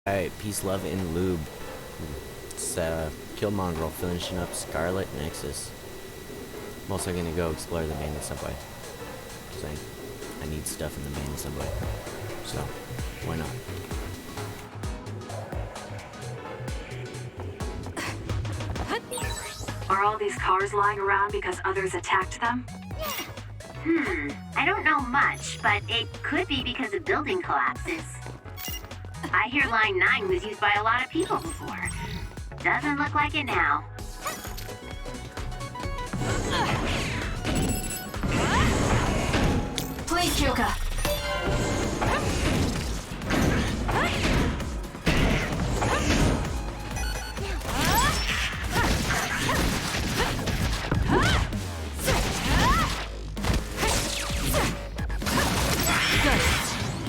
Alright, peace, love, and lube. It's Killmmongerl finishing up Scarlet Nexus. I'm also gonna go explore the abandoned subway. So I need stuff in the abandoned subway. So, why not? Are all these cars lying around because others attacked them? I don't know much, but it could be because of building collapses. I hear Line 9 was used by a lot of people before. Doesn't look like it now. Please, Kyoka.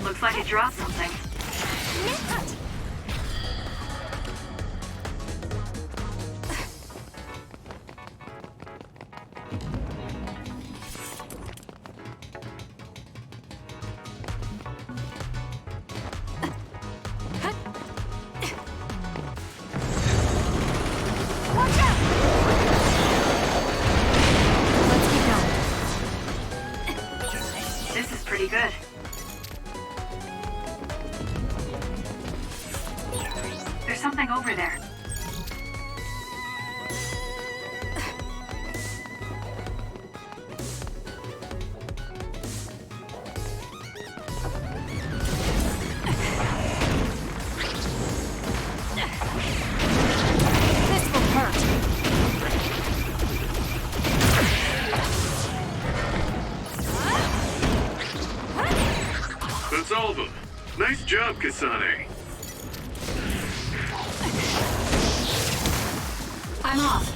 Looks like it dropped something. Watch out! Let's keep going. This is pretty good. There's something over there. This will hurt. That's all of them. Nice job, Kasane. I'm off.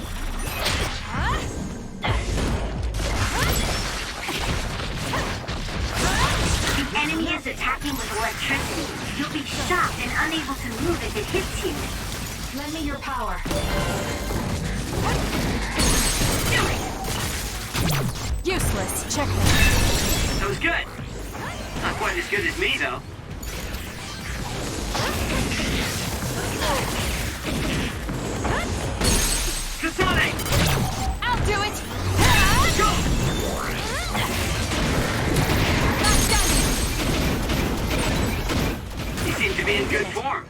The enemy is attacking with electricity. You'll be shocked and unable to move if it hits you. Lend me your power. Useless. Checkmate. That was good. Not quite as good as me, though. Kasane! I'll do it. Go! Not done. You seem to be in good form.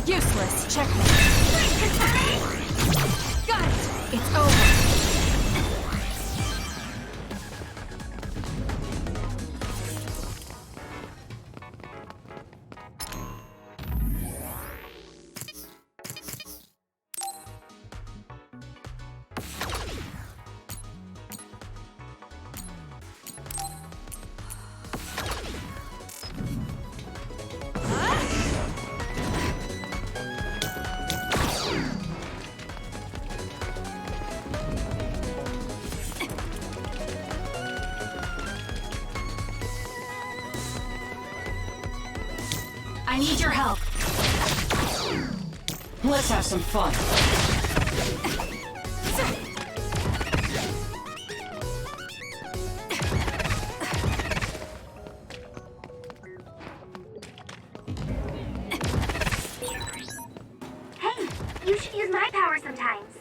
Useless. Checkmate. Got it. It's over. I need your help. Let's have some fun. Hey, you should use my power sometimes.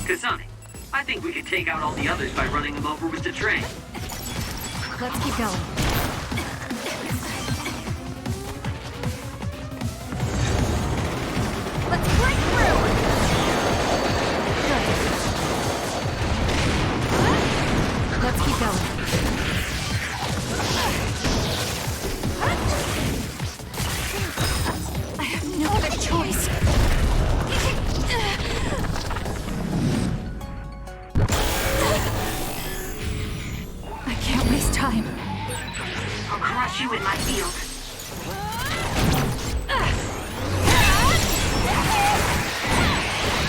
Kasane, I think we could take out all the others by running them over with the train. Let's keep going. Let's break through! Good. Let's keep going. I have no other choice. I can't waste time. I'll crush you in my field.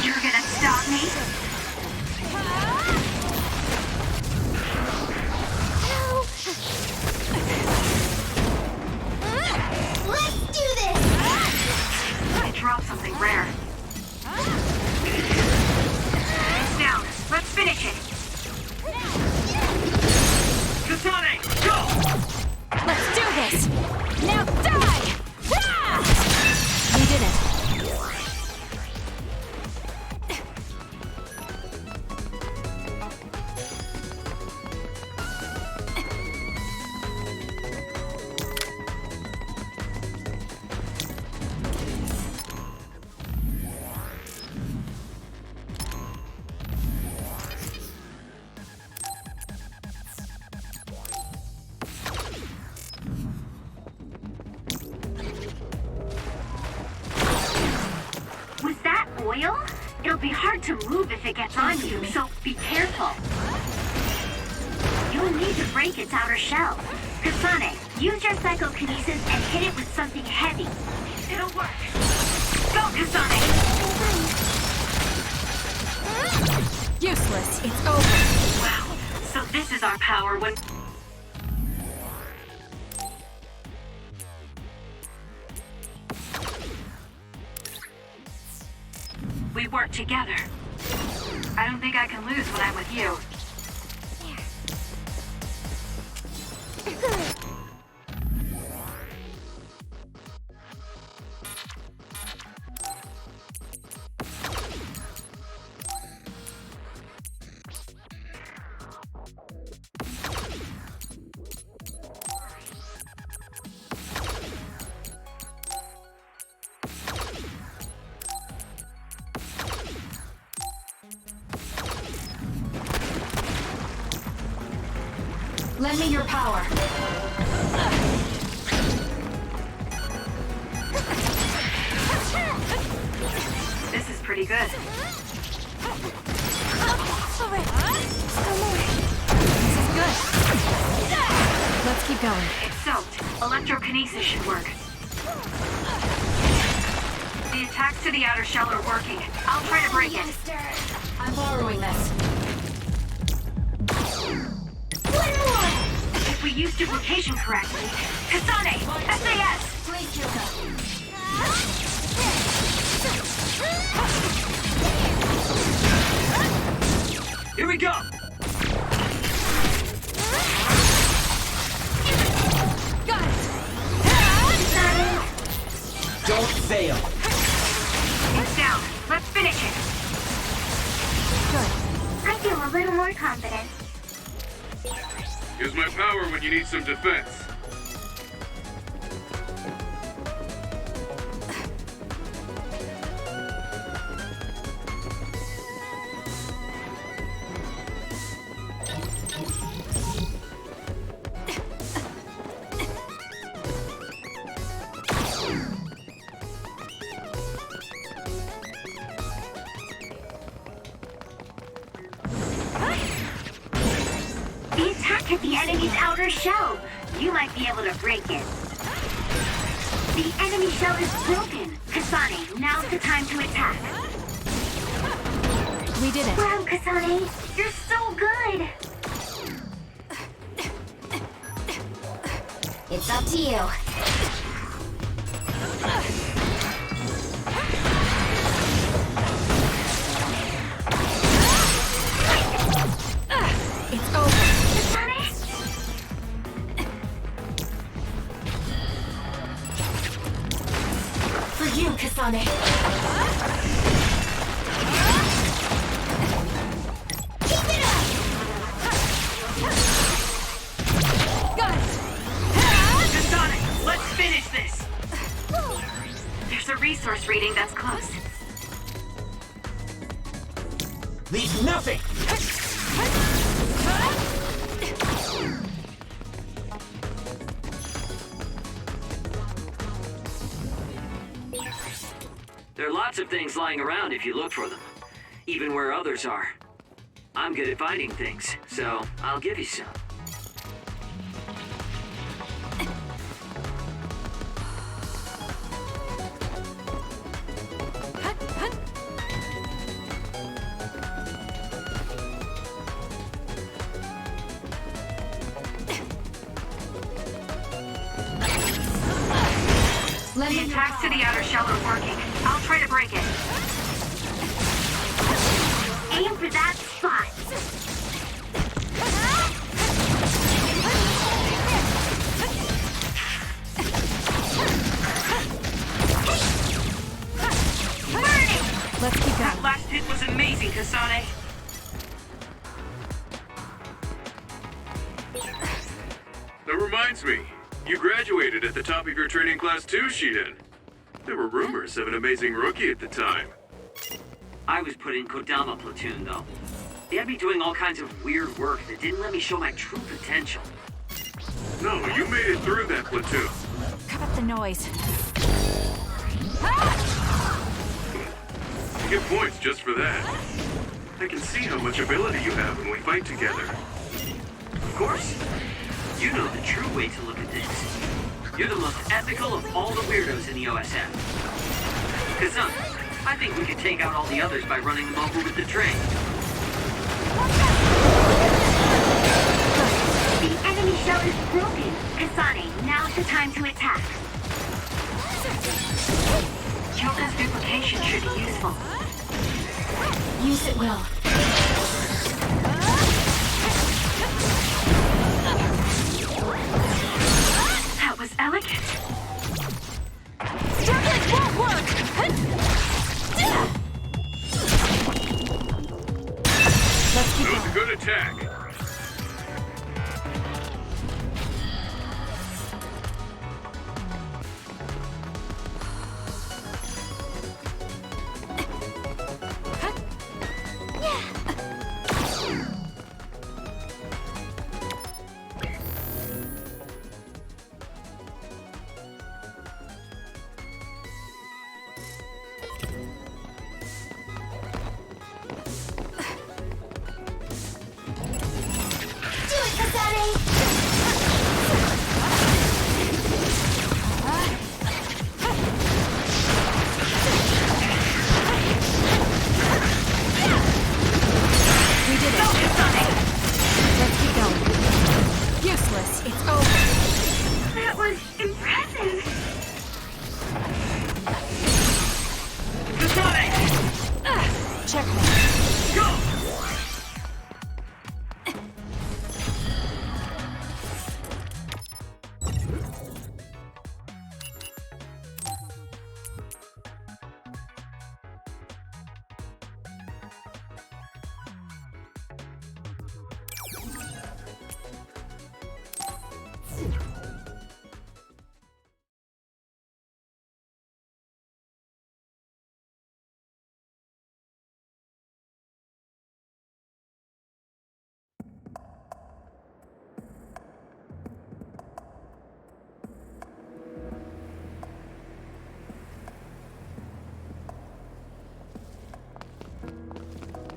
You're gonna stop me? Let's do this! I dropped something rare. It's down. Let's finish it. Kasane, go! Let's do this! Now die! Ah! We did it. Was that oil? It'll be hard to move if it gets on you, so be careful. You'll need to break its outer shell. Kasane, use your psychokinesis and hit it with something heavy. It'll work. Go, Kasane! Useless. It's over. Wow. So this is our power when... we work together. I don't think I can lose when I'm with you. Lend me your power. This is pretty good. This is good. Let's keep going. It's soaked. Electrokinesis should work. The attacks to the outer shell are working. I'll try to break it. I'm borrowing this. If we use duplication correctly. Kasane! SAS! Please, Kyoko. Here we go! Got it! Don't fail! It's down. Let's finish it. Good. I feel a little more confident. Use my power when you need some defense. The attack at the enemy's outer shell. You might be able to break it. The enemy shell is broken. Kasane, now's the time to attack. We did it. Wow, Kasane, you're so good. It's up to you. It's over. For you, Kasane. Finish this! There's a resource reading that's close. Leave nothing! There are lots of things lying around if you look for them, even where others are. I'm good at finding things, so I'll give you some. The attacks to the outer shell are working. I'll try to break it. Aim for that spot. Let's keep That going. last hit was amazing, Kasane. That reminds me, you graduated at the top of your training class too, Shiden. There were rumors of an amazing rookie at the time. I was put in Kodama platoon, though. They had me doing all kinds of weird work that didn't let me show my true potential. No, you made it through that platoon. Cut up the noise. You get points just for that. I can see how much ability you have when we fight together. Of course. You know the true way to look at things. You're the most ethical of all the weirdos in the OSF. Kazan, I think we could take out all the others by running them over with the train. The enemy shell is broken. Kasane, now's the time to attack. Kyoka's duplication should be useful. Use it well. That was elegant. Scarlet won't work! Let's keep That was going. a good attack. Useless. It's over. That was impressive. Kasane! Checkmate. Go!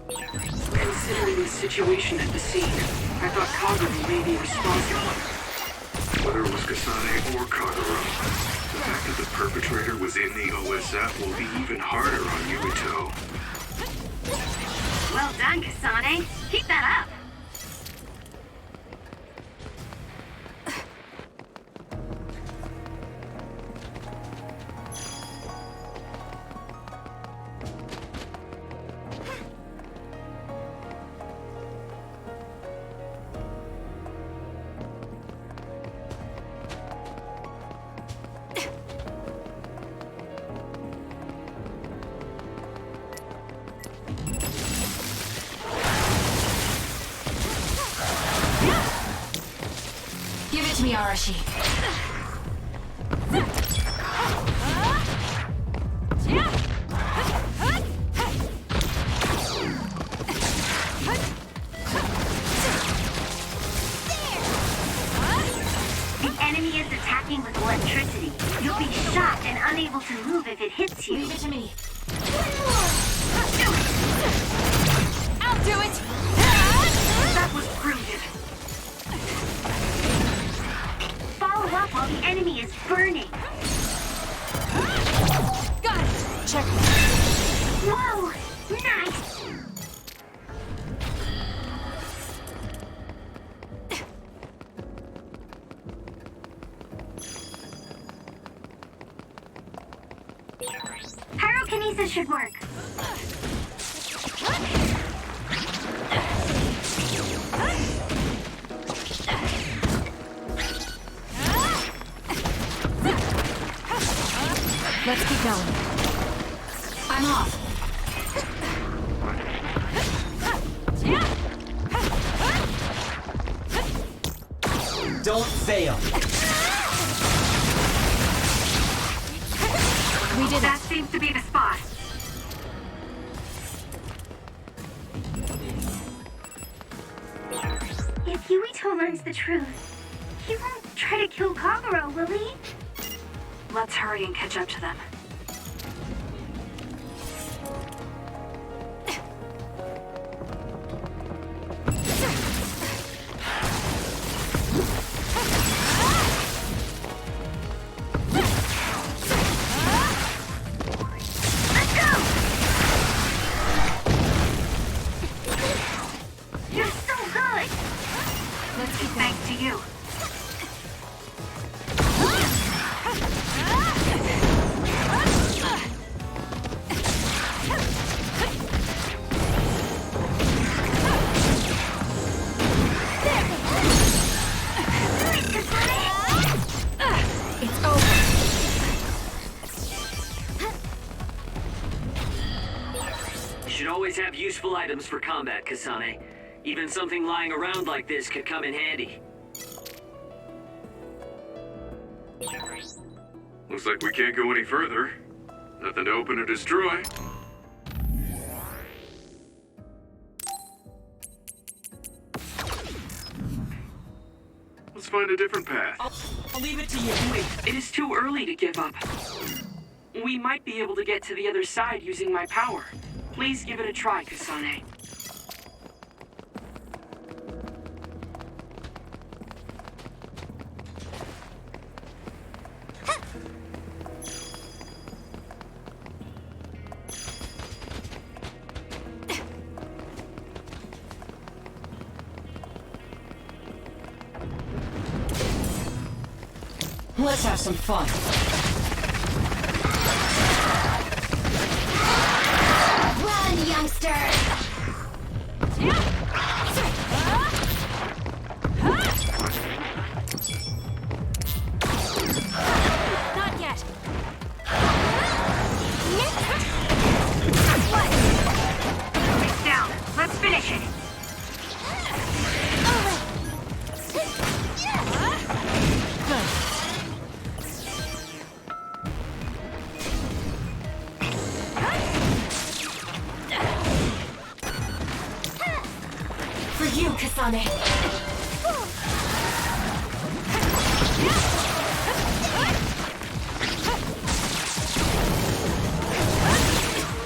Considering the situation at the scene, I thought Kagura may be responsible. Whether it was Kasane or Kagura, the fact that the perpetrator was in the OSF will be even harder on Yurito. Well done, Kasane. Keep that up. Give it to me, Arashi. protect you. Leave it to me. Do it! I'll do it! That was brilliant. Follow up while the enemy is burning. Got it! Check me. Whoa! Nice! Pyrokinesis should work. Let's keep going. I'm off. Don't fail. We did That it. seems to be the spot. If Yuito learns the truth, he won't try to kill Kagero, will he? Let's hurry and catch up to them. Let's go! You're so good! Let's keep going. Thanks to you. It's over. You should always have useful items for combat, Kasane. Even something lying around like this could come in handy. Looks like we can't go any further. Nothing to open or destroy. Let's find a different path. I'll leave it to you. Wait, it is too early to give up. We might be able to get to the other side using my power. Please give it a try, Kasane. Let's have some fun. Run, youngster! Not yet. It's down. Let's finish it. For you, Kasane.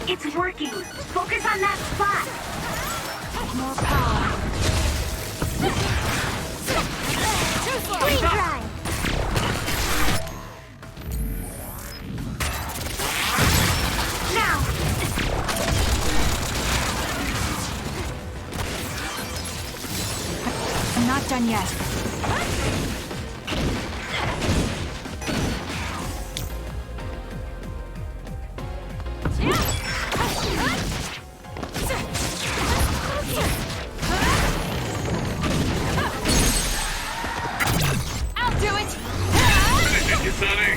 It's working! Focus on that spot! More power. Too slow. Free drive. Now! I'm not done yet. I'll do it. Finish it, Kasane!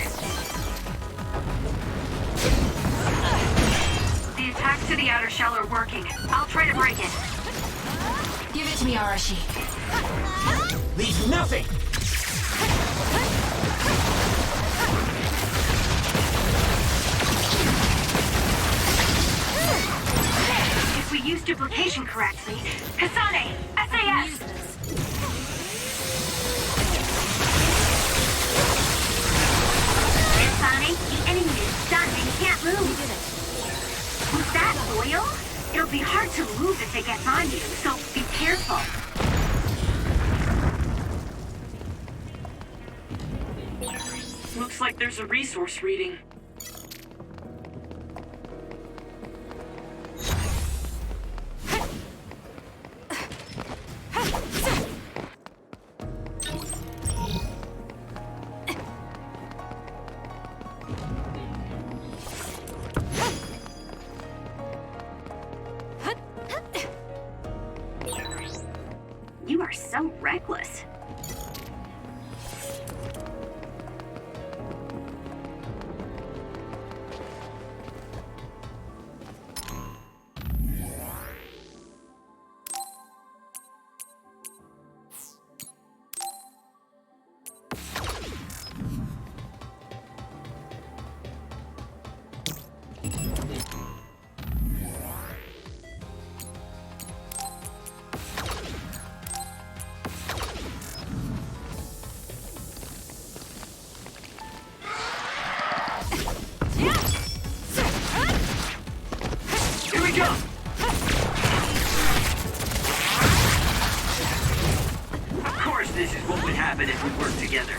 The attacks to the outer shell are working. I'll try to break it. Give it to me, Arashi. Leave nothing. If we use duplication correctly, Kasane, SAS! Sonic, the enemy is stunned and can't move. oil? It'll be hard to move if it gets on you, so be careful. Looks like there's a resource reading. You are so reckless. Here we go! Of course this is what would happen if we worked together.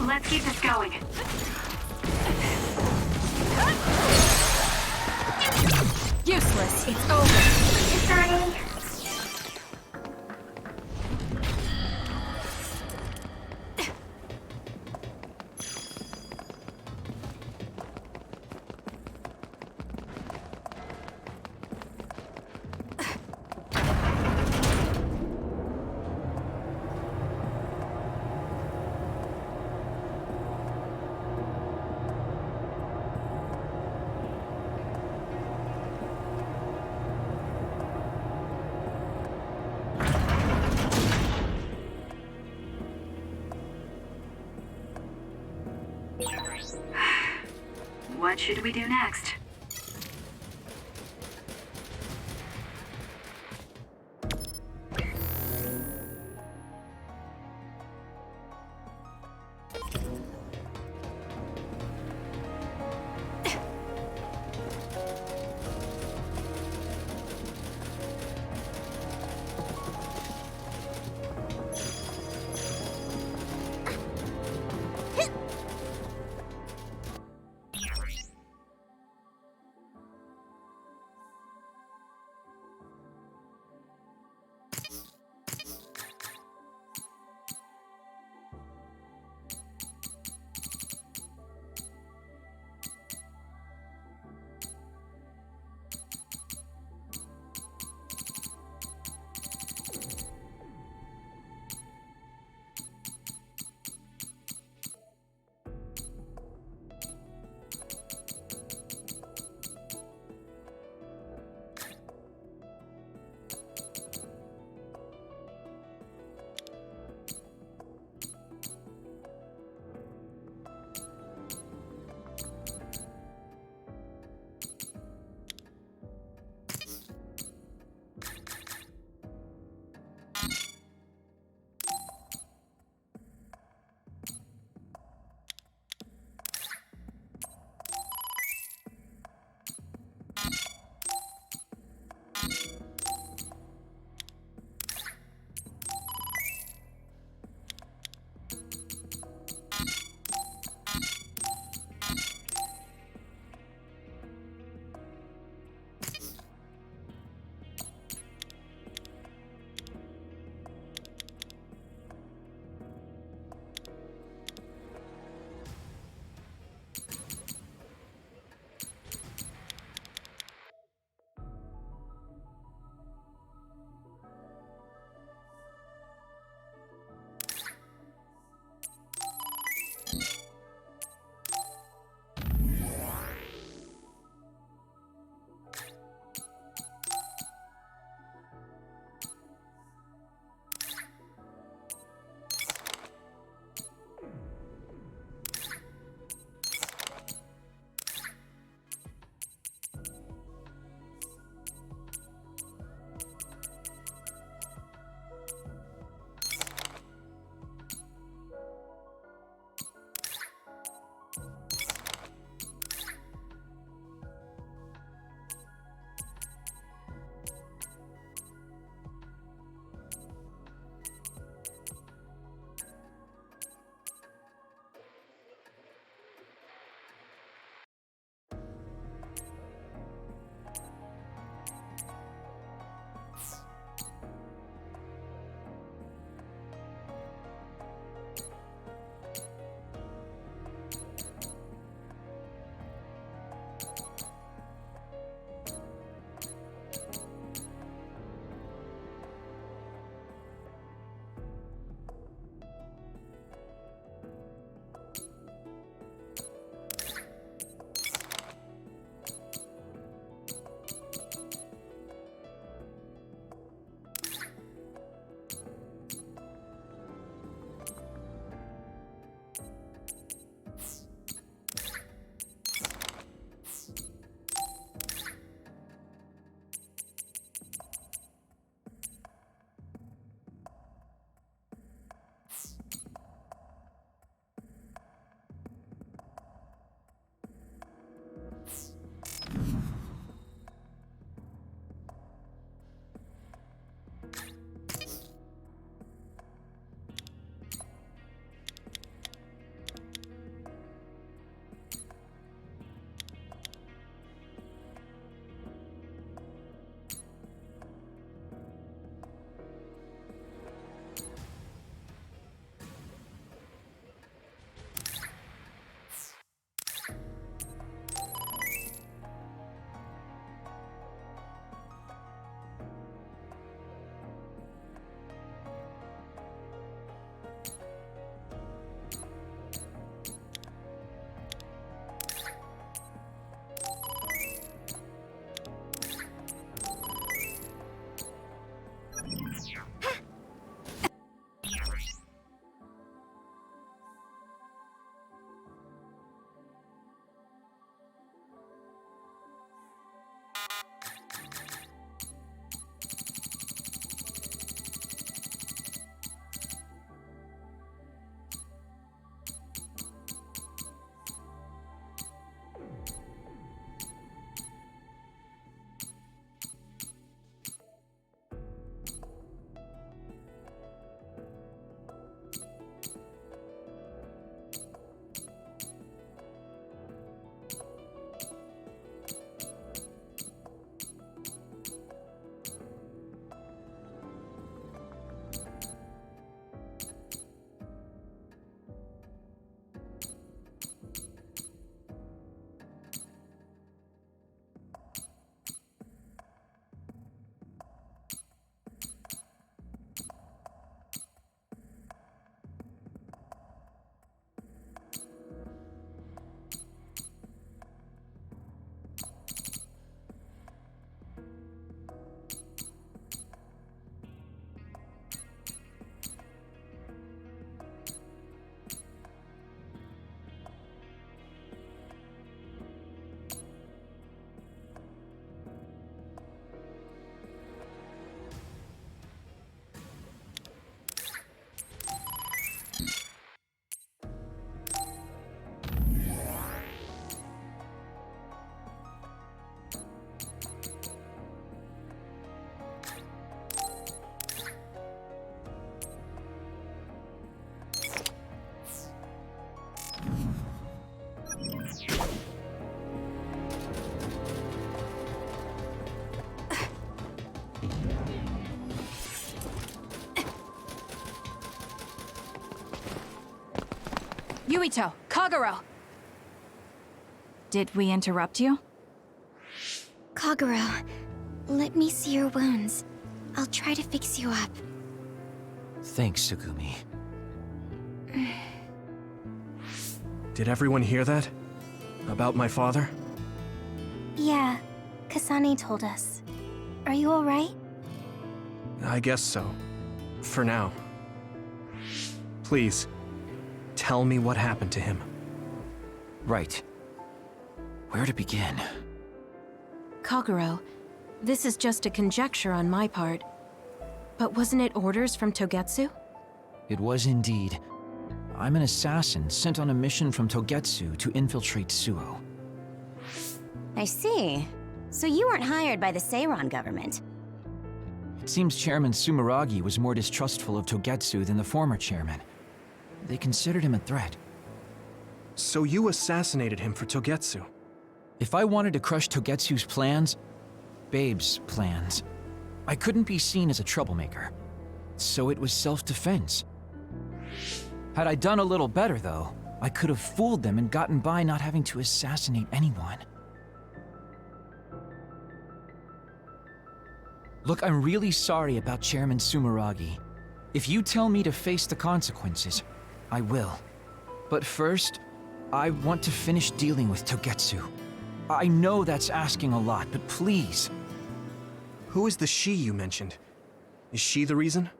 Let's keep this going. Useless. It's over. Kasane. What should we do next? Yuito, Kagero! Did we interrupt you? Kagero, let me see your wounds. I'll try to fix you up. Thanks, Sugumi. Did everyone hear that? About my father? Yeah, Kasane told us. Are you alright? I guess so. For now. Please, tell me what happened to him. Right. Where to begin? Kagero, this is just a conjecture on my part. But wasn't it orders from Togetsu? It was indeed. I'm an assassin sent on a mission from Togetsu to infiltrate Suo. I see. So you weren't hired by the Seiran government. It seems Chairman Sumeragi was more distrustful of Togetsu than the former chairman. They considered him a threat. So you assassinated him for Togetsu? If I wanted to crush Togetsu's plans, Babe's plans, I couldn't be seen as a troublemaker. So it was self-defense. Had I done a little better, though, I could have fooled them and gotten by not having to assassinate anyone. Look, I'm really sorry about Chairman Sumeragi. If you tell me to face the consequences, I will. But first, I want to finish dealing with Togetsu. I know that's asking a lot, but please. Who is the she you mentioned? Is she the reason?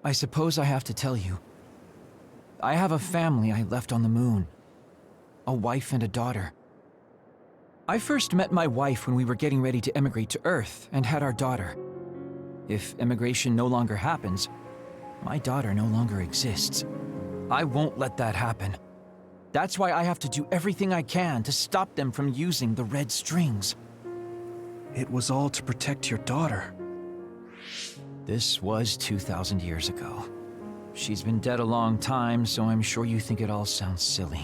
I suppose I have to tell you. I have a family I left on the moon. A wife and a daughter. I first met my wife when we were getting ready to emigrate to Earth and had our daughter. If immigration no longer happens, my daughter no longer exists. I won't let that happen. That's why I have to do everything I can to stop them from using the red strings. It was all to protect your daughter. This was 2,000 years ago. She's been dead a long time, so I'm sure you think it all sounds silly.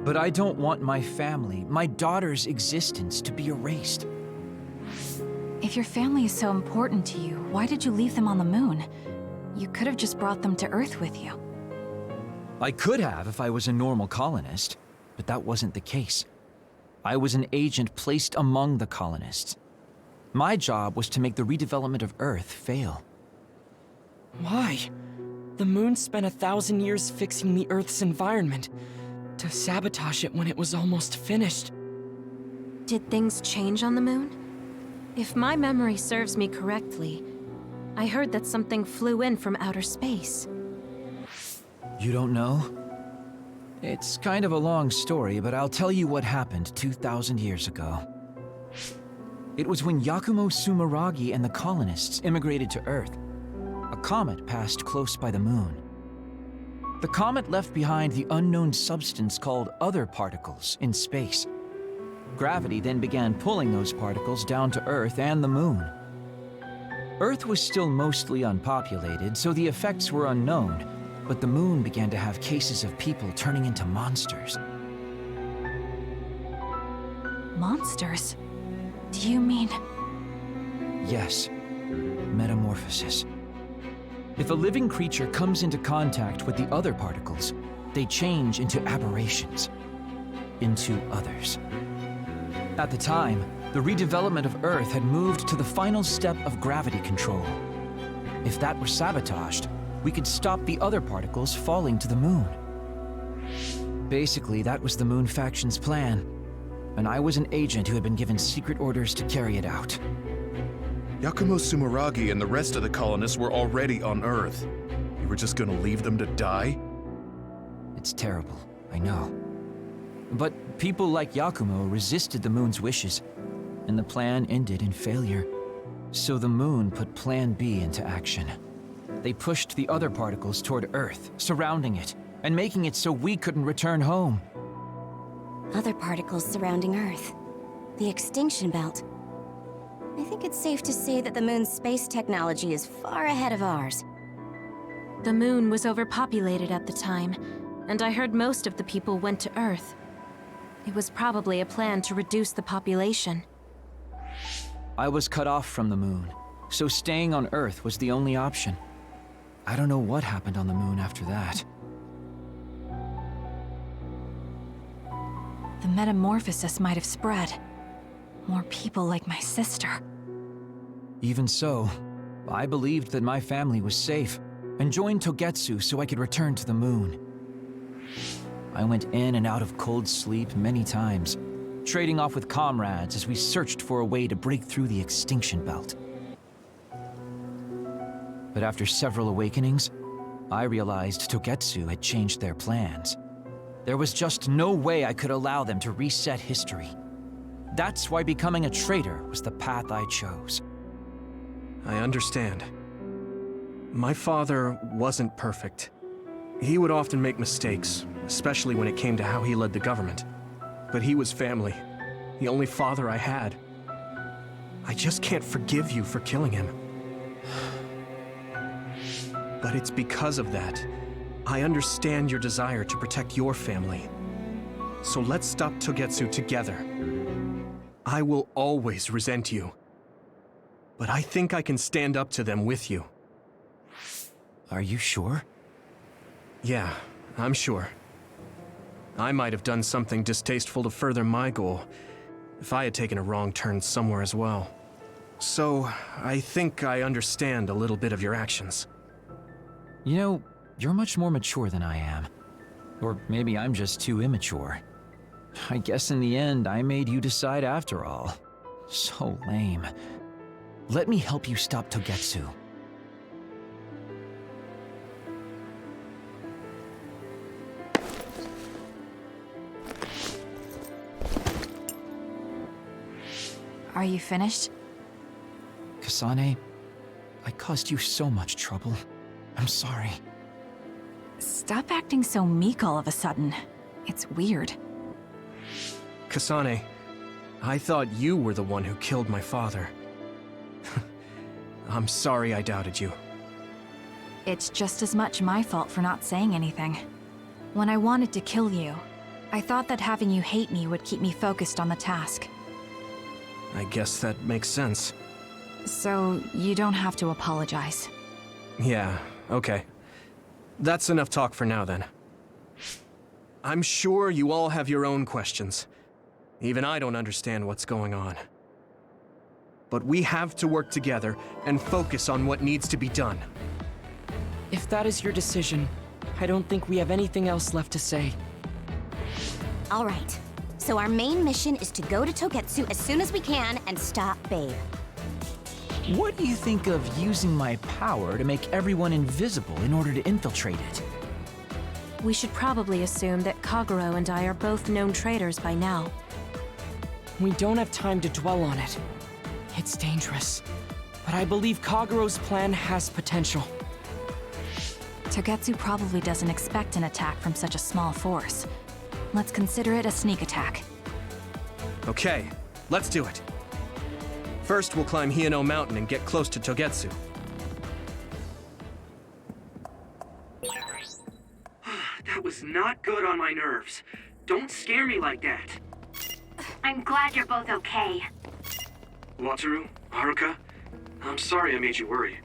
But I don't want my family, my daughter's existence, to be erased. If your family is so important to you, why did you leave them on the moon? You could have just brought them to Earth with you. I could have if I was a normal colonist, but that wasn't the case. I was an agent placed among the colonists. My job was to make the redevelopment of Earth fail. Why? The moon spent 1,000 years fixing the Earth's environment. To sabotage it when it was almost finished. Did things change on the moon? If my memory serves me correctly, I heard that something flew in from outer space. You don't know? It's kind of a long story, but I'll tell you what happened 2,000 years ago. It was when Yakumo Sumeragi and the colonists immigrated to Earth. A comet passed close by the moon. The comet left behind the unknown substance called other particles in space. Gravity then began pulling those particles down to Earth and the moon. Earth was still mostly unpopulated, so the effects were unknown, but the moon began to have cases of people turning into monsters. Monsters? Do you mean... Yes, metamorphosis. If a living creature comes into contact with the other particles, they change into aberrations, into others. At the time, the redevelopment of Earth had moved to the final step of gravity control. If that were sabotaged, we could stop the other particles falling to the moon. Basically, that was the Moon Faction's plan, and I was an agent who had been given secret orders to carry it out. Yakumo Sumeragi and the rest of the colonists were already on Earth. You were just gonna leave them to die? It's terrible, I know. But people like Yakumo resisted the moon's wishes, and the plan ended in failure. So the moon put Plan B into action. They pushed the other particles toward Earth, surrounding it, and making it so we couldn't return home. Other particles surrounding Earth. The extinction belt. I think it's safe to say that the moon's space technology is far ahead of ours. The moon was overpopulated at the time, and I heard most of the people went to Earth. It was probably a plan to reduce the population. I was cut off from the moon, so staying on Earth was the only option. I don't know what happened on the moon after that. The metamorphosis might have spread. More people like my sister. Even so, I believed that my family was safe, and joined Togetsu so I could return to the moon. I went in and out of cold sleep many times, trading off with comrades as we searched for a way to break through the extinction belt. But after several awakenings, I realized Togetsu had changed their plans. There was just no way I could allow them to reset history. That's why becoming a traitor was the path I chose. I understand. My father wasn't perfect. He would often make mistakes, especially when it came to how he led the government. But he was family, the only father I had. I just can't forgive you for killing him. But it's because of that. I understand your desire to protect your family. So let's stop Togetsu together. I will always resent you. But I think I can stand up to them with you. Are you sure? Yeah, I'm sure. I might have done something distasteful to further my goal, if I had taken a wrong turn somewhere as well. So, I think I understand a little bit of your actions. You know, you're much more mature than I am. Or maybe I'm just too immature. I guess in the end, I made you decide after all. So lame. Let me help you stop Togetsu. Are you finished? Kasane, I caused you so much trouble. I'm sorry. Stop acting so meek all of a sudden. It's weird. Kasane, I thought you were the one who killed my father. I'm sorry I doubted you. It's just as much my fault for not saying anything. When I wanted to kill you, I thought that having you hate me would keep me focused on the task. I guess that makes sense. So, you don't have to apologize. Yeah, okay. That's enough talk for now, then. I'm sure you all have your own questions. Even I don't understand what's going on. But we have to work together and focus on what needs to be done. If that is your decision, I don't think we have anything else left to say. All right. So our main mission is to go to Togetsu as soon as we can and stop Babe. What do you think of using my power to make everyone invisible in order to infiltrate it? We should probably assume that Kagero and I are both known traitors by now. We don't have time to dwell on it. It's dangerous, but I believe Kagero's plan has potential. Togetsu probably doesn't expect an attack from such a small force. Let's consider it a sneak attack. Okay, let's do it. First, we'll climb Hiyano Mountain and get close to Togetsu. That was not good on my nerves. Don't scare me like that. I'm glad you're both okay. Wataru, Haruka, I'm sorry I made you worry.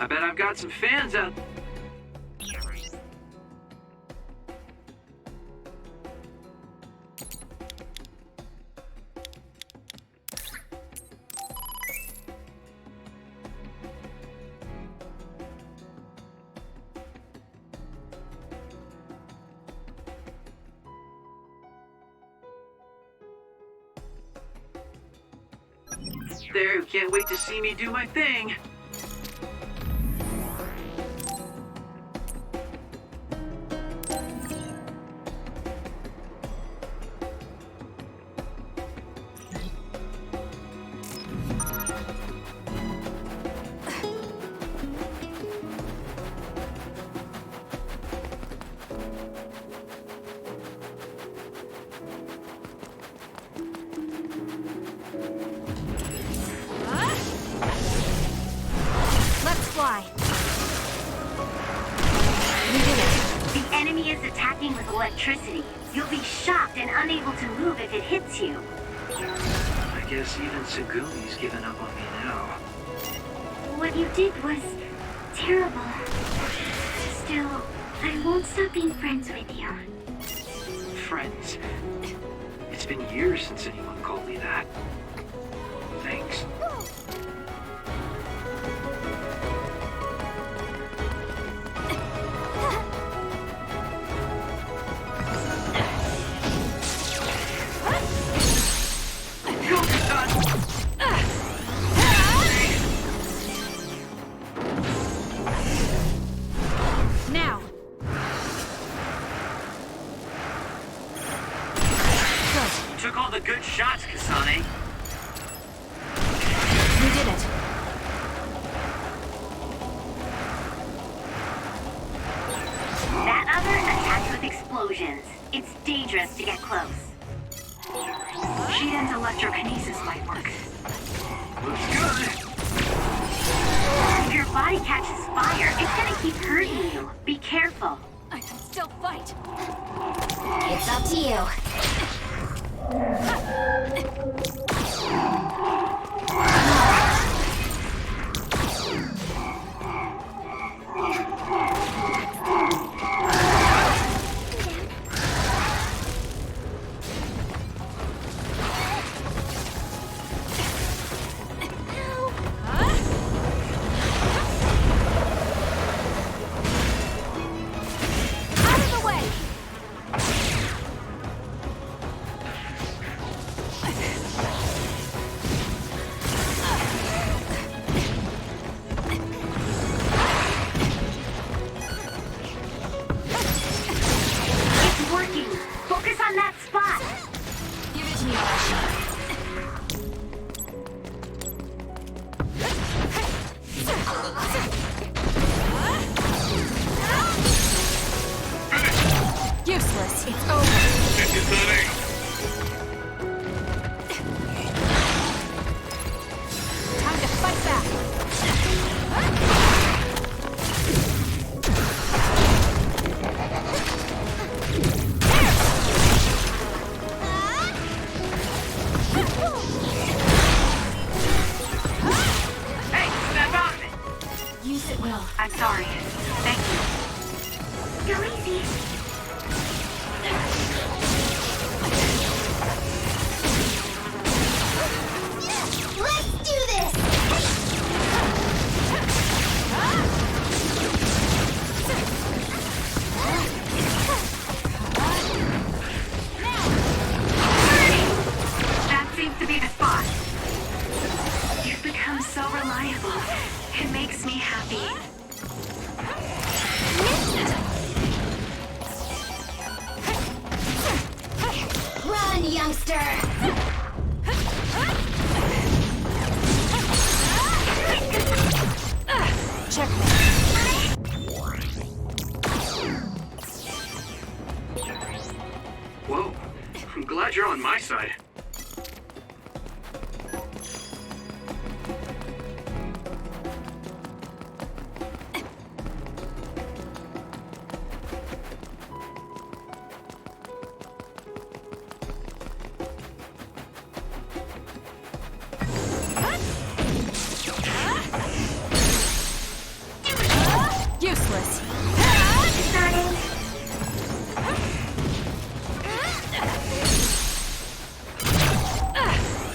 I bet I've got some fans out. There who can't wait to see me do my thing. Fly. You did it. The enemy is attacking with electricity. You'll be shocked and unable to move if it hits you. I guess even Segumi's given up on me now. What you did was terrible. Still, I won't stop being friends with you. Friends. It's been years since anyone called me that. Thanks. Took all the good shots, Kasane. You did it. That other attacks with explosions. It's dangerous to get close. Shiden's electrokinesis might work. Looks good. If your body catches fire, it's gonna keep hurting you. Be careful. I can still fight. It's up to you. Useless. It's over. Time to fight back. Hey, step out of it! Use it well. I'm sorry. Thank you. Go easy. Let's do this! That seems to be the spot. You've become so reliable. It makes me happy. Run, youngster! Whoa. I'm glad you're on my side.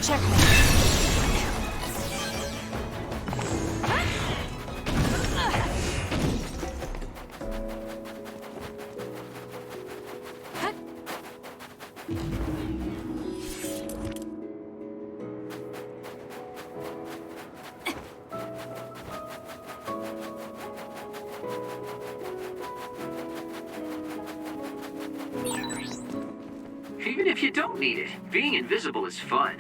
Checkmate. Even if you don't need it, being invisible is fun.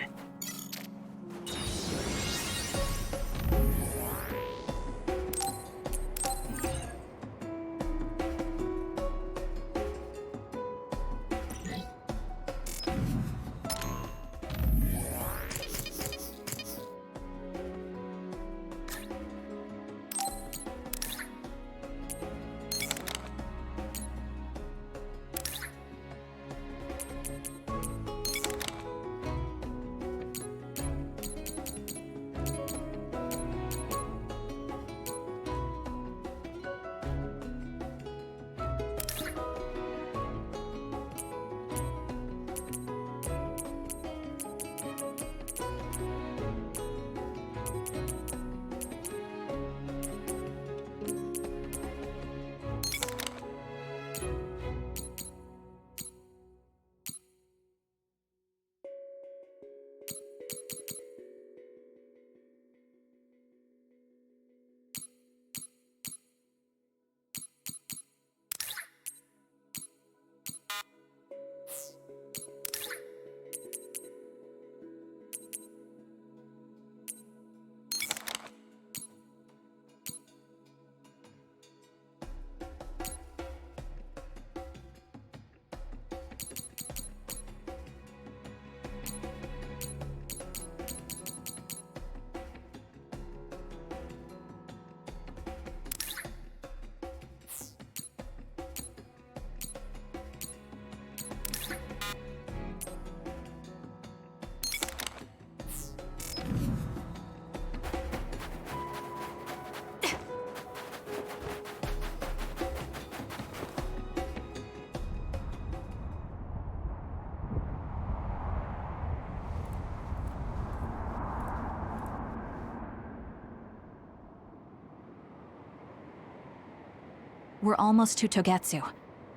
We're almost to Togetsu.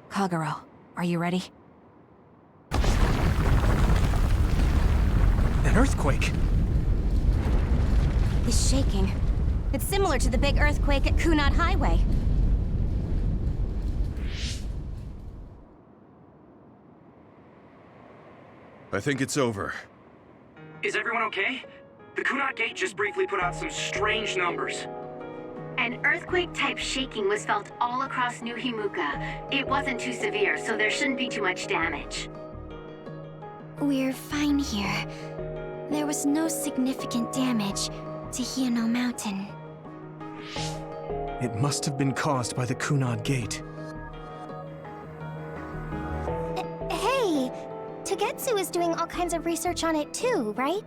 Kagero, are you ready? An earthquake? It's shaking. It's similar to the big earthquake at Kunad Highway. I think it's over. Is everyone okay? The Kunad Gate just briefly put out some strange numbers. An earthquake-type shaking was felt all across New Himuka. It wasn't too severe, so there shouldn't be too much damage. We're fine here. There was no significant damage to Hiyano Mountain. It must have been caused by the Kunad Gate. Hey! Togetsu is doing all kinds of research on it too, right?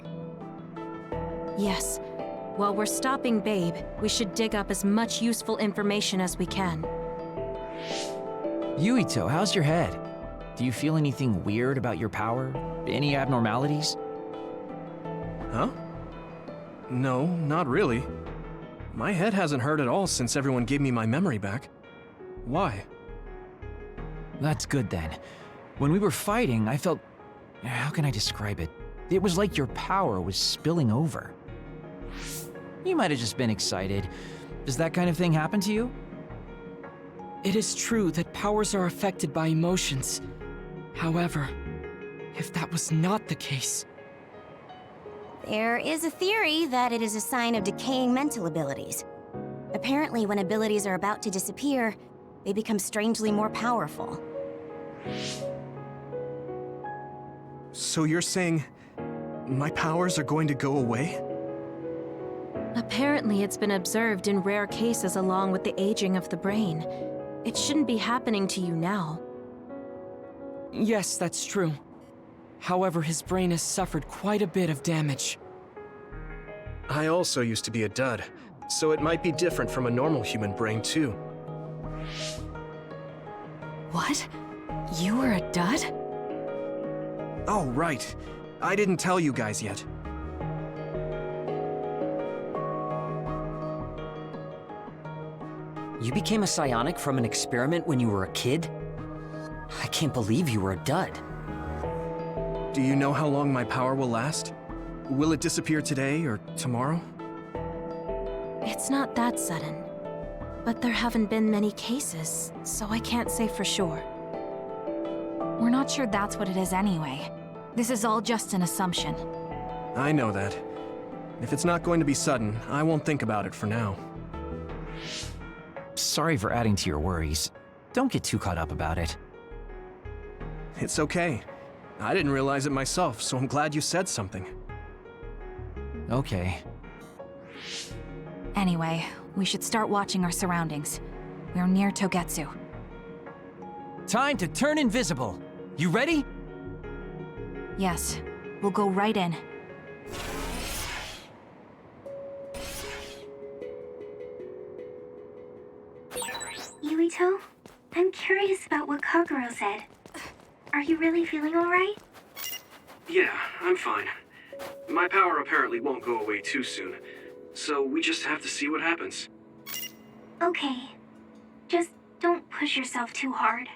Yes. While we're stopping Babe, we should dig up as much useful information as we can. Yuito, how's your head? Do you feel anything weird about your power? Any abnormalities? Huh? No, not really. My head hasn't hurt at all since everyone gave me my memory back. Why? That's good then. When we were fighting, I felt... How can I describe it? It was like your power was spilling over. You might have just been excited. Does that kind of thing happen to you? It is true that powers are affected by emotions. However, if that was not the case... There is a theory that it is a sign of decaying mental abilities. Apparently, when abilities are about to disappear, they become strangely more powerful. So you're saying my powers are going to go away? Apparently, it's been observed in rare cases along with the aging of the brain. It shouldn't be happening to you now. Yes, that's true. However, his brain has suffered quite a bit of damage. I also used to be a dud, so it might be different from a normal human brain too. What? You were a dud? Oh, right. I didn't tell you guys yet. You became a psionic from an experiment when you were a kid? I can't believe you were a dud. Do you know how long my power will last? Will it disappear today or tomorrow? It's not that sudden. But there haven't been many cases, so I can't say for sure. We're not sure that's what it is anyway. This is all just an assumption. I know that. If it's not going to be sudden, I won't think about it for now. Sorry for adding to your worries. Don't get too caught up about it. It's okay. I didn't realize it myself, so I'm glad you said something. Okay. Anyway, we should start watching our surroundings. We're near Togetsu. Time to turn invisible. You ready? Yes, we'll go right in. Yuito, I'm curious about what Kogoro said. Are you really feeling alright? Yeah, I'm fine. My power apparently won't go away too soon, so we just have to see what happens. Okay. Just don't push yourself too hard.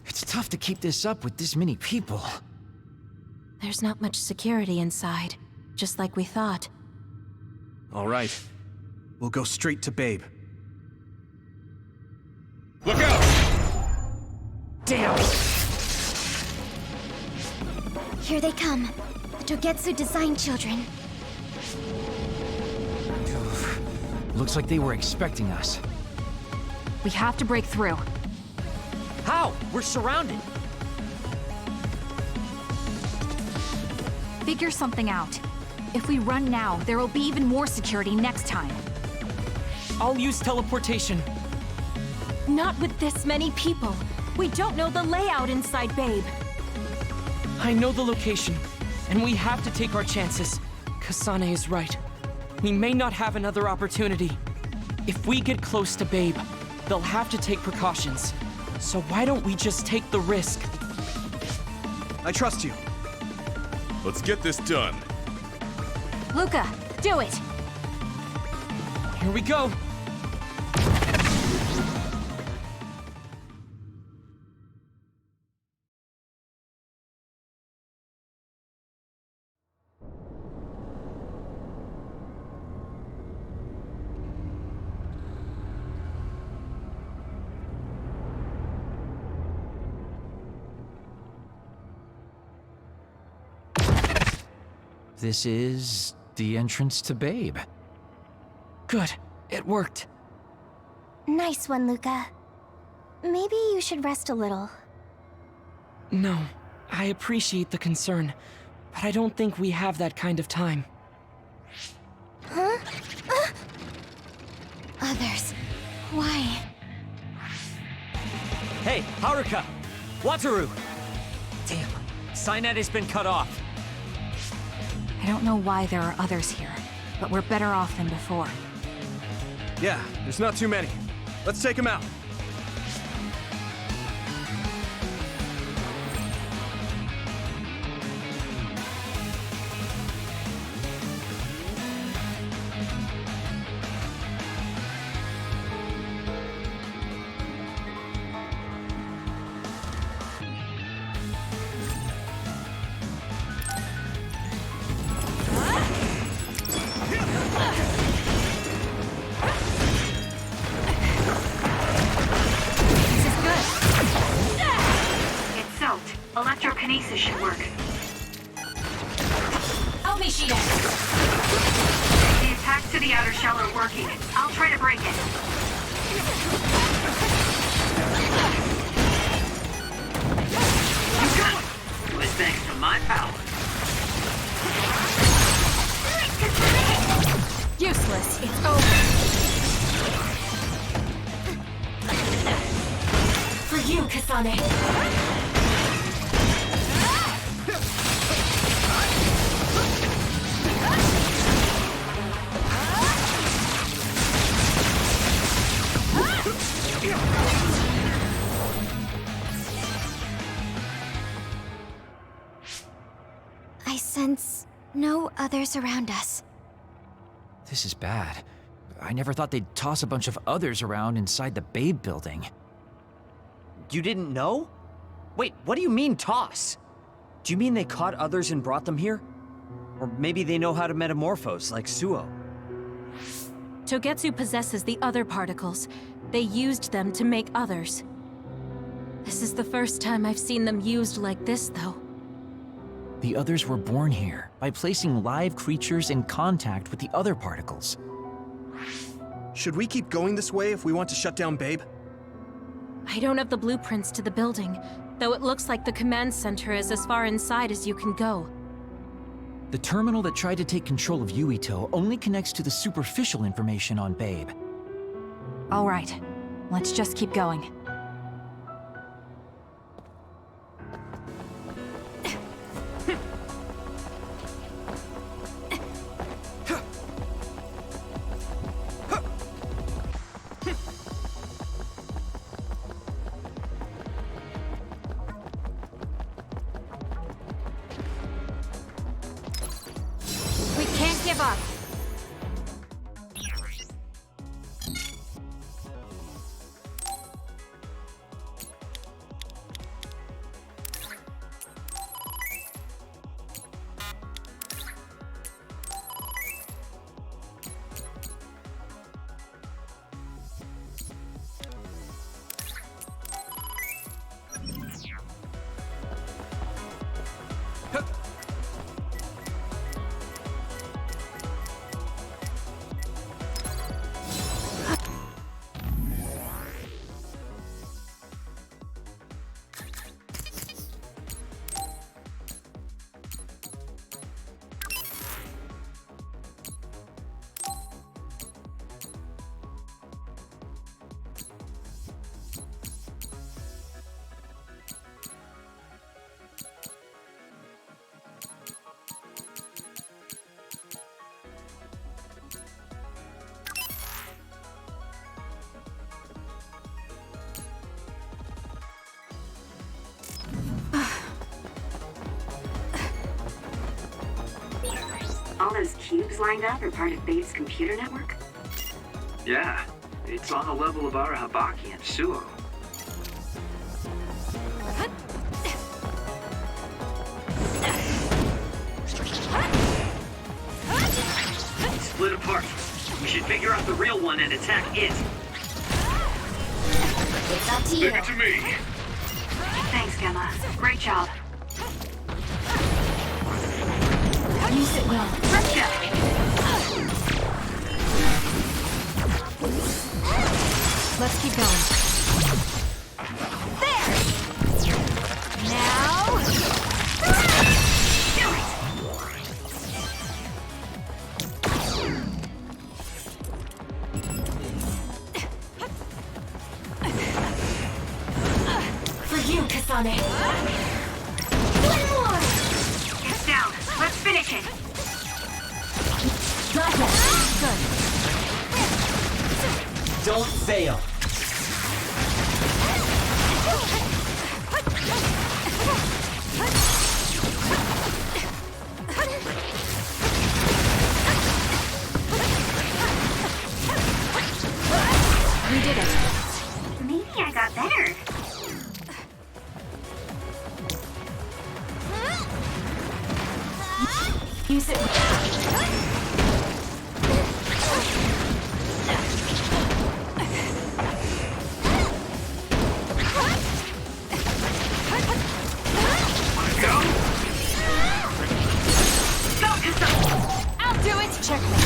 It's tough to keep this up with this many people. There's not much security inside, just like we thought. All right. We'll go straight to Babe. Look out! Damn! Here they come. The Togetsu design children. Looks like they were expecting us. We have to break through. How? We're surrounded. Figure something out. If we run now, there will be even more security next time. I'll use teleportation. Not with this many people. We don't know the layout inside Babe. I know the location, and we have to take our chances. Kasane is right. We may not have another opportunity. If we get close to Babe, they'll have to take precautions. So why don't we just take the risk? I trust you. Let's get this done. Luca, do it! Here we go. This is the entrance to Babe. Good. It worked. Nice one, Luca. Maybe you should rest a little. No, I appreciate the concern, but I don't think we have that kind of time. Huh? Others. Why? Hey, Haruka! Wataru! Damn, Signet has been cut off. I don't know why there are others here, but we're better off than before. Yeah, there's not too many. Let's take them out. Electrokinesis should work. Help me, Shida! The attacks to the outer shell are working. I'll try to break it. You got it! It was thanks to my power. Useless. It's over. you, Kasane. I sense no others around us. This is bad. I never thought they'd toss a bunch of others around inside the Babe building. You didn't know? Wait, what do you mean, toss? Do you mean they caught others and brought them here? Or maybe they know how to metamorphose, like Suo? Togetsu possesses the other particles. They used them to make others. This is the first time I've seen them used like this, though. The others were born here by placing live creatures in contact with the other particles. Should we keep going this way if we want to shut down Babe? I don't have the blueprints to the building, though it looks like the command center is as far inside as you can go. The terminal that tried to take control of Yuito only connects to the superficial information on Babe. All right, let's just keep going. We can't give up. All those cubes lined up are part of Babe's computer network? Yeah, it's on the level of Arahabaki and Suo. Split apart. We should figure out the real one and attack it. It's up to you. Leave it to me. Thanks, Gemma. Great job. Use it well. Let's go. Let's keep going. There! Now... Do it! For you, Kasane. One more! It's down. Let's finish it. Got it. Good. Don't fail! We did it. Maybe I got better. Use it. I'll do it! Checkmate.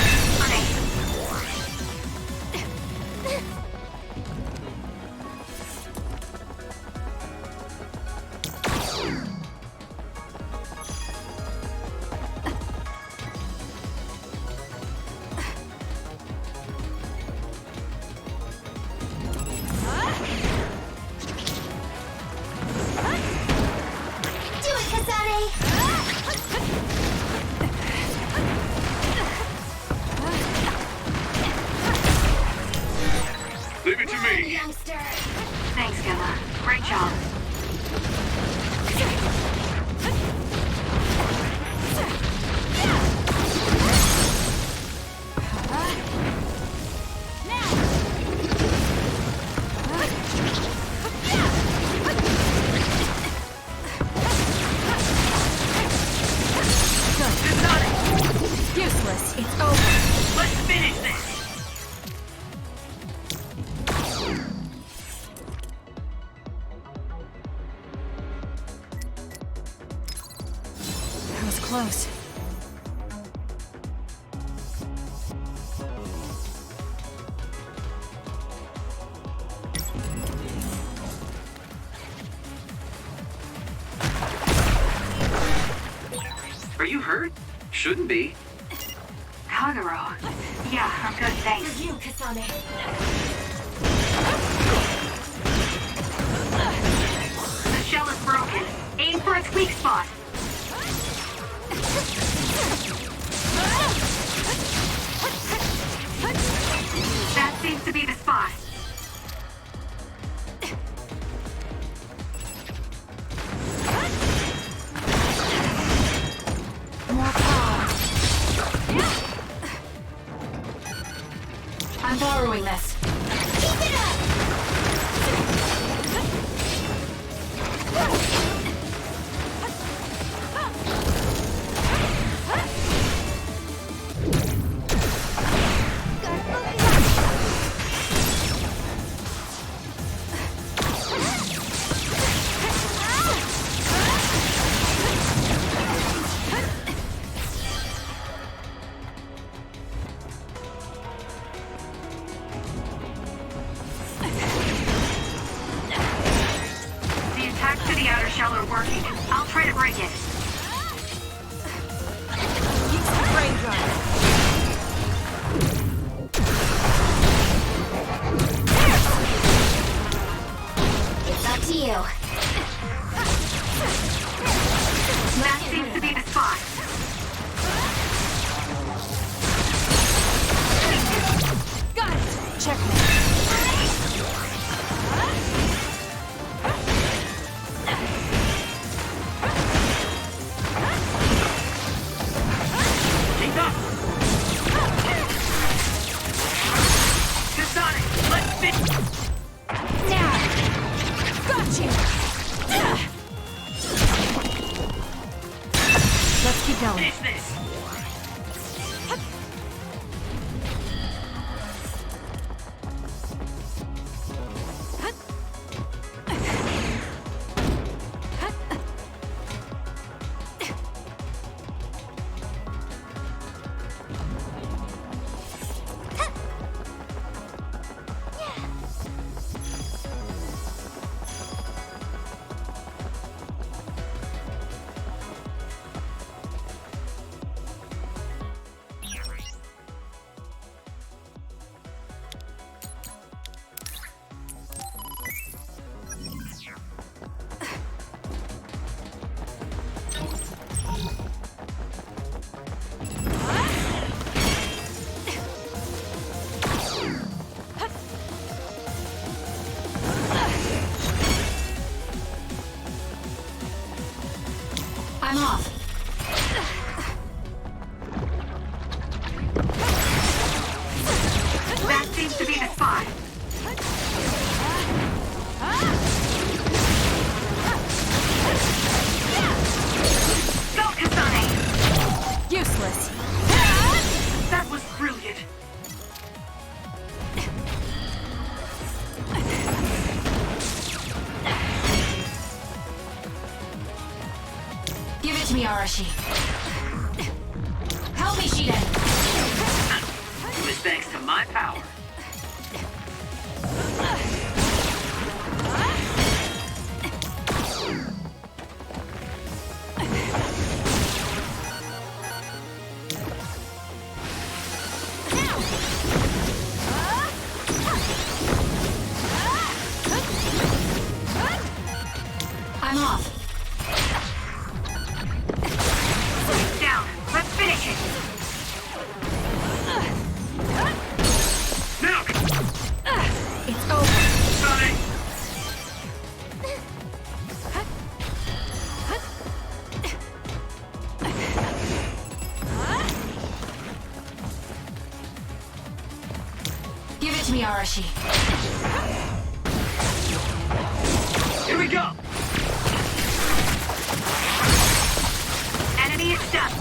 was close. Are you hurt? Shouldn't be. Kagero. Yeah, I'm good, thanks. For you, Kasane. The shell is broken. Aim for its weak spot. That seems to be the spot. More power. I'm borrowing this. Keep it up! The attacks to the outer shell are working. I'll try to break it. Use the brain drive. It's up to you. That seems to be the spot. Got it! Checkmate. Keep up! Kasane, let's finish. Now! Got you! Let's keep going. Finish this! I'm off. That seems to be the spot. Go, Kasane! Useless. That was brilliant. Give it to me, Arashi. Help me, Shiden. It was thanks to my power. I'm off. Down. Let's finish it. Now! It's over. Sonic! Give it to me, Arashi. Here we go! Enemy is stuck.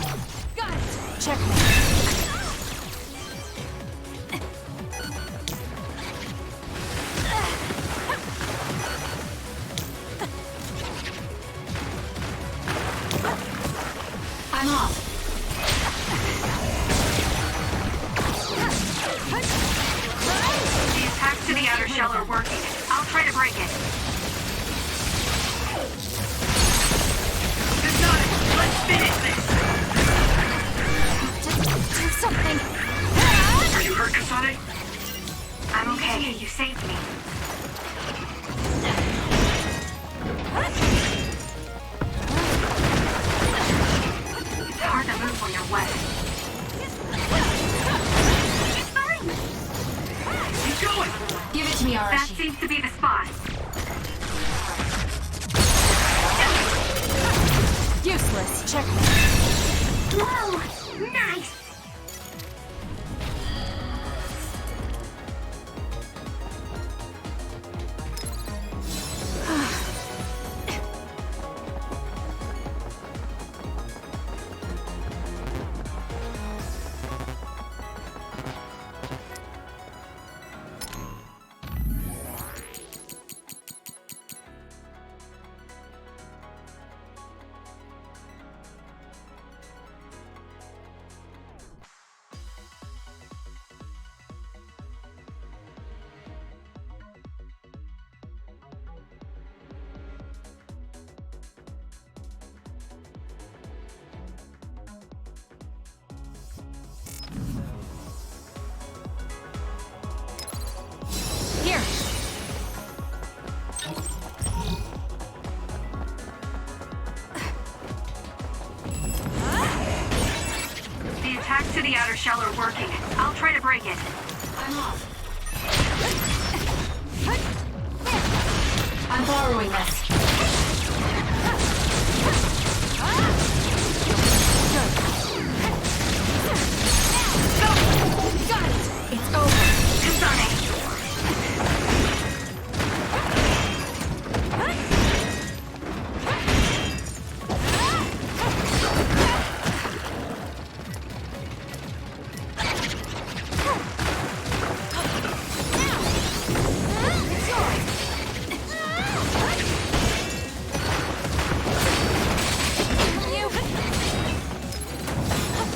Got it. Checkmate. I'm off. The attacks to the outer shell are working. I'll try to break it. Kasane, let's finish this! Just do something. Are you hurt, Kasane? I'm okay. You saved me. It's hard to move when you're wet. It's fine! Keep going! Give it to me, That Arashi. seems to be the spot. Useless. Check. Whoa! Nice! Here. The attacks to the outer shell are working. I'll try to break it. I'm off. I'm borrowing this. Got it. It's over. Kasane!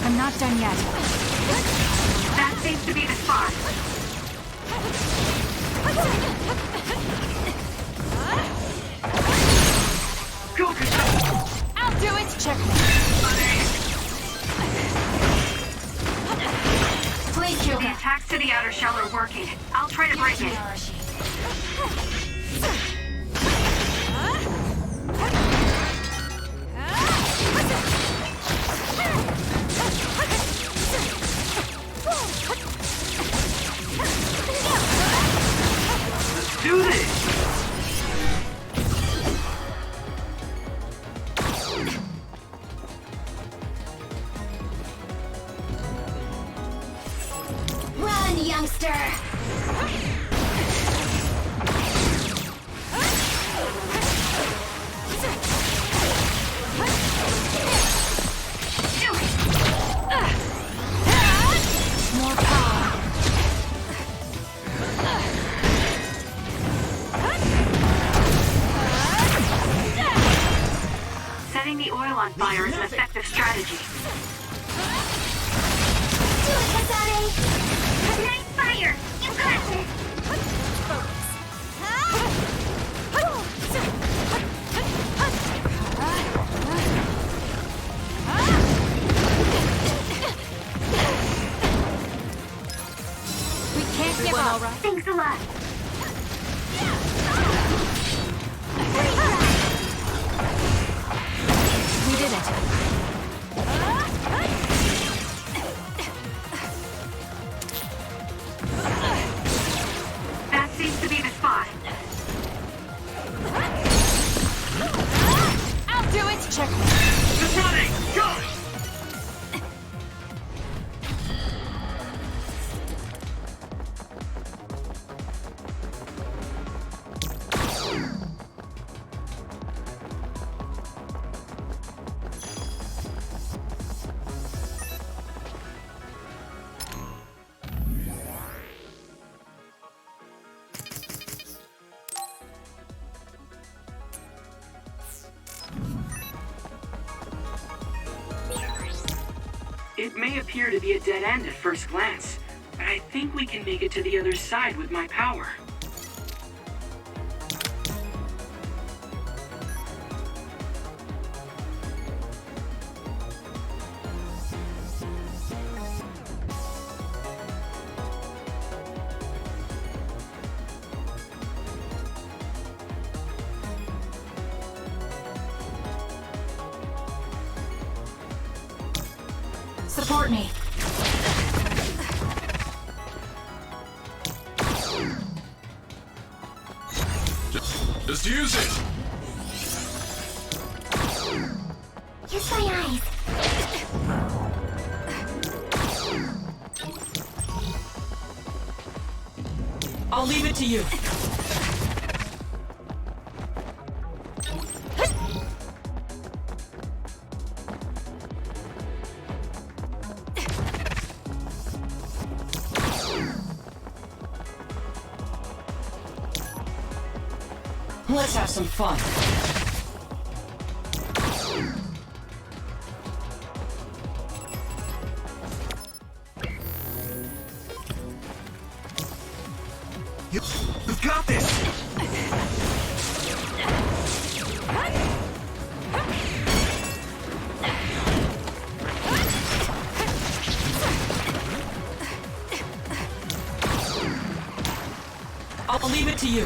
I'm not done yet. That seems to be the spot. Go, Kasane! I'll do it. Check. Please, The Kyoka. attacks to the outer shell are working. I'll try to Give it break to me, it. Arashi. Let's do this! Run, youngster! More power. Setting the oil on fire is an effective strategy. Do it, Kasane! Nice fire! You got this! We can't give up. Thanks a lot. We did it. That seems to be the spot. I'll do it. Check. Kasane, go! It may appear to be a dead end at first glance, but I think we can make it to the other side with my power. Support me. Just use it! Use my eyes. I'll leave it to you. Let's have some fun. You've got this! I'll leave it to you.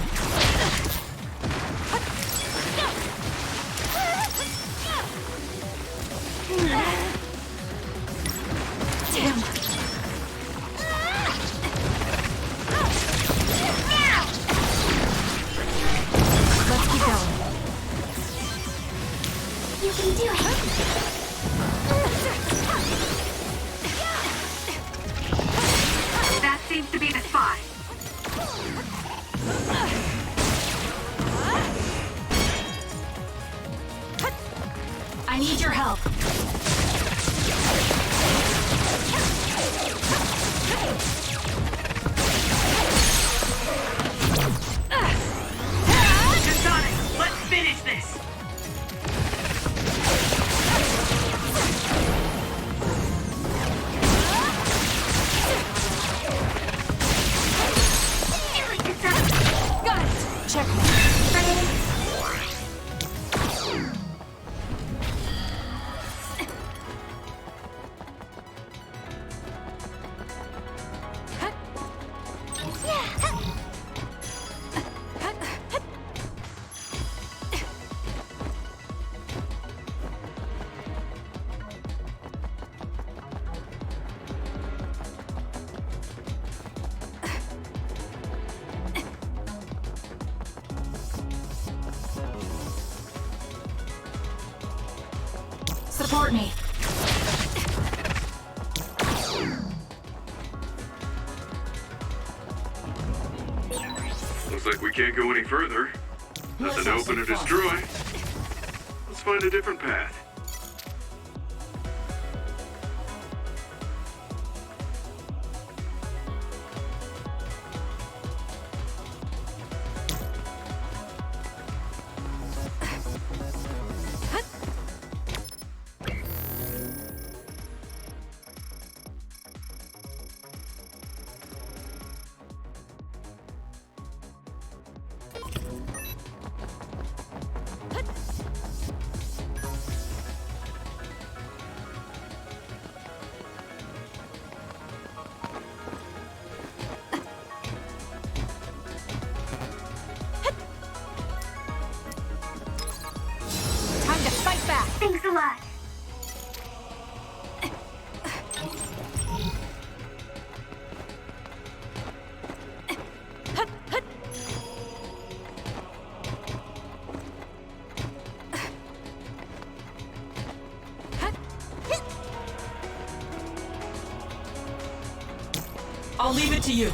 Damn. Let's keep going. You can do it. That seems to be the spot. I need your help. Kasane, let's finish this! Got it. Checkmate. Support me. Looks like we can't go any further. Nothing to open or destroy. Let's find a different path. Time to fight back. Thanks a lot. I'll leave it to you.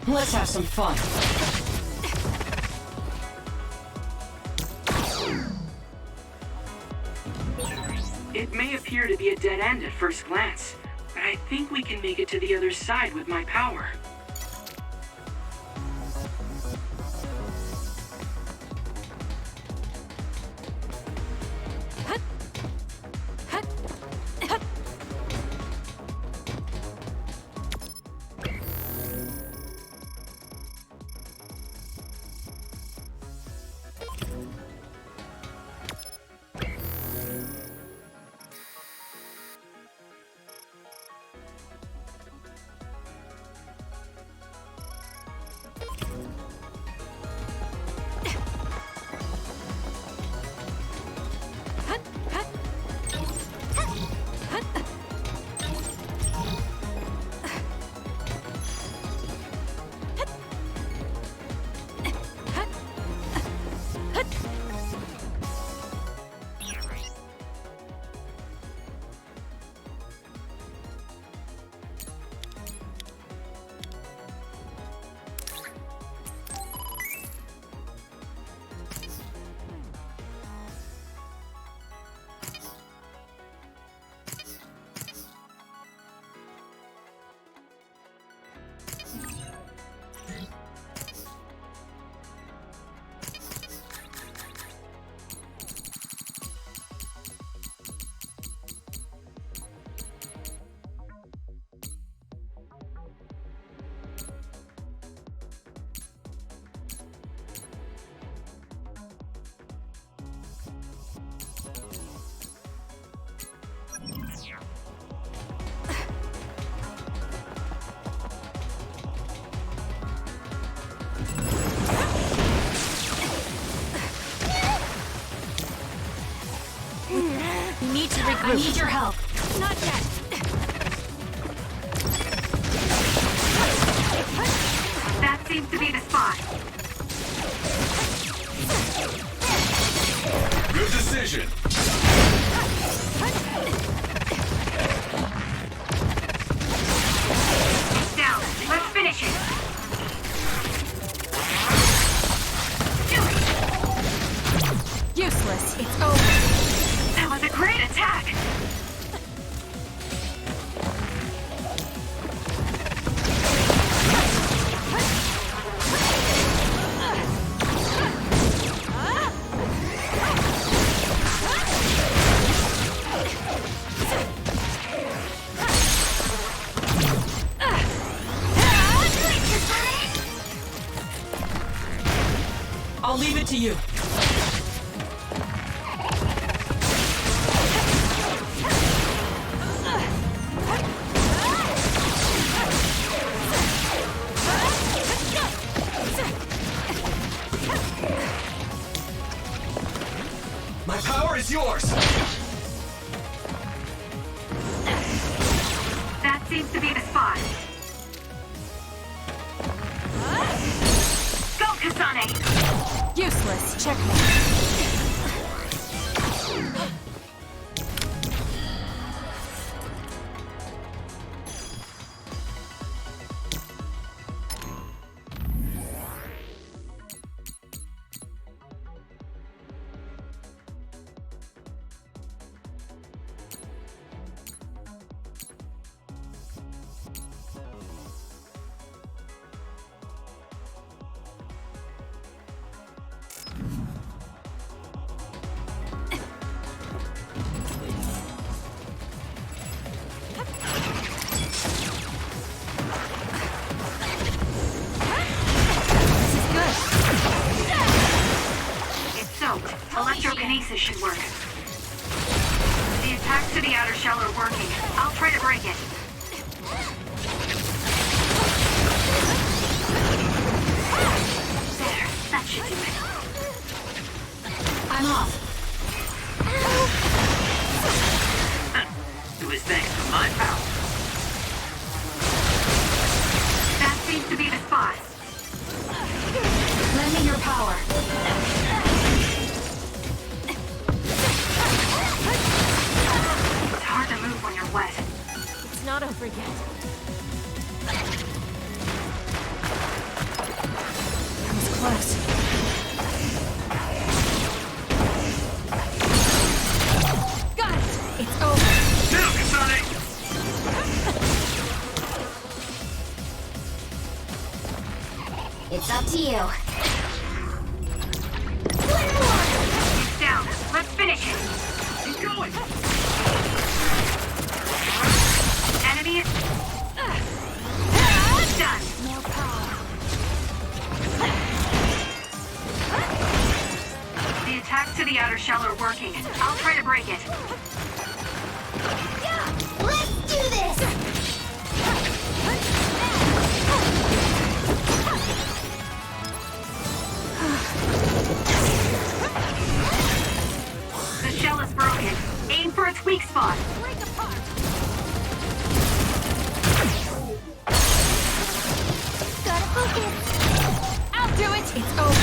Let's have some fun. It may appear to be a dead end at first glance, but I think we can make it to the other side with my power. I need your help. Not yet. That seems to be the spot. Good decision. It's down. Let's finish it. Do it. Useless. It's over. That was a great attack. I'll leave it to you. My power is yours! That seems to be the spot. Go, Kasane! Useless. Checkmate. Electrokinesis should work. The attacks to the outer shell are working. I'll try to break it. There, that should do it. I'm off. It was thanks to my power. That seems to be the spot. Lend me your power. It's hard to move when you're wet. It's not over yet. close. Got it! It's over. Now, Kasane! It's up to you. It's down. Let's finish it. Keep going! Enemy is done. No power. The attacks to the outer shell are working. I'll try to break it. Let's do this! The shell is broken. Aim for its weak spot. Break apart! Gotta focus! I'll do it! It's over.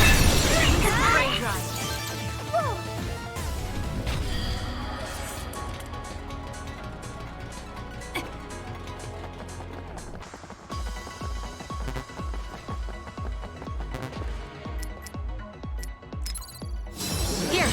Here.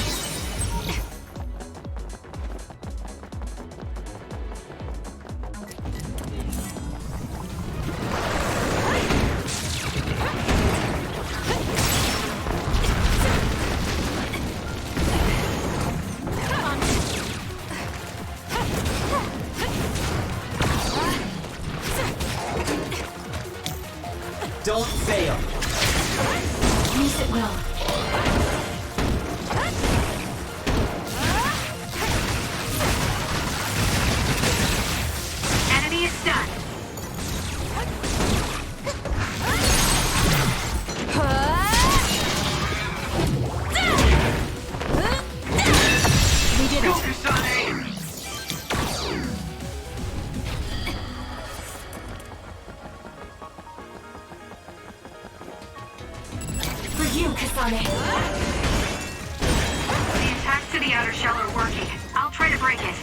Don't fail. Use it well. Enemy is stunned. We did Go, it. Kasane! For you, Kasane. The attacks to the outer shell are working. I'll try to break it.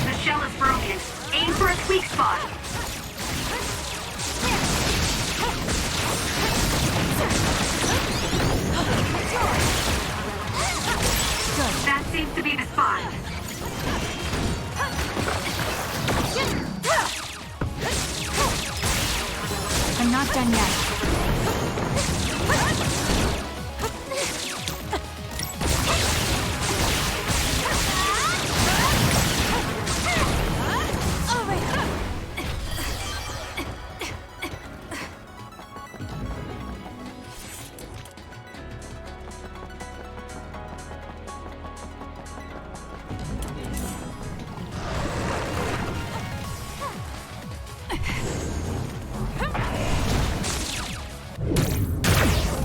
The shell is broken. Aim for its weak spot. That seems to be the spot. I'm not done yet.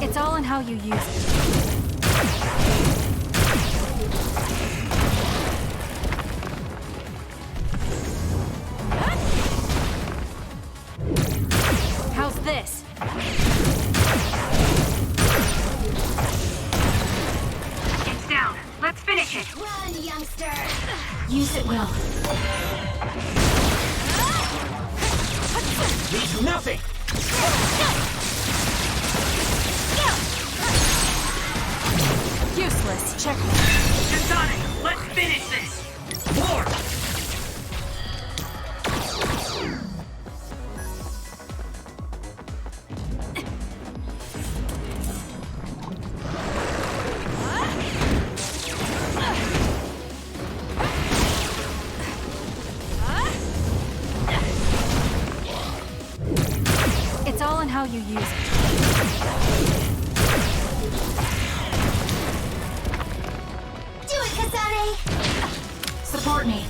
It's all in how you use it. How's this? It's down. Let's finish it. Run, youngster! Use it well. Leave nothing! Useless. Checkmate. Kasane, let's finish this! More! It's all in how you use it. Do it, Kasane! Support me.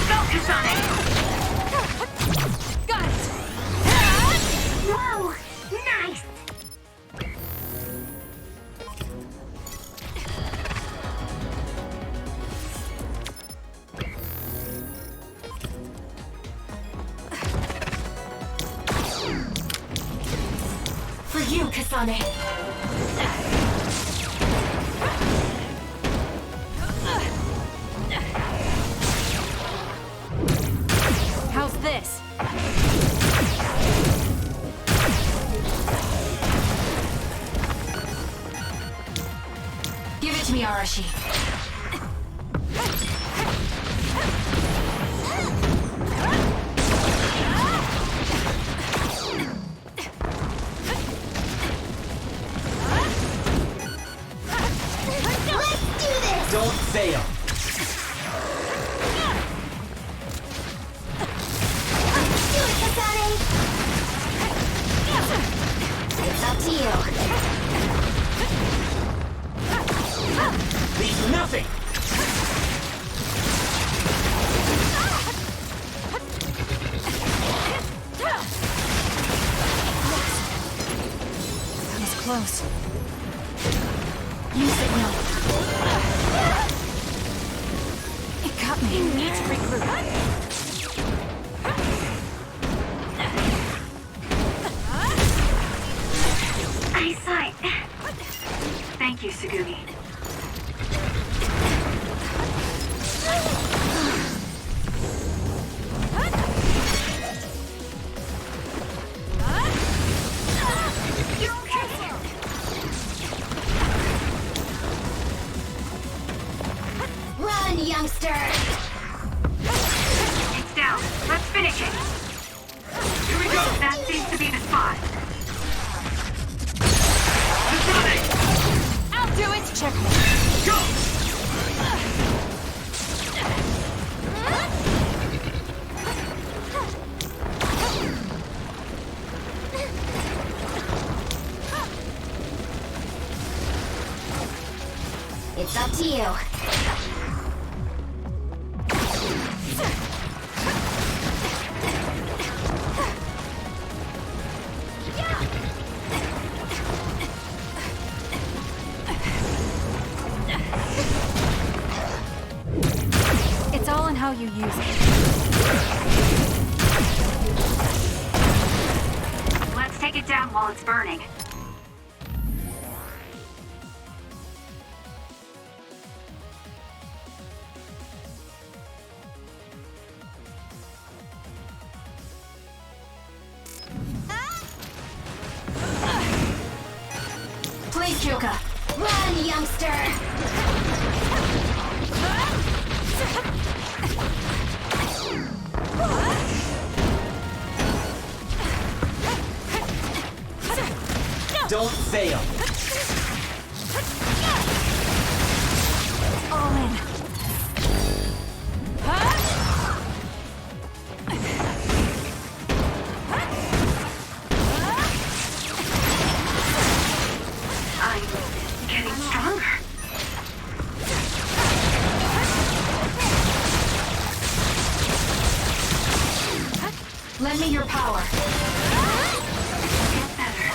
Go, Kasane! Got it. Whoa! Nice! For you, Kasane. this? Give it to me, Arashi. Let's do this! Don't fail. Do it, Kasane! It's up to you. Leave nothing. That was close. Use it now. It got me. You need to regroup. Eyesight. Thank you, Sugumi. Run, youngster! It's down. Let's finish it. Here we go. That seems to be the spot. I'll do it! Checkmate. Go! It's up to you. It's all in how you use it. Let's take it down while it's burning. Please, Kyoka. Run, youngster! Don't fail. All in. I'm getting stronger. Lend me your power. Get better.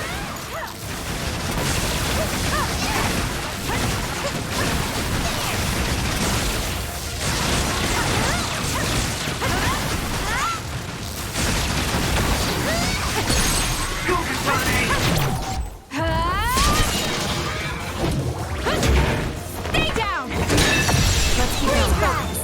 Go, Kasane! Stay down! Let's keep it focused.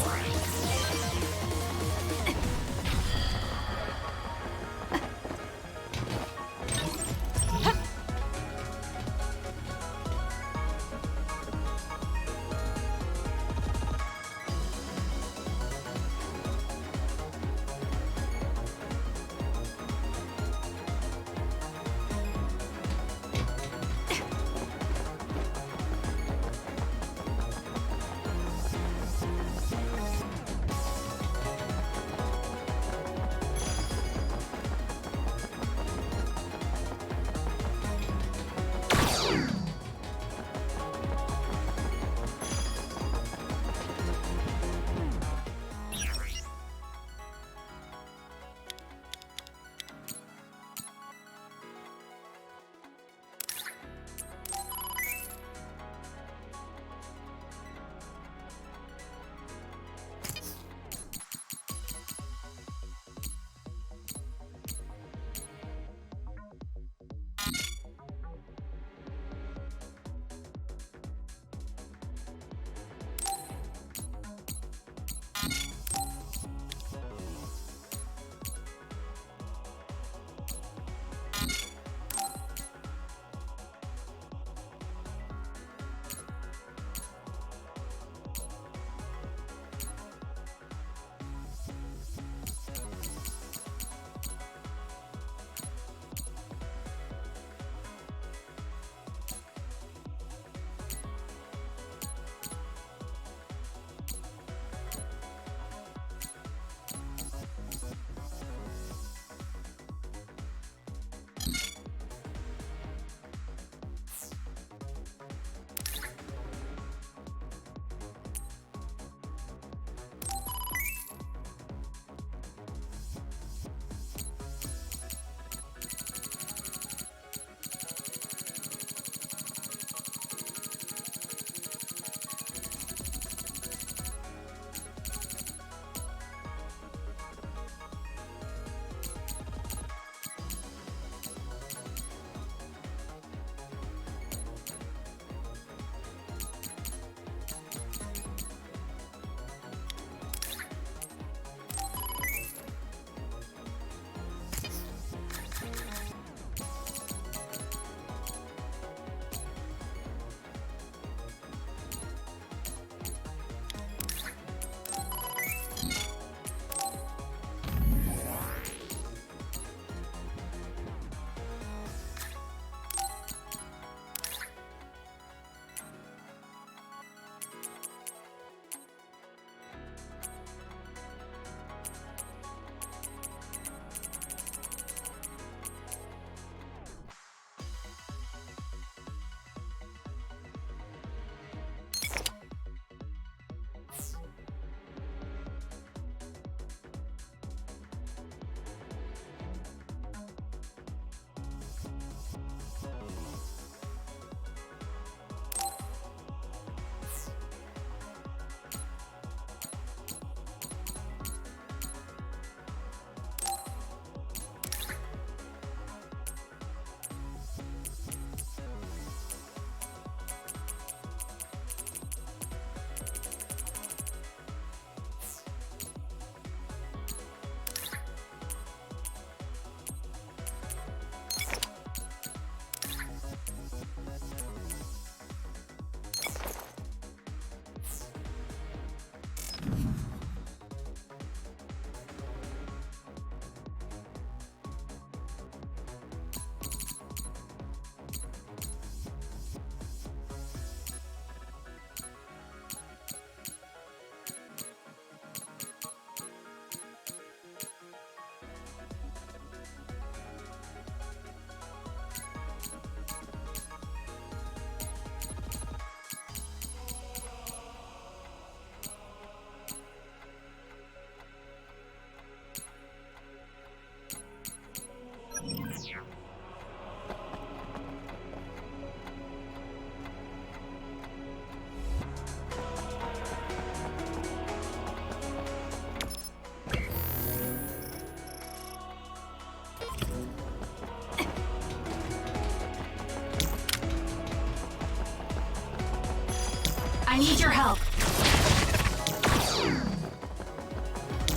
I need your help.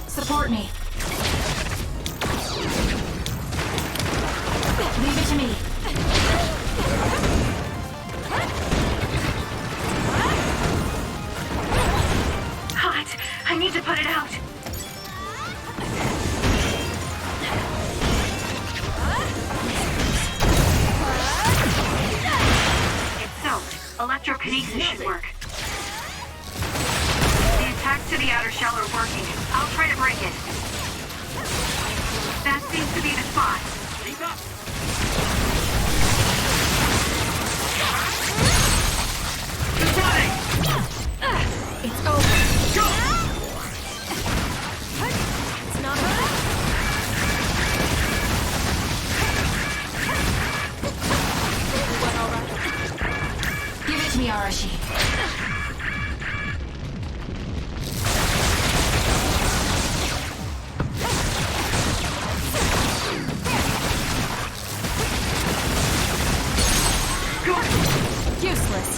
Support me. Leave it to me. Hot. I need to put it out. It's soaked. Electrokinesis should work. The attacks to the outer shell are working. I'll try to break it. That seems to be the spot. Keep up. It's over. Go! It's not over. Give it to me, Arashi. Useless.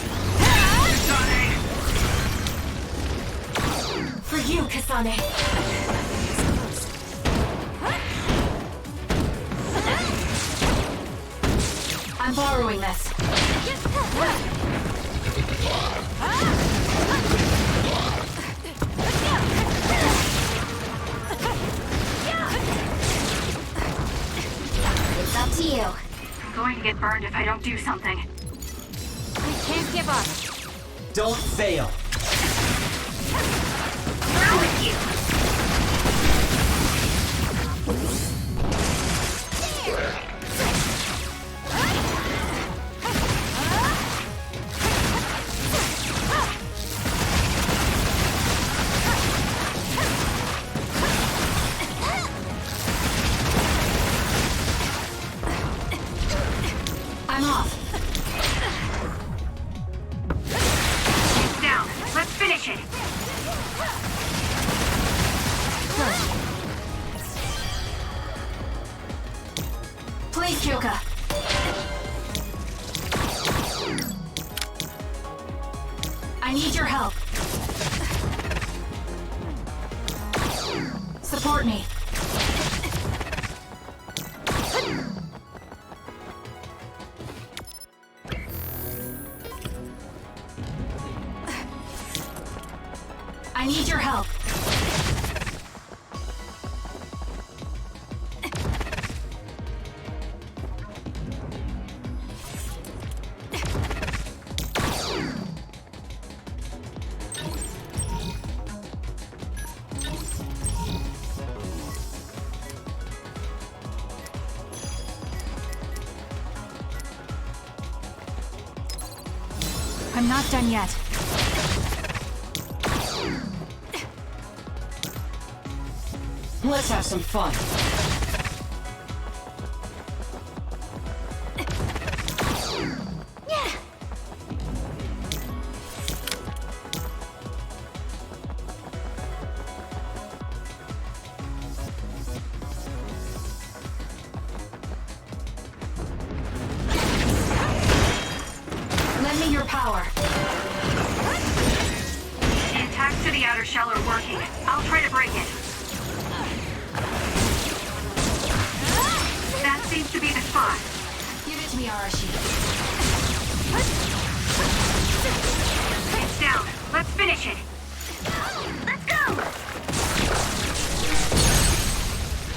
For you, Kasane. I'm borrowing this. It's up to you. I'm going to get burned if I don't do something. We can't give up. Don't fail. Through with you. I'm off. It's down. Let's finish it. Please, Kyoka. I need your help. Support me. I need your help. I'm not done yet. Let's have some fun. Lend me your power. The attacks to the outer shell are working. I'll try to break it. That seems to be the spot. Give it to me, Arashi. It's down. Let's finish it. Let's go!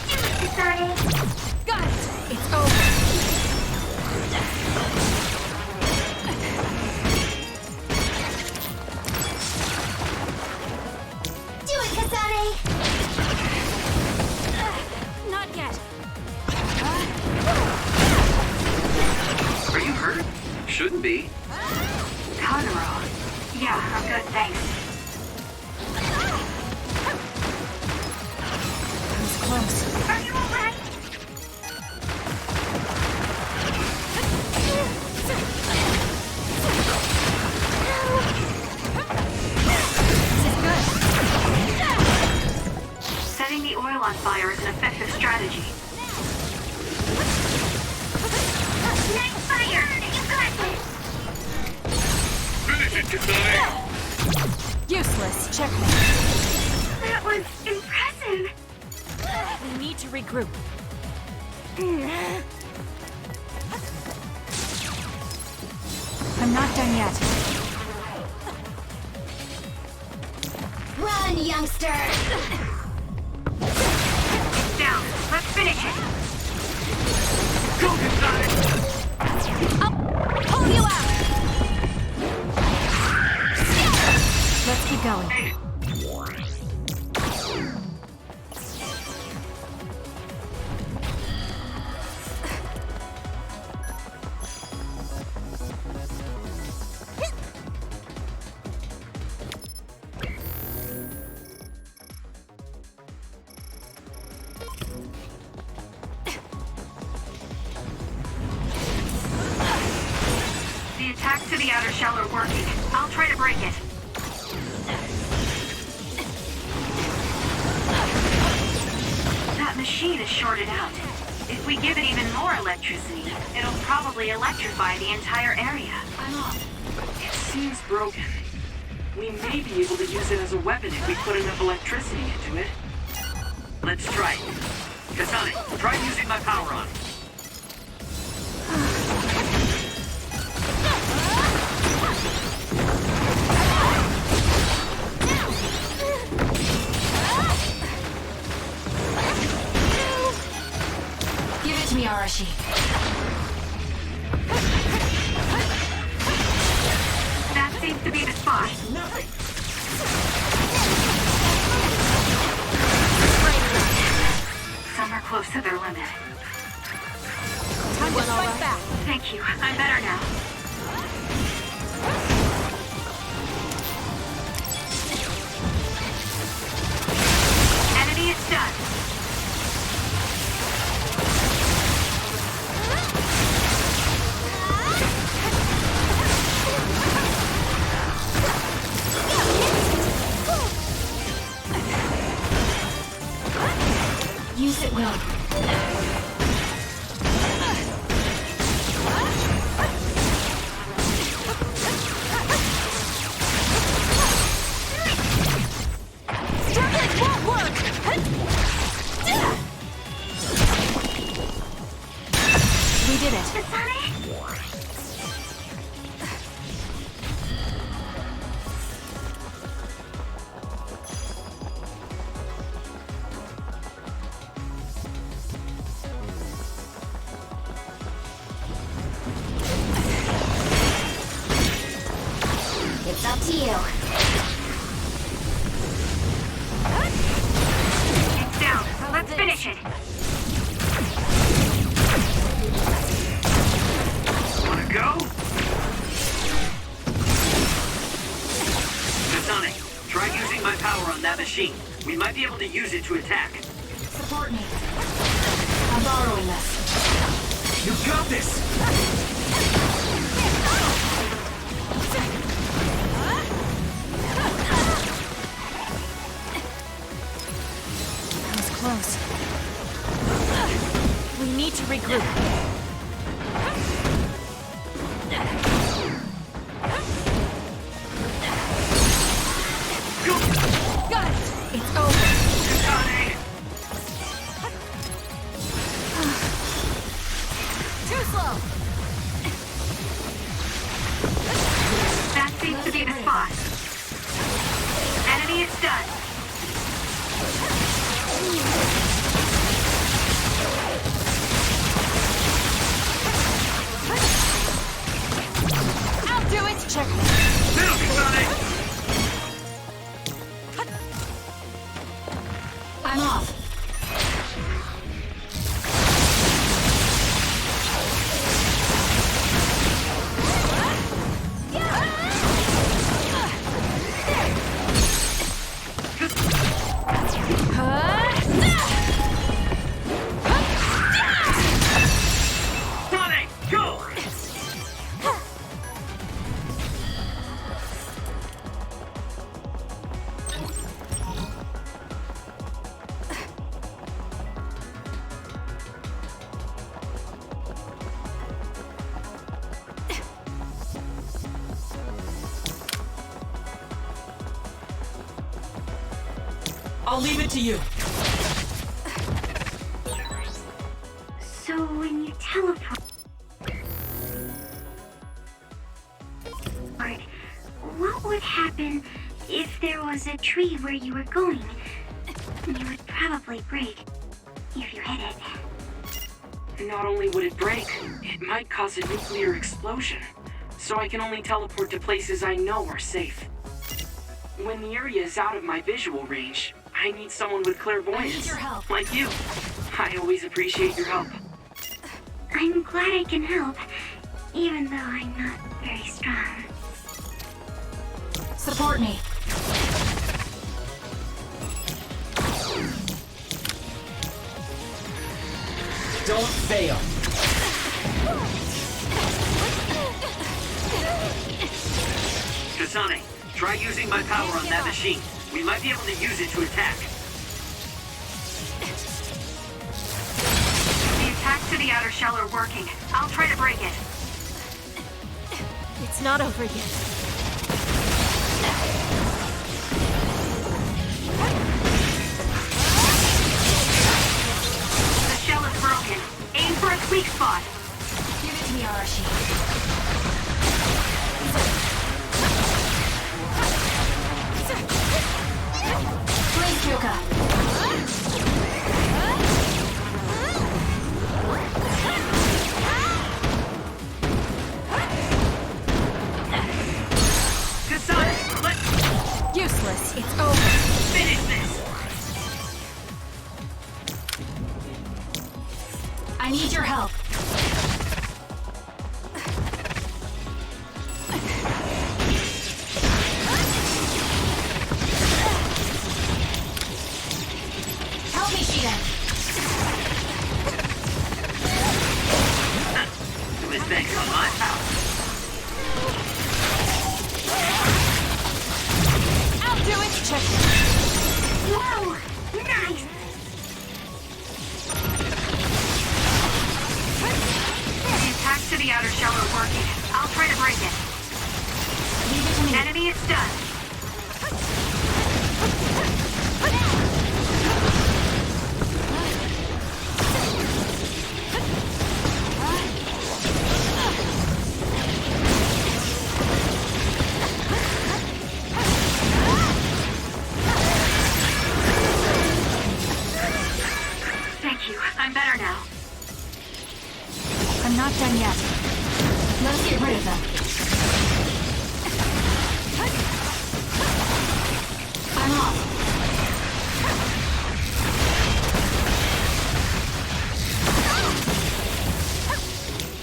Do it, Kasane. Got it. It's over. Do it, Kasane! Not yet. Are you hurt? Shouldn't be. Killmmongerl. Yeah, I'm good, thanks. That was close. Are you alright? Setting the oil on fire is an effective strategy. Nice fire! You got this! Finish it, Kasane! Fabulous. Checkmate. That was impressive. We need to regroup. I'm not done yet. Run, youngster! It's down. Let's finish it. Go, kasane! Pull you out! Let's keep going. The attacks to the outer shell are working. I'll try to break it. That machine is shorted out. If we give it even more electricity, it'll probably electrify the entire area. I'm off. It seems broken. We may be able to use it as a weapon if we put enough electricity into it. Let's try it. Kasane, try using my power on. Give it to me, Arashi. That seems to be the spot. Some are close to their limit. Time to strike back. Thank you. I'm better now. Enemy is stunned. Use it well. Struggling won't work! We did it. It's up to you. It's down. So let's finish it. Wanna go? Kasane, try using my power on that machine. We might be able to use it to attack. Support me. I'm borrowing this. You got this! That was close. We need to regroup. Got it! It's over. Too slow! That seems to be the spot. Enemy is stunned. I'll do it! Check. Middle, Kasane! I'm off. I'll leave it to you. So when you teleport, what would happen if there was a tree where you were going? You would probably break if you hit it. Not only would it break, it might cause a nuclear explosion. So I can only teleport to places I know are safe. When the area is out of my visual range, I need someone with clairvoyance. I need your help. Like you. I always appreciate your help. I'm glad I can help, even though I'm not very strong. Support me. Don't fail. Kasane, try using my power on that machine. We might be able to use it to attack. The attacks to the outer shell are working. I'll try to break it. It's not over yet. The shell is broken. Aim for its weak spot. Give it to me, Arashi. Please, Kyoka. Kasane, let's Useless. It's over. finish this. I need your help. Help me, Shiden. It was thanks on my power. I'll do it. Check. Whoa! Nice! The attacks to the outer shell are working. I'll try to break it. Leave it to me. Enemy is done. Thank you. I'm better now. I'm not done yet. Let's get rid of them. I'm off.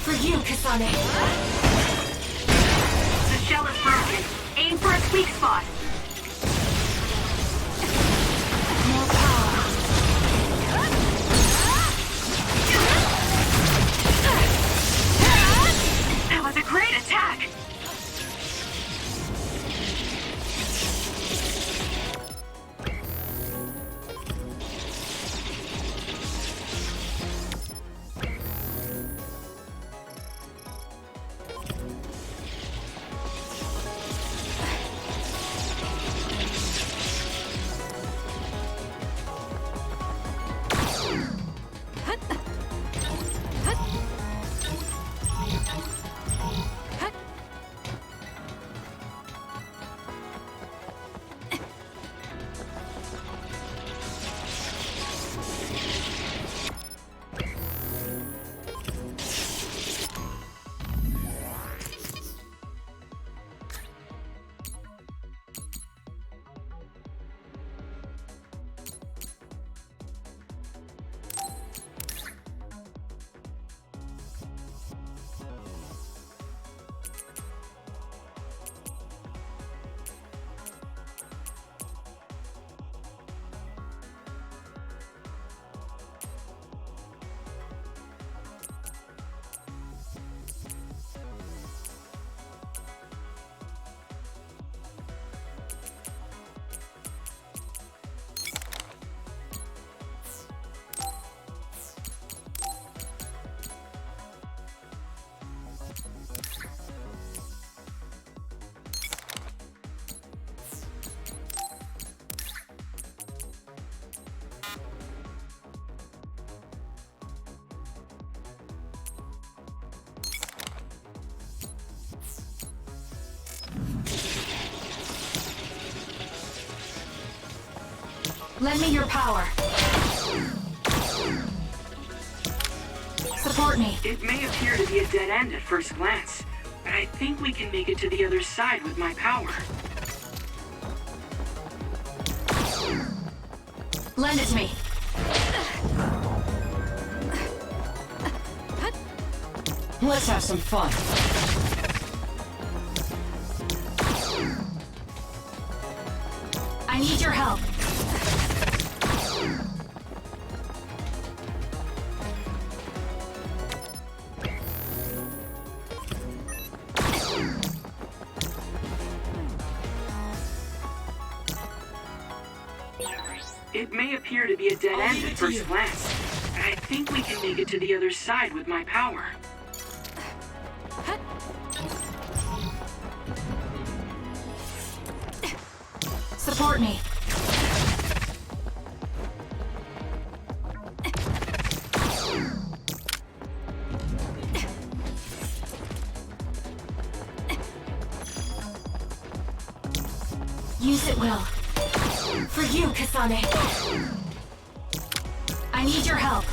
For you, Kasane. The shell is broken. Aim for its weak spot. More power. That was a great attack. Lend me your power. Support me. It may appear to be a dead end at first glance, but I think we can make it to the other side with my power. Lend it to me. Let's have some fun. I need your help. It may appear to be a dead end at first glance, but I think we can make it to the other side with my power. Support me. Use it well. For you, Kasane. I need your help.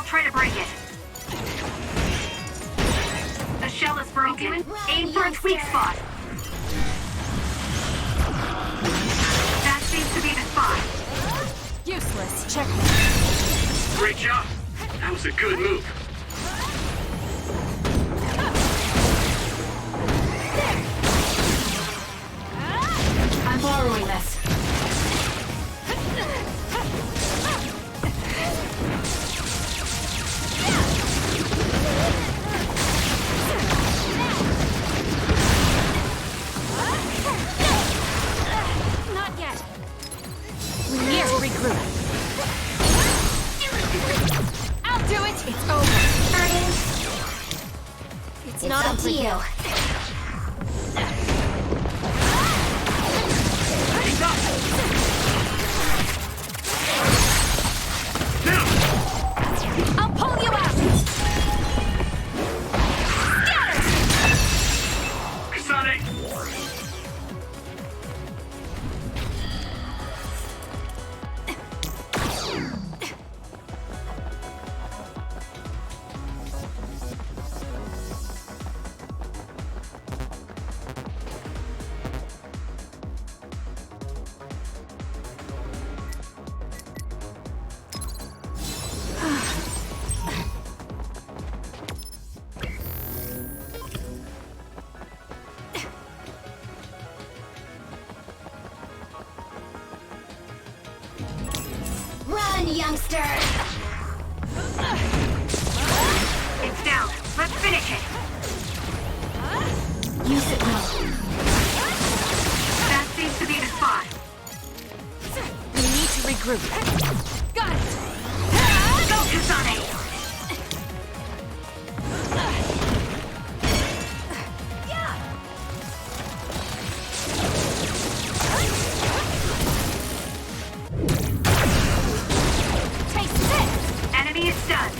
try to break it. The shell is broken. Aim for its weak spot. That seems to be the spot. Useless. Check. Great job. That was a good move. I'm borrowing this. Not yet. We need to regroup. I'll do it. It's over. It's not up to you. I'll pull you out. Kasane! Run, youngster! It's down. Let's finish it. Use it now. That seems to be the spot. We need to regroup. Got it. Go, Kasane! Take this. Enemy is stunned.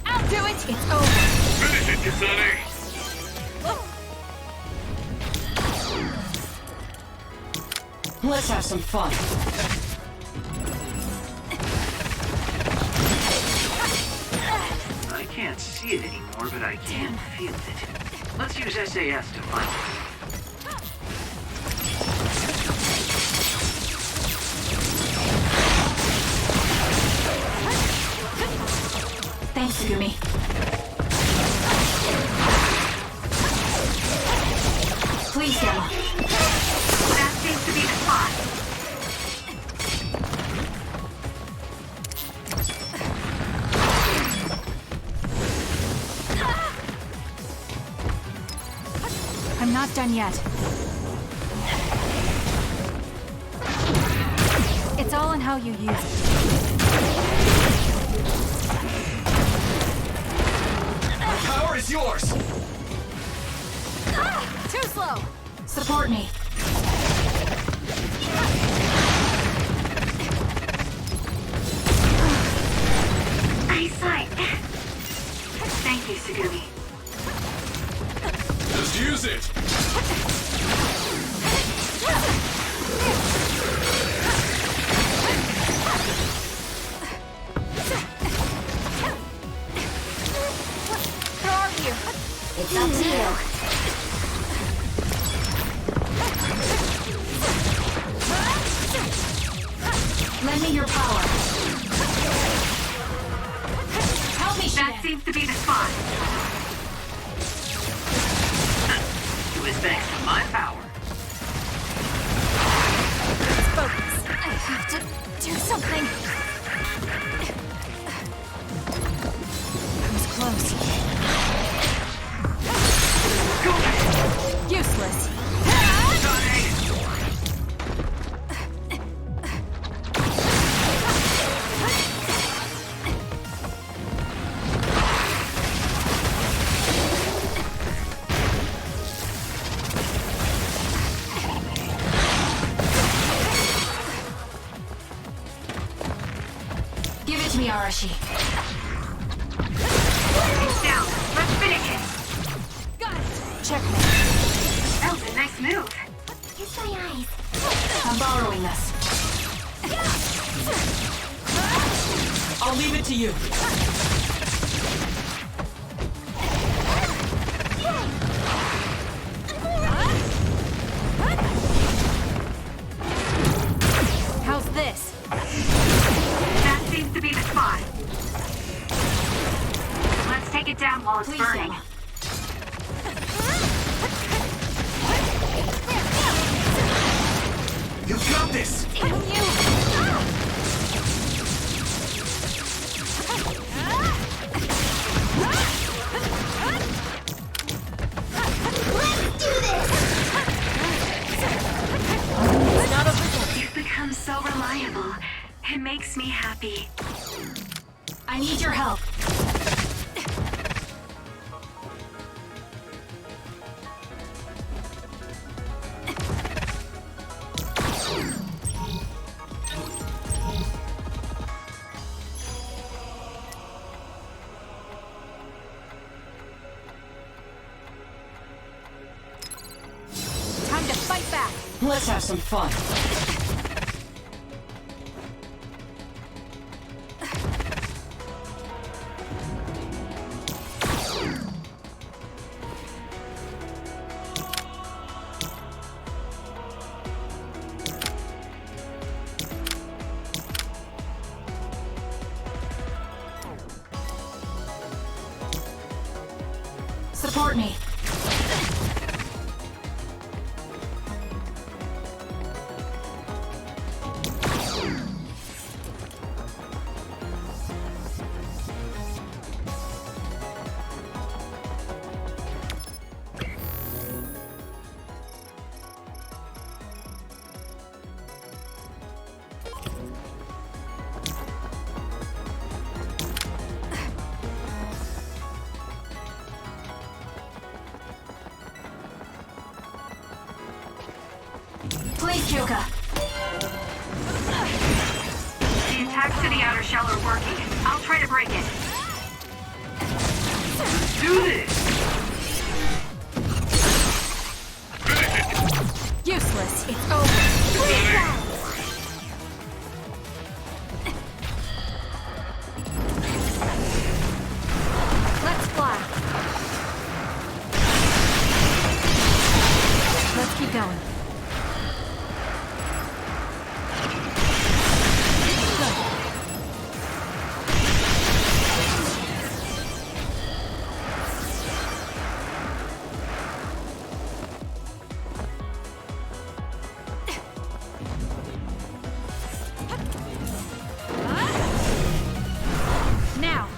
I'll do it. It's over. Finish it, Kasane! Let's have some fun. I can't see it anymore, but I can feel it. Let's use SAS to find it. Thanks, Gumi. Please, Gemma. That seems to be the spot. I'm not done yet. It's all in how you use it. The power is yours! Too slow! Support me. Eyesight. Thank you, Sugumi. Just use it! Where are you? It's up to you. Lend me your power. Help me, That Shidan. seems to be the spot. It was thanks to my power. Focus. I have to do something. I was close. Useless. Give it to me, Arashi. It's down. Let's finish it. Got it. Checkmate. That was a nice move. Kiss my eyes. I'm borrowing this. I'll leave it to you. How's this? That seems to be the spot. Let's take it down while it's burning. You got this! You've become so reliable. It makes me happy. I need your help. Time to fight back. Let's have some fun. Support me. Please, Kyoka. The attacks to the outer shell are working. I'll try to break it. Do this! Useless. It's over. Let's fly. Let's keep going. Now.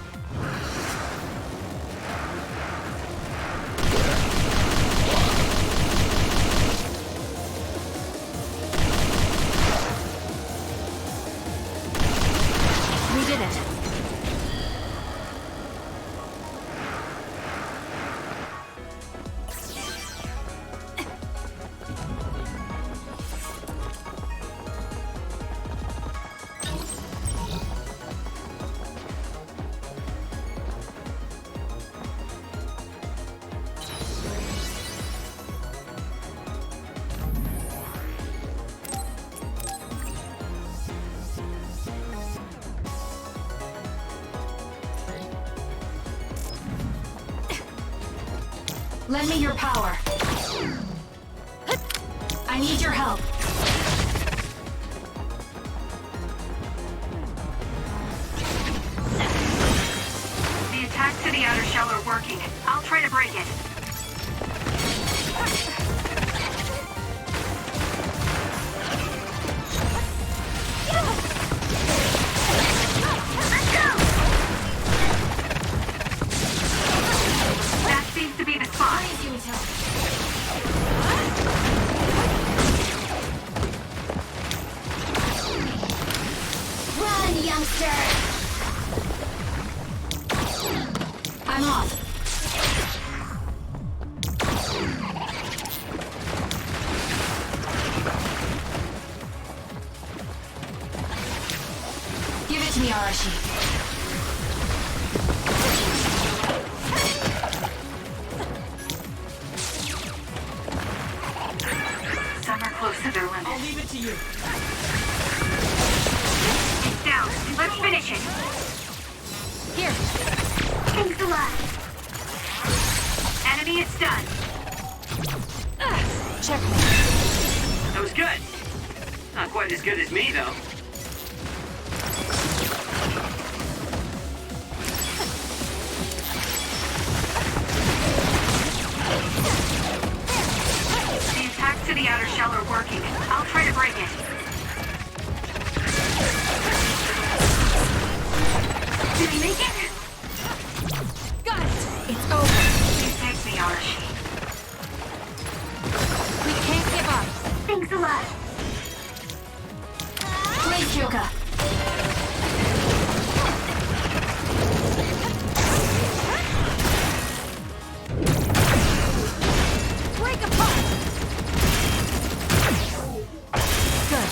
We did it. Lend me your power. I need your help. The attacks to the outer shell are working. I'll try to break it. That seems to be the spot. Run, youngster! I'm off. Give it to me, Arashi. Some are close to their limit. I'll leave it to you. down. Let's finish it. Here. Thanks a lot. Enemy is stunned. Checkmate. That was good. Not quite as good as me, though. The attacks to the outer shell are working. I'll try to break it. Did we make it? Got it. It's over. Please take me, Arashi. We can't give up. Thanks a lot. Please, Kyoka. Break apart. Good.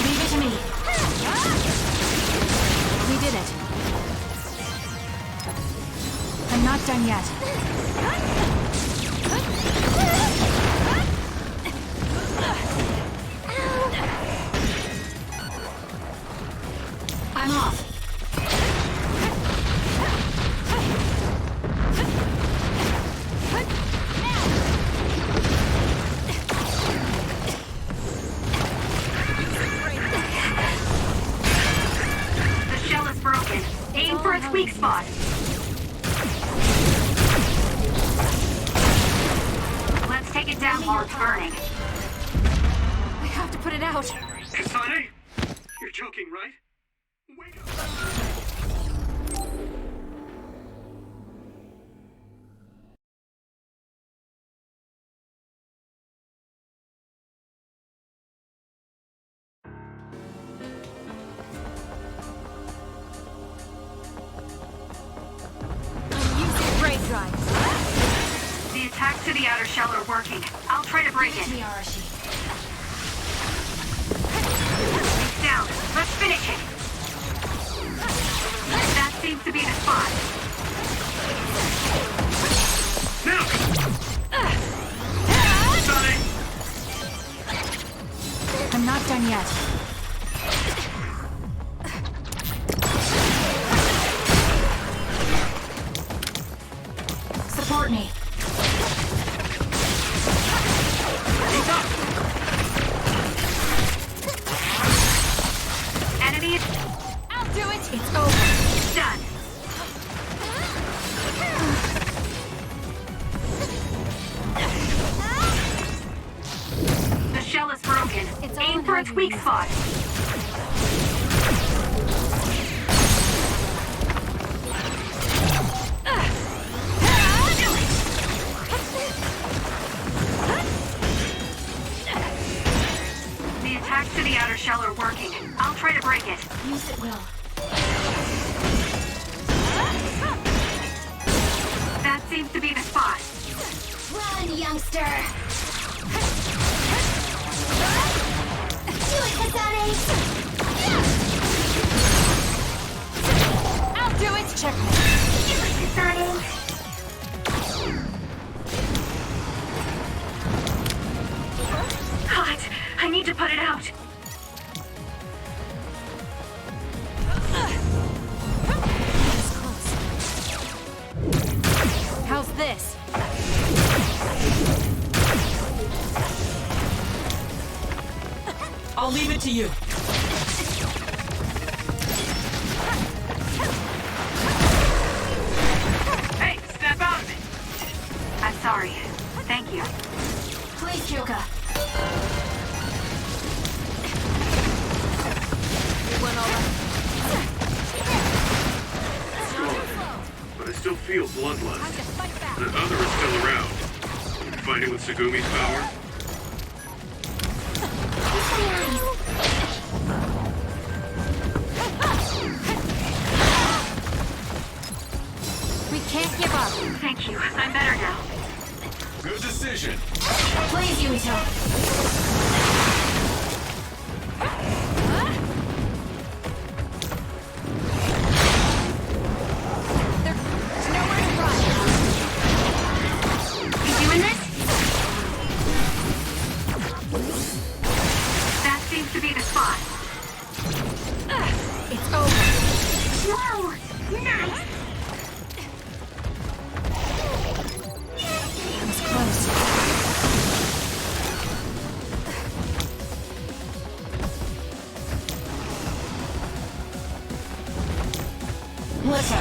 Leave it to me. We did it. I'm not done yet. I'm off. The shell is broken. Aim for its weak spot. Let's take it down while it's burning. I have to put it out. Kasane? You're joking, right? Wake up! Use your brain drive. The attacks to the outer shell are working. I'll try to break it. Me, Arashi. It's down. Let's finish it. That seems to be the spot. Now! Sonic! I'm not done yet. Support me. Enemy is I'll do it. It's over. done. The shell is broken. It's all Aim in for how its you weak use it. spot. The attacks to the outer shell are working. I'll try to break it. Use it well. That seems to be the spot. Run, youngster. Do it, Kasane. I'll do it. Checkmate. Do it, Kasane. Hot. I need to put it out. How's this? I'll leave it to you. Hey, step out of it. I'm sorry. Thank you. Please, Kyoka. Went all right. Strong, but I still feel bloodlust. Time to fight back. That other is still around. Fighting with Segumi's power? We can't give up. Thank you. I'm better now. Good decision. Please, Yumito.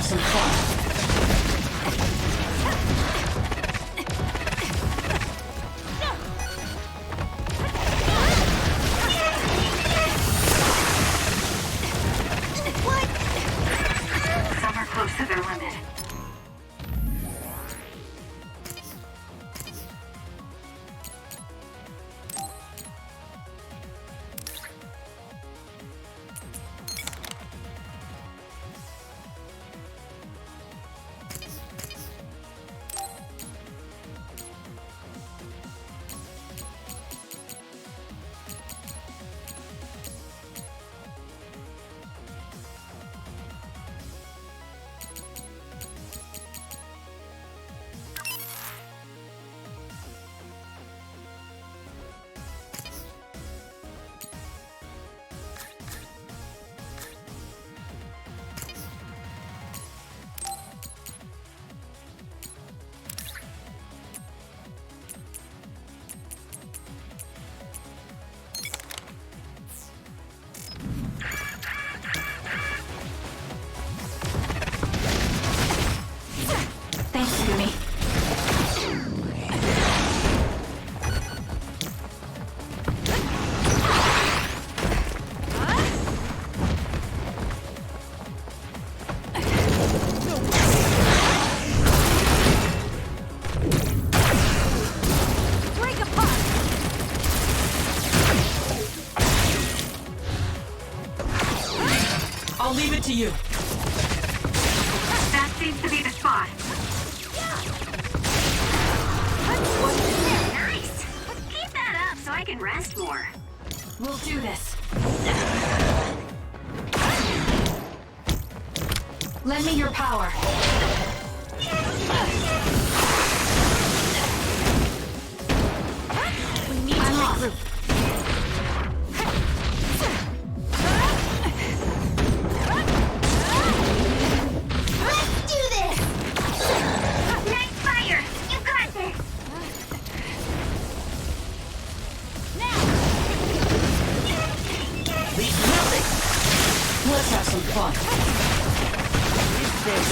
some fun. Some are close to their limit. Thanks, Yumi. Break apart! I'll leave it to you. That seems to be the spot. Nice! Keep that up so I can rest more. We'll do this. Lend me your power. We need to regroup. Let's do this! Nice fire! You got this! Leave nothing. Let's have some fun. Use this.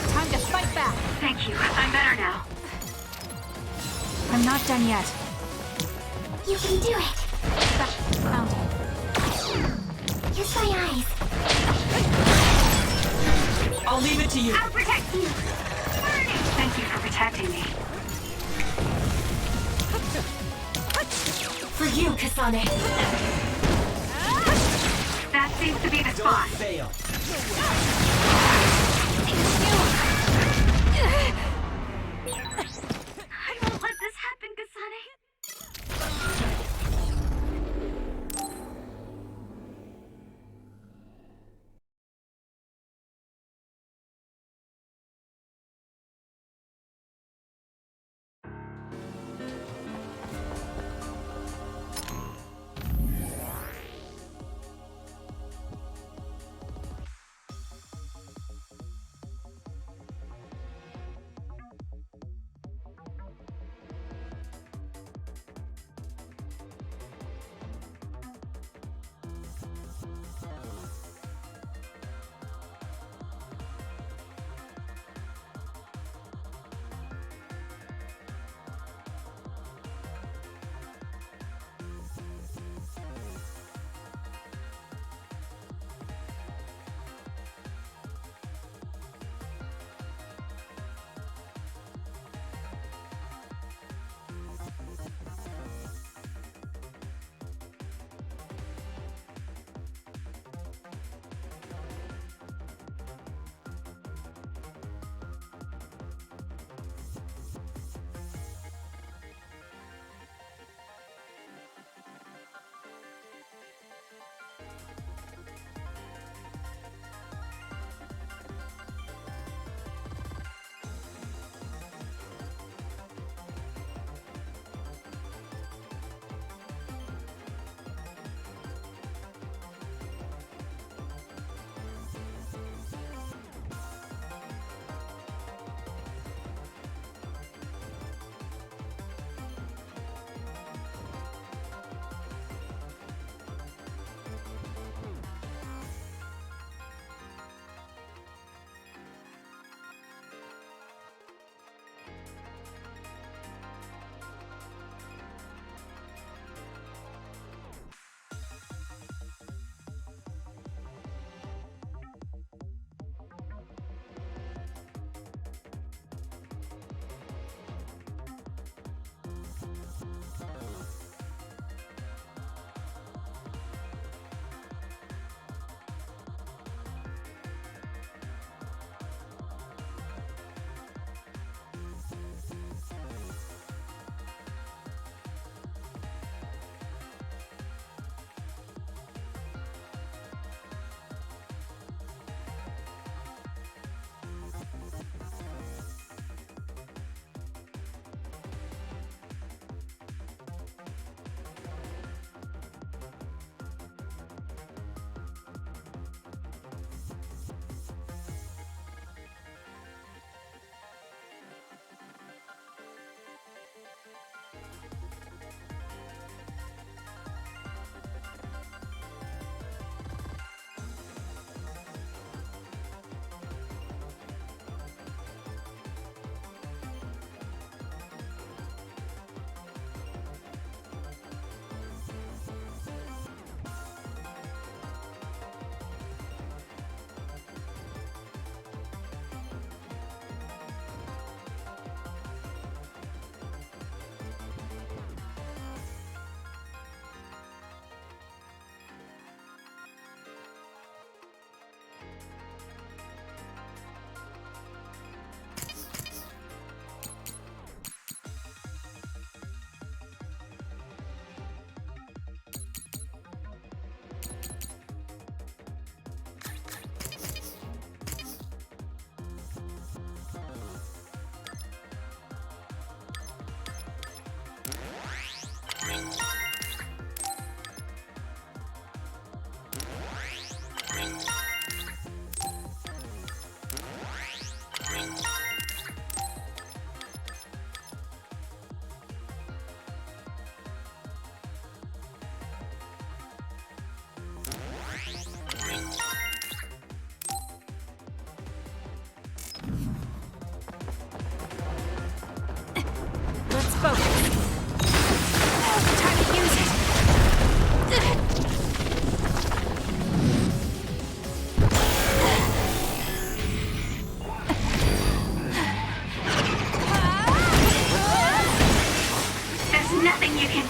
Time to fight back! Thank you. I'm better now. I'm not done yet. You can do it! Found it. Use my eyes. I'll leave it to you. I'll protect you! Thank you for protecting me. For you, Kasane. That seems to be the spot. Fail. I won't let this happen, Kasane.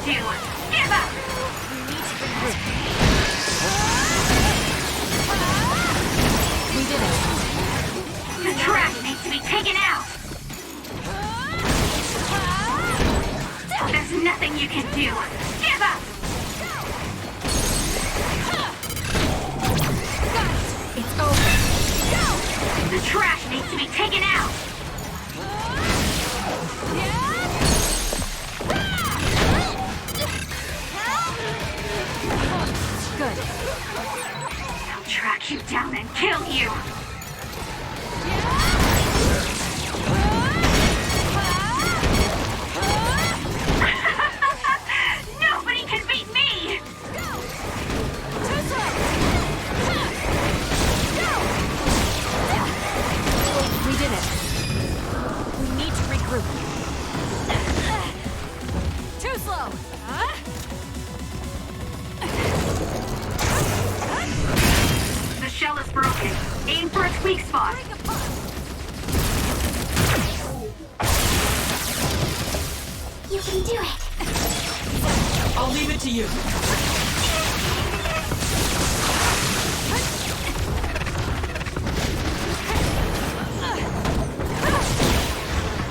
do. Give up! We did it. The trash needs to be taken out! There's nothing you can do. Give up! It's over. The trash needs to be taken out! Good. I'll track you down and kill you! Nobody can beat me! We did it. We need to regroup. Too slow. The shell is broken. Aim for its weak spot. You can do it. I'll leave it to you.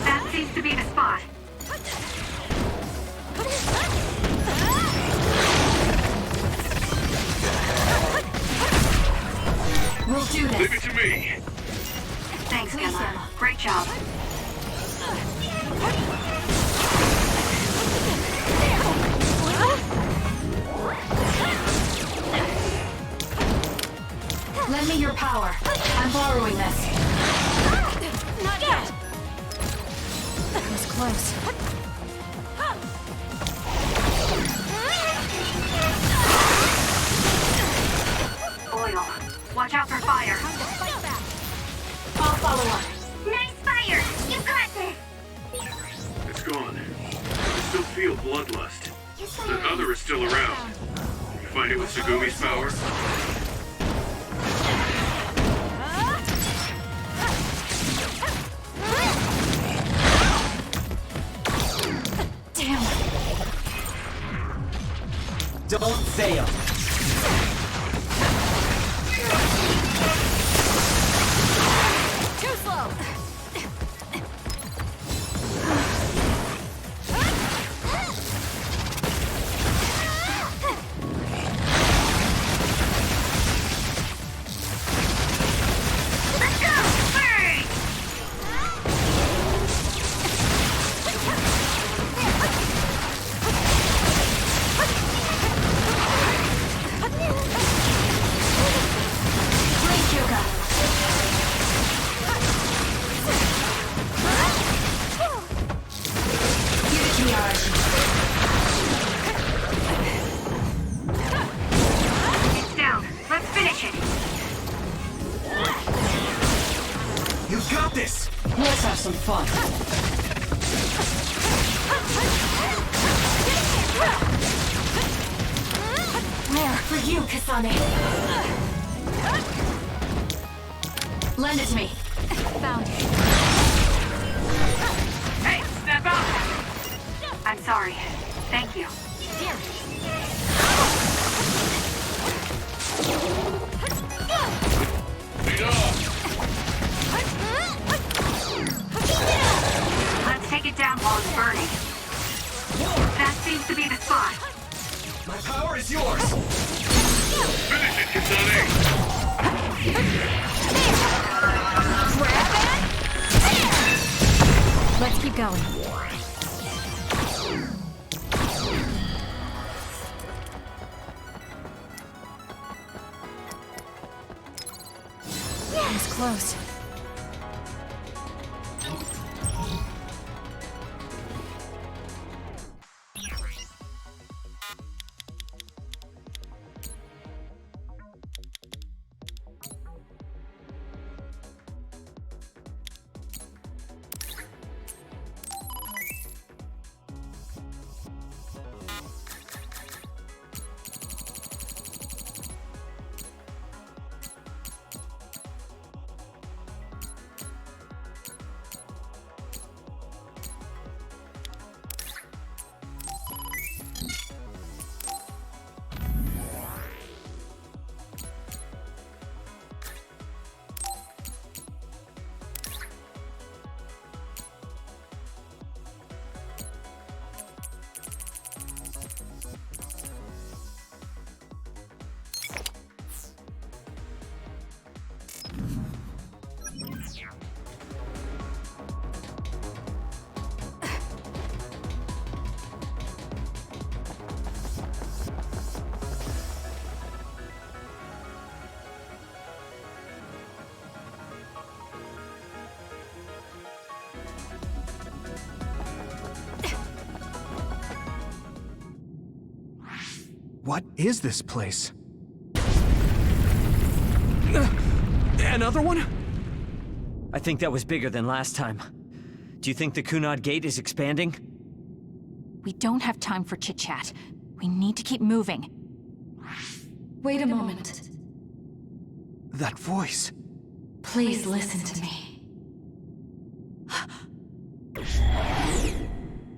That seems to be the spot. We'll do this. Leave it to me. Thanks, Gemma. Great job. Lend me your power. I'm borrowing this. Not yet. That was close. Oil. Watch out for fire. I'll follow up. Nice fire. You got this. It's gone. I still feel bloodlust. That other is still around. Did you find it with Segumi's power? Damn. Don't fail. Too slow. Let's go! Burn! Blade yoga. Give it to me, Arashi. It's down. Let's finish it. You got this! Let's have some fun. Where? For you, Kasane. Lend it to me. Found it. Hey, step out! I'm sorry. Thank you. Here. Lead off! Let's take it down while it's burning. That seems to be the spot. My power is yours! Finish it, Kasane! Let's keep going. That was close. What is this place? Another one? I think that was bigger than last time. Do you think the Kunad Gate is expanding? We don't have time for chit-chat. We need to keep moving. Wait a moment. That voice. Please listen to me.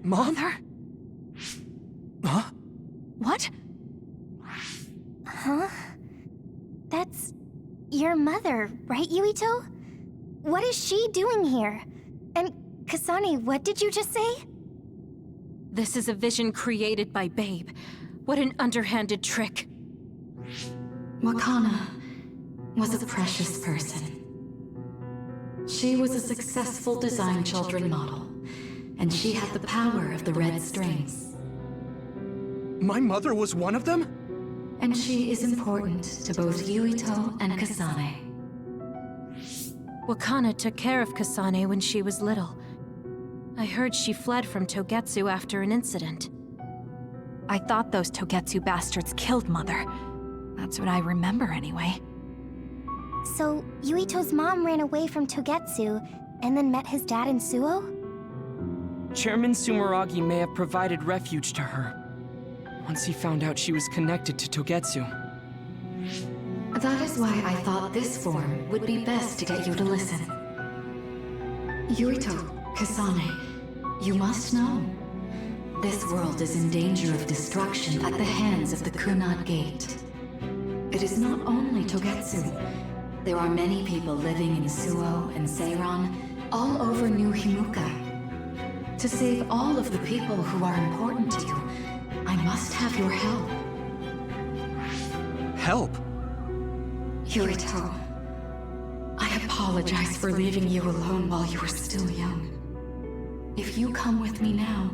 Mom? Mother? Huh? What? Huh? That's your mother, right, Yuito? What is she doing here? And Kasane, what did you just say? This is a vision created by Babe. What an underhanded trick. Wakana was a precious person. She was a successful design children model, and she had the power of the red strings. My mother was one of them? And she is important to both Yuito and Kasane. Wakana took care of Kasane when she was little. I heard she fled from Togetsu after an incident. I thought those Togetsu bastards killed Mother. That's what I remember anyway. So, Yuito's mom ran away from Togetsu and then met his dad in Suo? Chairman Sumeragi may have provided refuge to her once he found out she was connected to Togetsu. That is why I thought this form would be best to get you to listen. Yuito, Kasane, you must know. This world is in danger of destruction at the hands of the Kunad Gate. It is not only Togetsu. There are many people living in Suo and Seiron, all over New Himuka. To save all of the people who are important to you, I must have your help. Help? Yuito, I apologize for leaving you alone while you were still young. If you come with me now,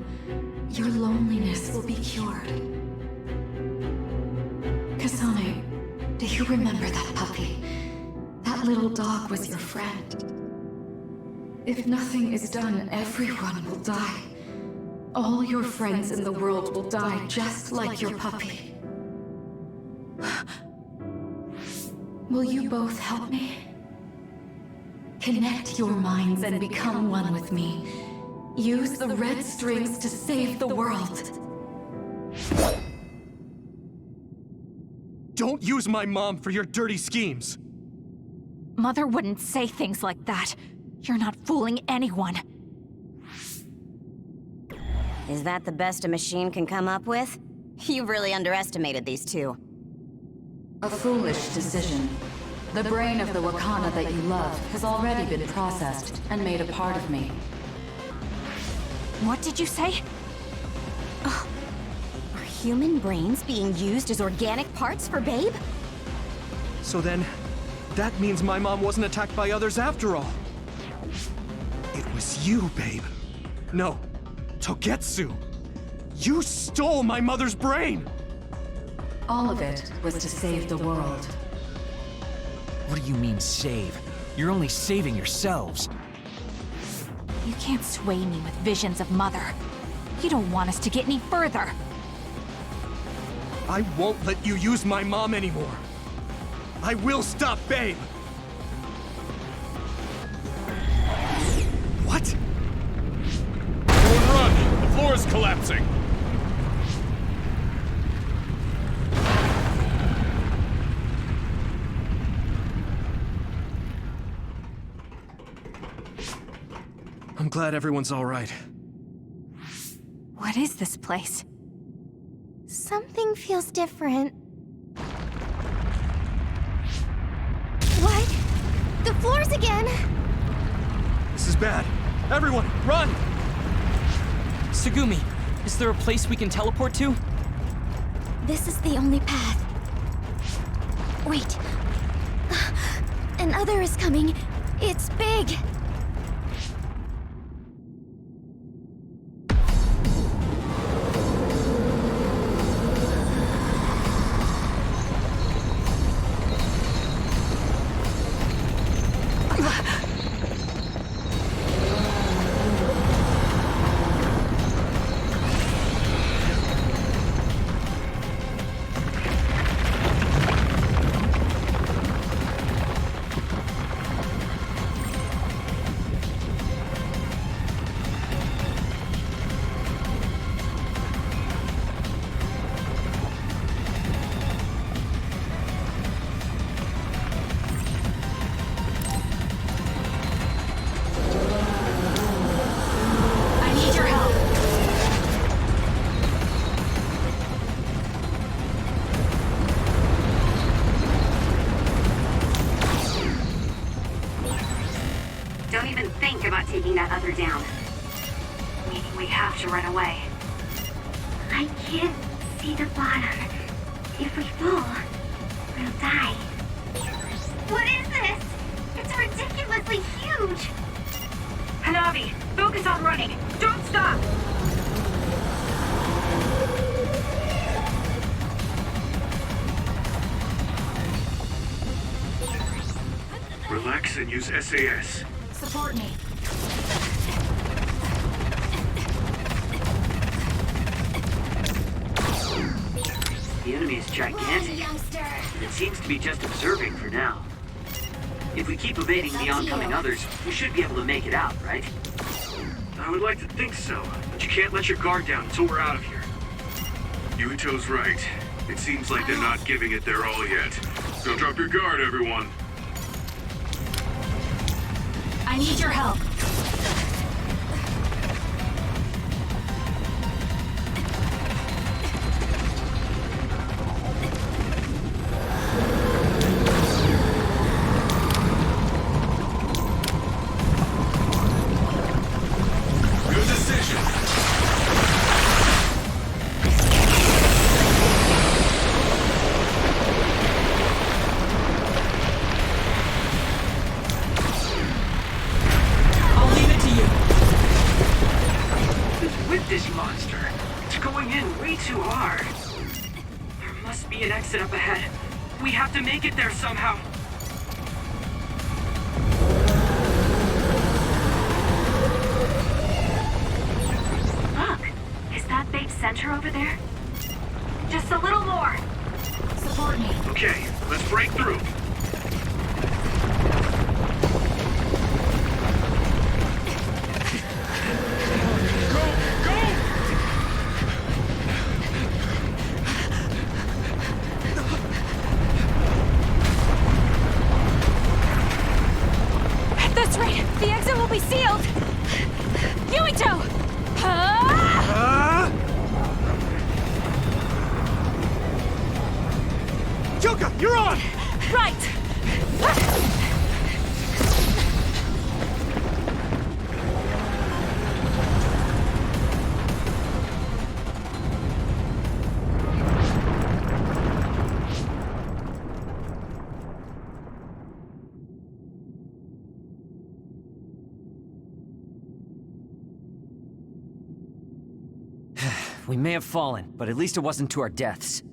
your loneliness will be cured. Kasane, do you remember that puppy? That little dog was your friend. If nothing is done, everyone will die. All your friends in the world will die just like your puppy. Will you both help me? Connect your minds and become one with me. Use the red strings to save the world. Don't use my mom for your dirty schemes! Mother wouldn't say things like that. You're not fooling anyone. Is that the best a machine can come up with? You've really underestimated these two. A foolish decision. The brain of the Wakana that you love has already been processed and made a part of me. What did you say? Are human brains being used as organic parts for Babe? So then, that means my mom wasn't attacked by others after all. It was you, Babe. No, Togetsu. You stole my mother's brain! All of it was to save the world. What do you mean, save? You're only saving yourselves. You can't sway me with visions of Mother. You don't want us to get any further. I won't let you use my mom anymore. I will stop Babe! What? Everyone run! The floor is collapsing! I'm glad everyone's all right. What is this place? Something feels different. What? The floors again! This is bad. Everyone, run! Tsugumi, is there a place we can teleport to? This is the only path. Wait. Another is coming. It's big. shot taking that other down. Meaning we have to run away. I can't see the bottom. If we fall, we'll die. What is this? It's ridiculously huge! Hanabi, focus on running. Don't stop! Relax and use SAS. Support me. The enemy is gigantic. It seems to be just observing for now. If we keep evading the oncoming others, we should be able to make it out, right? I would like to think so, but you can't let your guard down until we're out of here. Yuito's right. It seems like they're not giving it their all yet. Don't drop your guard, everyone. I need your help. Good decision. I'll leave it to you. With this monster, it's going in way too hard. There must be an exit up ahead. We have to make it there somehow. Look, is that Babe's center over there? Just a little more. Support me. Okay, let's break through. At this rate, the exit will be sealed! Yuito! Ah! Kyoka, you're on! Right! We may have fallen, but at least it wasn't to our deaths.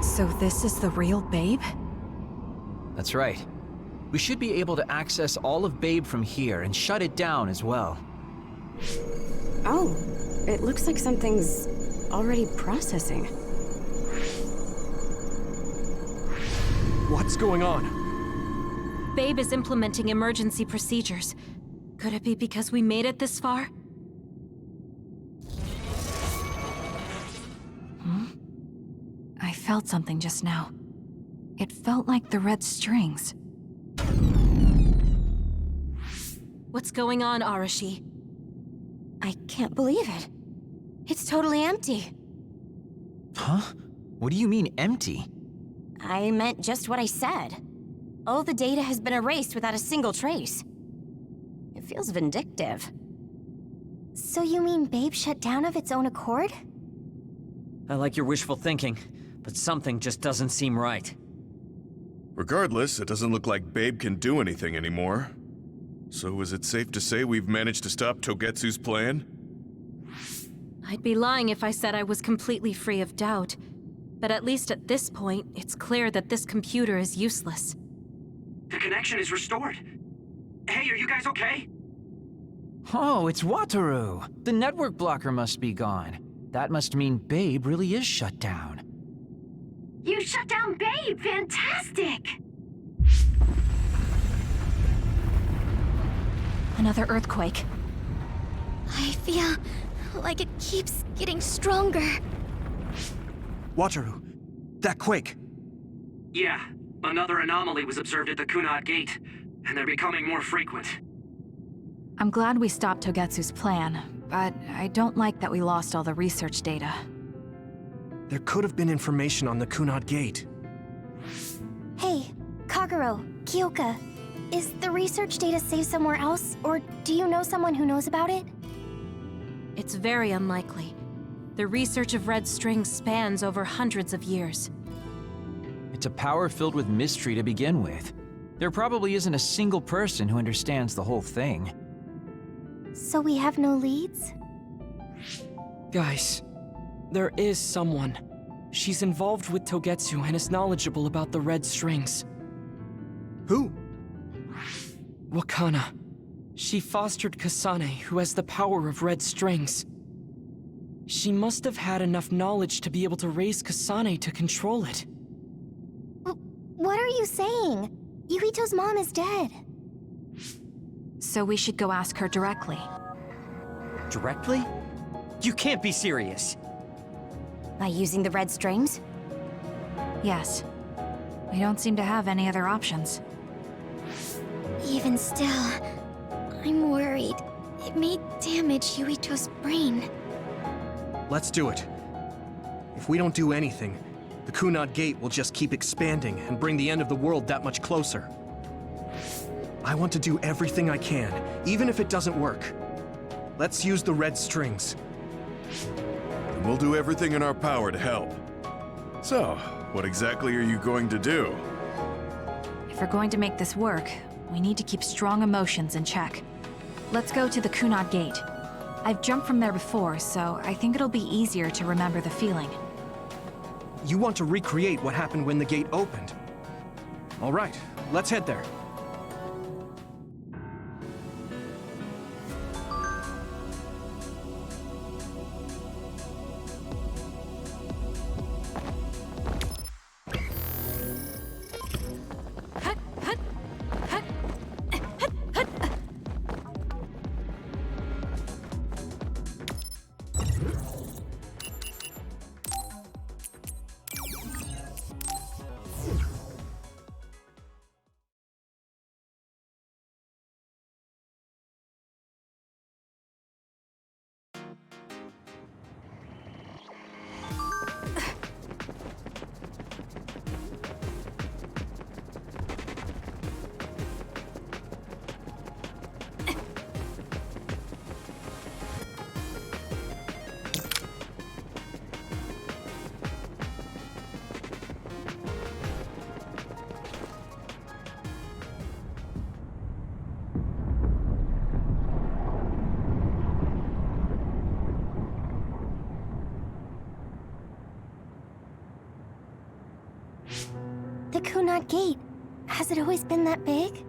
So this is the real Babe? That's right. We should be able to access all of Babe from here and shut it down as well. Oh, it looks like something's already processing. What's going on? Babe is implementing emergency procedures. Could it be because we made it this far? I felt something just now. It felt like the red strings. What's going on, Arashi? I can't believe it. It's totally empty. Huh? What do you mean, empty? I meant just what I said. All the data has been erased without a single trace. It feels vindictive. So you mean Babe shut down of its own accord? I like your wishful thinking, but something just doesn't seem right. Regardless, it doesn't look like Babe can do anything anymore. So is it safe to say we've managed to stop Togetsu's plan? I'd be lying if I said I was completely free of doubt. But at least at this point, it's clear that this computer is useless. The connection is restored. Hey, are you guys okay? Oh, it's Wataru! The network blocker must be gone. That must mean Babe really is shut down. You shut down Babe! Fantastic! Another earthquake. I feel like it keeps getting stronger. Wataru, that quake. Yeah, another anomaly was observed at the Kunad Gate, and they're becoming more frequent. I'm glad we stopped Togetsu's plan, but I don't like that we lost all the research data. There could have been information on the Kunad Gate. Hey, Kagero, Kyoka, is the research data saved somewhere else, or do you know someone who knows about it? It's very unlikely. The research of red strings spans over hundreds of years. It's a power filled with mystery to begin with. There probably isn't a single person who understands the whole thing. So we have no leads? Guys, there is someone. She's involved with Togetsu and is knowledgeable about the red strings. Who? Wakana. She fostered Kasane, who has the power of red strings. She must have had enough knowledge to be able to raise Kasane to control it. What are you saying? Yuito's mom is dead. So we should go ask her directly. Directly? You can't be serious. By using the red strings? Yes. We don't seem to have any other options. Even still, I'm worried. It may damage Yuito's brain. Let's do it. If we don't do anything, the Kunad Gate will just keep expanding and bring the end of the world that much closer. I want to do everything I can, even if it doesn't work. Let's use the red strings. And we'll do everything in our power to help. So, what exactly are you going to do? If we're going to make this work, we need to keep strong emotions in check. Let's go to the Kunad Gate. I've jumped from there before, so I think it'll be easier to remember the feeling. You want to recreate what happened when the gate opened? All right, let's head there. The Kunad Gate. Has it always been that big?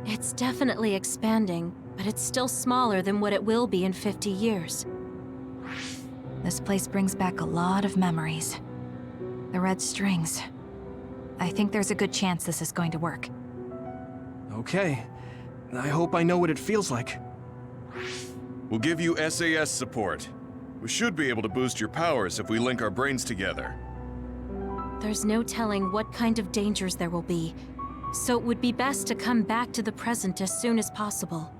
It's definitely expanding, but it's still smaller than what it will be in 50 years. This place brings back a lot of memories. The red strings. I think there's a good chance this is going to work. Okay. I hope I know what it feels like. We'll give you SAS support. We should be able to boost your powers if we link our brains together. There's no telling what kind of dangers there will be, so it would be best to come back to the present as soon as possible.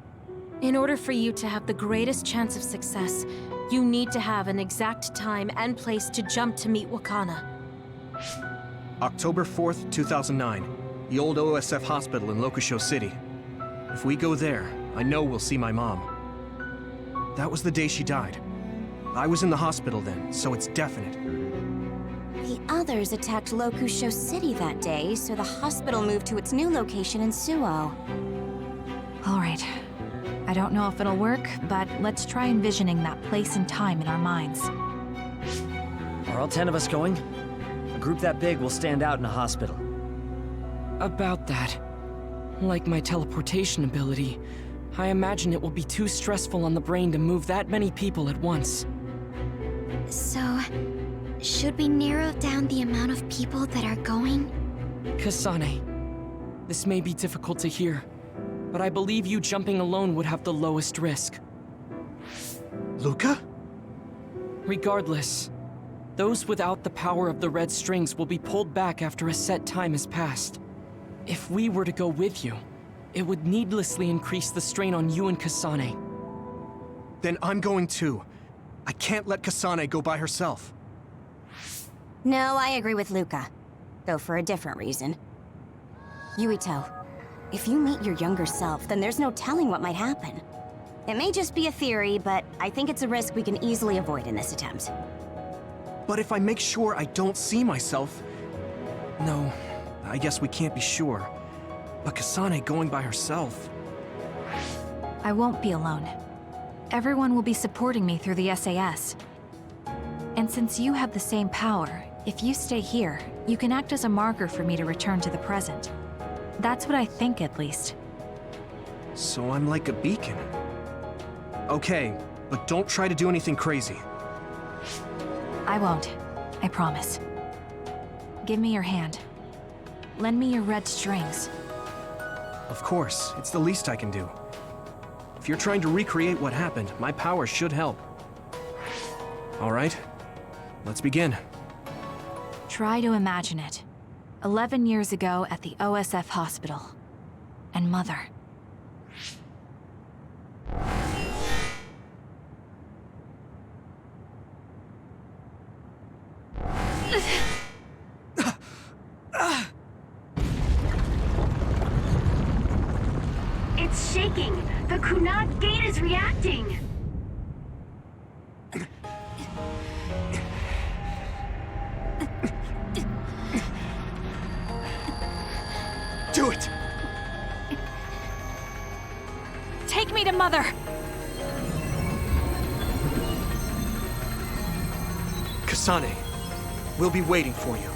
In order for you to have the greatest chance of success, you need to have an exact time and place to jump to meet Wakana. October 4th, 2009. The old OSF hospital in Lokusho City. If we go there, I know we'll see my mom. That was the day she died. I was in the hospital then, so it's definite. The others attacked Lokusho City that day, so the hospital moved to its new location in Suo. All right. I don't know if it'll work, but let's try envisioning that place and time in our minds. Are all 10 of us going? A group that big will stand out in a hospital. About that. Like my teleportation ability, I imagine it will be too stressful on the brain to move that many people at once. So, should we narrow down the amount of people that are going? Kasane, this may be difficult to hear, but I believe you jumping alone would have the lowest risk. Luca? Regardless, those without the power of the red strings will be pulled back after a set time has passed. If we were to go with you, it would needlessly increase the strain on you and Kasane. Then I'm going too. I can't let Kasane go by herself. No, I agree with Luca. Though for a different reason. Yuito, if you meet your younger self, then there's no telling what might happen. It may just be a theory, but I think it's a risk we can easily avoid in this attempt. But if I make sure I don't see myself... No, I guess we can't be sure. But Kasane going by herself... I won't be alone. Everyone will be supporting me through the SAS. And since you have the same power, if you stay here, you can act as a marker for me to return to the present. That's what I think, at least. So I'm like a beacon. Okay, but don't try to do anything crazy. I won't. I promise. Give me your hand. Lend me your red strings. Of course, it's the least I can do. If you're trying to recreate what happened, my power should help. All right, let's begin. Try to imagine it. 11 years ago at the OSF hospital. And Mother. It's shaking! The Kunad gate is reacting! Do it! Take me to Mother! Kasane, we'll be waiting for you.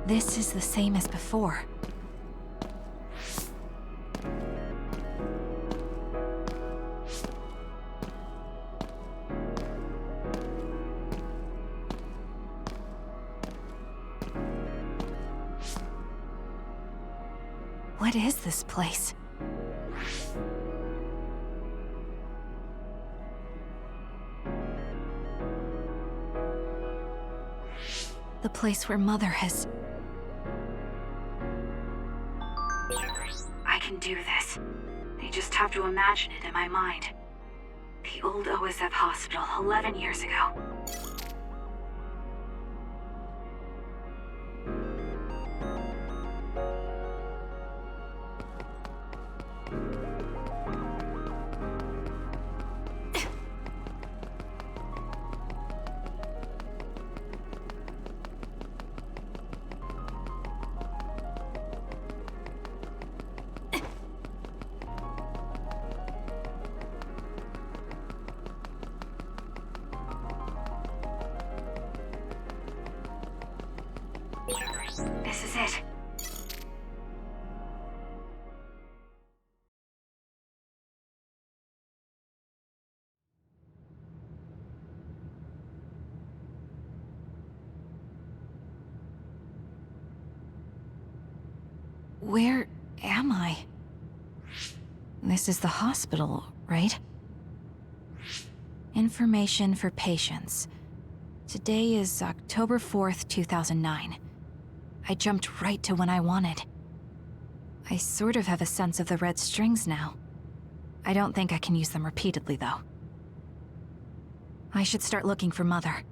This is the same as before. What is this place? The place where Mother has... I can do this. I just have to imagine it in my mind. The old OSF hospital 11 years ago. This is it. Where am I? This is the hospital, right? Information for patients. Today is October 4th, 2009. I jumped right to when I wanted. I sort of have a sense of the red strings now. I don't think I can use them repeatedly, though. I should start looking for Mother.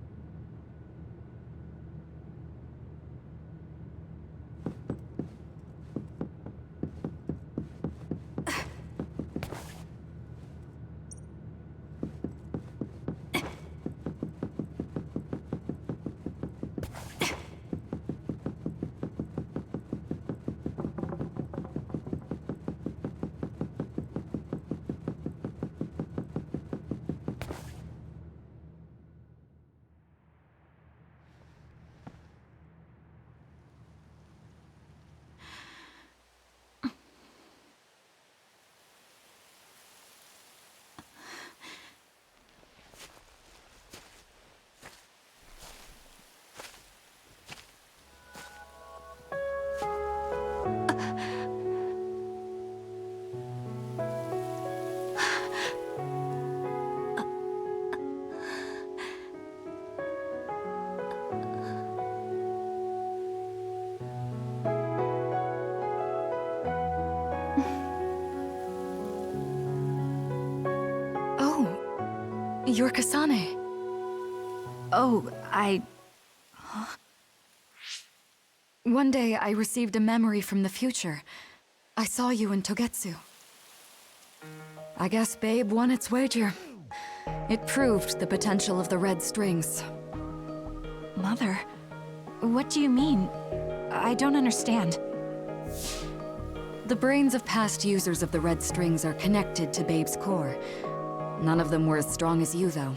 You're Kasane. Oh, One day I received a memory from the future. I saw you in Togetsu. I guess Babe won its wager. It proved the potential of the red strings. Mother, what do you mean? I don't understand. The brains of past users of the red strings are connected to Babe's core. None of them were as strong as you, though.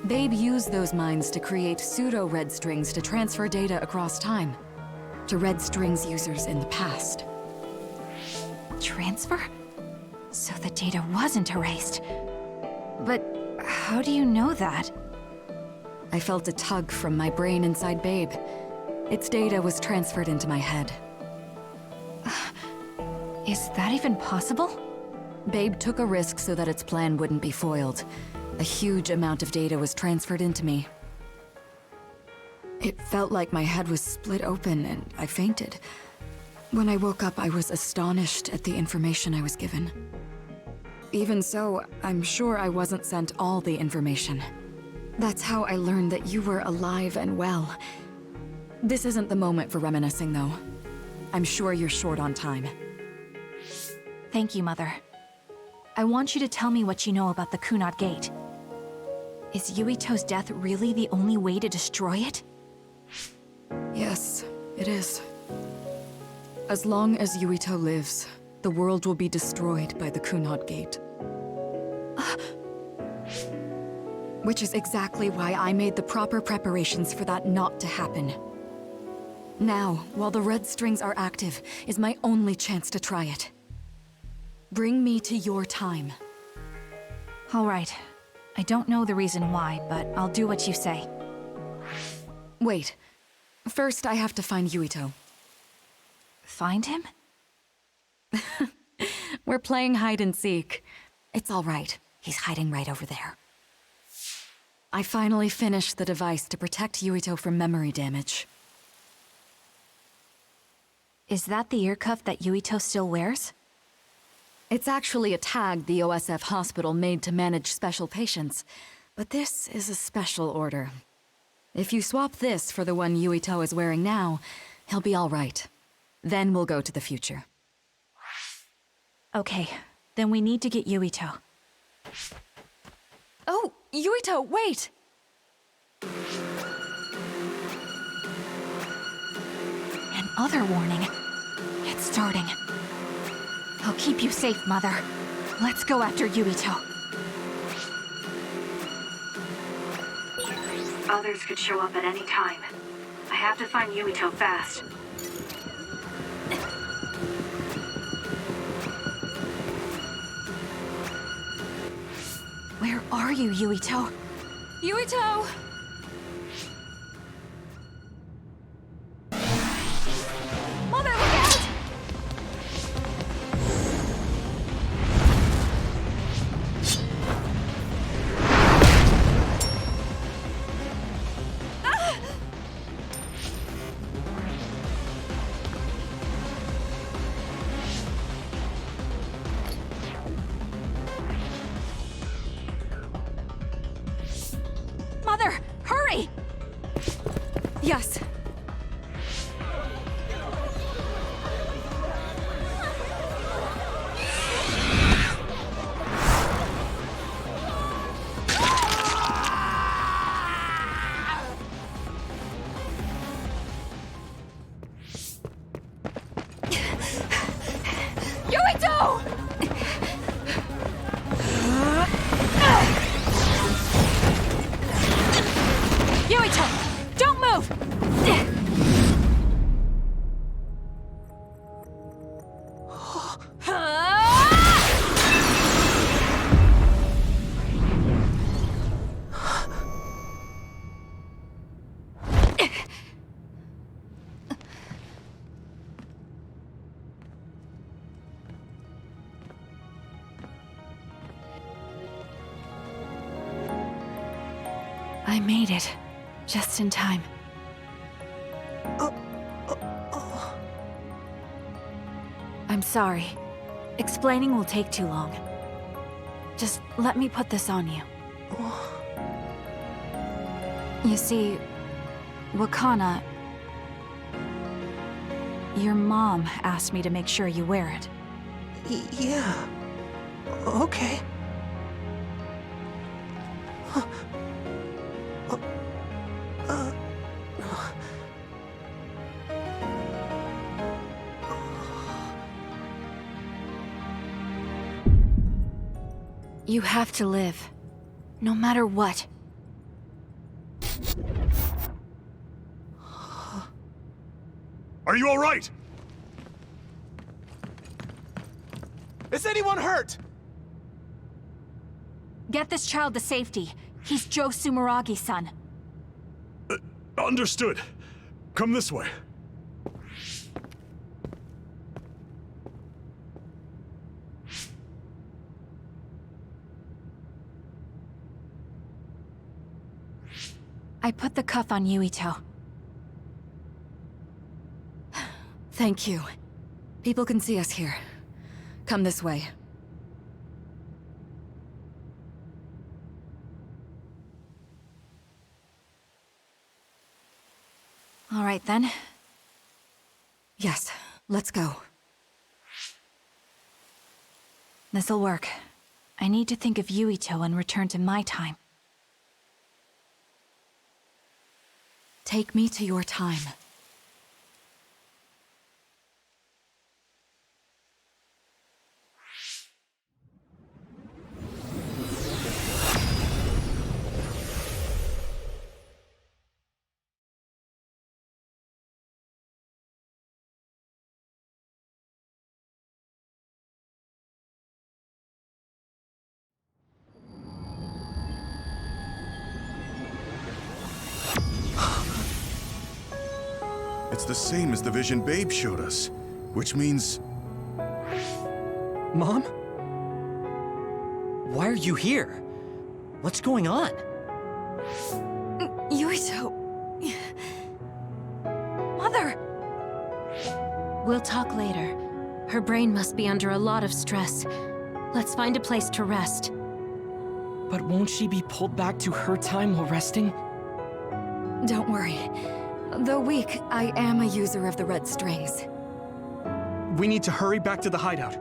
Babe used those minds to create pseudo-red strings to transfer data across time to red strings users in the past. Transfer? So the data wasn't erased. But how do you know that? I felt a tug from my brain inside Babe. Its data was transferred into my head. Is that even possible? Babe took a risk so that its plan wouldn't be foiled. A huge amount of data was transferred into me. It felt like my head was split open and I fainted. When I woke up, I was astonished at the information I was given. Even so, I'm sure I wasn't sent all the information. That's how I learned that you were alive and well. This isn't the moment for reminiscing, though. I'm sure you're short on time. Thank you, Mother. I want you to tell me what you know about the Kunad Gate. Is Yuito's death really the only way to destroy it? Yes, it is. As long as Yuito lives, the world will be destroyed by the Kunad Gate. Which is exactly why I made the proper preparations for that not to happen. Now, while the red strings are active, is my only chance to try it. Bring me to your time. All right. I don't know the reason why, but I'll do what you say. Wait. First, I have to find Yuito. Find him? We're playing hide and seek. It's all right. He's hiding right over there. I finally finished the device to protect Yuito from memory damage. Is that the ear cuff that Yuito still wears? It's actually a tag the OSF hospital made to manage special patients, but this is a special order. If you swap this for the one Yuito is wearing now, he'll be all right. Then we'll go to the future. Okay, then we need to get Yuito. Oh, Yuito, wait! Another warning. It's starting. I'll keep you safe, Mother. Let's go after Yuito. Others could show up at any time. I have to find Yuito fast. Where are you, Yuito? Yuito! Mother, look out! Mother, hurry! Yes. Yuito! Yuito, don't move! I made it. Just in time. I'm sorry. Explaining will take too long. Just let me put this on you. You see, Wakana... Your mom asked me to make sure you wear it. Yeah. Okay. You have to live. No matter what. Are you all right? Is anyone hurt? Get this child to safety. He's Joe Sumeragi's son. Understood. Come this way. I put the cuff on Yuito. Thank you. People can see us here. Come this way. All right, then. Yes, let's go. This'll work. I need to think of Yuito and return to my time. Take me to your time. It's the same as the vision Babe showed us, which means... Mom? Why are you here? What's going on? Yuito... Mother! We'll talk later. Her brain must be under a lot of stress. Let's find a place to rest. But won't she be pulled back to her time while resting? Don't worry. Though weak, I am a user of the red strings. We need to hurry back to the hideout.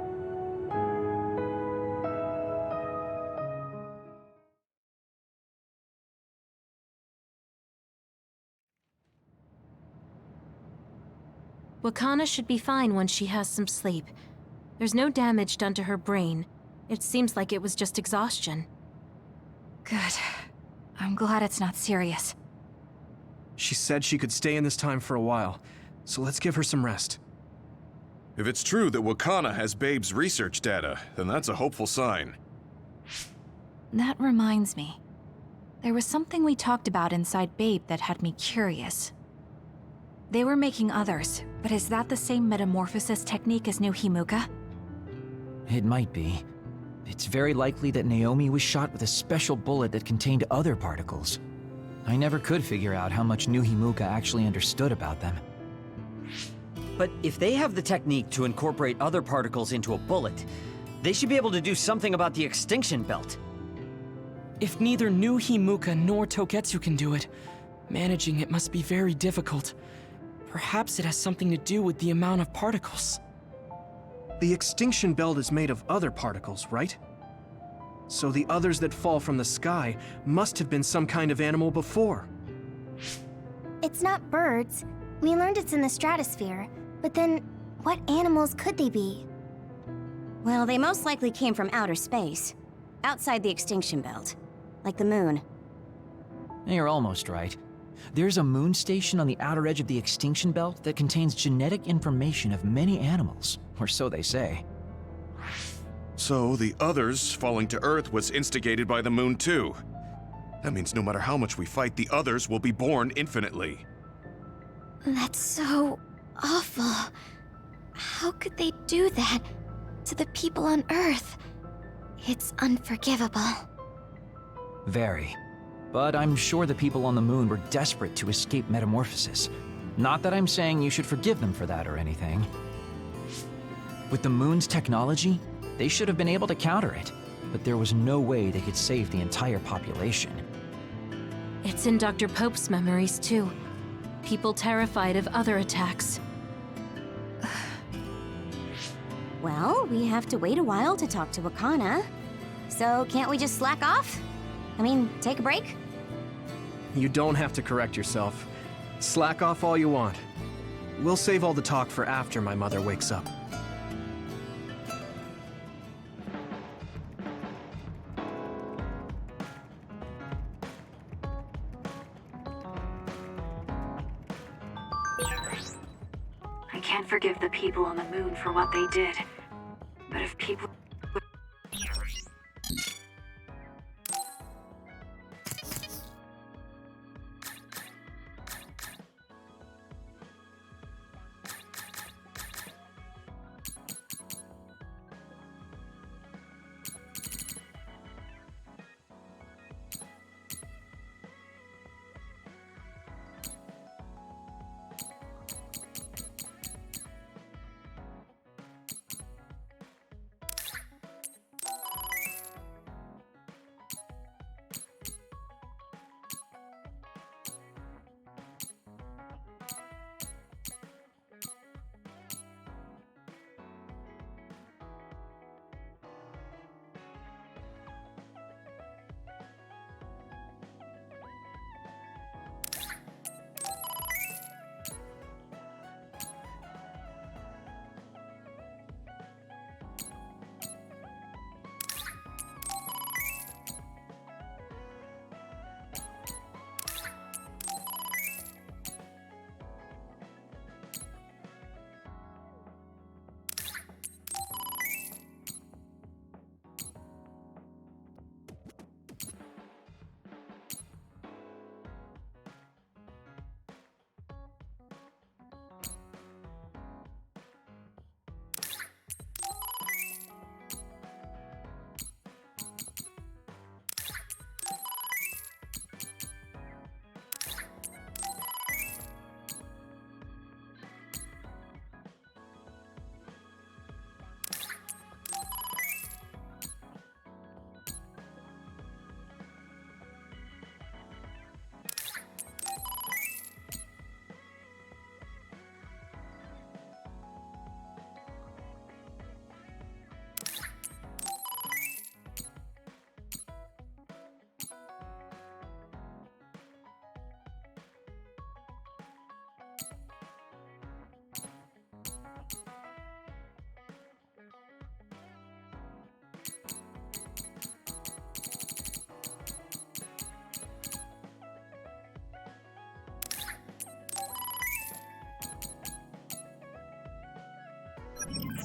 Wakana should be fine once she has some sleep. There's no damage done to her brain. It seems like it was just exhaustion. Good. I'm glad it's not serious. She said she could stay in this time for a while, so let's give her some rest. If it's true that Wakana has Babe's research data, then that's a hopeful sign. That reminds me. There was something we talked about inside Babe that had me curious. They were making others, but is that the same metamorphosis technique as New Himuka? It might be. It's very likely that Naomi was shot with a special bullet that contained other particles. I never could figure out how much New Himuka actually understood about them. But if they have the technique to incorporate other particles into a bullet, they should be able to do something about the extinction belt. If neither New Himuka nor Togetsu can do it, managing it must be very difficult. Perhaps it has something to do with the amount of particles. The extinction belt is made of other particles, right? So the others that fall from the sky must have been some kind of animal before. It's not birds. We learned it's in the stratosphere. But then, what animals could they be? Well, they most likely came from outer space. Outside the extinction belt. Like the moon. You're almost right. There's a moon station on the outer edge of the extinction belt that contains genetic information of many animals, or so they say. So the others falling to Earth was instigated by the moon too. That means no matter how much we fight, the others will be born infinitely. That's so awful. How could they do that to the people on Earth? It's unforgivable. Very. But I'm sure the people on the moon were desperate to escape metamorphosis. Not that I'm saying you should forgive them for that or anything. With the moon's technology, they should have been able to counter it. but there was no way they could save the entire population. It's in Dr. Pope's memories, too. People terrified of other attacks. Well, we have to wait a while to talk to Wakana. So can't we just slack off? I mean, take a break? You don't have to correct yourself. Slack off all you want. We'll save all the talk for after my mother wakes up. I can't forgive the people on the moon for what they did. But if people...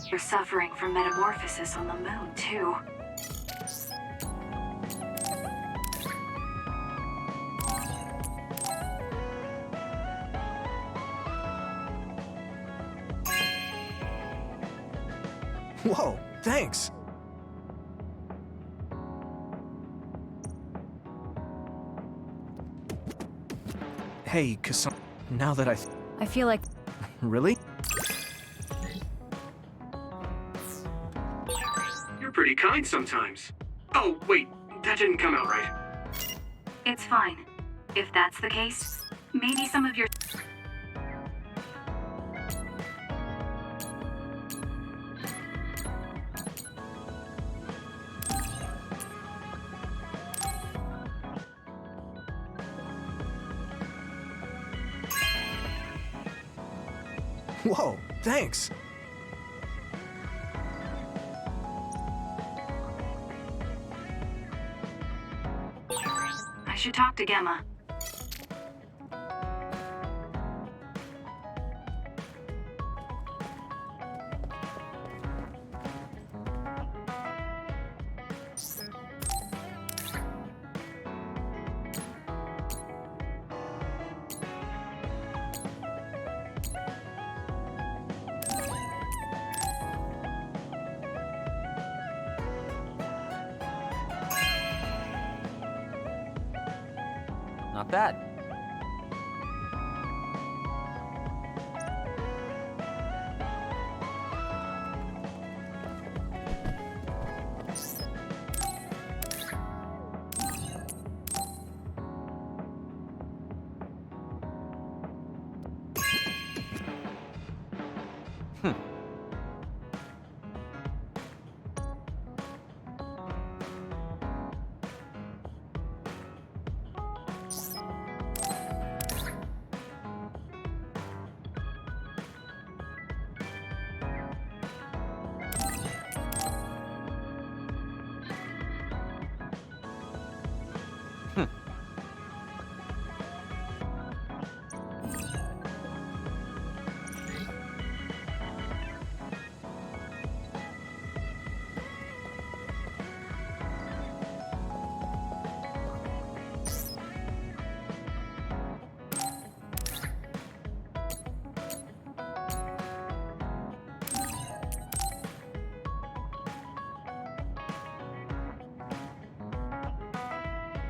You're suffering from metamorphosis on the moon, too. Whoa, thanks! Hey, kasane, now that I feel like... Really? You're pretty kind sometimes. Oh, wait, that didn't come out right. It's fine. If that's the case, maybe some of your... Whoa, thanks! I should talk to Gemma. Not bad.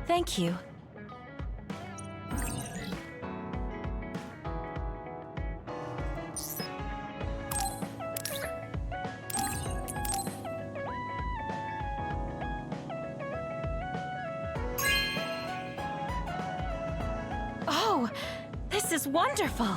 Thank you. Oh, this is wonderful.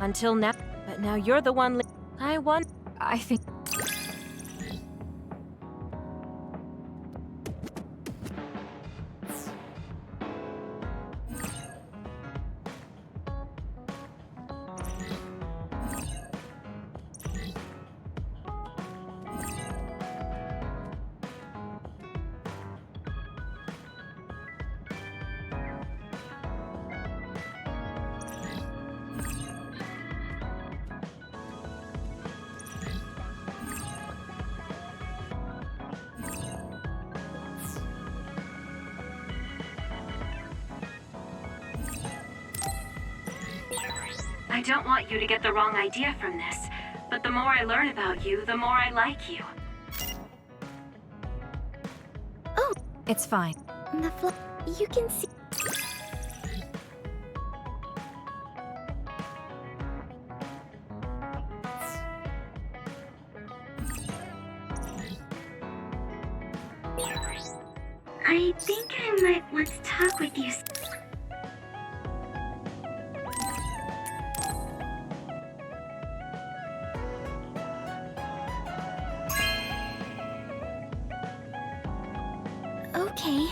Until now, but now you're the one. I want. I think. I don't want you to get the wrong idea from this, but the more I learn about you, the more I like you. Oh, it's fine. You can see. I think I might want to talk with you. Okay.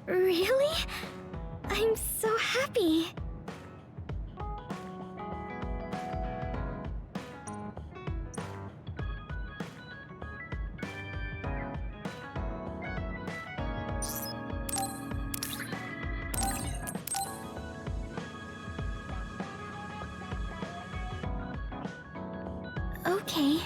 Really? I'm so happy. Okay.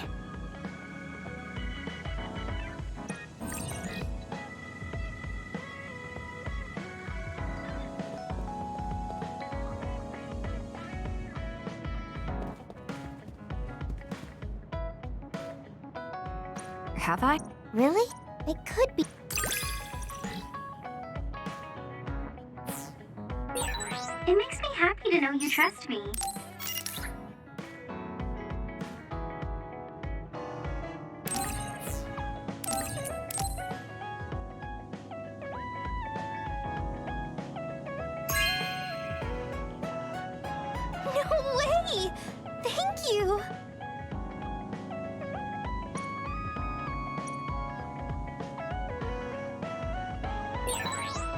Have I? Really? It could be. It makes me happy to know you trust me. No way! Thank you!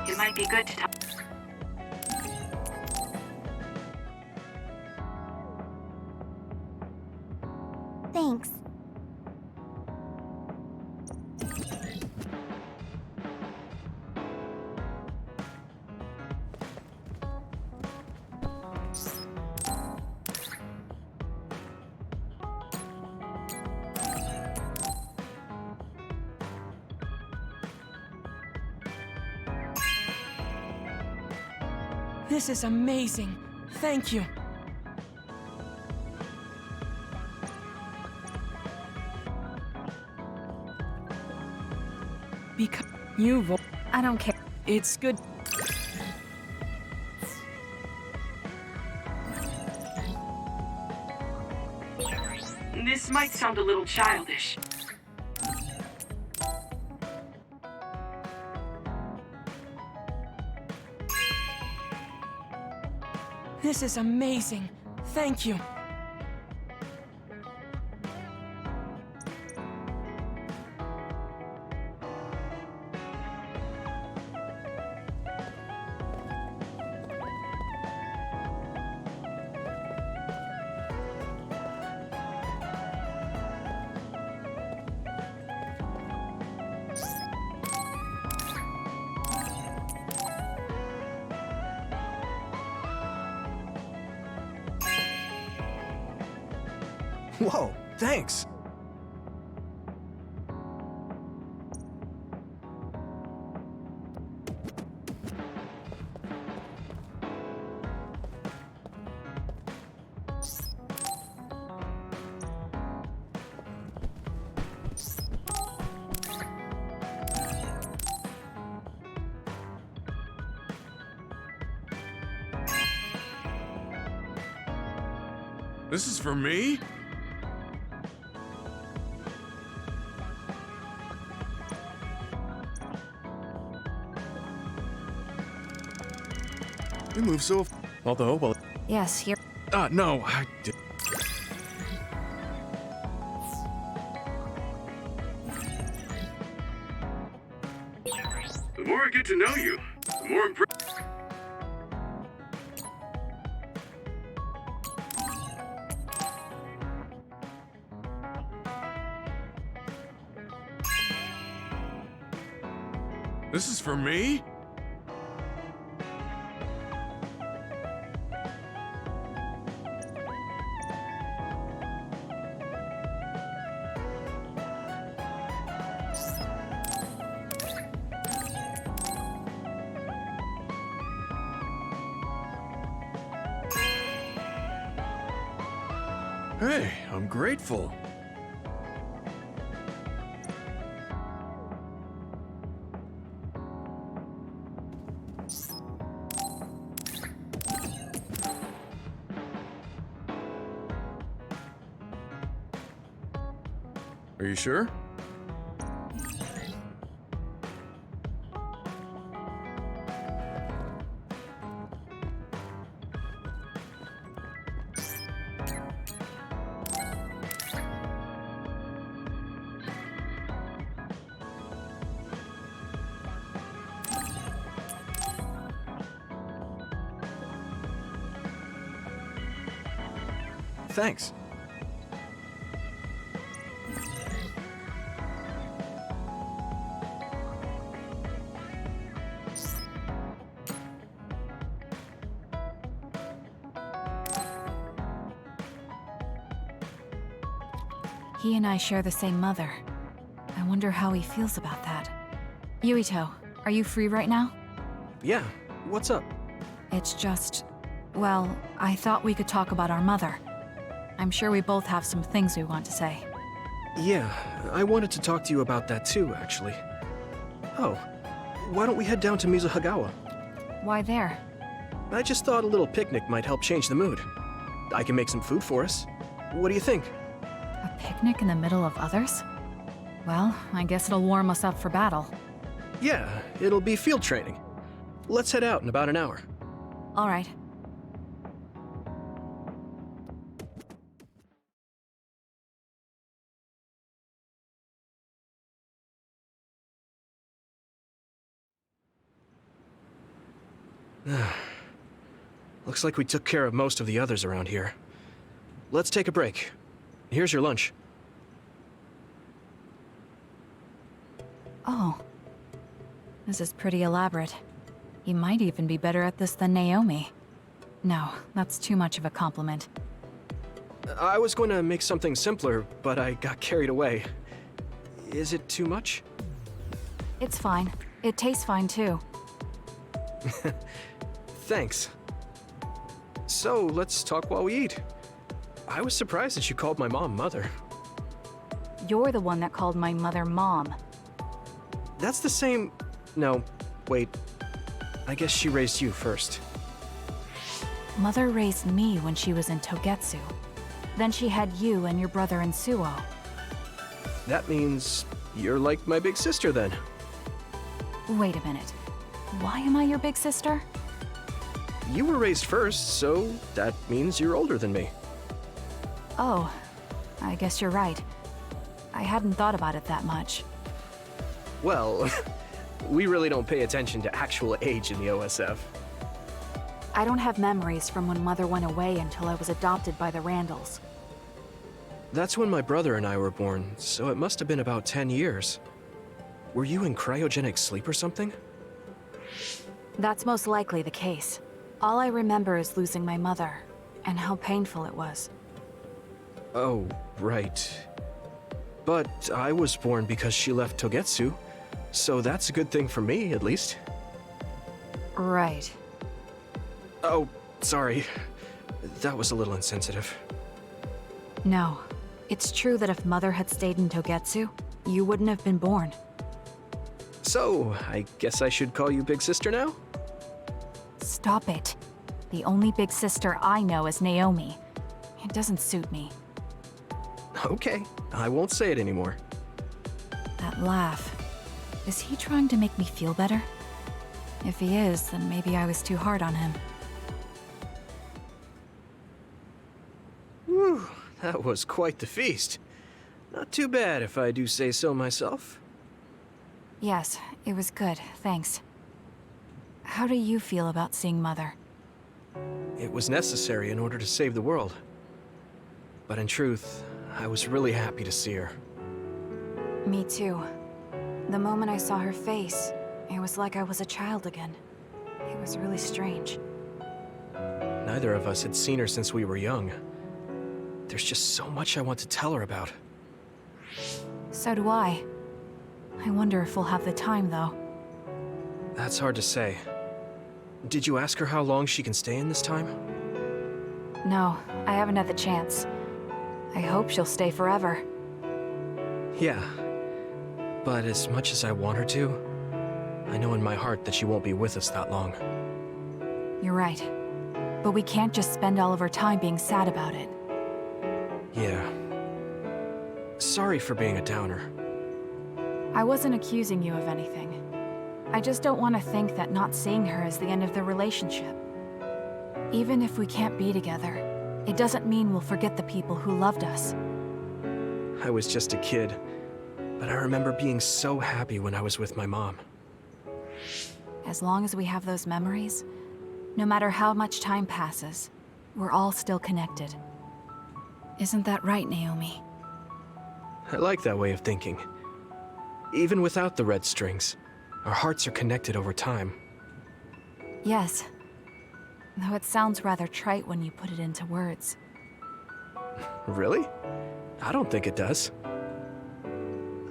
It might be good to talk. Thanks. This is amazing. Thank you. Because you've... I don't care. It's good. This might sound a little childish. This is amazing. Thank you. Whoa, thanks. This is for me? You move so... Although, well... Yes, here. No, I did... The more I get to know you, the more impressed. This is for me? Hey, I'm grateful. Are you sure? Thanks. He and I share the same mother. I wonder how he feels about that. Yuito, are you free right now? Yeah, what's up? It's just... well, I thought we could talk about our mother. I'm sure we both have some things we want to say. Yeah, I wanted to talk to you about that too, actually. Oh, why don't we head down to Mizuhagawa? Why there? I just thought a little picnic might help change the mood. I can make some food for us. What do you think? A picnic in the middle of others? Well, I guess it'll warm us up for battle. Yeah, it'll be field training. Let's head out in about an hour. All right. Looks like we took care of most of the others around here. Let's take a break. Here's your lunch. Oh. This is pretty elaborate. He might even be better at this than Naomi. No, that's too much of a compliment. I was going to make something simpler, but I got carried away. Is it too much? It's fine. It tastes fine too. Thanks. So, let's talk while we eat. I was surprised that you called my mom Mother. You're the one that called my mother Mom. That's the same... No, wait. I guess she raised you first. Mother raised me when she was in Togetsu. Then she had you and your brother in Suo. That means you're like my big sister then. Wait a minute. Why am I your big sister? You were raised first, so that means you're older than me. Oh, I guess you're right. I hadn't thought about it that much. Well, we really don't pay attention to actual age in the OSF. I don't have memories from when Mother went away until I was adopted by the Randalls. That's when my brother and I were born, so it must have been about 10 years. Were you in cryogenic sleep or something? That's most likely the case. All I remember is losing my mother, and how painful it was. Oh, right. But I was born because she left Togetsu, so that's a good thing for me, at least. Right. Oh, sorry. That was a little insensitive. No. It's true that if Mother had stayed in Togetsu, you wouldn't have been born. So, I guess I should call you Big Sister now? Stop it. The only big sister I know is Naomi. It doesn't suit me. Okay, I won't say it anymore. That laugh. Is he trying to make me feel better? If he is, then maybe I was too hard on him. Whew, that was quite the feast. Not too bad if I do say so myself. Yes, it was good, thanks. How do you feel about seeing Mother? It was necessary in order to save the world. But in truth, I was really happy to see her. Me too. The moment I saw her face, it was like I was a child again. It was really strange. Neither of us had seen her since we were young. There's just so much I want to tell her about. So do I. I wonder if we'll have the time, though. That's hard to say. Did you ask her how long she can stay in this time? No, I haven't had the chance. I hope she'll stay forever. Yeah. But as much as I want her to, I know in my heart that she won't be with us that long. You're right. But we can't just spend all of our time being sad about it. Yeah. Sorry for being a downer. I wasn't accusing you of anything. I just don't want to think that not seeing her is the end of the relationship. Even if we can't be together, it doesn't mean we'll forget the people who loved us. I was just a kid, but I remember being so happy when I was with my mom. As long as we have those memories, no matter how much time passes, we're all still connected. Isn't that right, Naomi? I like that way of thinking. Even without the red strings, our hearts are connected over time. Yes. Though it sounds rather trite when you put it into words. Really? I don't think it does.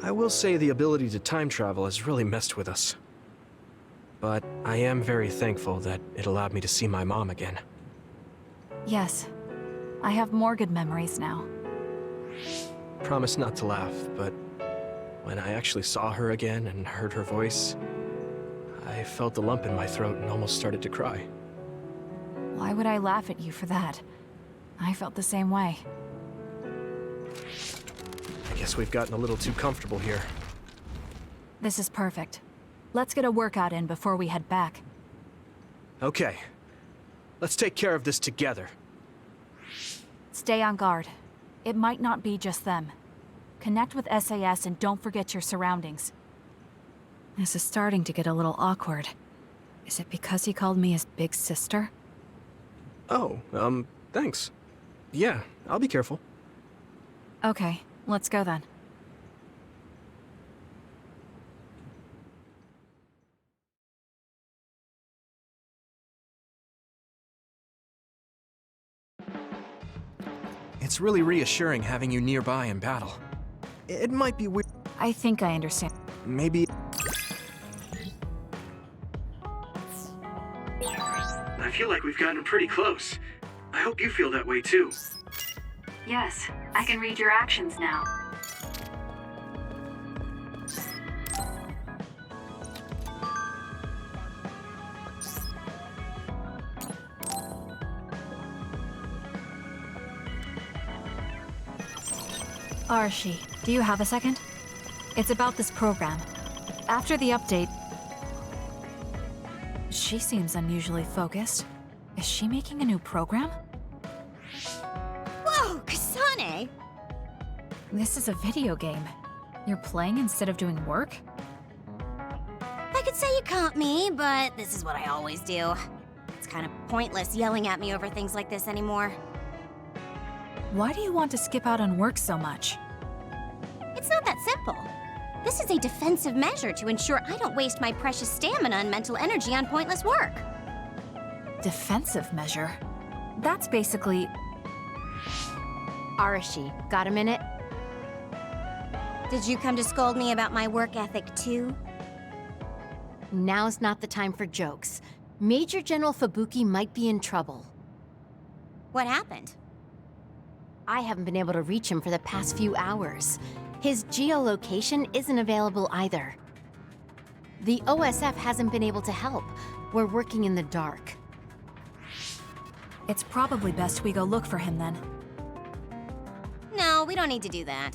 I will say the ability to time travel has really messed with us. But I am very thankful that it allowed me to see my mom again. Yes. I have more good memories now. Promise not to laugh, but when I actually saw her again and heard her voice, I felt a lump in my throat and almost started to cry. Why would I laugh at you for that? I felt the same way. I guess we've gotten a little too comfortable here. This is perfect. Let's get a workout in before we head back. Okay. Let's take care of this together. Stay on guard. It might not be just them. Connect with SAS and don't forget your surroundings. This is starting to get a little awkward. Is it because he called me his big sister? Oh, thanks. Yeah, I'll be careful. Okay, let's go then. It's really reassuring having you nearby in battle. It might be weird. I think I understand. Maybe... I feel like we've gotten pretty close. I hope you feel that way too. Yes, I can read your actions now. Arshi, do you have a second? It's about this program. After the update... She seems unusually focused. Is she making a new program? Whoa, Kasane! This is a video game. You're playing instead of doing work? I could say you caught me, but this is what I always do. It's kind of pointless yelling at me over things like this anymore. Why do you want to skip out on work so much? It's not that simple. This is a defensive measure to ensure I don't waste my precious stamina and mental energy on pointless work. Defensive measure? That's basically... Arashi, got a minute? Did you come to scold me about my work ethic too? Now's not the time for jokes. Major General Fubuki might be in trouble. What happened? I haven't been able to reach him for the past few hours. His geolocation isn't available either. The OSF hasn't been able to help. We're working in the dark. It's probably best we go look for him then. No, we don't need to do that.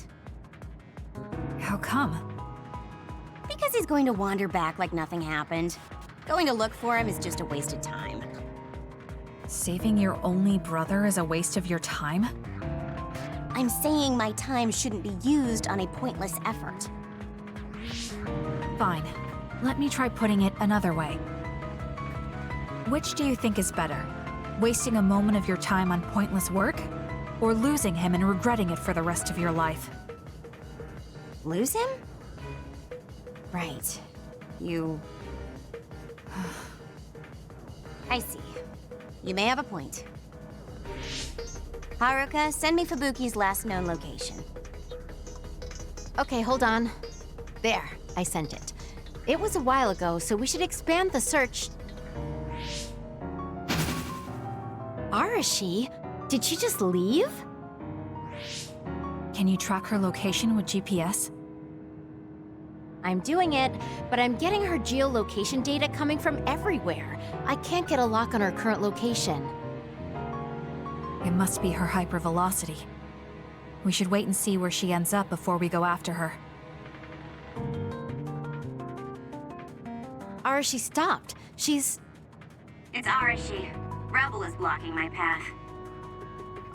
How come? Because he's going to wander back like nothing happened. Going to look for him is just a waste of time. Saving your only brother is a waste of your time? I'm saying my time shouldn't be used on a pointless effort. Fine. Let me try putting it another way. Which do you think is better? Wasting a moment of your time on pointless work? Or losing him and regretting it for the rest of your life? Lose him? Right. You... I see. You may have a point. Haruka, send me Fubuki's last known location. Okay, hold on. There, I sent it. It was a while ago, so we should expand the search. Arashi? Did she just leave? Can you track her location with GPS? I'm doing it, but I'm getting her geolocation data coming from everywhere. I can't get a lock on her current location. It must be her hypervelocity. We should wait and see where she ends up before we go after her. Arashi stopped. She's... It's Arashi. Rebel is blocking my path.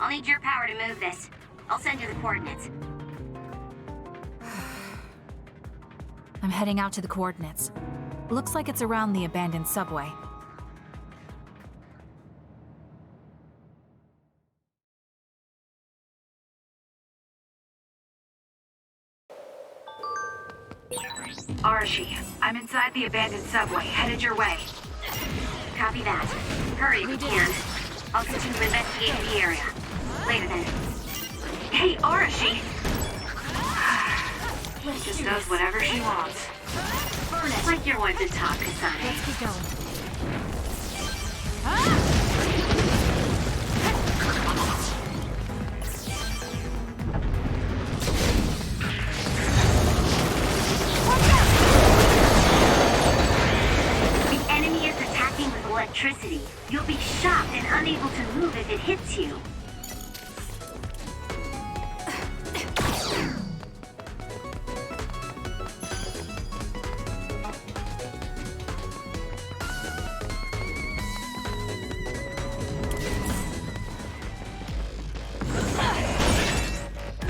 I'll need your power to move this. I'll send you the coordinates. I'm heading out to the coordinates. Looks like it's around the abandoned subway. Arashi, I'm inside the abandoned subway, headed your way. Copy that. Hurry if you can. I'll continue investigating the area. Later then. Hey, Arashi! Just does whatever she wants. Like you're one to talk, Kasane. Let's keep going. The enemy is attacking with electricity. You'll be shocked and unable to move if it hits you.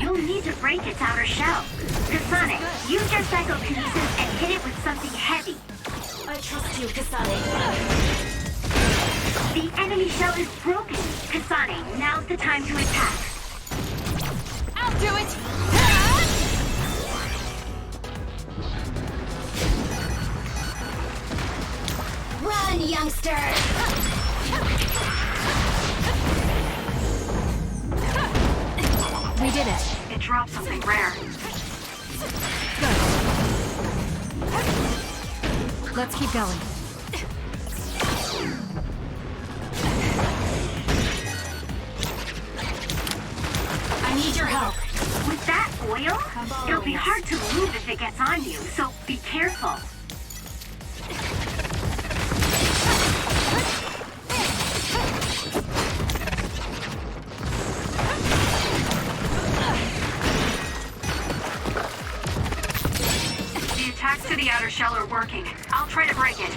You'll need to break its outer shell. Kasane, use your psychokinesis and hit it with something heavy. I trust you, Kasane. The enemy shell is broken. Kasane, now's the time to attack. I'll do it! Run, youngster! We did it. It dropped something rare. Good. Let's keep going. I need your help. With that oil, it'll be hard to move if it gets on you, so be careful. The attacks to the outer shell are working. I'll try to break it.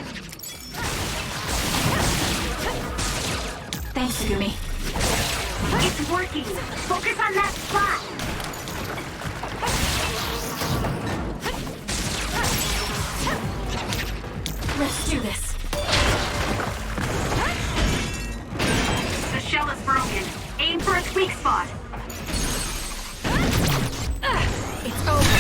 Thanks, Gumi. It's working. Focus on that spot. Let's do this. The shell is broken. Aim for its weak spot. It's over.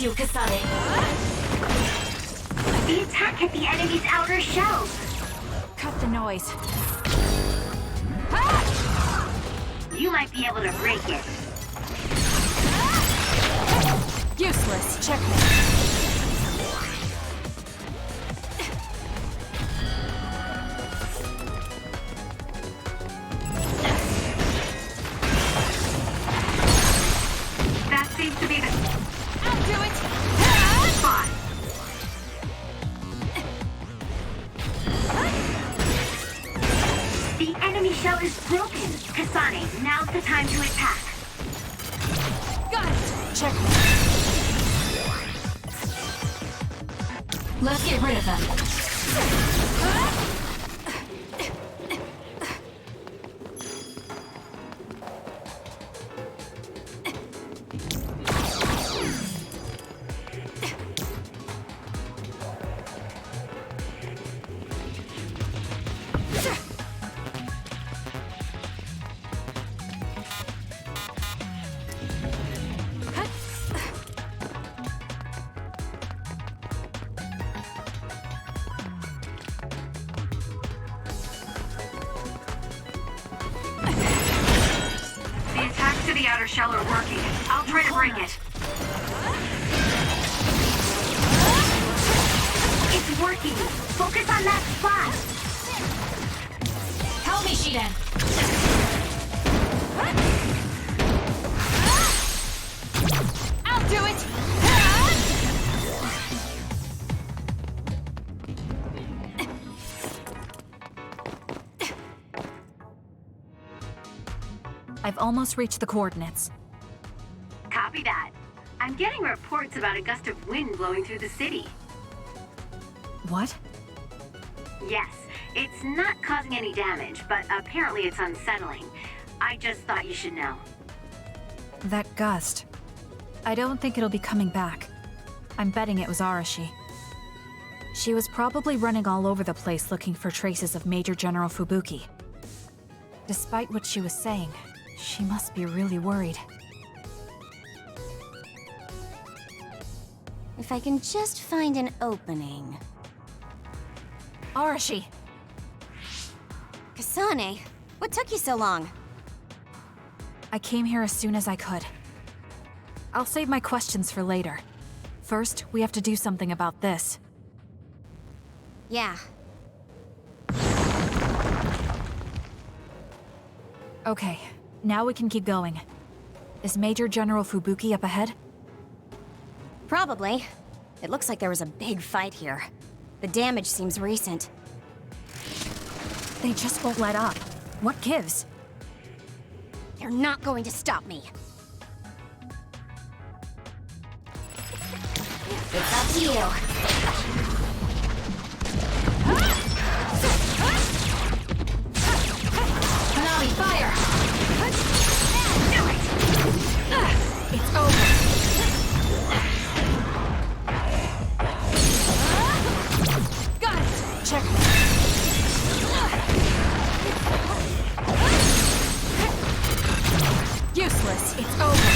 got you, Kasane. The attack hit the enemy's outer shell. Cut the noise. You might be able to break it. Useless. Checkmate. That seems to be the I'll do it. spot. The enemy shell is broken. Kasane, now's the time to attack. Got it. Checkmate. Let's get rid of them. The attacks to the outer shell are working. I'll try to break it. It's working. Focus on that spot. Help me, Shiden. I'll do it. I've almost reached the coordinates. Copy that. I'm getting reports about a gust of wind blowing through the city. What? Yes, it's not causing any damage, but apparently it's unsettling. I just thought you should know. That gust. I don't think it'll be coming back. I'm betting it was Arashi. She was probably running all over the place looking for traces of Major General Fubuki. Despite what she was saying, she must be really worried. If I can just find an opening. Arashi! Kasane, what took you so long? I came here as soon as I could. I'll save my questions for later. First, we have to do something about this. Yeah. Okay, now we can keep going. Is Major General Fubuki up ahead? Probably. It looks like there was a big fight here. The damage seems recent. They just won't let up. What gives? They're not going to stop me. It's up to you. Konami, fire! Do it! It's over. Got it! Check. Useless. It's over.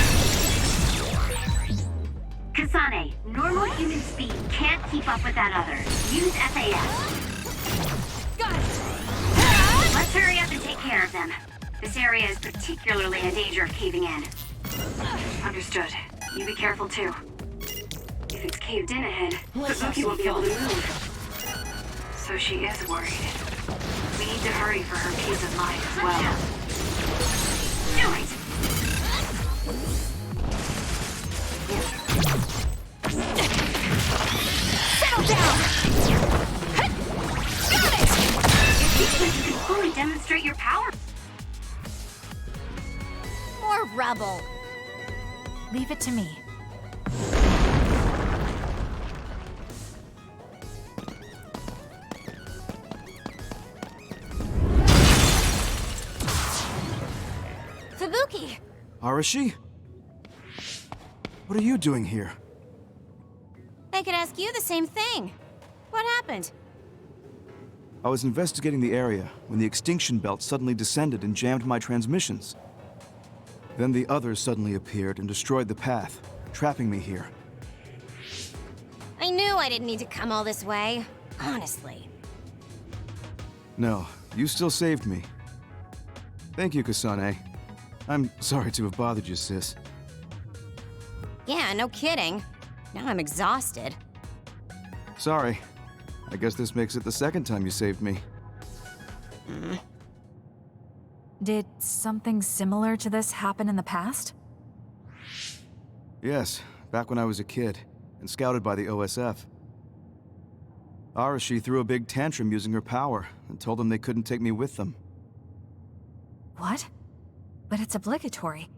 Kasane, normal human speed can't keep up with that other. Use SAS. Got it! Let's hurry up and take care of them. This area is particularly in danger of caving in. Understood. You be careful too. If it's caved in ahead, Fubuki won't be able to move. So she is worried. We need to hurry for her peace of mind as well. Do it! Settle down! Got it! If you can fully demonstrate your power. More rubble. Leave it to me. Fubuki! Arashi? What are you doing here? I could ask you the same thing. What happened? I was investigating the area when the extinction belt suddenly descended and jammed my transmissions. Then the others suddenly appeared and destroyed the path, trapping me here. I knew I didn't need to come all this way. Honestly. No, you still saved me. Thank you, Kasane. I'm sorry to have bothered you, sis. Yeah, no kidding. Now I'm exhausted. Sorry. I guess this makes it the second time you saved me. Did something similar to this happen in the past? Yes, back when I was a kid, and scouted by the OSF. Arashi threw a big tantrum using her power, and told them they couldn't take me with them. What? But it's obligatory.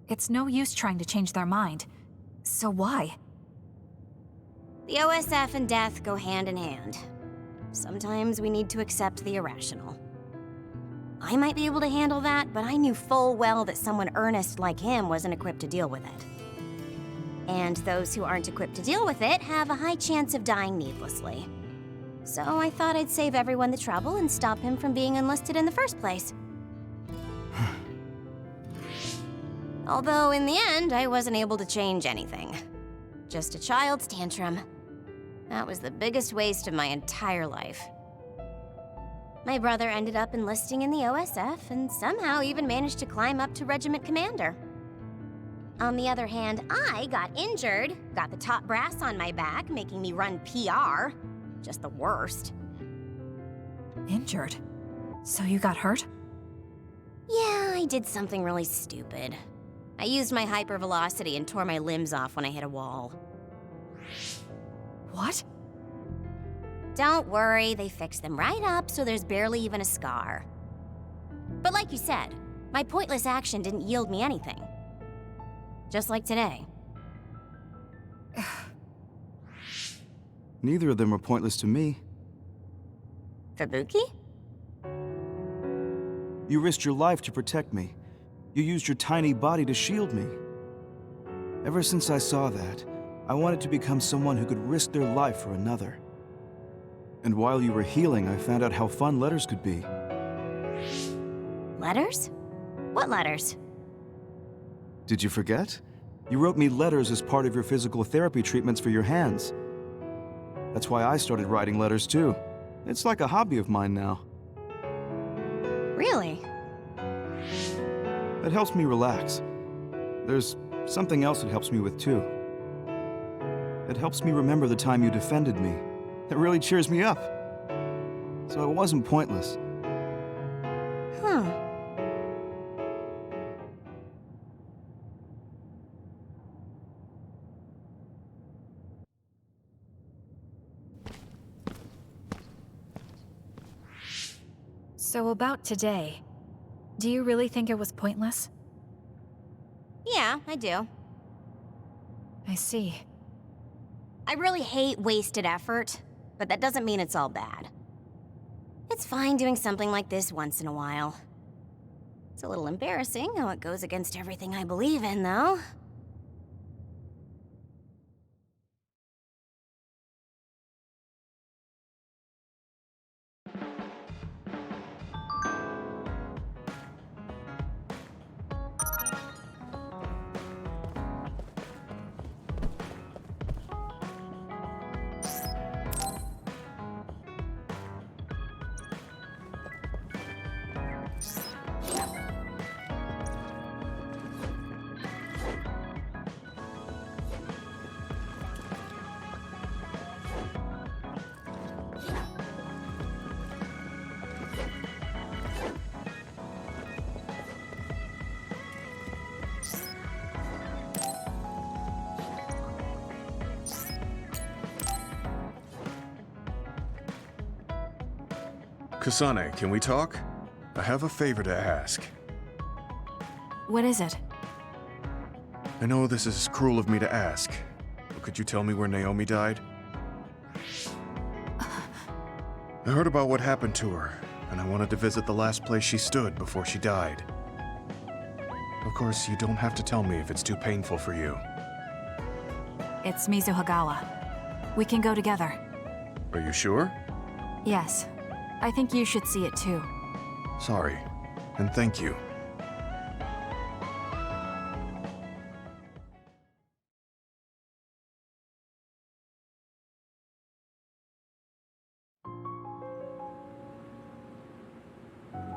It's no use trying to change their mind. So why? The OSF and death go hand in hand. Sometimes we need to accept the irrational. I might be able to handle that, but I knew full well that someone earnest like him wasn't equipped to deal with it. And those who aren't equipped to deal with it have a high chance of dying needlessly. So I thought I'd save everyone the trouble and stop him from being enlisted in the first place. Although in the end, I wasn't able to change anything. Just a child's tantrum. That was the biggest waste of my entire life. My brother ended up enlisting in the OSF and somehow even managed to climb up to regiment commander. On the other hand, I got injured, got the top brass on my back, making me run PR. Just the worst. Injured? So you got hurt? Yeah, I did something really stupid. I used my hypervelocity and tore my limbs off when I hit a wall. What? Don't worry, they fixed them right up so there's barely even a scar. But like you said, my pointless action didn't yield me anything. Just like today. Neither of them were pointless to me. Fubuki? You risked your life to protect me. You used your tiny body to shield me. Ever since I saw that, I wanted to become someone who could risk their life for another. And while you were healing, I found out how fun letters could be. Letters? What letters? Did you forget? You wrote me letters as part of your physical therapy treatments for your hands. That's why I started writing letters too. It's like a hobby of mine now. Really? It helps me relax. There's something else it helps me with too. It helps me remember the time you defended me. It really cheers me up. So it wasn't pointless. Huh. So about today, do you really think it was pointless? Yeah, I do. I see. I really hate wasted effort, but that doesn't mean it's all bad. It's fine doing something like this once in a while. It's a little embarrassing how it goes against everything I believe in, though. Kasane, can we talk? I have a favor to ask. What is it? I know this is cruel of me to ask, but could you tell me where Naomi died? I heard about what happened to her, and I wanted to visit the last place she stood before she died. Of course, you don't have to tell me if it's too painful for you. It's Mizuhagawa. We can go together. Are you sure? Yes. I think you should see it too. Sorry, and thank you.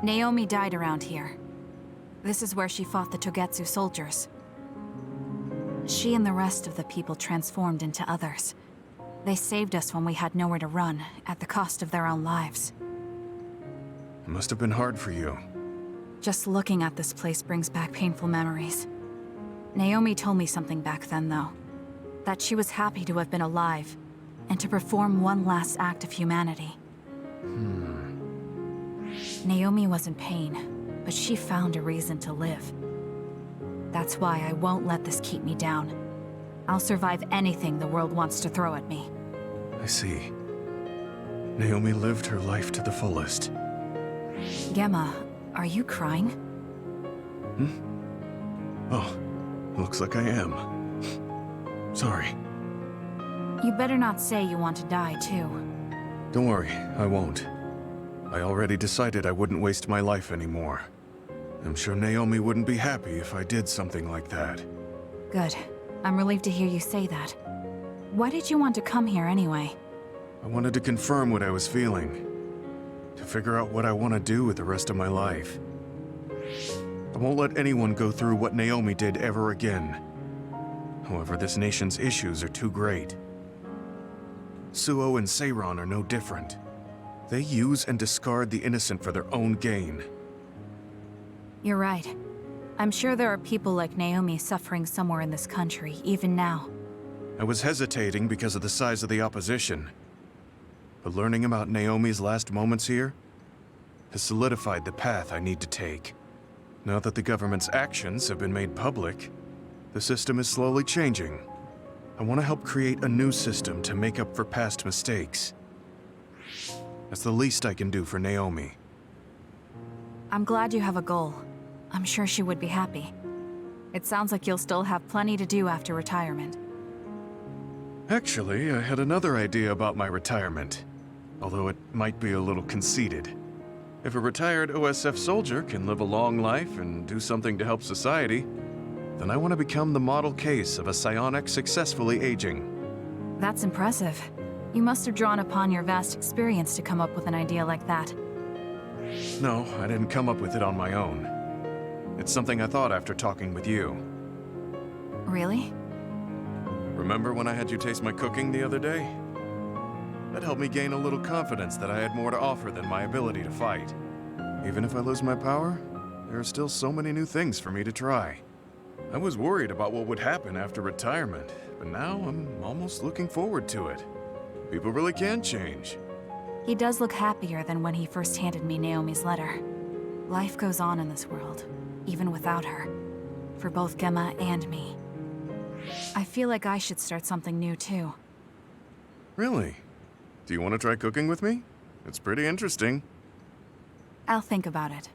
Naomi died around here. This is where she fought the Togetsu soldiers. She and the rest of the people transformed into others. They saved us when we had nowhere to run, at the cost of their own lives. It must have been hard for you. Just looking at this place brings back painful memories. Naomi told me something back then, though. That she was happy to have been alive, and to perform one last act of humanity. Naomi was in pain, but she found a reason to live. That's why I won't let this keep me down. I'll survive anything the world wants to throw at me. I see. Naomi lived her life to the fullest. Gemma, are you crying? Oh, looks like I am. Sorry. You better not say you want to die, too. Don't worry, I won't. I already decided I wouldn't waste my life anymore. I'm sure Naomi wouldn't be happy if I did something like that. Good. I'm relieved to hear you say that. Why did you want to come here anyway? I wanted to confirm what I was feeling. To figure out what I want to do with the rest of my life. I won't let anyone go through what Naomi did ever again. However, this nation's issues are too great. Suo and Seiran are no different. They use and discard the innocent for their own gain. You're right. I'm sure there are people like Naomi suffering somewhere in this country, even now. I was hesitating because of the size of the opposition. But learning about Naomi's last moments here has solidified the path I need to take. Now that the government's actions have been made public, the system is slowly changing. I want to help create a new system to make up for past mistakes. That's the least I can do for Naomi. I'm glad you have a goal. I'm sure she would be happy. It sounds like you'll still have plenty to do after retirement. Actually, I had another idea about my retirement, although it might be a little conceited. If a retired OSF soldier can live a long life and do something to help society, then I want to become the model case of a psionic successfully aging. That's impressive. You must have drawn upon your vast experience to come up with an idea like that. No, I didn't come up with it on my own. It's something I thought after talking with you. Really? Remember when I had you taste my cooking the other day? That helped me gain a little confidence that I had more to offer than my ability to fight. Even if I lose my power, there are still so many new things for me to try. I was worried about what would happen after retirement, but now I'm almost looking forward to it. People really can change. He does look happier than when he first handed me Naomi's letter. Life goes on in this world, even without her. For both Gemma and me. I feel like I should start something new too. Really? Do you want to try cooking with me? It's pretty interesting. I'll think about it.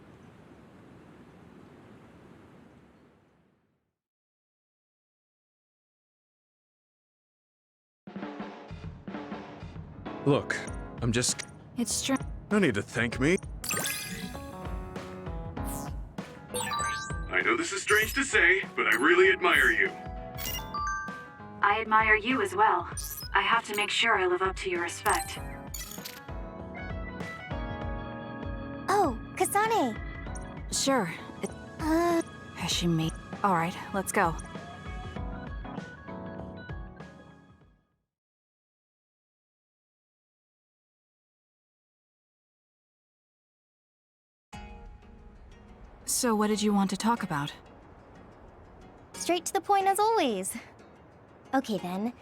Look, I'm just... It's true. No need to thank me. I know this is strange to say, but I really admire you. I admire you as well. I have to make sure I live up to your respect. Oh, Kasane! Sure. Has she made... Alright, let's go. So what did you want to talk about? Straight to the point as always. Okay then,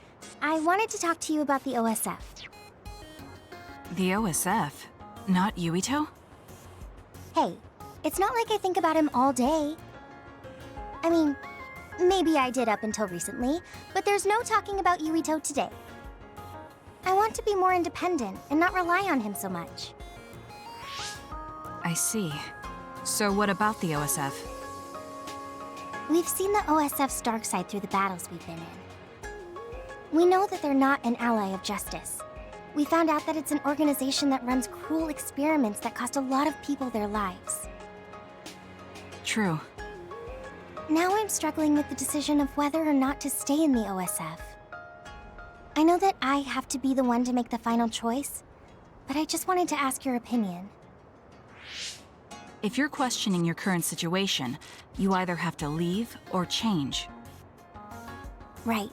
I wanted to talk to you about the OSF. The OSF? Not Yuito? Hey, it's not like I think about him all day. I mean, maybe I did up until recently, but there's no talking about Yuito today. I want to be more independent and not rely on him so much. I see. So what about the OSF? We've seen the OSF's dark side through the battles we've been in. We know that they're not an ally of justice. We found out that it's an organization that runs cruel experiments that cost a lot of people their lives. True. Now I'm struggling with the decision of whether or not to stay in the OSF. I know that I have to be the one to make the final choice, but I just wanted to ask your opinion. If you're questioning your current situation, you either have to leave or change. Right.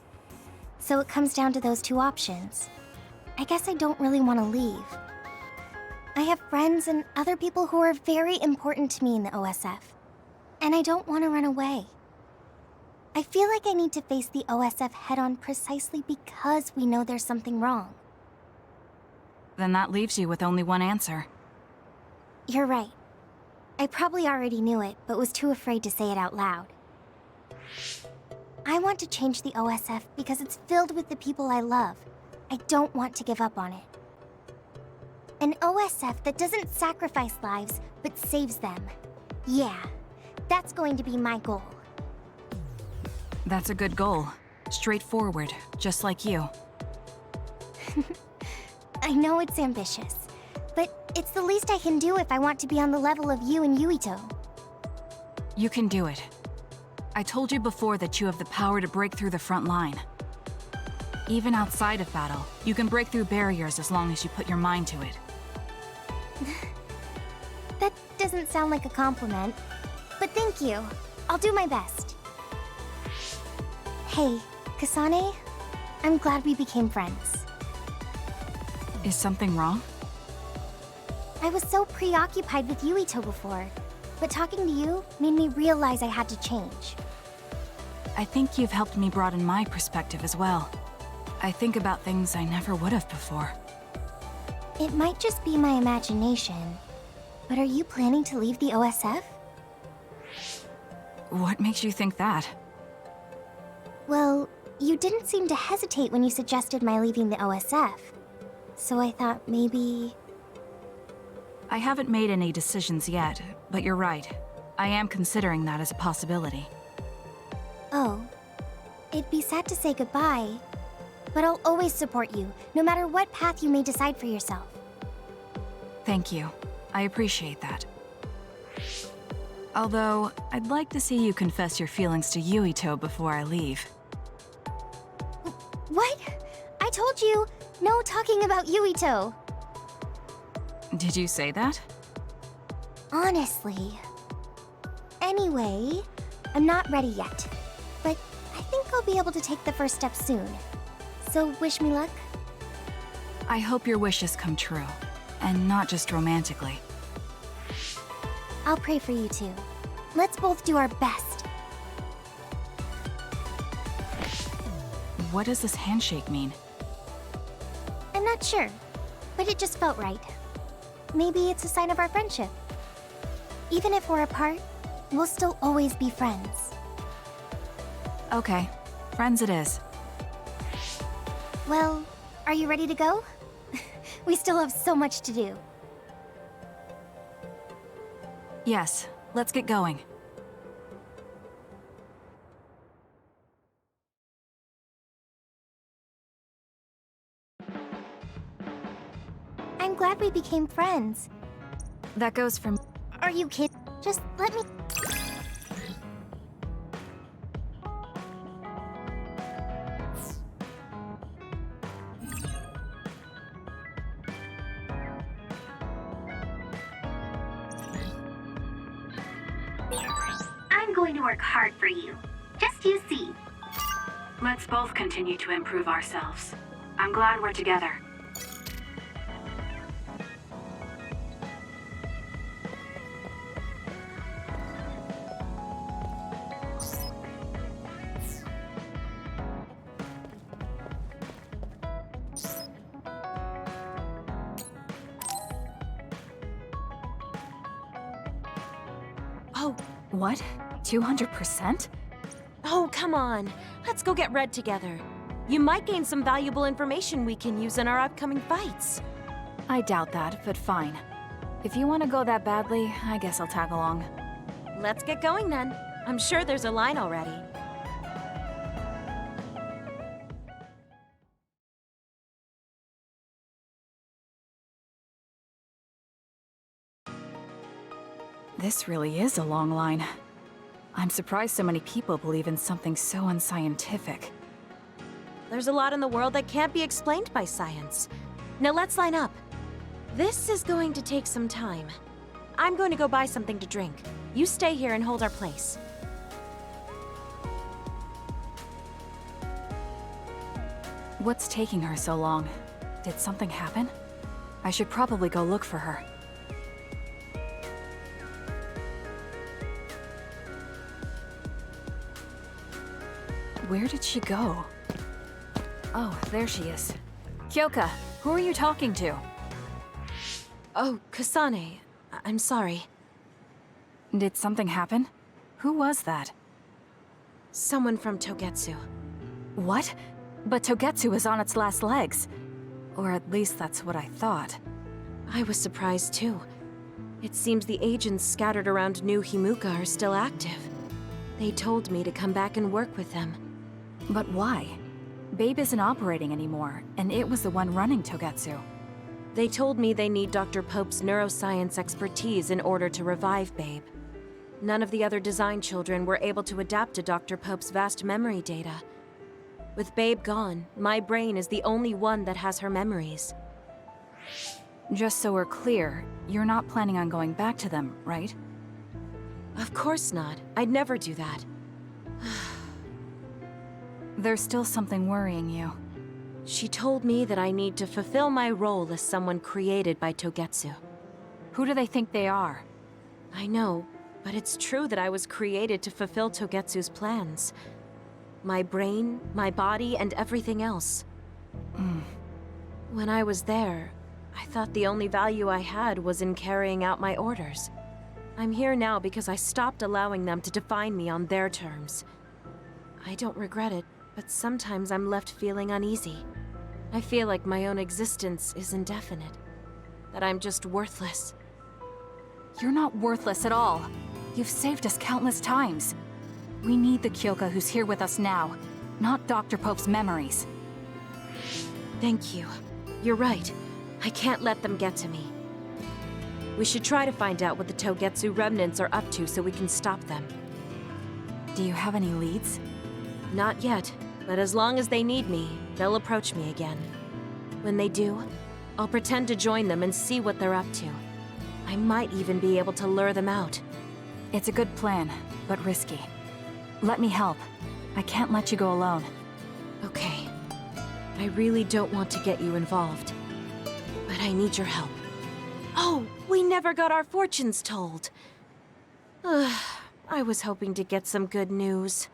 So it comes down to those two options. I guess I don't really want to leave. I have friends and other people who are very important to me in the OSF. And I don't want to run away. I feel like I need to face the OSF head-on precisely because we know there's something wrong. Then that leaves you with only one answer. You're right. I probably already knew it, but was too afraid to say it out loud. I want to change the OSF because it's filled with the people I love. I don't want to give up on it. An OSF that doesn't sacrifice lives, but saves them. Yeah, that's going to be my goal. That's a good goal. Straightforward, just like you. I know it's ambitious, but it's the least I can do if I want to be on the level of you and Yuito. You can do it. I told you before that you have the power to break through the front line. Even outside of battle, you can break through barriers as long as you put your mind to it. That doesn't sound like a compliment, but thank you. I'll do my best. Hey, Kasane, I'm glad we became friends. Is something wrong? I was so preoccupied with Yuito before, but talking to you made me realize I had to change. I think you've helped me broaden my perspective as well. I think about things I never would have before. It might just be my imagination, but are you planning to leave the OSF? What makes you think that? Well, you didn't seem to hesitate when you suggested my leaving the OSF, so I thought maybe... I haven't made any decisions yet, but you're right. I am considering that as a possibility. Oh, it'd be sad to say goodbye, but I'll always support you, no matter what path you may decide for yourself. Thank you. I appreciate that. Although, I'd like to see you confess your feelings to Yuito before I leave. What? I told you, no talking about Yuito. Did you say that? Honestly. Anyway, I'm not ready yet, but I think I'll be able to take the first step soon. So wish me luck. I hope your wishes come true, and not just romantically. I'll pray for you too. Let's both do our best. What does this handshake mean? I'm not sure, but it just felt right. Maybe it's a sign of our friendship. Even if we're apart, we'll still always be friends. Okay, friends it is. Well, are you ready to go? We still have so much to do. Yes, let's get going. I'm glad we became friends. That goes from... Are you kidding? Just let me... I'm going to work hard for you. Just you see. Let's both continue to improve ourselves. I'm glad we're together. Oh, what? 200%? Oh, come on. Let's go get Red together. You might gain some valuable information we can use in our upcoming fights. I doubt that, but fine. If you want to go that badly, I guess I'll tag along. Let's get going then. I'm sure there's a line already. This really is a long line. I'm surprised so many people believe in something so unscientific. There's a lot in the world that can't be explained by science. Now let's line up. This is going to take some time. I'm going to go buy something to drink. You stay here and hold our place. What's taking her so long? Did something happen? I should probably go look for her. Where did she go? Oh, there she is. Kyoka, who are you talking to? Oh, Kasane. I'm sorry. Did something happen? Who was that? Someone from Togetsu. What? But Togetsu is on its last legs. Or at least that's what I thought. I was surprised too. It seems the agents scattered around New Himuka are still active. They told me to come back and work with them. But why? Babe isn't operating anymore, and it was the one running Togetsu. They told me they need Dr. Pope's neuroscience expertise in order to revive Babe. None of the other design children were able to adapt to Dr. Pope's vast memory data. With Babe gone, my brain is the only one that has her memories. Just so we're clear, you're not planning on going back to them, right? Of course not. I'd never do that. There's still something worrying you. She told me that I need to fulfill my role as someone created by Togetsu. Who do they think they are? I know, but it's true that I was created to fulfill Togetsu's plans. My brain, my body, and everything else. When I was there, I thought the only value I had was in carrying out my orders. I'm here now because I stopped allowing them to define me on their terms. I don't regret it, but sometimes I'm left feeling uneasy. I feel like my own existence is indefinite. That I'm just worthless. You're not worthless at all. You've saved us countless times. We need the Kyoka who's here with us now, not Dr. Pope's memories. Thank you. You're right. I can't let them get to me. We should try to find out what the Togetsu remnants are up to so we can stop them. Do you have any leads? Not yet, but as long as they need me, they'll approach me again. When they do, I'll pretend to join them and see what they're up to. I might even be able to lure them out. It's a good plan, but risky. Let me help. I can't let you go alone. Okay. I really don't want to get you involved, but I need your help. Oh, we never got our fortunes told. I was hoping to get some good news.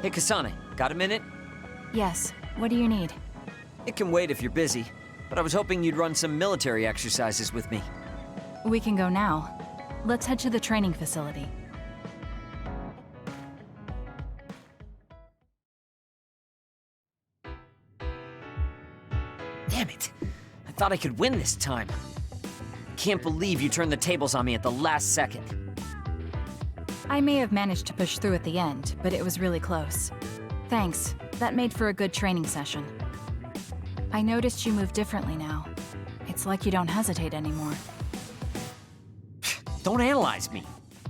Hey, Kasane, got a minute? Yes. What do you need? It can wait if you're busy, but I was hoping you'd run some military exercises with me. We can go now. Let's head to the training facility. Damn it! I thought I could win this time. Can't believe you turned the tables on me at the last second. I may have managed to push through at the end, but it was really close. Thanks. That made for a good training session. I noticed you move differently now. It's like you don't hesitate anymore. Don't analyze me.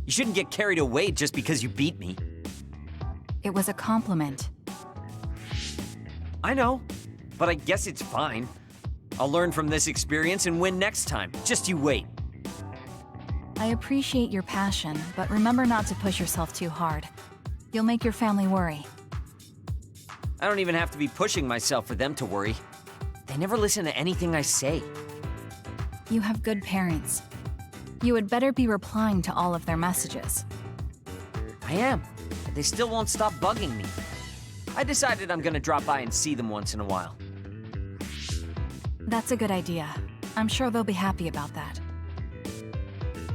You shouldn't get carried away just because you beat me. It was a compliment. I know, but I guess it's fine. I'll learn from this experience and win next time. Just you wait. I appreciate your passion, but remember not to push yourself too hard. You'll make your family worry. I don't even have to be pushing myself for them to worry. They never listen to anything I say. You have good parents. You had better be replying to all of their messages. I am, but they still won't stop bugging me. I decided I'm gonna drop by and see them once in a while. That's a good idea. I'm sure they'll be happy about that.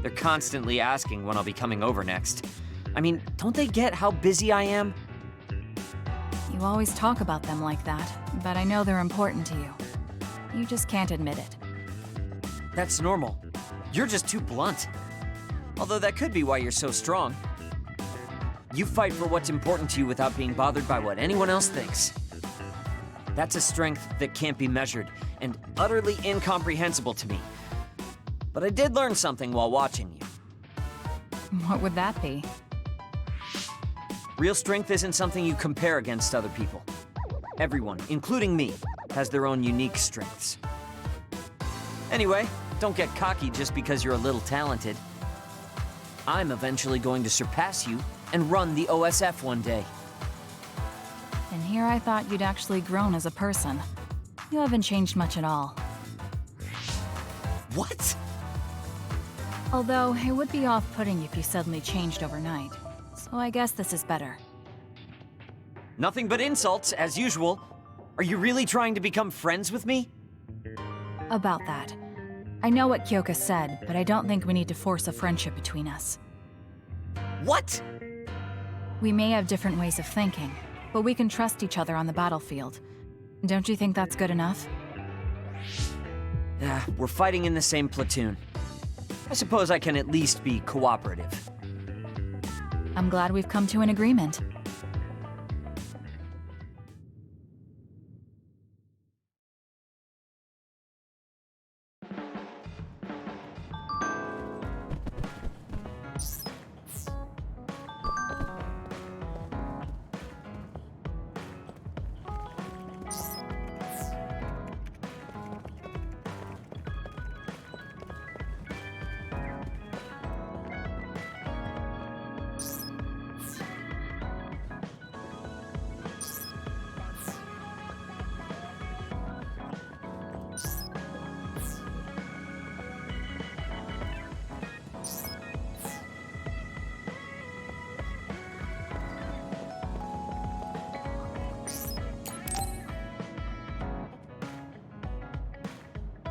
They're constantly asking when I'll be coming over next. I mean, don't they get how busy I am? You You always talk about them like that, but I know they're important to you. You just can't admit it. That's normal. You're just too blunt. Although that could be why you're so strong. You fight for what's important to you without being bothered by what anyone else thinks. That's a strength that can't be measured, and utterly incomprehensible to me. But I did learn something while watching you. What would that be? Real strength isn't something you compare against other people. Everyone, including me, has their own unique strengths. Anyway, don't get cocky just because you're a little talented. I'm eventually going to surpass you and run the OSF one day. And here I thought you'd actually grown as a person. You haven't changed much at all. What? Although, it would be off-putting if you suddenly changed overnight. So I guess this is better. Nothing but insults, as usual. Are you really trying to become friends with me? About that. I know what Kyoka said, but I don't think we need to force a friendship between us. What? We may have different ways of thinking, but we can trust each other on the battlefield. Don't you think that's good enough? Yeah, we're fighting in the same platoon. I suppose I can at least be cooperative. I'm glad we've come to an agreement.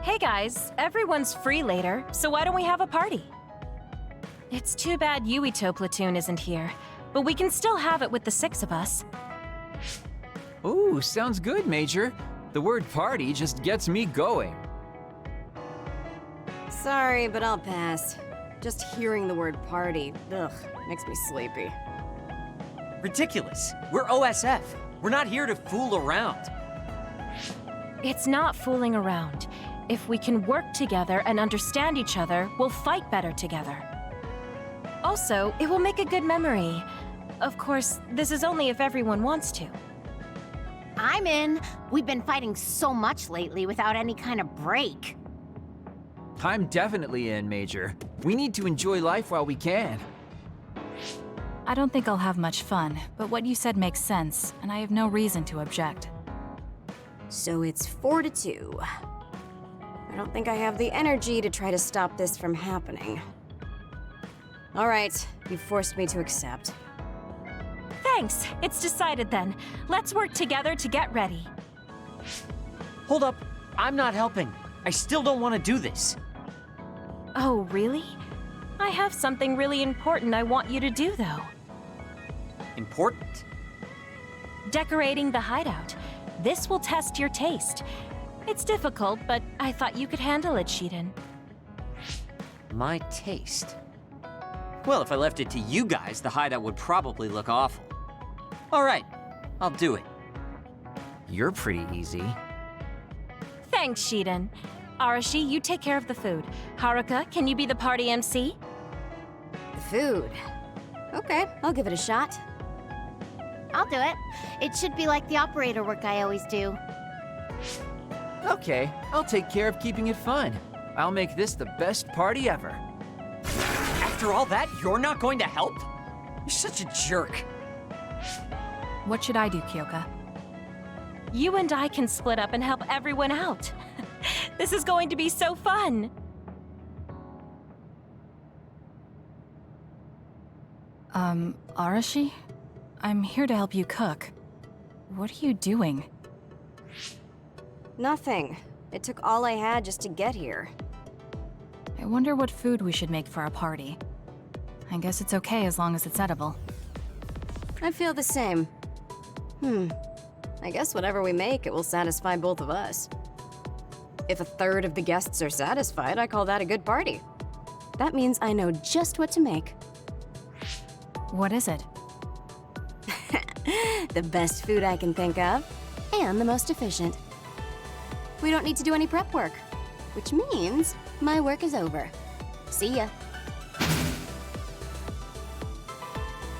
Hey guys, everyone's free later, so why don't we have a party? It's too bad Yuito platoon isn't here, but we can still have it with the 6 of us. Ooh, sounds good, Major. The word party just gets me going. Sorry, but I'll pass. Just hearing the word party, ugh, makes me sleepy. Ridiculous. We're OSF. We're not here to fool around. It's not fooling around. If we can work together and understand each other, we'll fight better together. Also, it will make a good memory. Of course, this is only if everyone wants to. I'm in. We've been fighting so much lately without any kind of break. I'm definitely in, Major. We need to enjoy life while we can. I don't think I'll have much fun, but what you said makes sense, and I have no reason to object. So it's 4-2. I don't think I have the energy to try to stop this from happening. All right, you forced me to accept. Thanks, it's decided then. Let's work together to get ready. Hold up, I'm not helping. I still don't want to do this. Oh, really? I have something really important I want you to do, though. Important? Decorating the hideout. This will test your taste. It's difficult, but I thought you could handle it, Shiden. My taste? Well, if I left it to you guys, the hideout would probably look awful. All right, I'll do it. You're pretty easy. Thanks, Shiden. Arashi, you take care of the food. Haruka, can you be the party MC? The food. Okay, I'll give it a shot. I'll do it. It should be like the operator work I always do. Okay, I'll take care of keeping it fun. I'll make this the best party ever. After all that, you're not going to help? You're such a jerk. What should I do, Kyoka? You and I can split up and help everyone out. This is going to be so fun. Arashi? I'm here to help you cook. What are you doing? Nothing. It took all I had just to get here. I wonder what food we should make for our party. I guess it's okay as long as it's edible. I feel the same. I guess whatever we make, it will satisfy both of us. If a third of the guests are satisfied, I call that a good party. That means I know just what to make. What is it? The best food I can think of, and the most efficient. We don't need to do any prep work, which means my work is over. See ya.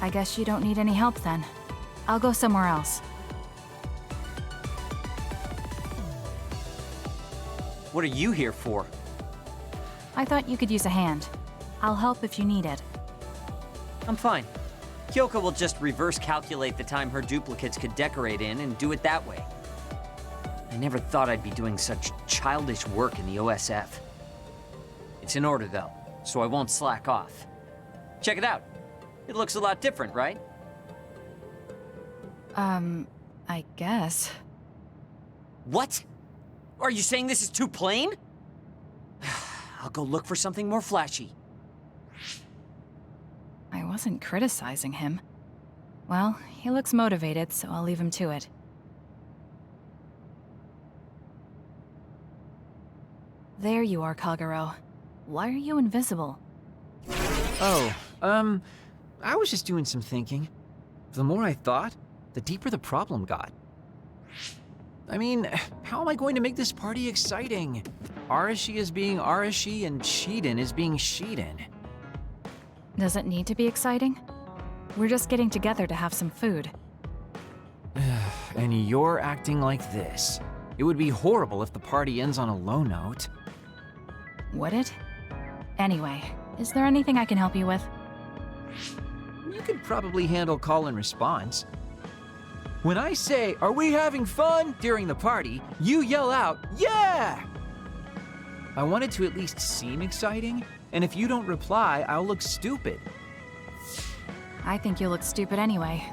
I guess you don't need any help then. I'll go somewhere else. What are you here for? I thought you could use a hand. I'll help if you need it. I'm fine. Kyoka will just reverse calculate the time her duplicates could decorate in and do it that way. I never thought I'd be doing such childish work in the OSF. It's in order though, so I won't slack off. Check it out. It looks a lot different, right? I guess. What? Are you saying this is too plain? I'll go look for something more flashy. I wasn't criticizing him. Well, he looks motivated, so I'll leave him to it. There you are, Kagero. Why are you invisible? Oh, I was just doing some thinking. The more I thought, the deeper the problem got. I mean, how am I going to make this party exciting? Arashi is being Arashi and Shiden is being Shiden. Does it need to be exciting? We're just getting together to have some food. And you're acting like this. It would be horrible if the party ends on a low note. Would it? Anyway, is there anything I can help you with? You could probably handle call and response. When I say, "Are we having fun?" during the party, you yell out, "Yeah!" I want it to at least seem exciting, and if you don't reply, I'll look stupid. I think you'll look stupid anyway.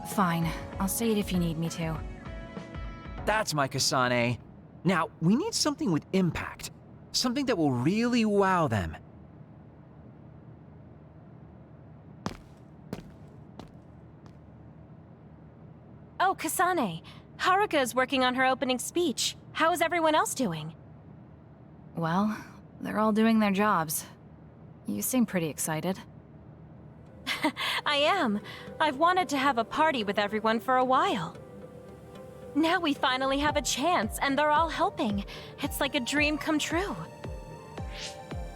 Fine, I'll say it if you need me to. That's my kasane. Now, we need something with impact. Something that will really wow them. Oh, Kasane. Haruka is working on her opening speech. How is everyone else doing? Well, they're all doing their jobs. You seem pretty excited. I am. I've wanted to have a party with everyone for a while. Now we finally have a chance, and they're all helping. It's like a dream come true.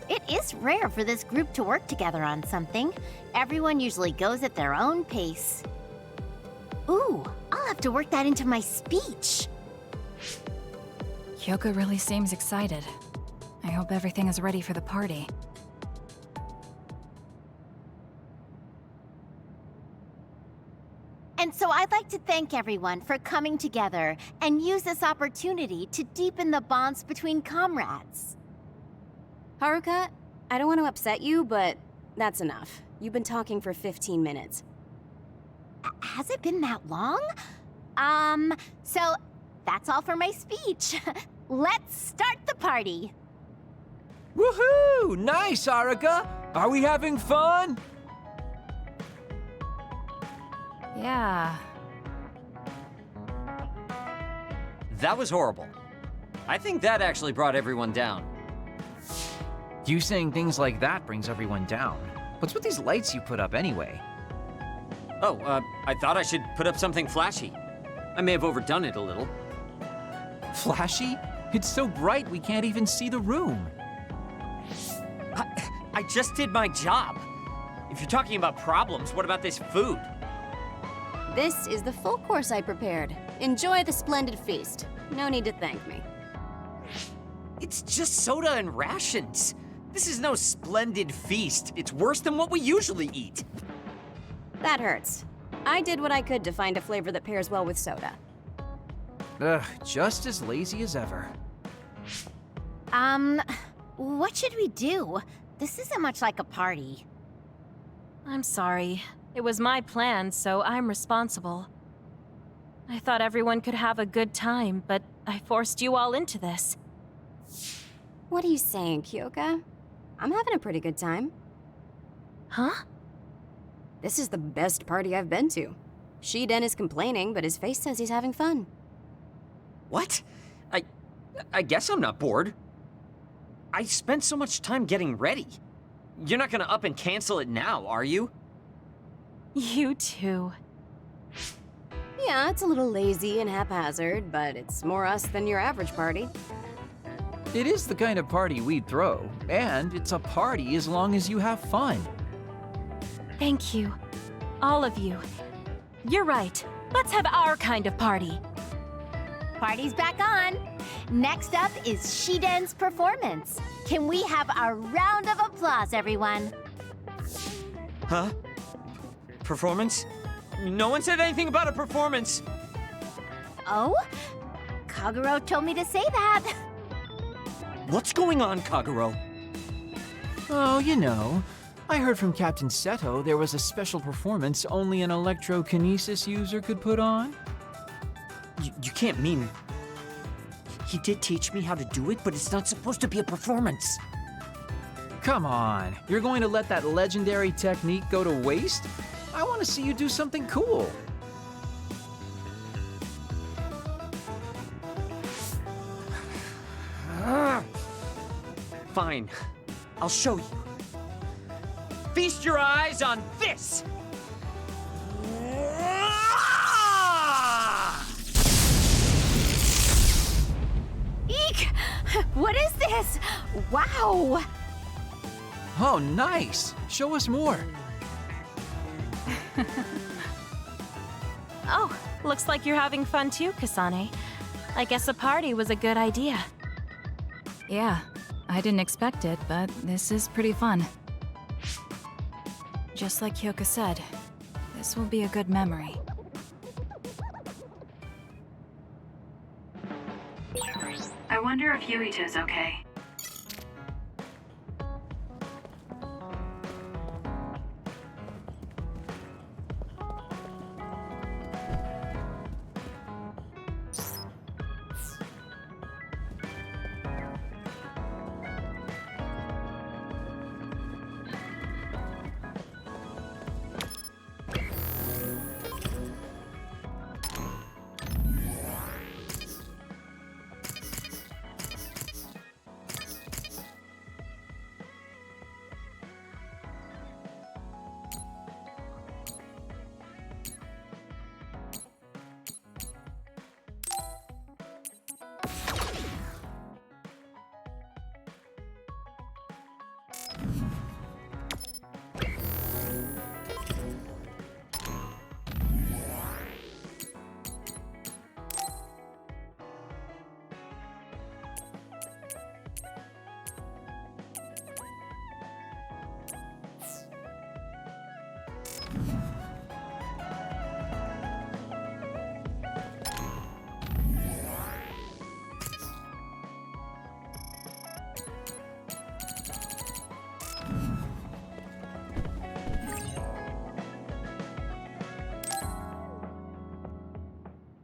It is rare for this group to work together on something. Everyone usually goes at their own pace. Ooh, I'll have to work that into my speech. Kyoka really seems excited. I hope everything is ready for the party. And so I'd like to thank everyone for coming together and use this opportunity to deepen the bonds between comrades. Haruka, I don't want to upset you, but that's enough. You've been talking for 15 minutes. Has it been that long? So that's all for my speech. Let's start the party. Woohoo! Nice, Haruka! Are we having fun? Yeah. That was horrible. I think that actually brought everyone down. You saying things like that brings everyone down. What's with these lights you put up anyway? Oh, I thought I should put up something flashy. I may have overdone it a little. Flashy? It's so bright we can't even see the room. I just did my job. If you're talking about problems, what about this food? This is the full course I prepared. Enjoy the splendid feast. No need to thank me. It's just soda and rations. This is no splendid feast. It's worse than what we usually eat. That hurts. I did what I could to find a flavor that pairs well with soda. Ugh, just as lazy as ever. What should we do? This isn't much like a party. I'm sorry. It was my plan, so I'm responsible. I thought everyone could have a good time, but I forced you all into this. What are you saying, Kyoka? I'm having a pretty good time. Huh? This is the best party I've been to. Shiden is complaining, but his face says he's having fun. What? I guess I'm not bored. I spent so much time getting ready. You're not gonna up and cancel it now, are you? You too. Yeah, it's a little lazy and haphazard, but it's more us than your average party. It is the kind of party we'd throw, and it's a party as long as you have fun. Thank you. All of you. You're right. Let's have our kind of party. Party's back on. Next up is Shiden's performance. Can we have a round of applause, everyone? Huh? Performance? No one said anything about a performance. Oh? Kagero told me to say that. What's going on, Kagero? Oh, you know, I heard from Captain Seto there was a special performance only an electrokinesis user could put on. You can't mean... He did teach me how to do it, but it's not supposed to be a performance. Come on, you're going to let that legendary technique go to waste? I want to see you do something cool. Fine, I'll show you. Feast your eyes on this! Eek! What is this? Wow! Oh, nice! Show us more. Oh, looks like you're having fun too, Kasane. I guess a party was a good idea. Yeah, I didn't expect it, but this is pretty fun. Just like Hyoka said, this will be a good memory. I wonder if Yuito's okay.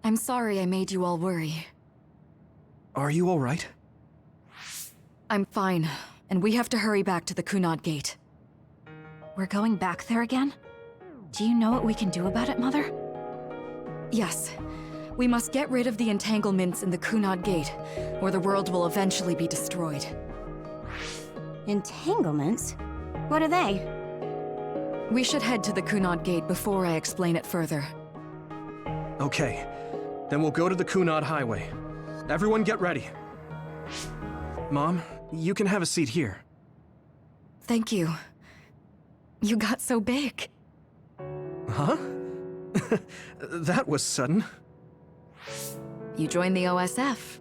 I'm sorry I made you all worry. Are you all right? I'm fine, and we have to hurry back to the Kunad Gate. We're going back there again? Do you know what we can do about it, Mother? Yes. We must get rid of the entanglements in the Kunad Gate, or the world will eventually be destroyed. Entanglements? What are they? We should head to the Kunad Gate before I explain it further. Okay. Then we'll go to the Kunad Highway. Everyone get ready. Mom, you can have a seat here. Thank you. You got so big. Huh? That was sudden. You joined the OSF.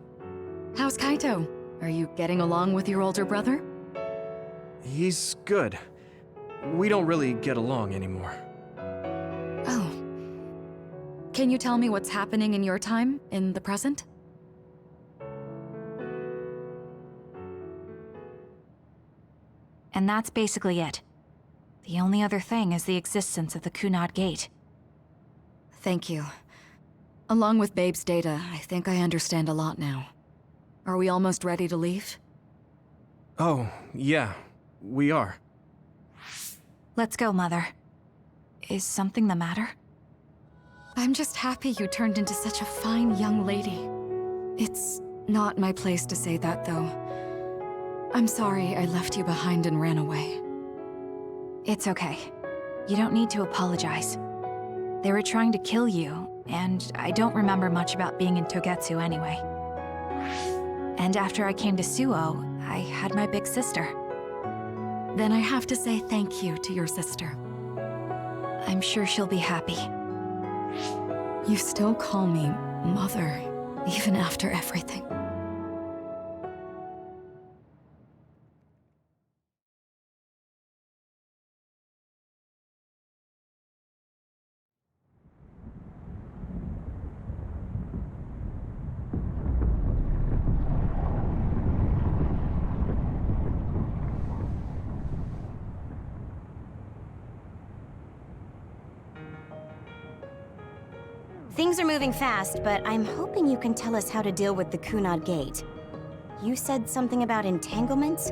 How's Kaito? Are you getting along with your older brother? He's good. We don't really get along anymore. Oh. Can you tell me what's happening in your time, in the present? And that's basically it. The only other thing is the existence of the Kunad Gate. Thank you. Along with Babe's data, I think I understand a lot now. Are we almost ready to leave? Oh, yeah, we are. Let's go, Mother. Is something the matter? I'm just happy you turned into such a fine young lady. It's not my place to say that, though. I'm sorry I left you behind and ran away. It's okay. You don't need to apologize. They were trying to kill you, and I don't remember much about being in Togetsu anyway. And after I came to Suo, I had my big sister. Then I have to say thank you to your sister. I'm sure she'll be happy. You still call me Mother, even after everything. Things are moving fast, but I'm hoping you can tell us how to deal with the Kunad Gate. You said something about entanglements?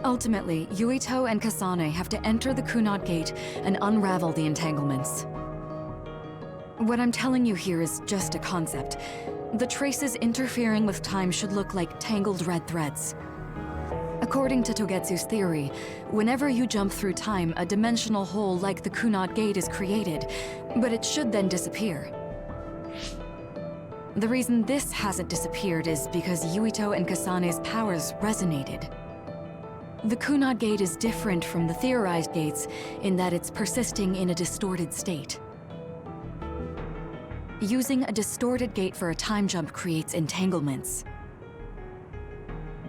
Ultimately, Yuito and Kasane have to enter the Kunad Gate and unravel the entanglements. What I'm telling you here is just a concept. The traces interfering with time should look like tangled red threads. According to Togetsu's theory, whenever you jump through time, a dimensional hole like the Kunad Gate is created, but it should then disappear. The reason this hasn't disappeared is because Yuito and Kasane's powers resonated. The Kunad Gate is different from the theorized gates in that it's persisting in a distorted state. Using a distorted gate for a time jump creates entanglements.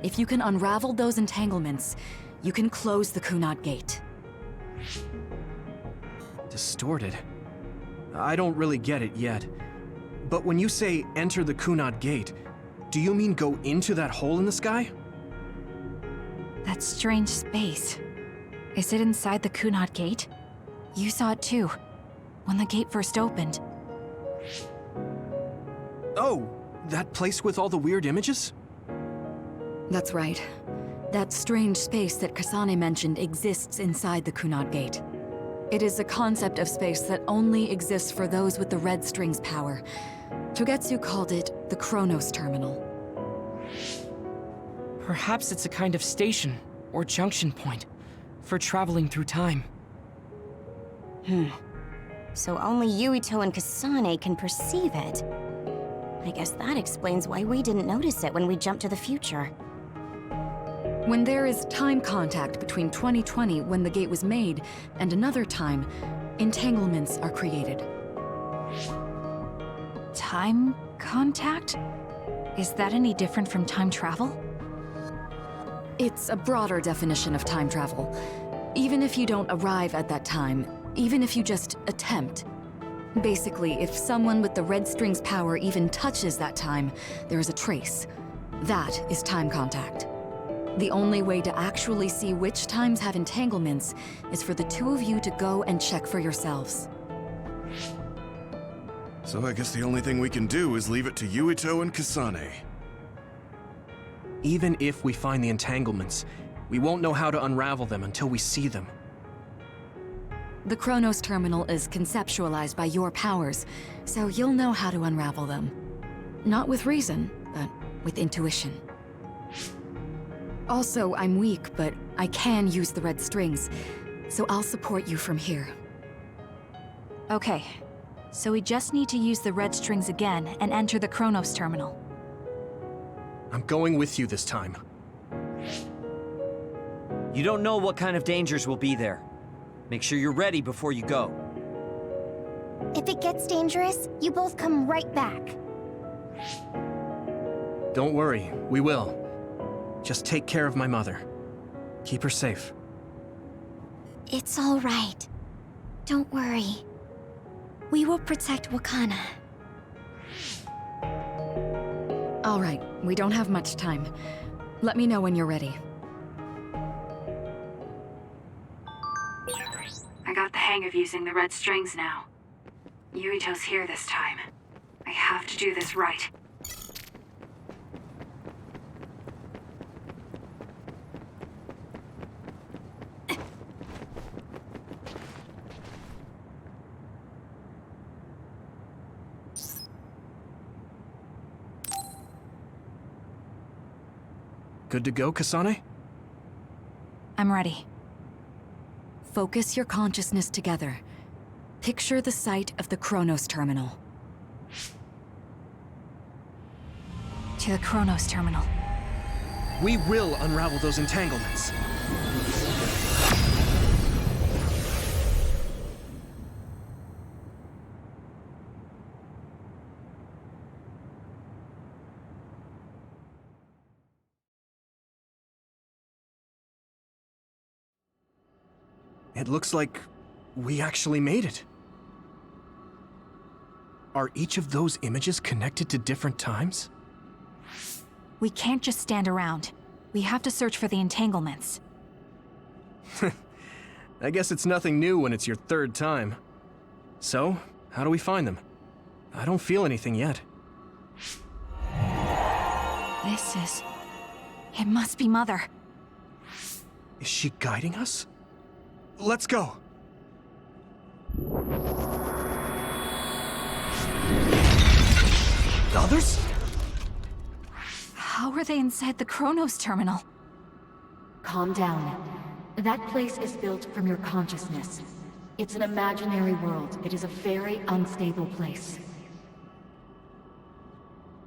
If you can unravel those entanglements, you can close the Kunad Gate. Distorted? I don't really get it yet. But when you say enter the Kunad Gate, do you mean go into that hole in the sky? That strange space. Is it inside the Kunad Gate? You saw it too, when the gate first opened. Oh, that place with all the weird images? That's right. That strange space that Kasane mentioned exists inside the Kunad Gate. It is a concept of space that only exists for those with the red string's power. Togetsu called it the Chronos Terminal. Perhaps it's a kind of station or junction point for traveling through time. So only Yuito and Kasane can perceive it. I guess that explains why we didn't notice it when we jumped to the future. When there is time contact between 2020, when the gate was made, and another time, entanglements are created. Time contact? Is that any different from time travel? It's a broader definition of time travel. Even if you don't arrive at that time, even if you just attempt. Basically, if someone with the red string's power even touches that time, there is a trace. That is time contact. The only way to actually see which times have entanglements is for the two of you to go and check for yourselves. So I guess the only thing we can do is leave it to Yuito and Kasane. Even if we find the entanglements, we won't know how to unravel them until we see them. The Chronos Terminal is conceptualized by your powers, so you'll know how to unravel them. Not with reason, but with intuition. Also, I'm weak, but I can use the red strings, so I'll support you from here. Okay, so we just need to use the red strings again and enter the Chronos Terminal. I'm going with you this time. You don't know what kind of dangers will be there. Make sure you're ready before you go. If it gets dangerous, you both come right back. Don't worry, we will. Just take care of my mother. Keep her safe. It's all right. Don't worry. We will protect Wakana. All right, we don't have much time. Let me know when you're ready. I got the hang of using the red strings now. Yuito's here this time. I have to do this right. Good to go, Kasane? I'm ready. Focus your consciousness together. Picture the site of the Chronos Terminal. To the Chronos Terminal. We will unravel those entanglements. It looks like we actually made it. Are each of those images connected to different times? We can't just stand around. We have to search for the entanglements. I guess it's nothing new when it's your third time. So, how do we find them? I don't feel anything yet. This is... It must be Mother. Is she guiding us? Let's go! The others? How are they inside the Chronos Terminal? Calm down. That place is built from your consciousness. It's an imaginary world. It is a very unstable place.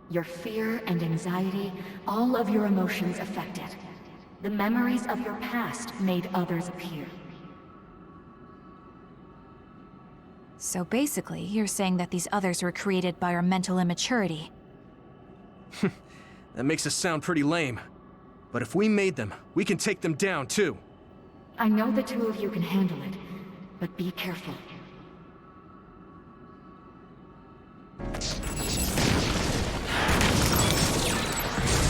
Your fear and anxiety, all of your emotions affected. The memories of your past made others appear. So basically, you're saying that these others were created by our mental immaturity. That makes us sound pretty lame. But if we made them, we can take them down, too. I know the two of you can handle it, but be careful.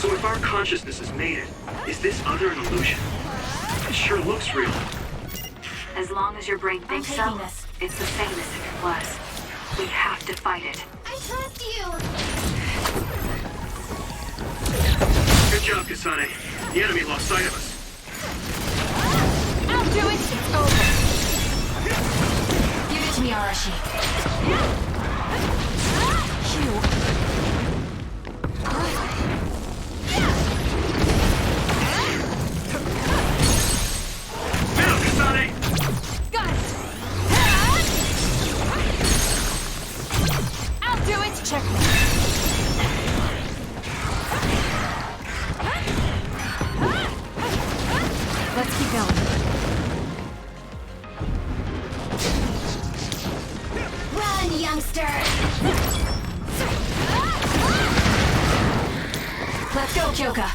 So if our consciousness has made it, is this other an illusion? It sure looks real. As long as your brain thinks so, it's the same as if it was. We have to fight it. I trust you! Good job, Kasane. The enemy lost sight of us. I'll do it! It's over! Give it to me, Arashi. Now, Kasane! Got it! I'll do it! Check me. Let's keep going. Run, youngster! Let's go, Kyoka.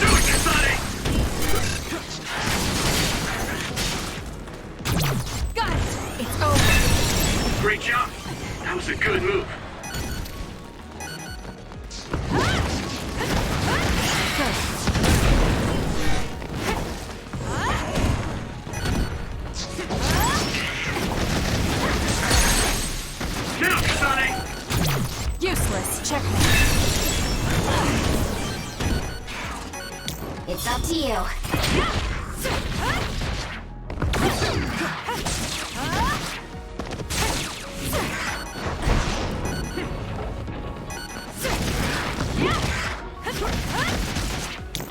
Do it, Kasane! Got it! It's over. Great job. That was a good move. Now, Kasane! Useless. Check me. It's up to you.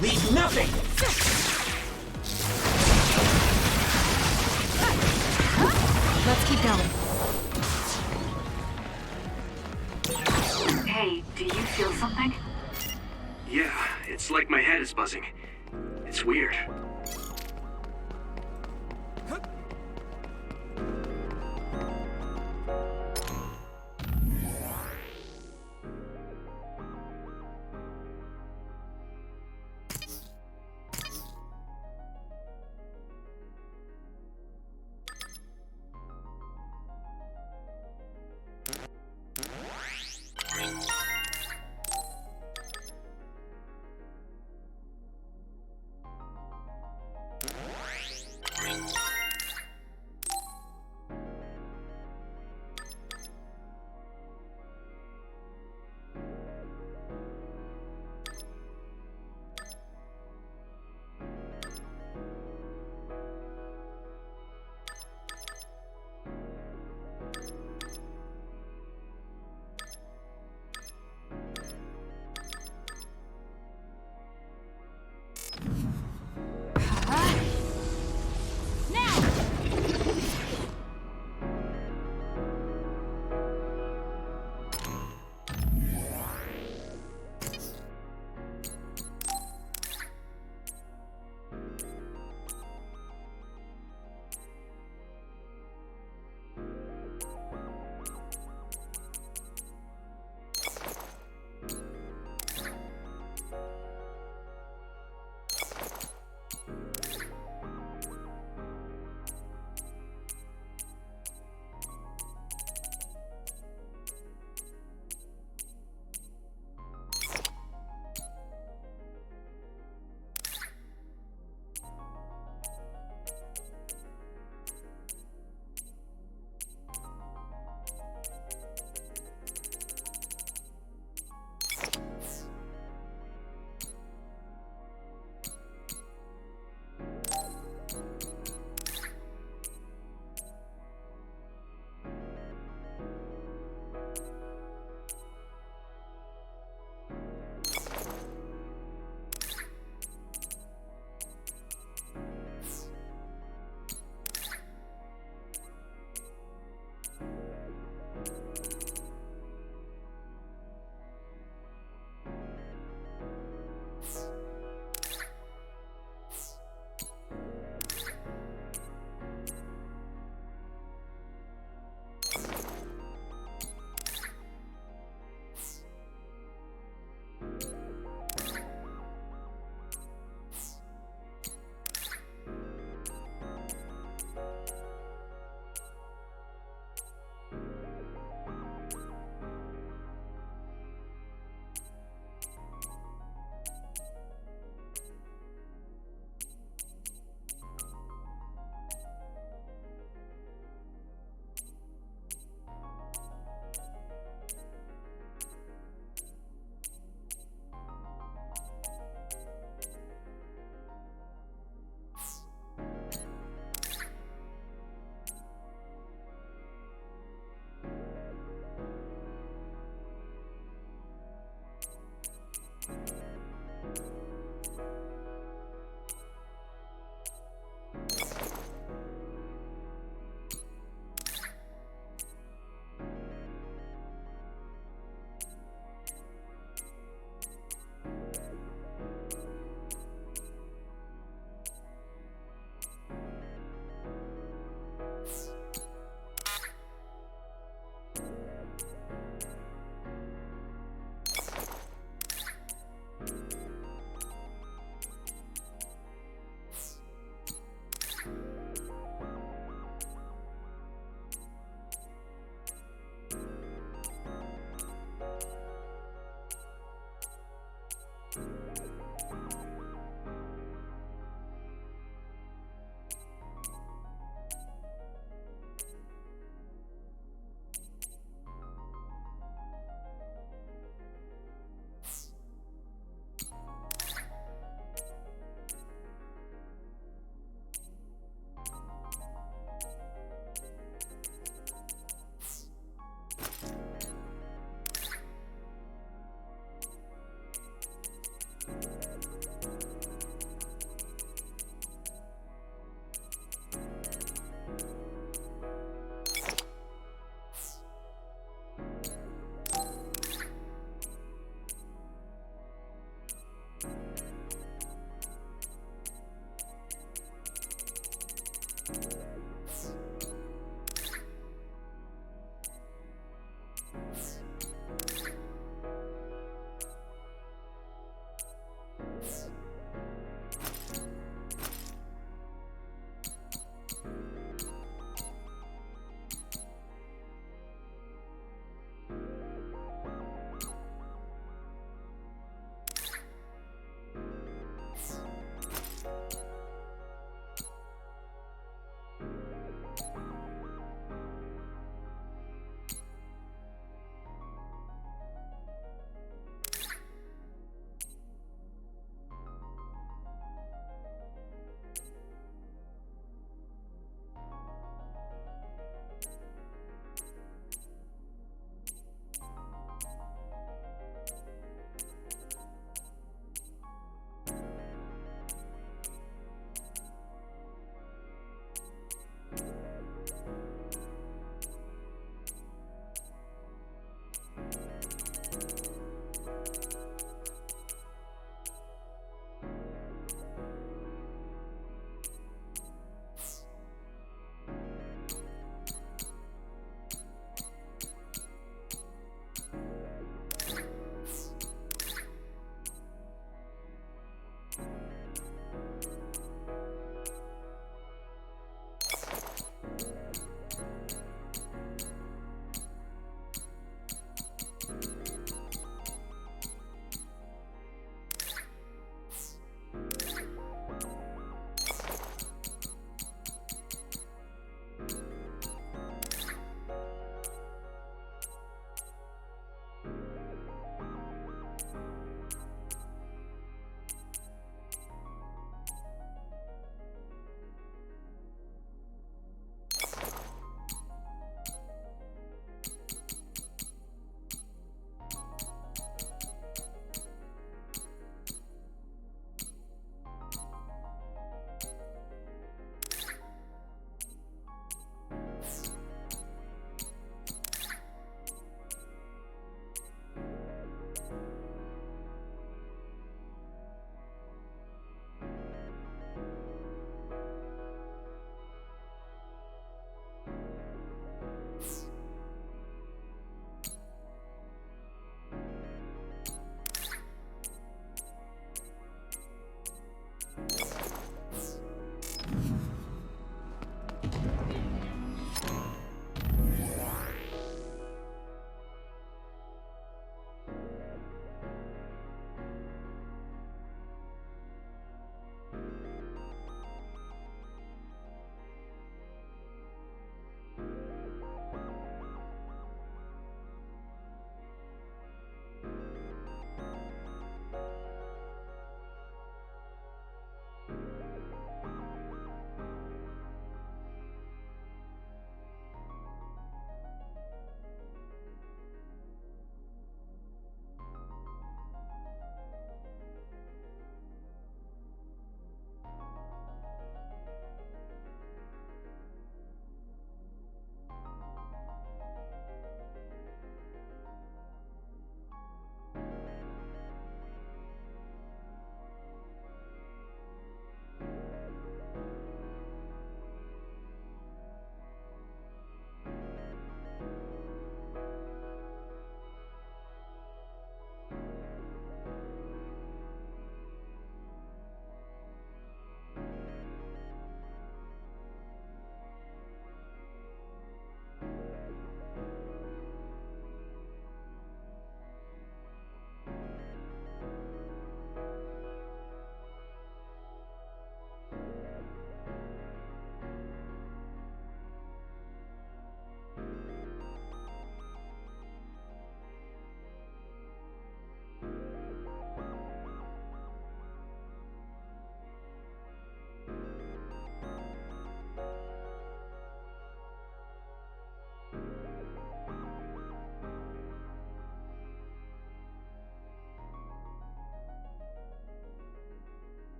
Leave nothing! Let's keep going. Hey, do you feel something? Yeah, it's like my head is buzzing. It's weird. you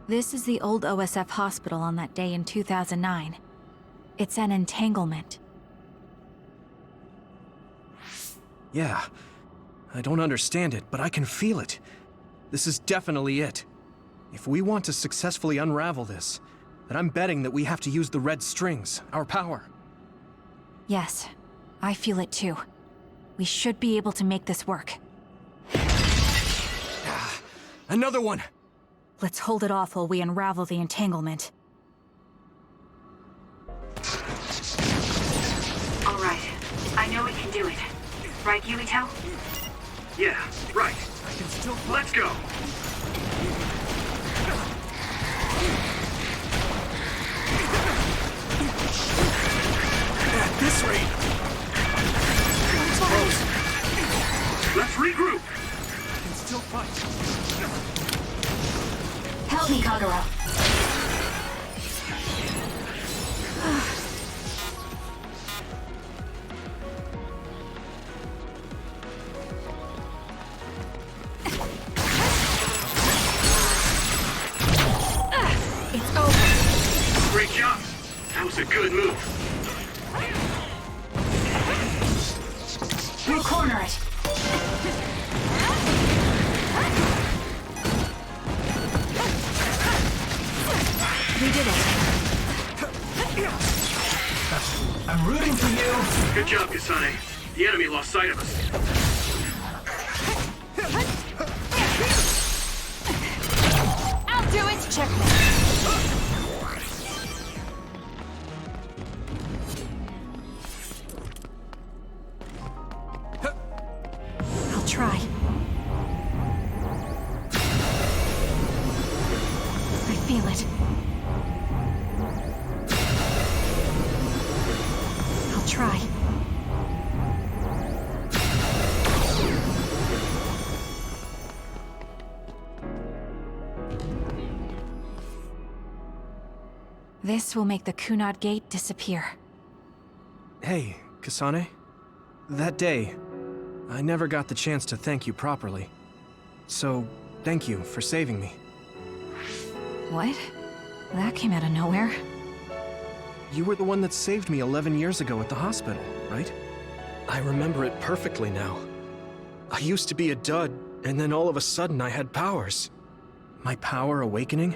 This is the old OSF hospital on that day in 2009. It's an entanglement. Yeah. I don't understand it, but I can feel it. This is definitely it. If we want to successfully unravel this, then I'm betting that we have to use the red strings, our power. Yes, I feel it too. We should be able to make this work. Another one! Let's hold it off while we unravel the entanglement. All right. I know we can do it. Right, Yuito? Yeah, right. Let's go! At this rate! It's close. Let's regroup! I can still fight. Help me, Kagura. It's over. Great job! That was a good move. We'll corner it. We did it. I'm rooting for you! Good job, Kasane. The enemy lost sight of us. I'll do it! Checkmate. I'll try. I feel it. I'll try. This will make the Kunad Gate disappear. Hey, Kasane. That day, I never got the chance to thank you properly. So, thank you for saving me. What? That came out of nowhere. You were the one that saved me 11 years ago at the hospital, right? I remember it perfectly now. I used to be a dud, and then all of a sudden I had powers. My power awakening?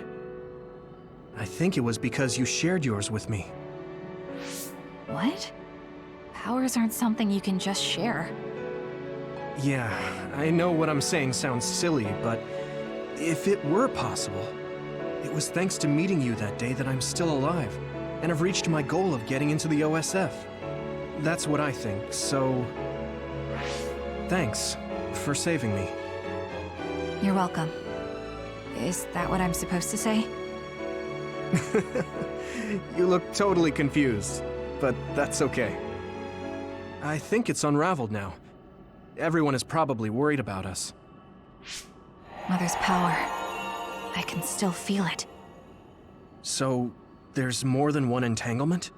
I think it was because you shared yours with me. What? Powers aren't something you can just share. Yeah, I know what I'm saying sounds silly, but if it were possible, it was thanks to meeting you that day that I'm still alive, and have reached my goal of getting into the OSF. That's what I think, so... thanks for saving me. You're welcome. Is that what I'm supposed to say? You look totally confused, but that's okay. I think it's unraveled now. Everyone is probably worried about us. Mother's power. I can still feel it. So, there's more than one entanglement?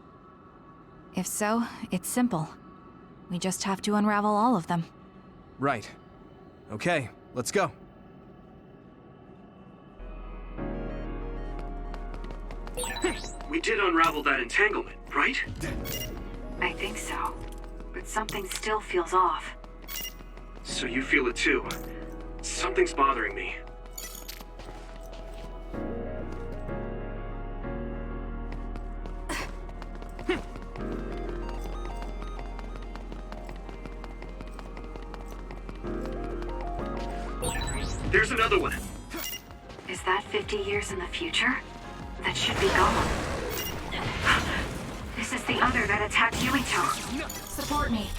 If so, it's simple. We just have to unravel all of them. Right. Okay, let's go. We did unravel that entanglement, right? I think so. But something still feels off. So you feel it too. Something's bothering me. There's another one. Is that 50 years in the future? That should be gone. This is the other that attacked Yuito. Support me.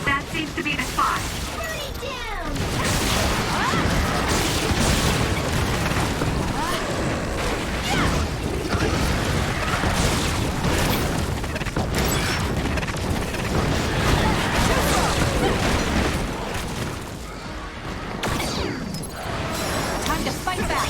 That seems to be the spot. Time to fight back.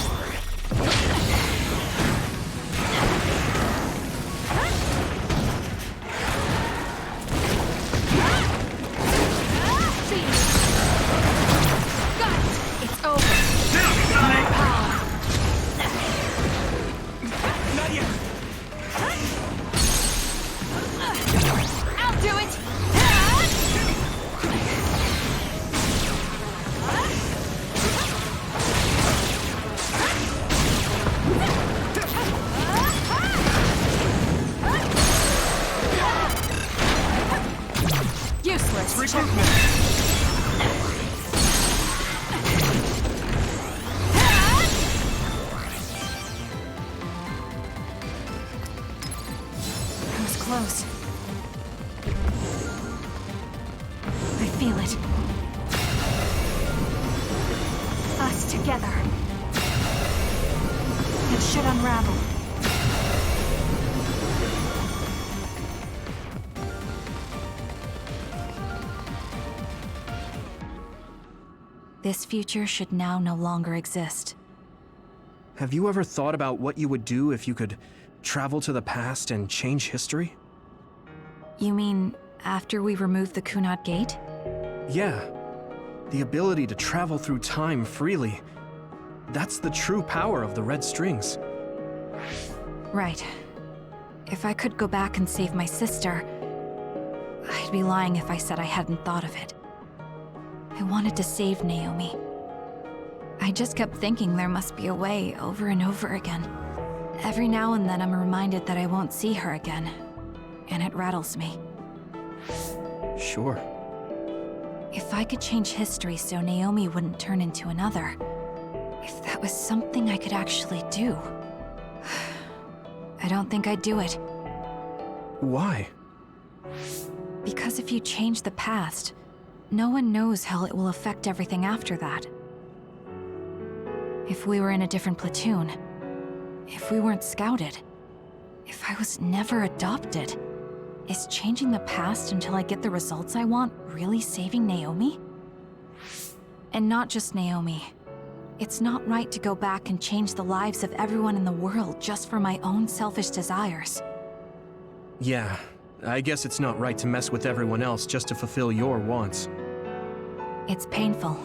Close. I feel it. Us together. It should unravel. This future should now no longer exist. Have you ever thought about what you would do if you could travel to the past and change history? You mean after we remove the Kunad Gate? Yeah. The ability to travel through time freely. That's the true power of the red strings. Right. If I could go back and save my sister, I'd be lying if I said I hadn't thought of it. I wanted to save Naomi. I just kept thinking there must be a way over and over again. Every now and then I'm reminded that I won't see her again, and it rattles me. Sure. If I could change history so Naomi wouldn't turn into another, if that was something I could actually do, I don't think I'd do it. Why? Because if you change the past, no one knows how it will affect everything after that. If we were in a different platoon, if we weren't scouted, if I was never adopted, is changing the past until I get the results I want really saving Naomi? And not just Naomi. It's not right to go back and change the lives of everyone in the world just for my own selfish desires. Yeah, I guess it's not right to mess with everyone else just to fulfill your wants. It's painful,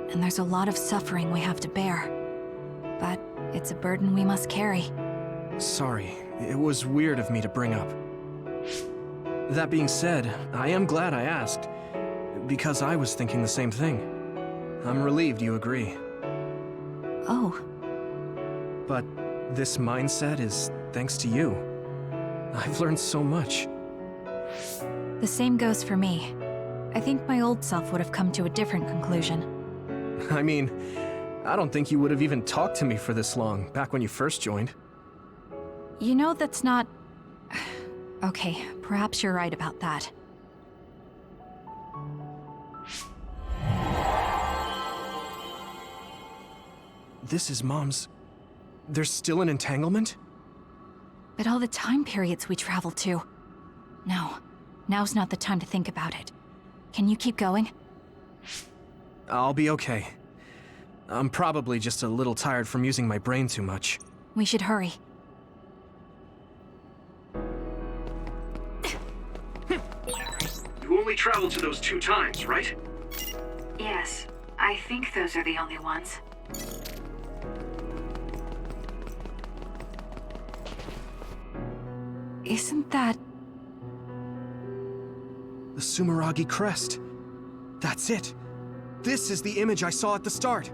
and there's a lot of suffering we have to bear. But it's a burden we must carry. Sorry, it was weird of me to bring up. That being said, I am glad I asked, because I was thinking the same thing. I'm relieved you agree. Oh. But this mindset is thanks to you. I've learned so much. The same goes for me. I think my old self would have come to a different conclusion. I mean, I don't think you would have even talked to me for this long, back when you first joined. You know, that's not... Okay, perhaps you're right about that. This is Mom's... There's still an entanglement? But all the time periods we traveled to... No, now's not the time to think about it. Can you keep going? I'll be okay. I'm probably just a little tired from using my brain too much. We should hurry. You only traveled to those 2 times, right? Yes, I think those are the only ones. Isn't that... The Sumeragi crest. That's it. This is the image I saw at the start.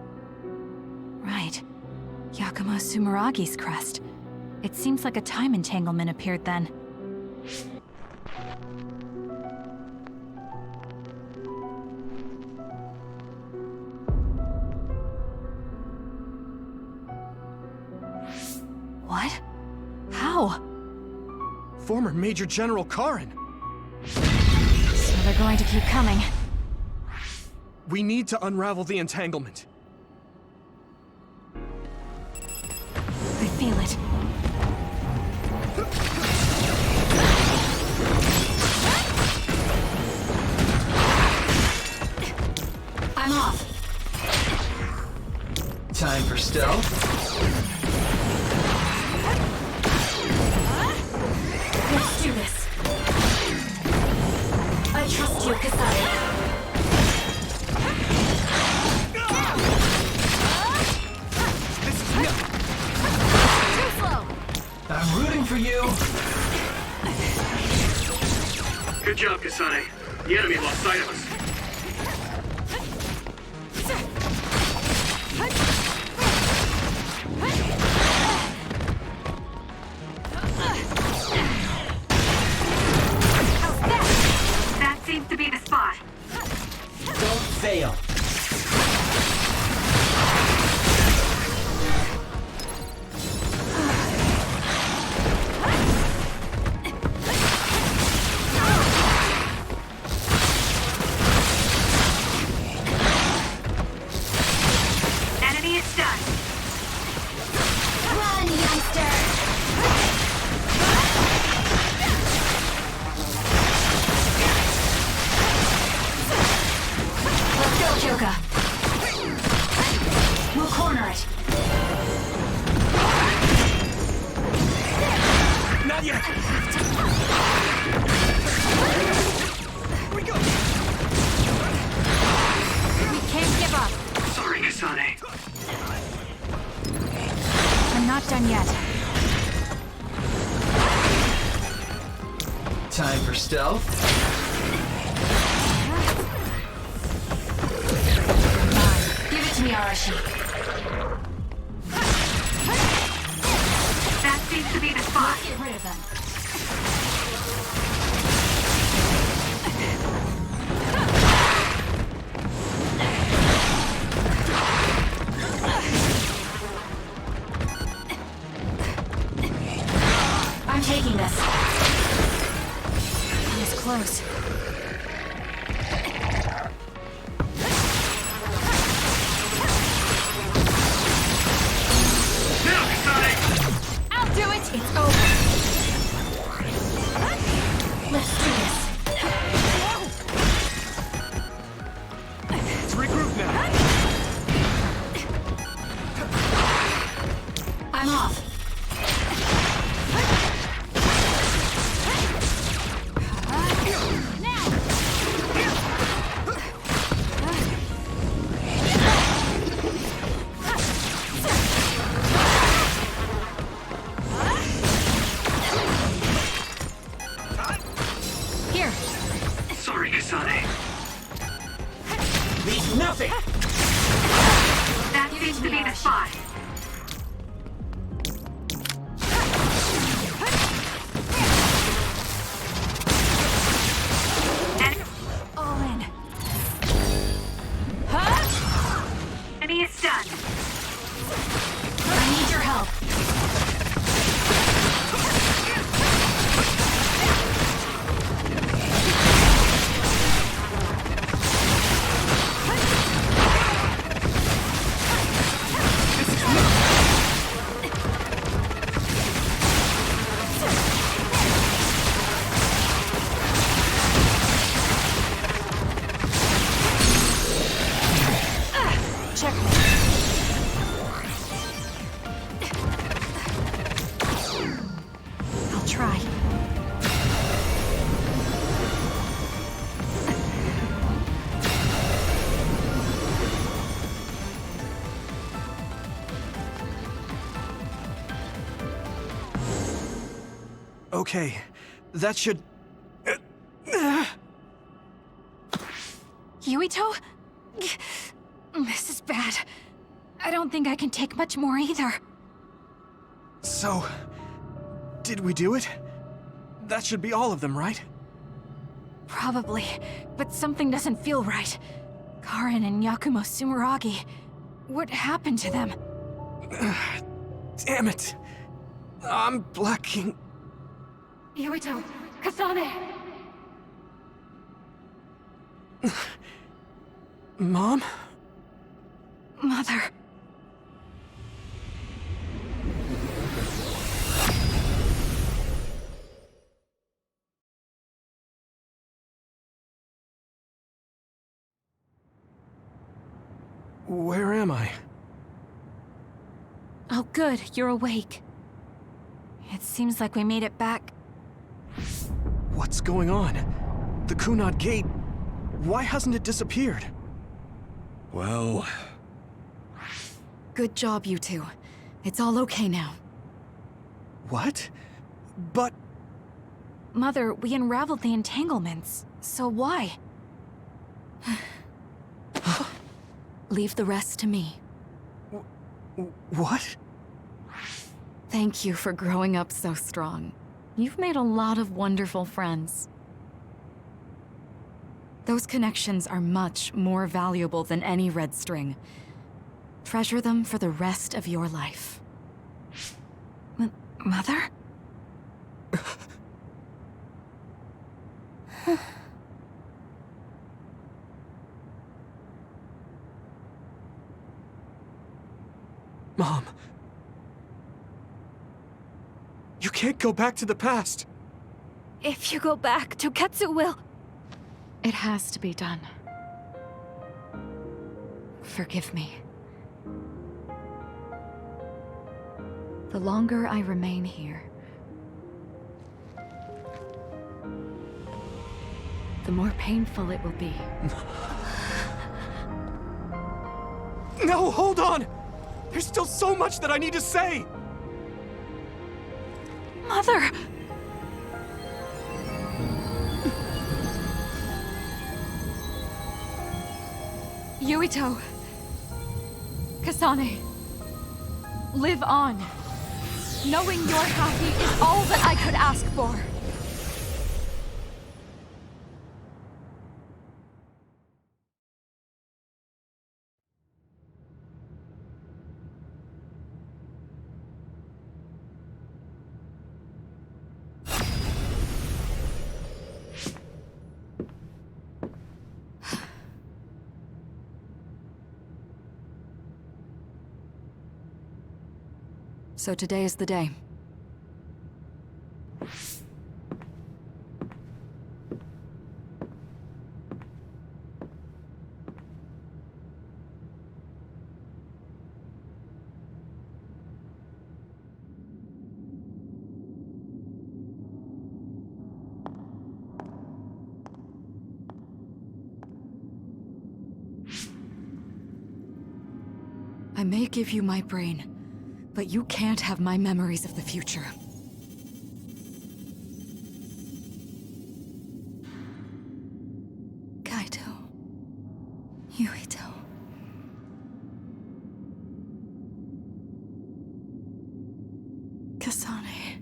Right. Yakumo Sumeragi's crest. It seems like a time entanglement appeared then. What? How? Former Major General Karin. So they're going to keep coming. We need to unravel the entanglement. I feel it. I'm off. Time for stealth. Let's do this. I trust you, Kasane. I'm rooting for you. Good job, Kasane. The enemy lost sight of us. That seems to be the spot. Don't fail. Enemy is stunned. Run, youngster! Let's go, Kyoka. We'll corner it. Not yet! We can't give up. Sorry, Kasane. I'm not done yet. Time for stealth. Give it to me, Arashi. Let's get rid of them. I'm taking this. That was close. Now, Kasane! I'll do it! It's over. Let's do this. Let's regroup now. I'm off. Here. Sorry, Kasane. Leave nothing! That seems to be the spot. All in. Enemy is done. I need your help. I'll try. Okay, that should... Yuito? This is bad. I don't think I can take much more either. So, did we do it? That should be all of them, right? Probably, but something doesn't feel right. Karin and Yakumo Sumeragi. What happened to them? Damn it. I'm blacking... Yuito, Kasane. Mom? Mother. Where am I? Oh good, you're awake. It seems like we made it back. What's going on? The Kunad Gate... Why hasn't it disappeared? Well... Good job, you two. It's all okay now. What? But... Mother, we unraveled the entanglements. So why? Leave the rest to me. What? Thank you for growing up so strong. You've made a lot of wonderful friends. Those connections are much more valuable than any red string. Treasure them for the rest of your life. Mother? Mom. You can't go back to the past. If you go back, Toketsu will... It has to be done. Forgive me. The longer I remain here, the more painful it will be. No, hold on! There's still so much that I need to say! Mother! Yuito. Kasane. Live on. Knowing you're happy is all that I could ask for. So today is the day. I may give you my brain, but you can't have my memories of the future. Kaito. Yuito. Kasane.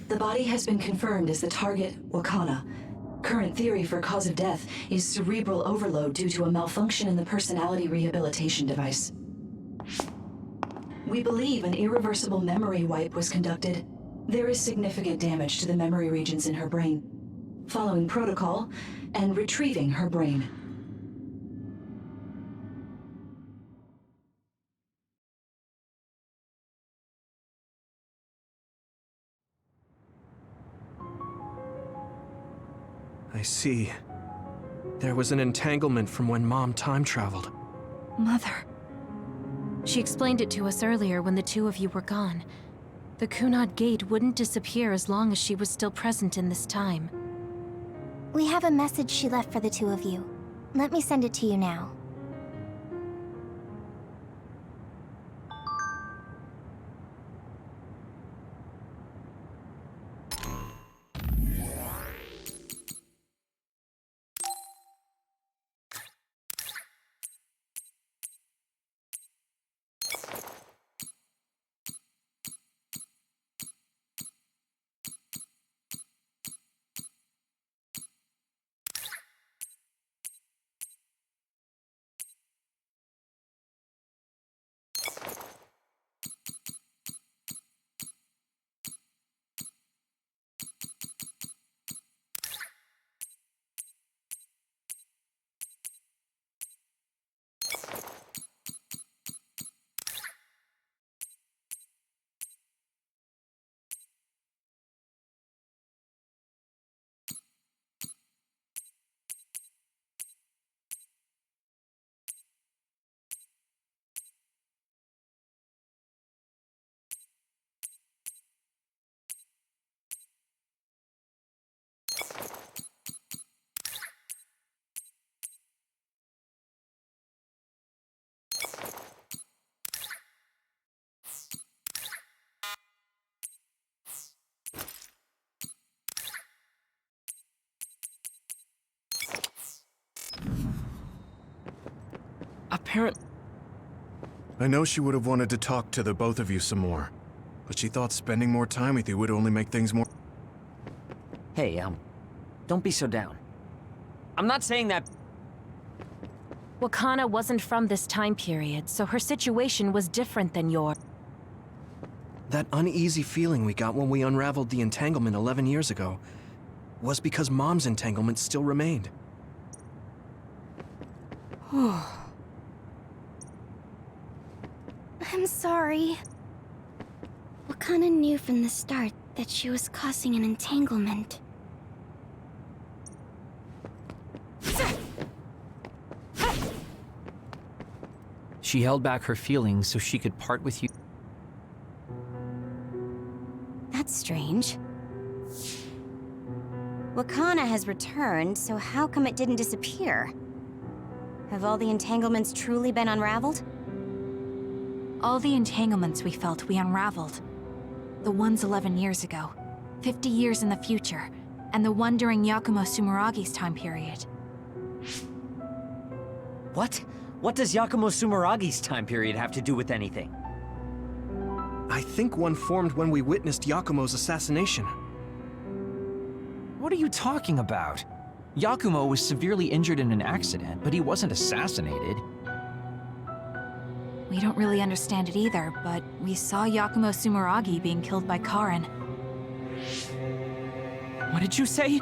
The body has been confirmed as the target, Wakana. Current theory for cause of death is cerebral overload due to a malfunction in the personality rehabilitation device. We believe an irreversible memory wipe was conducted. There is significant damage to the memory regions in her brain. Following protocol and retrieving her brain. I see. There was an entanglement from when Mom time traveled. Mother. She explained it to us earlier when the two of you were gone. The Kunad Gate wouldn't disappear as long as she was still present in this time. We have a message she left for the two of you. Let me send it to you now. I know she would have wanted to talk to the both of you some more, but she thought spending more time with you would only make things more... Hey, don't be so down. I'm not saying that... Wakana wasn't from this time period, so her situation was different than yours. That uneasy feeling we got when we unraveled the entanglement 11 years ago was because Mom's entanglement still remained. I'm sorry. Wakana knew from the start that she was causing an entanglement. She held back her feelings so she could part with you. That's strange. Wakana has returned, so how come it didn't disappear? Have all the entanglements truly been unraveled? All the entanglements we felt, we unraveled. The ones 11 years ago, 50 years in the future, and the one during Yakumo Sumeragi's time period. What? What does Yakumo Sumeragi's time period have to do with anything? I think one formed when we witnessed Yakumo's assassination. What are you talking about? Yakumo was severely injured in an accident, but he wasn't assassinated. We don't really understand it either, but we saw Yakumo Sumeragi being killed by Karin. What did you say?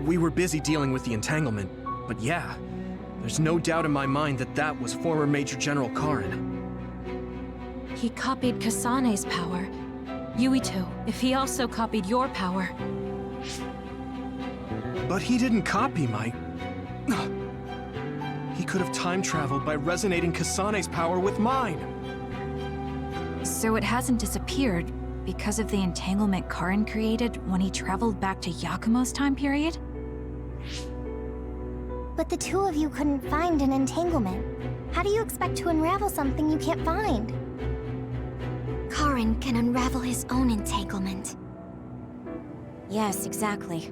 We were busy dealing with the entanglement, but yeah, there's no doubt in my mind that that was former Major General Karin. He copied Kasane's power. Yuito, if he also copied your power. But he didn't copy my... He could have time traveled by resonating Kasane's power with mine. So it hasn't disappeared because of the entanglement Karin created when he traveled back to Yakumo's time period? But the two of you couldn't find an entanglement. How do you expect to unravel something you can't find? Karin can unravel his own entanglement. Yes, exactly.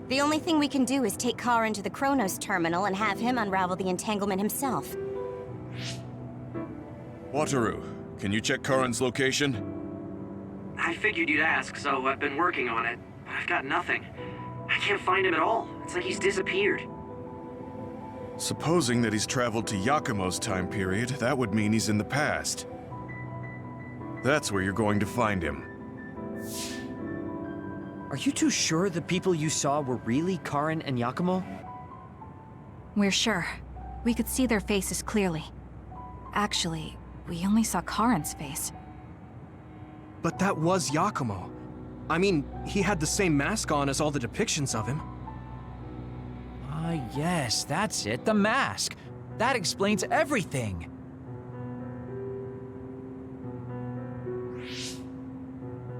The only thing we can do is take Karin to the Chronos terminal and have him unravel the entanglement himself. Wataru, can you check Karin's location? I figured you'd ask, so I've been working on it, but I've got nothing. I can't find him at all. It's like he's disappeared. Supposing that he's traveled to Yakumo's time period, that would mean he's in the past. That's where you're going to find him. Are you too sure the people you saw were really Karin and Yakumo? We're sure. We could see their faces clearly. Actually, we only saw Karin's face. But that was Yakumo. I mean, he had the same mask on as all the depictions of him. Ah, yes, that's it, the mask. That explains everything.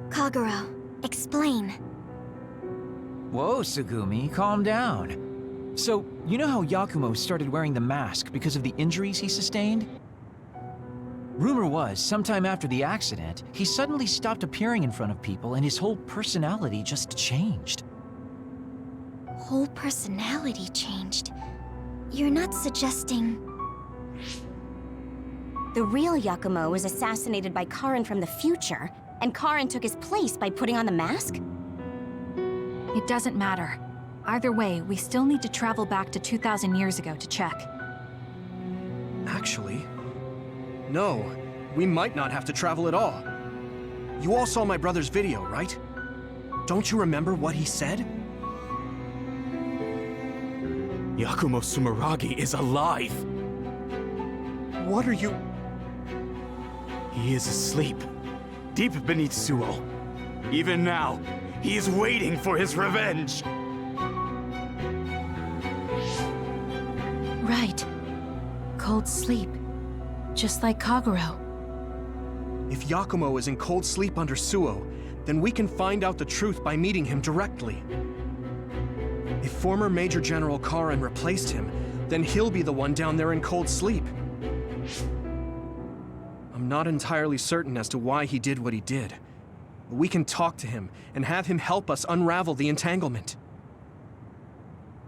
Kagero, explain. Whoa, Tsugumi, calm down. So, you know how Yakumo started wearing the mask because of the injuries he sustained? Rumor was, sometime after the accident, he suddenly stopped appearing in front of people and his whole personality just changed. Whole personality changed? You're not suggesting... The real Yakumo was assassinated by Karin from the future, and Karin took his place by putting on the mask? It doesn't matter. Either way, we still need to travel back to 2,000 years ago to check. Actually, no. We might not have to travel at all. You all saw my brother's video, right? Don't you remember what he said? Yakumo Sumeragi is alive! What are you... He is asleep, deep beneath Suo. Even now, he is waiting for his revenge! Right. Cold sleep. Just like Kagero. If Yakumo is in cold sleep under Suo, then we can find out the truth by meeting him directly. If former Major General Karin replaced him, then he'll be the one down there in cold sleep. I'm not entirely certain as to why he did what he did. But we can talk to him and have him help us unravel the entanglement.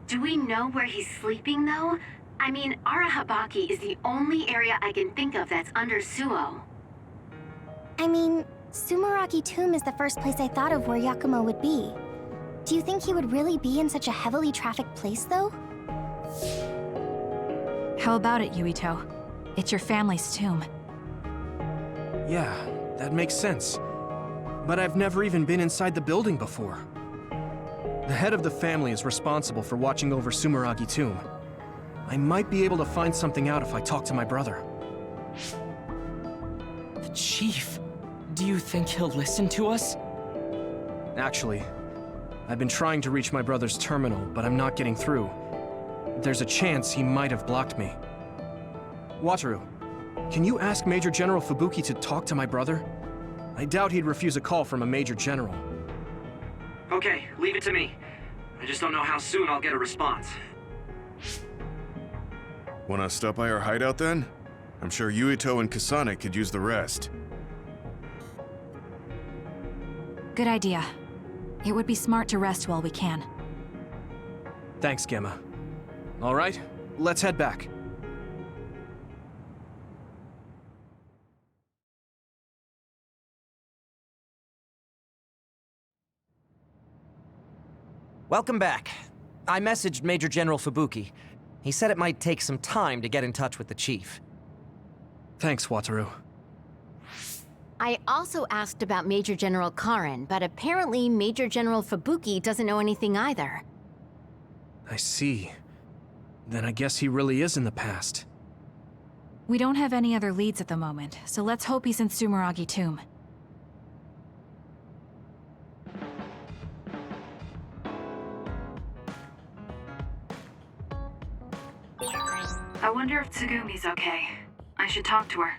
Do we know where he's sleeping, though? I mean, Arahabaki is the only area I can think of that's under Suo. I mean, Sumeragi Tomb is the first place I thought of where Yakumo would be. Do you think he would really be in such a heavily trafficked place, though? How about it, Yuito? It's your family's tomb. Yeah, that makes sense. But I've never even been inside the building before. The head of the family is responsible for watching over Sumeragi Tomb. I might be able to find something out if I talk to my brother. The Chief? Do you think he'll listen to us? Actually, I've been trying to reach my brother's terminal, but I'm not getting through. There's a chance he might have blocked me. Wataru, can you ask Major General Fubuki to talk to my brother? I doubt he'd refuse a call from a Major General. Okay, leave it to me. I just don't know how soon I'll get a response. Wanna stop by our hideout then? I'm sure Yuito and Kasane could use the rest. Good idea. It would be smart to rest while we can. Thanks, Gemma. All right, let's head back. Welcome back. I messaged Major General Fubuki. He said it might take some time to get in touch with the Chief. Thanks, Wataru. I also asked about Major General Karen, but apparently Major General Fubuki doesn't know anything either. I see. Then I guess he really is in the past. We don't have any other leads at the moment, so let's hope he's in Sumeragi Tomb. I wonder if Tsugumi's okay. I should talk to her.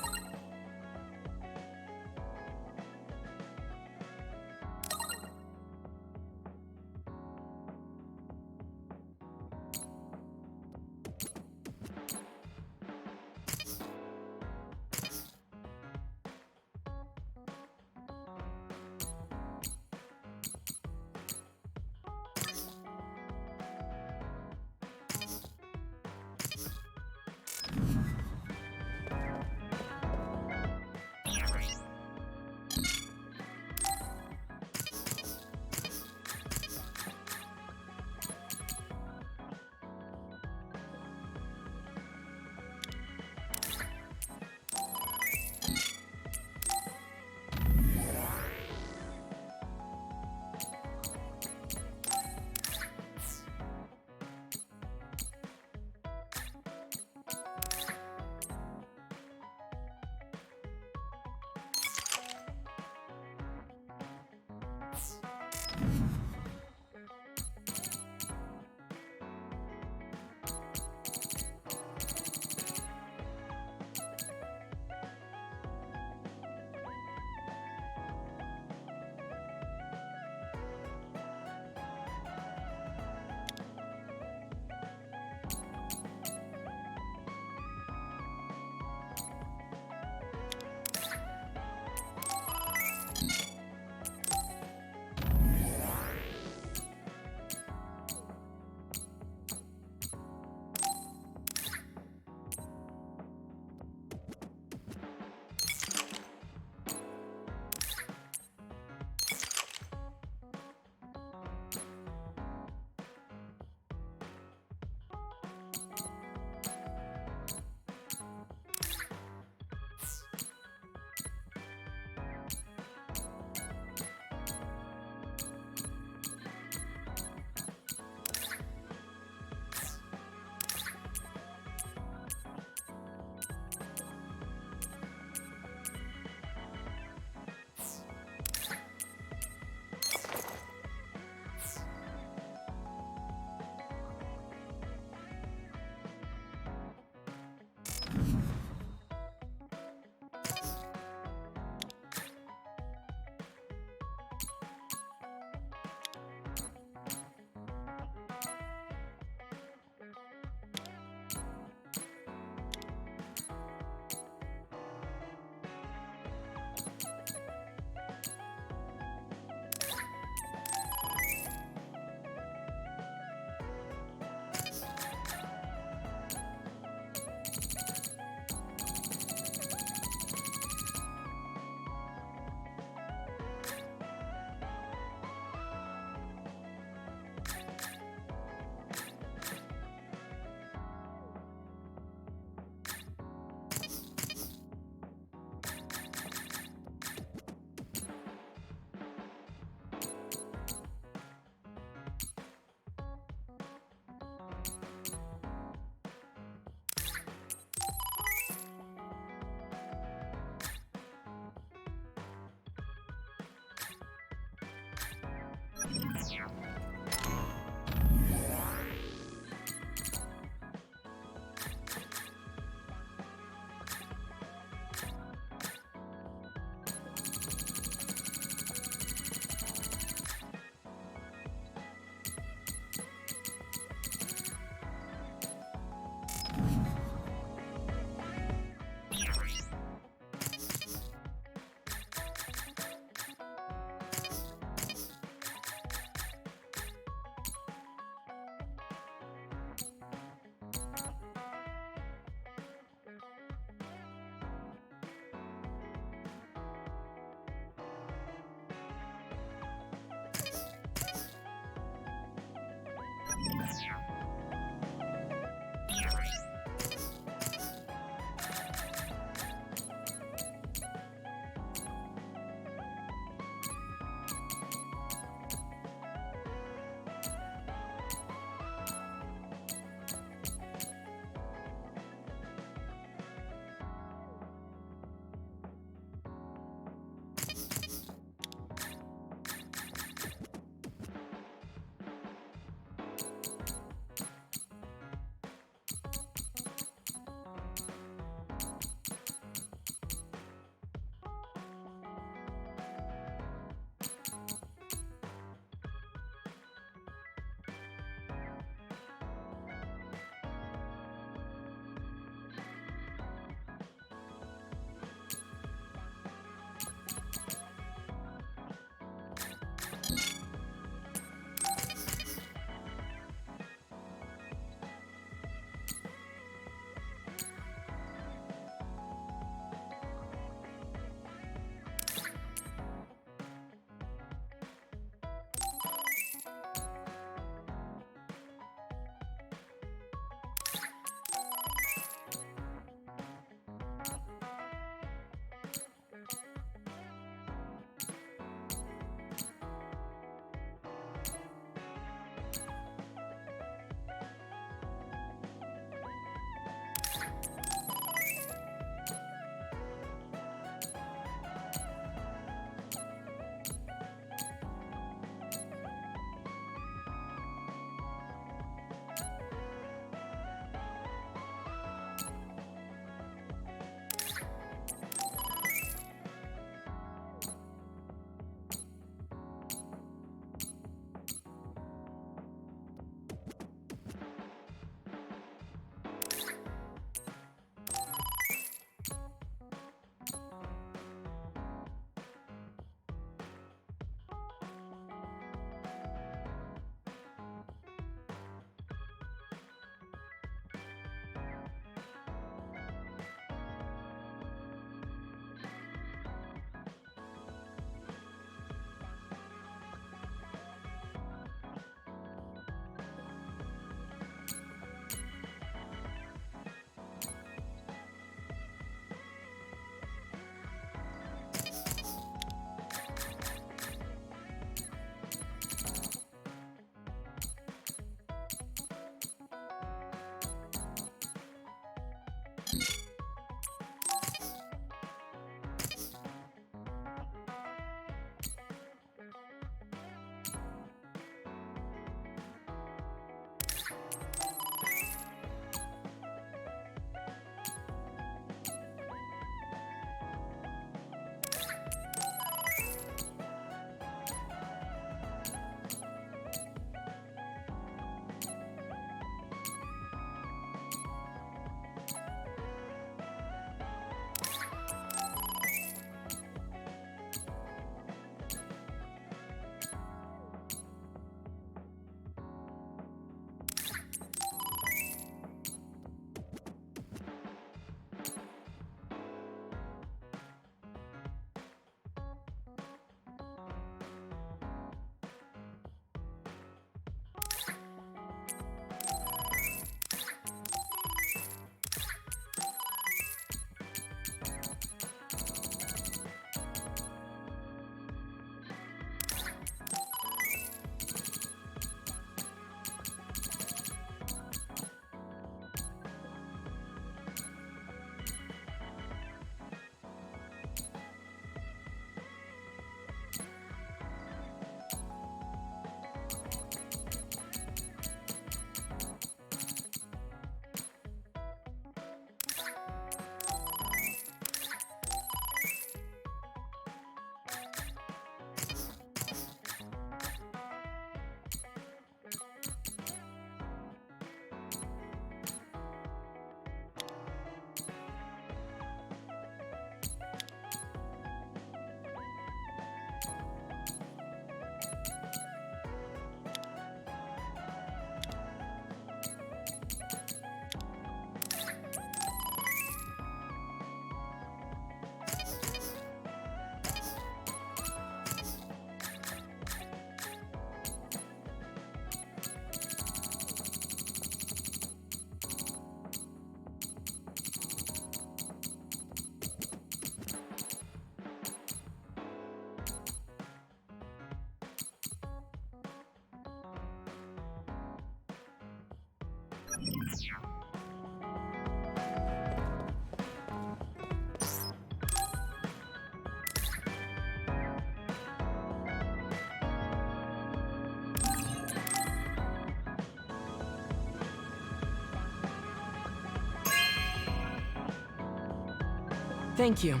Thank you.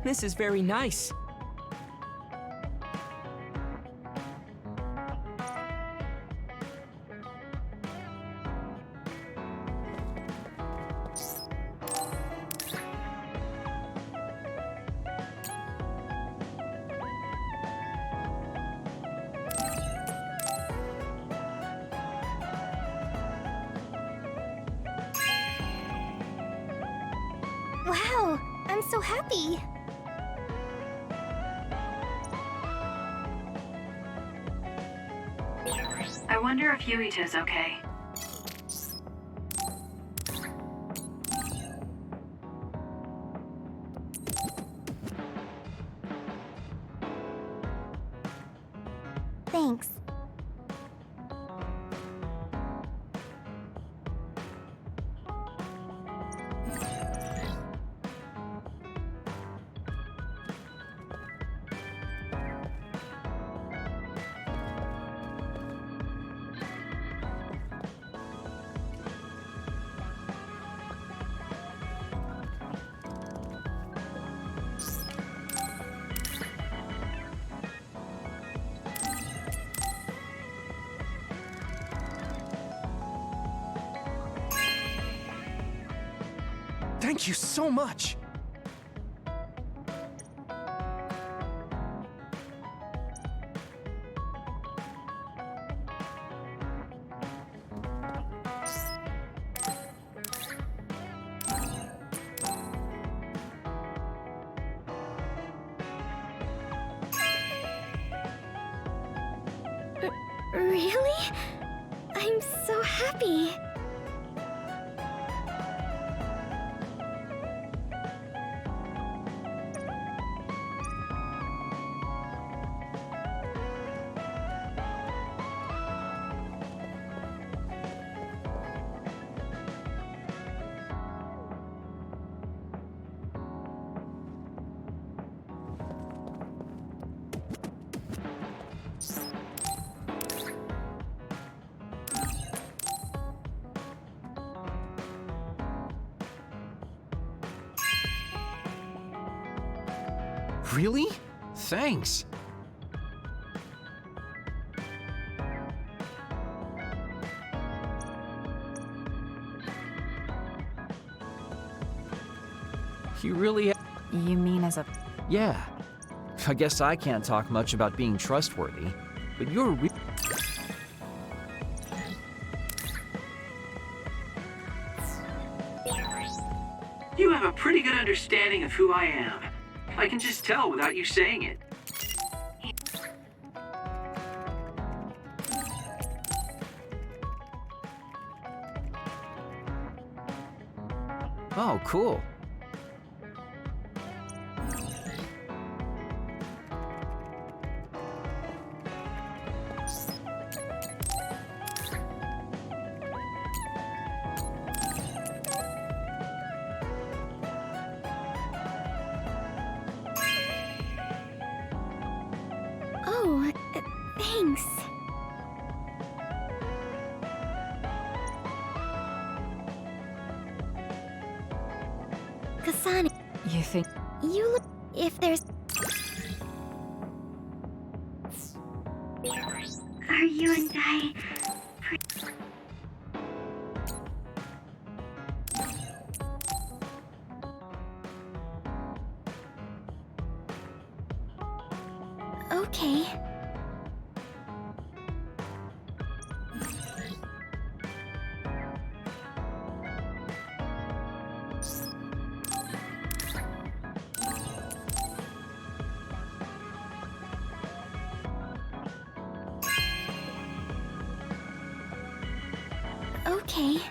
This is very nice. Wow, I'm so happy. I wonder if Yuito's okay. Thanks. Thank you so much! Really? I'm so happy. Really? Thanks. You really... You mean as a... Yeah. I guess I can't talk much about being trustworthy, but you're You have a pretty good understanding of who I am. I can just tell without you saying it. Oh, cool. Oh, thanks. Kasane, You think... you look... If there's... Are you and I... Okay. Okay.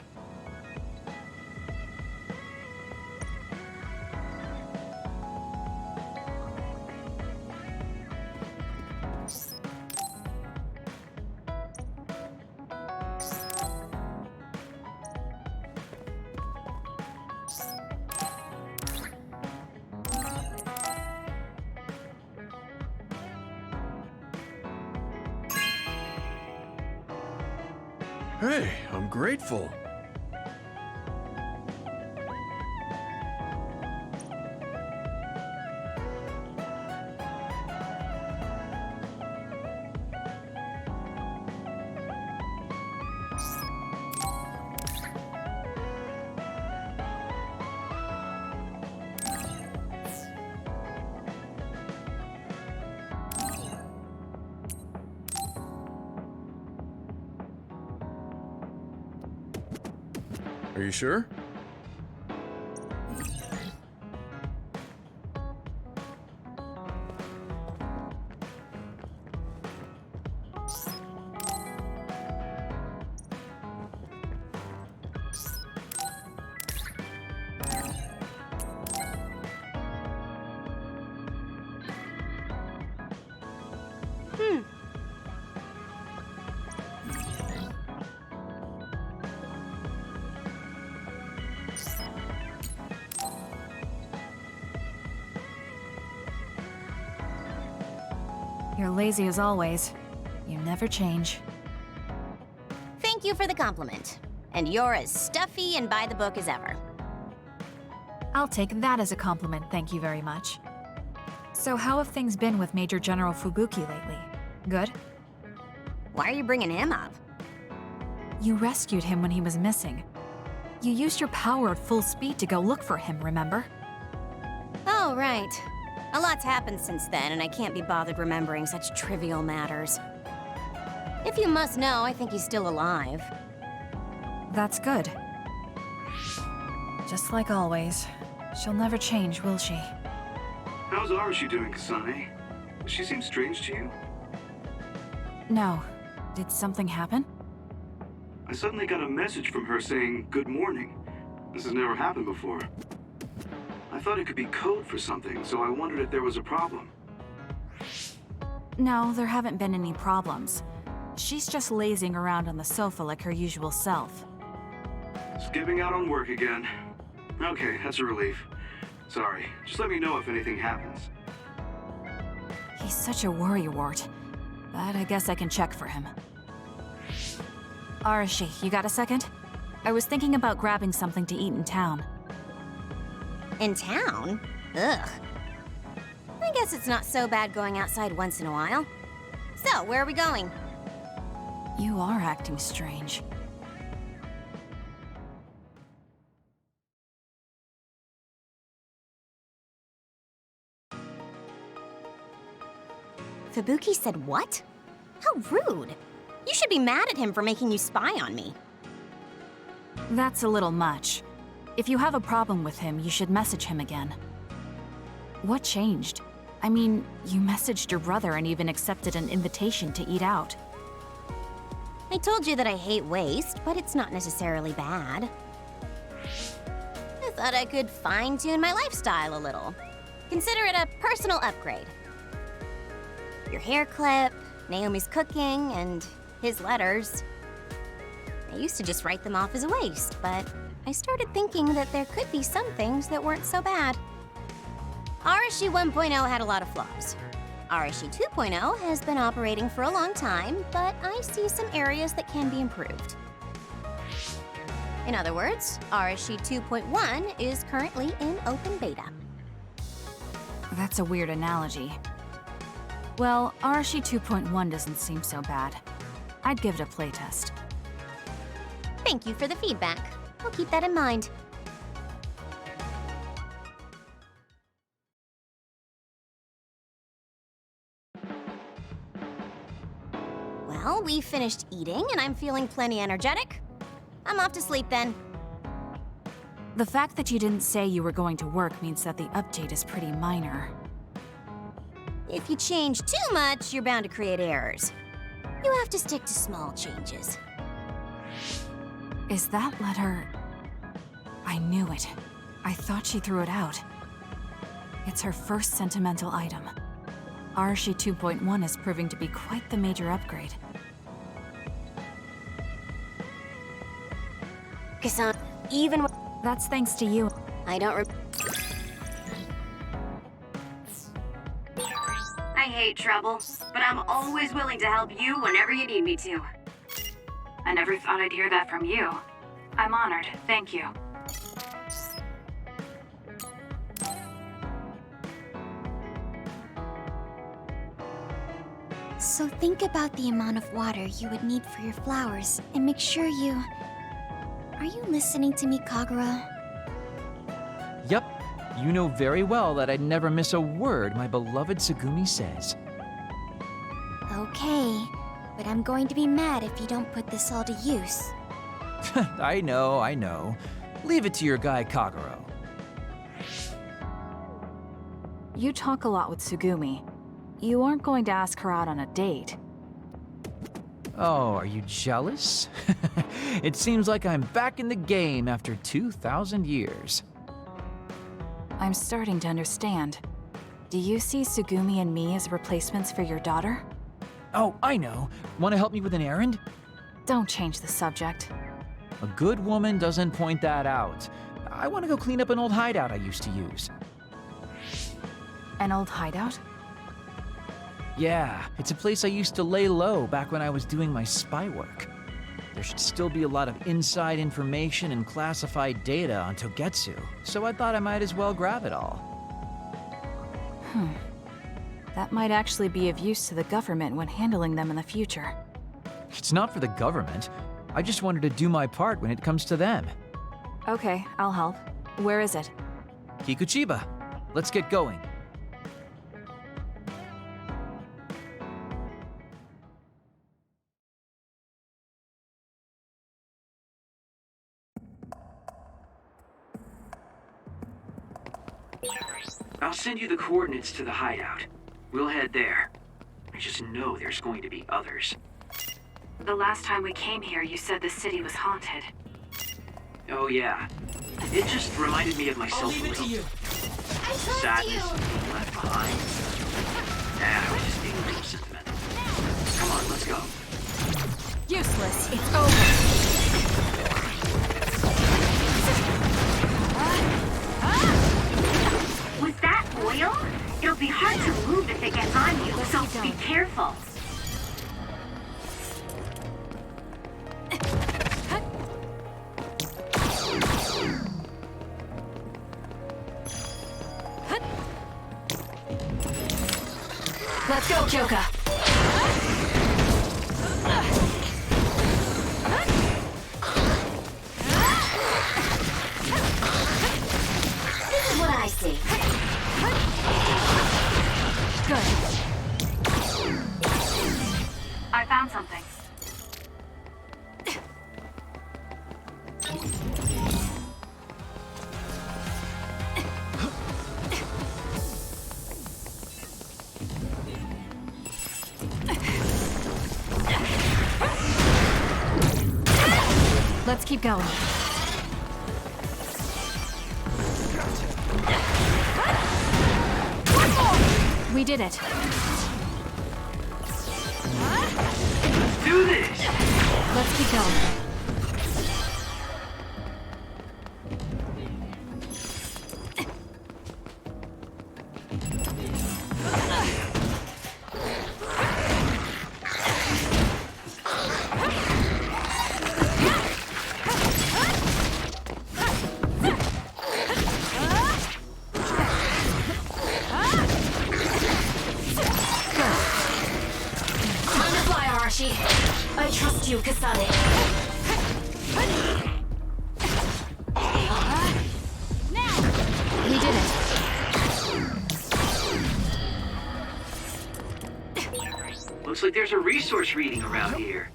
Hey, I'm grateful. Are you sure? You're lazy as always. You never change. Thank you for the compliment. And you're as stuffy and by the book as ever. I'll take that as a compliment, thank you very much. So how have things been with Major General Fubuki lately? Good? Why are you bringing him up? You rescued him when he was missing. You used your power at full speed to go look for him, remember? Oh, right. A lot's happened since then, and I can't be bothered remembering such trivial matters. If you must know, I think he's still alive. That's good. Just like always. She'll never change, will she? How's Arashi doing, Kasane? Does she seem strange to you? No. Did something happen? I suddenly got a message from her saying, "Good morning." This has never happened before. I thought it could be code for something, so I wondered if there was a problem. No, there haven't been any problems. She's just lazing around on the sofa like her usual self. Skipping out on work again. Okay, that's a relief. Sorry, just let me know if anything happens. He's such a worrywart, but I guess I can check for him. Arashi, you got a second? I was thinking about grabbing something to eat in town. In town? Ugh. I guess it's not so bad going outside once in a while. So, where are we going? You are acting strange. Fubuki said what? How rude. You should be mad at him for making you spy on me. That's a little much. If you have a problem with him, you should message him again. What changed? I mean, you messaged your brother and even accepted an invitation to eat out. I told you that I hate waste, but it's not necessarily bad. I thought I could fine-tune my lifestyle a little. Consider it a personal upgrade. Your hair clip, Naomi's cooking, and his letters. I used to just write them off as a waste, but I started thinking that there could be some things that weren't so bad. Arashi 1.0 had a lot of flaws. Arashi 2.0 has been operating for a long time, but I see some areas that can be improved. In other words, Arashi 2.1 is currently in open beta. That's a weird analogy. Well, Arashi 2.1 doesn't seem so bad. I'd give it a playtest. Thank you for the feedback. I'll keep that in mind. Well, we finished eating and I'm feeling plenty energetic. I'm off to sleep then. The fact that you didn't say you were going to work means that the update is pretty minor. If you change too much, you're bound to create errors. You have to stick to small changes. Is that letter... I knew it. I thought she threw it out. It's her first sentimental item. Arashi 2.1 is proving to be quite the major upgrade. Kasane, even... That's thanks to you. I don't I hate trouble, but I'm always willing to help you whenever you need me to. I never thought I'd hear that from you. I'm honored, thank you. So think about the amount of water you would need for your flowers, and make sure you... Are you listening to me, Kagura? Yep, you know very well that I'd never miss a word my beloved Tsugumi says. Okay, but I'm going to be mad if you don't put this all to use. I know. Leave it to your guy Kaguro. You talk a lot with Tsugumi. You aren't going to ask her out on a date. Oh, are you jealous? It seems like I'm back in the game after 2,000 years. I'm starting to understand. Do you see Tsugumi and me as replacements for your daughter? Oh, I know. Want to help me with an errand? Don't change the subject. A good woman doesn't point that out. I want to go clean up an old hideout I used to use. An old hideout? Yeah, it's a place I used to lay low back when I was doing my spy work. There should still be a lot of inside information and classified data on Togetsu, so I thought I might as well grab it all. That might actually be of use to the government when handling them in the future. It's not for the government. I just wanted to do my part when it comes to them. Okay, I'll help. Where is it? Kikuchiba, let's get going. I'll send you the coordinates to the hideout. We'll head there. I just know there's going to be others. The last time we came here, you said the city was haunted. Oh yeah. It just reminded me of myself a little. Sadness being left behind. I was just being a little sentimental. Come on, let's go. Useless. It's over. Was that oil? It'll be hard to move if it gets on you, so be careful. Let's go, Kyoka. This is what I see. Good. I found something. Let's keep going. We did it. Do this! Let's keep going. I trust you, Kasane. We did it. Looks like there's a resource reading around here.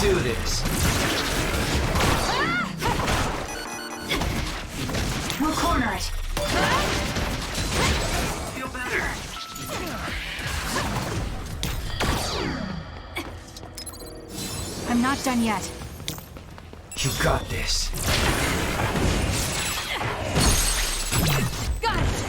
do this. We'll corner it. Feel better. I'm not done yet. You got this. Got it!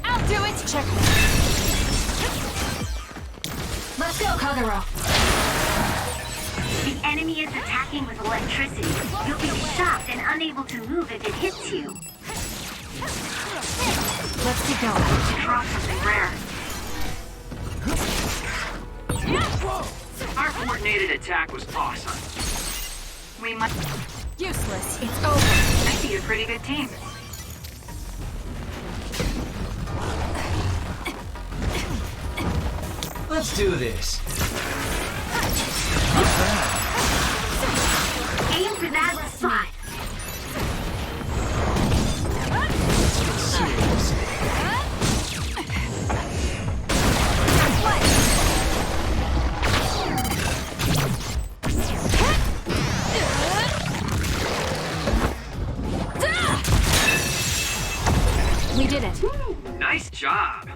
I'll do it! Check. Let's go, Kagero. The enemy is attacking with electricity. You'll be shocked and unable to move if it hits you. Let's keep going. Drop something rare. Our coordinated attack was awesome. We must... Useless. It's over. I see a pretty good team. Let's do this. Aim for that spot. We did it. Nice job.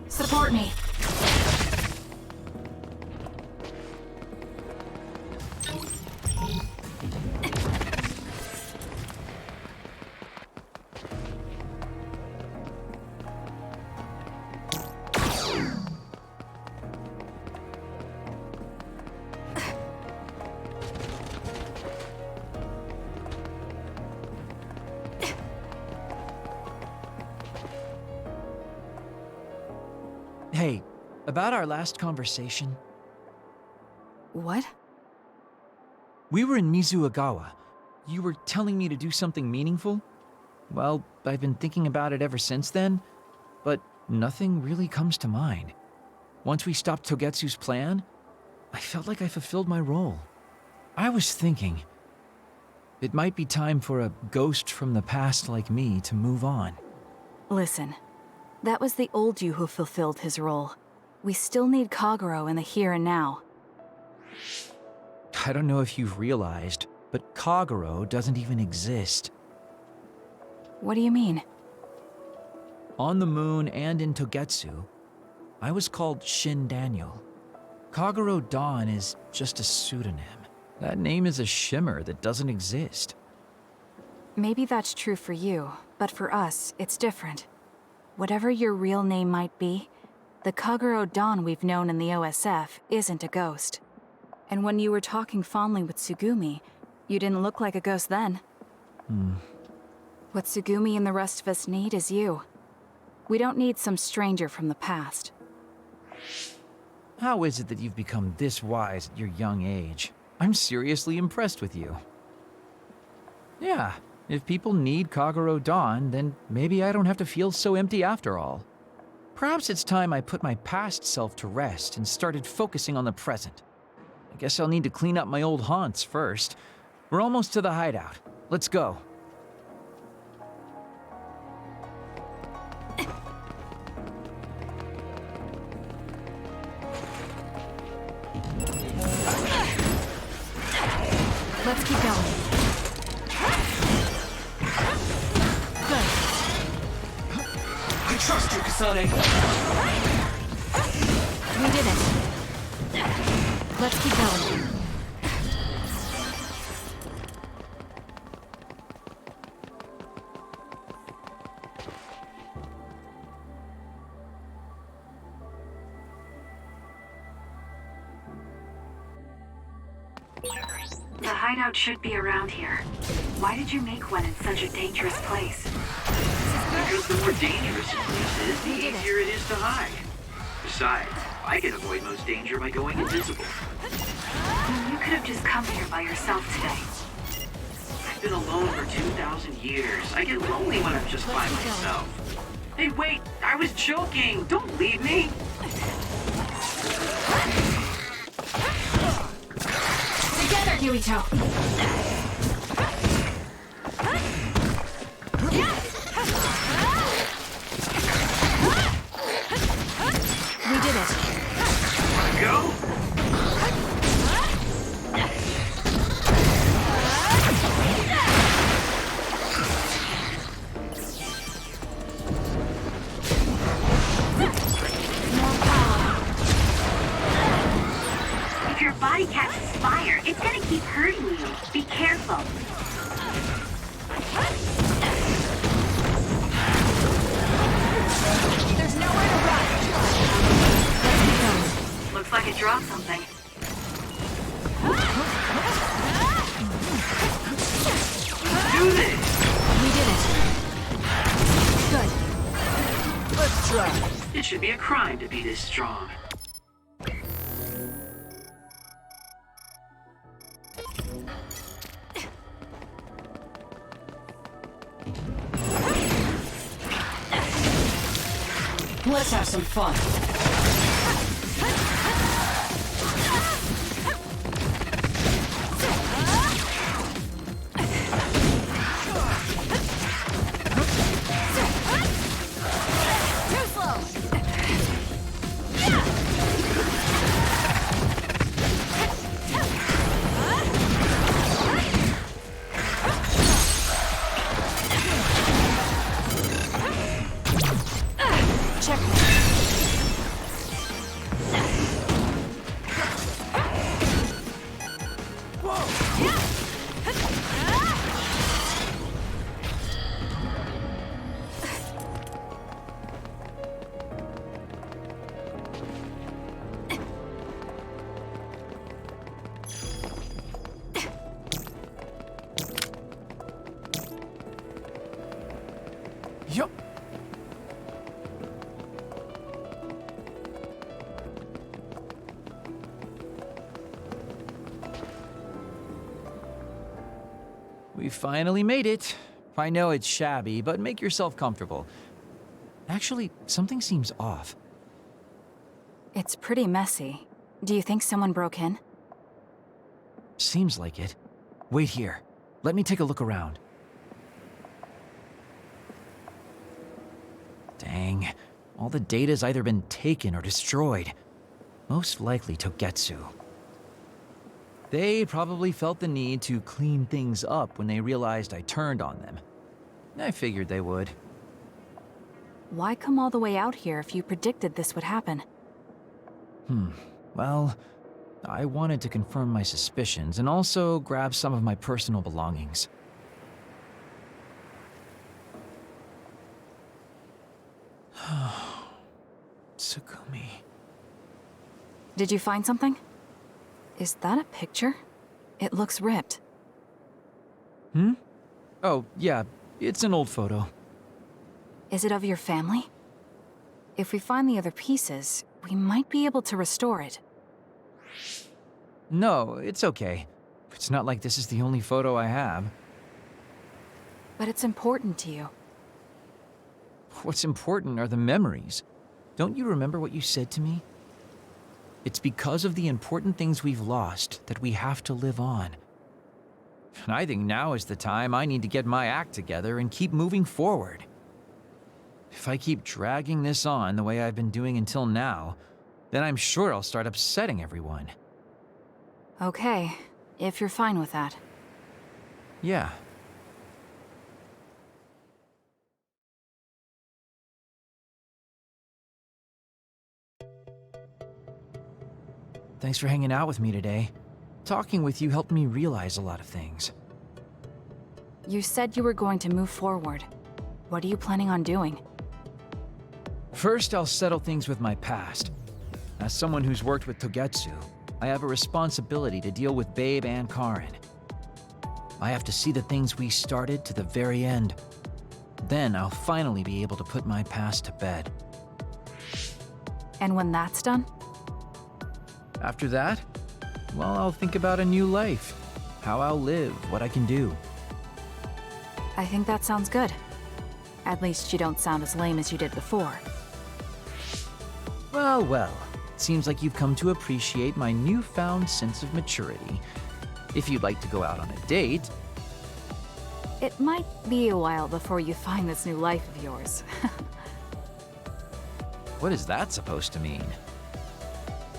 Support me. Hey, about our last conversation. What? We were in Mizuagawa. You were telling me to do something meaningful? Well, I've been thinking about it ever since then, but nothing really comes to mind. Once we stopped Togetsu's plan, I felt like I fulfilled my role. I was thinking, it might be time for a ghost from the past like me to move on. Listen, that was the old you who fulfilled his role. We still need Kagero in the here and now. I don't know if you've realized, but Kagero doesn't even exist. What do you mean? On the moon and in Togetsu, I was called Shin Daniel. Kagero Dawn is just a pseudonym. That name is a shimmer that doesn't exist. Maybe that's true for you, but for us, it's different. Whatever your real name might be, the Kagero Dawn we've known in the OSF isn't a ghost. And when you were talking fondly with Tsugumi, you didn't look like a ghost then. What Tsugumi and the rest of us need is you. We don't need some stranger from the past. How is it that you've become this wise at your young age? I'm seriously impressed with you. Yeah, if people need Kagero Dawn, then maybe I don't have to feel so empty after all. Perhaps it's time I put my past self to rest and started focusing on the present. I guess I'll need to clean up my old haunts first. We're almost to the hideout. Let's go. Let's keep going. Good. trust you, Kasane. We did it. Let's keep going. The hideout should be around here. Why did you make one in such a dangerous place? Because the more dangerous a place is, the easier it is to hide. Besides, I can avoid most danger by going invisible. You could have just come here by yourself today. I've been alone for 2,000 years. I get lonely when I'm just by myself. Hey, wait! I was joking! Don't leave me! Together, Yuito! We did it. Wanna go? If your body catches fire, it's gonna keep hurting you. Be careful. There's nowhere to run. Let's keep going. Looks like it dropped something. Do this! We did it. Good. Let's try. It should be a crime to be this strong. Let's have some fun. Too slow! Check. Yup. We finally made it. I know it's shabby, but make yourself comfortable. Actually, something seems off. It's pretty messy. Do you think someone broke in? Seems like it. Wait here. Let me take a look around. Dang. All the data's either been taken or destroyed. Most likely Togetsu. They probably felt the need to clean things up when they realized I turned on them. I figured they would. Why come all the way out here if you predicted this would happen? Well, I wanted to confirm my suspicions and also grab some of my personal belongings. Tsukumi. Did you find something? Is that a picture? It looks ripped. Oh, yeah, it's an old photo. Is it of your family? If we find the other pieces, we might be able to restore it. No, it's okay. It's not like this is the only photo I have. But it's important to you. What's important are the memories. Don't you remember what you said to me? It's because of the important things we've lost that we have to live on. And I think now is the time I need to get my act together and keep moving forward. If I keep dragging this on the way I've been doing until now, then I'm sure I'll start upsetting everyone. Okay, if you're fine with that. Yeah, Thanks for hanging out with me today. Talking with you helped me realize a lot of things. You said you were going to move forward. What are you planning on doing? First, I'll settle things with my past. As someone who's worked with Togetsu, I have a responsibility to deal with Babe and Karen. I have to see the things we started to the very end. Then I'll finally be able to put my past to bed. And when that's done? After that, well, I'll think about a new life. How I'll live, what I can do. I think that sounds good. At least you don't sound as lame as you did before. Well, well. Seems like you've come to appreciate my newfound sense of maturity. If you'd like to go out on a date... It might be a while before you find this new life of yours. What is that supposed to mean?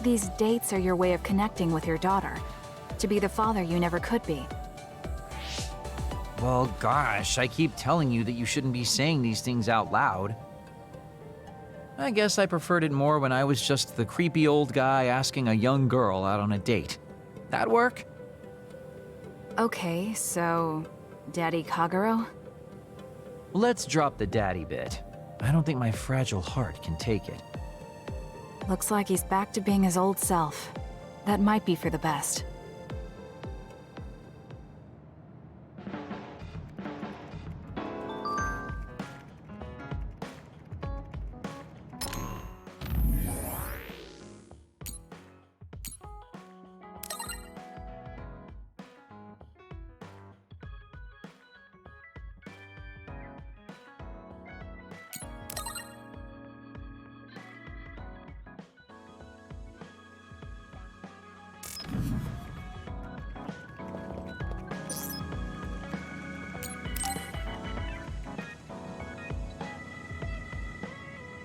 These dates are your way of connecting with your daughter. To be the father you never could be. Well, gosh, I keep telling you that you shouldn't be saying these things out loud. I guess I preferred it more when I was just the creepy old guy asking a young girl out on a date. That work? Okay, so... Daddy Kagero? Let's drop the daddy bit. I don't think my fragile heart can take it. Looks like he's back to being his old self. That might be for the best.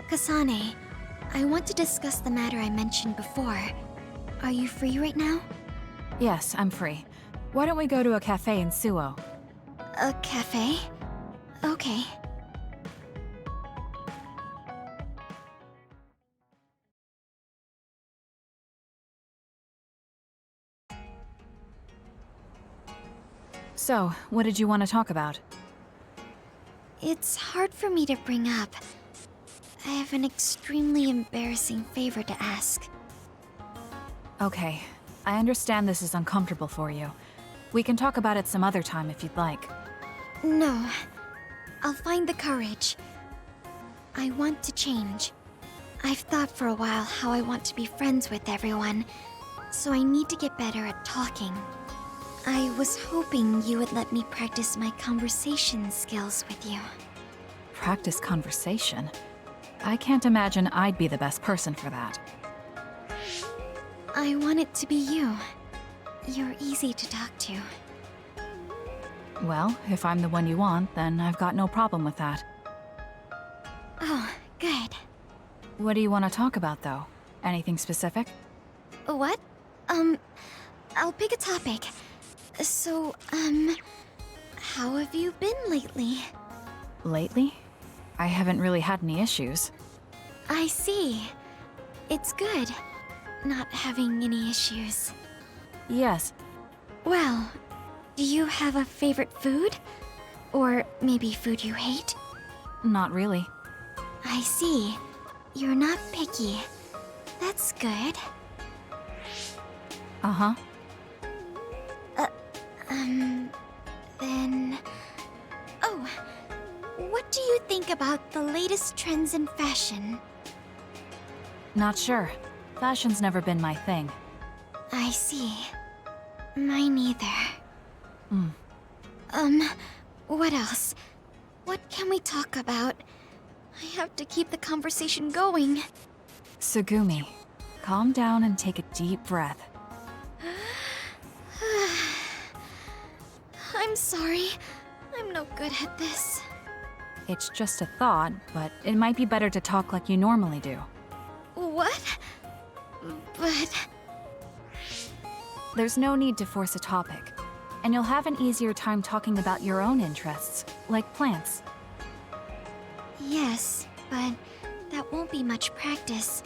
Kasane, I want to discuss the matter I mentioned before. Are you free right now? Yes, I'm free. Why don't we go to a cafe in Suo? A cafe? Okay. So, what did you want to talk about? It's hard for me to bring up. I have an extremely embarrassing favor to ask. Okay, I understand this is uncomfortable for you. We can talk about it some other time if you'd like. No. I'll find the courage. I want to change. I've thought for a while how I want to be friends with everyone, so I need to get better at talking. I was hoping you would let me practice my conversation skills with you. Practice conversation? I can't imagine I'd be the best person for that. I want it to be you. You're easy to talk to. Well, if I'm the one you want, then I've got no problem with that. Oh, good. What do you want to talk about, though? Anything specific? What? I'll pick a topic. So, how have you been lately? Lately? I haven't really had any issues. I see. It's good, not having any issues. Yes. Well, do you have a favorite food? Or maybe food you hate? Not really. I see. You're not picky. That's good. Uh-huh. Then... Oh, what do you think about the latest trends in fashion? Not sure. Fashion's never been my thing. I see. Mine either. What else? What can we talk about? I have to keep the conversation going. Sugumi, calm down and take a deep breath. I'm sorry. I'm no good at this. It's just a thought, but it might be better to talk like you normally do. What? But... There's no need to force a topic, and you'll have an easier time talking about your own interests, like plants. Yes, but that won't be much practice.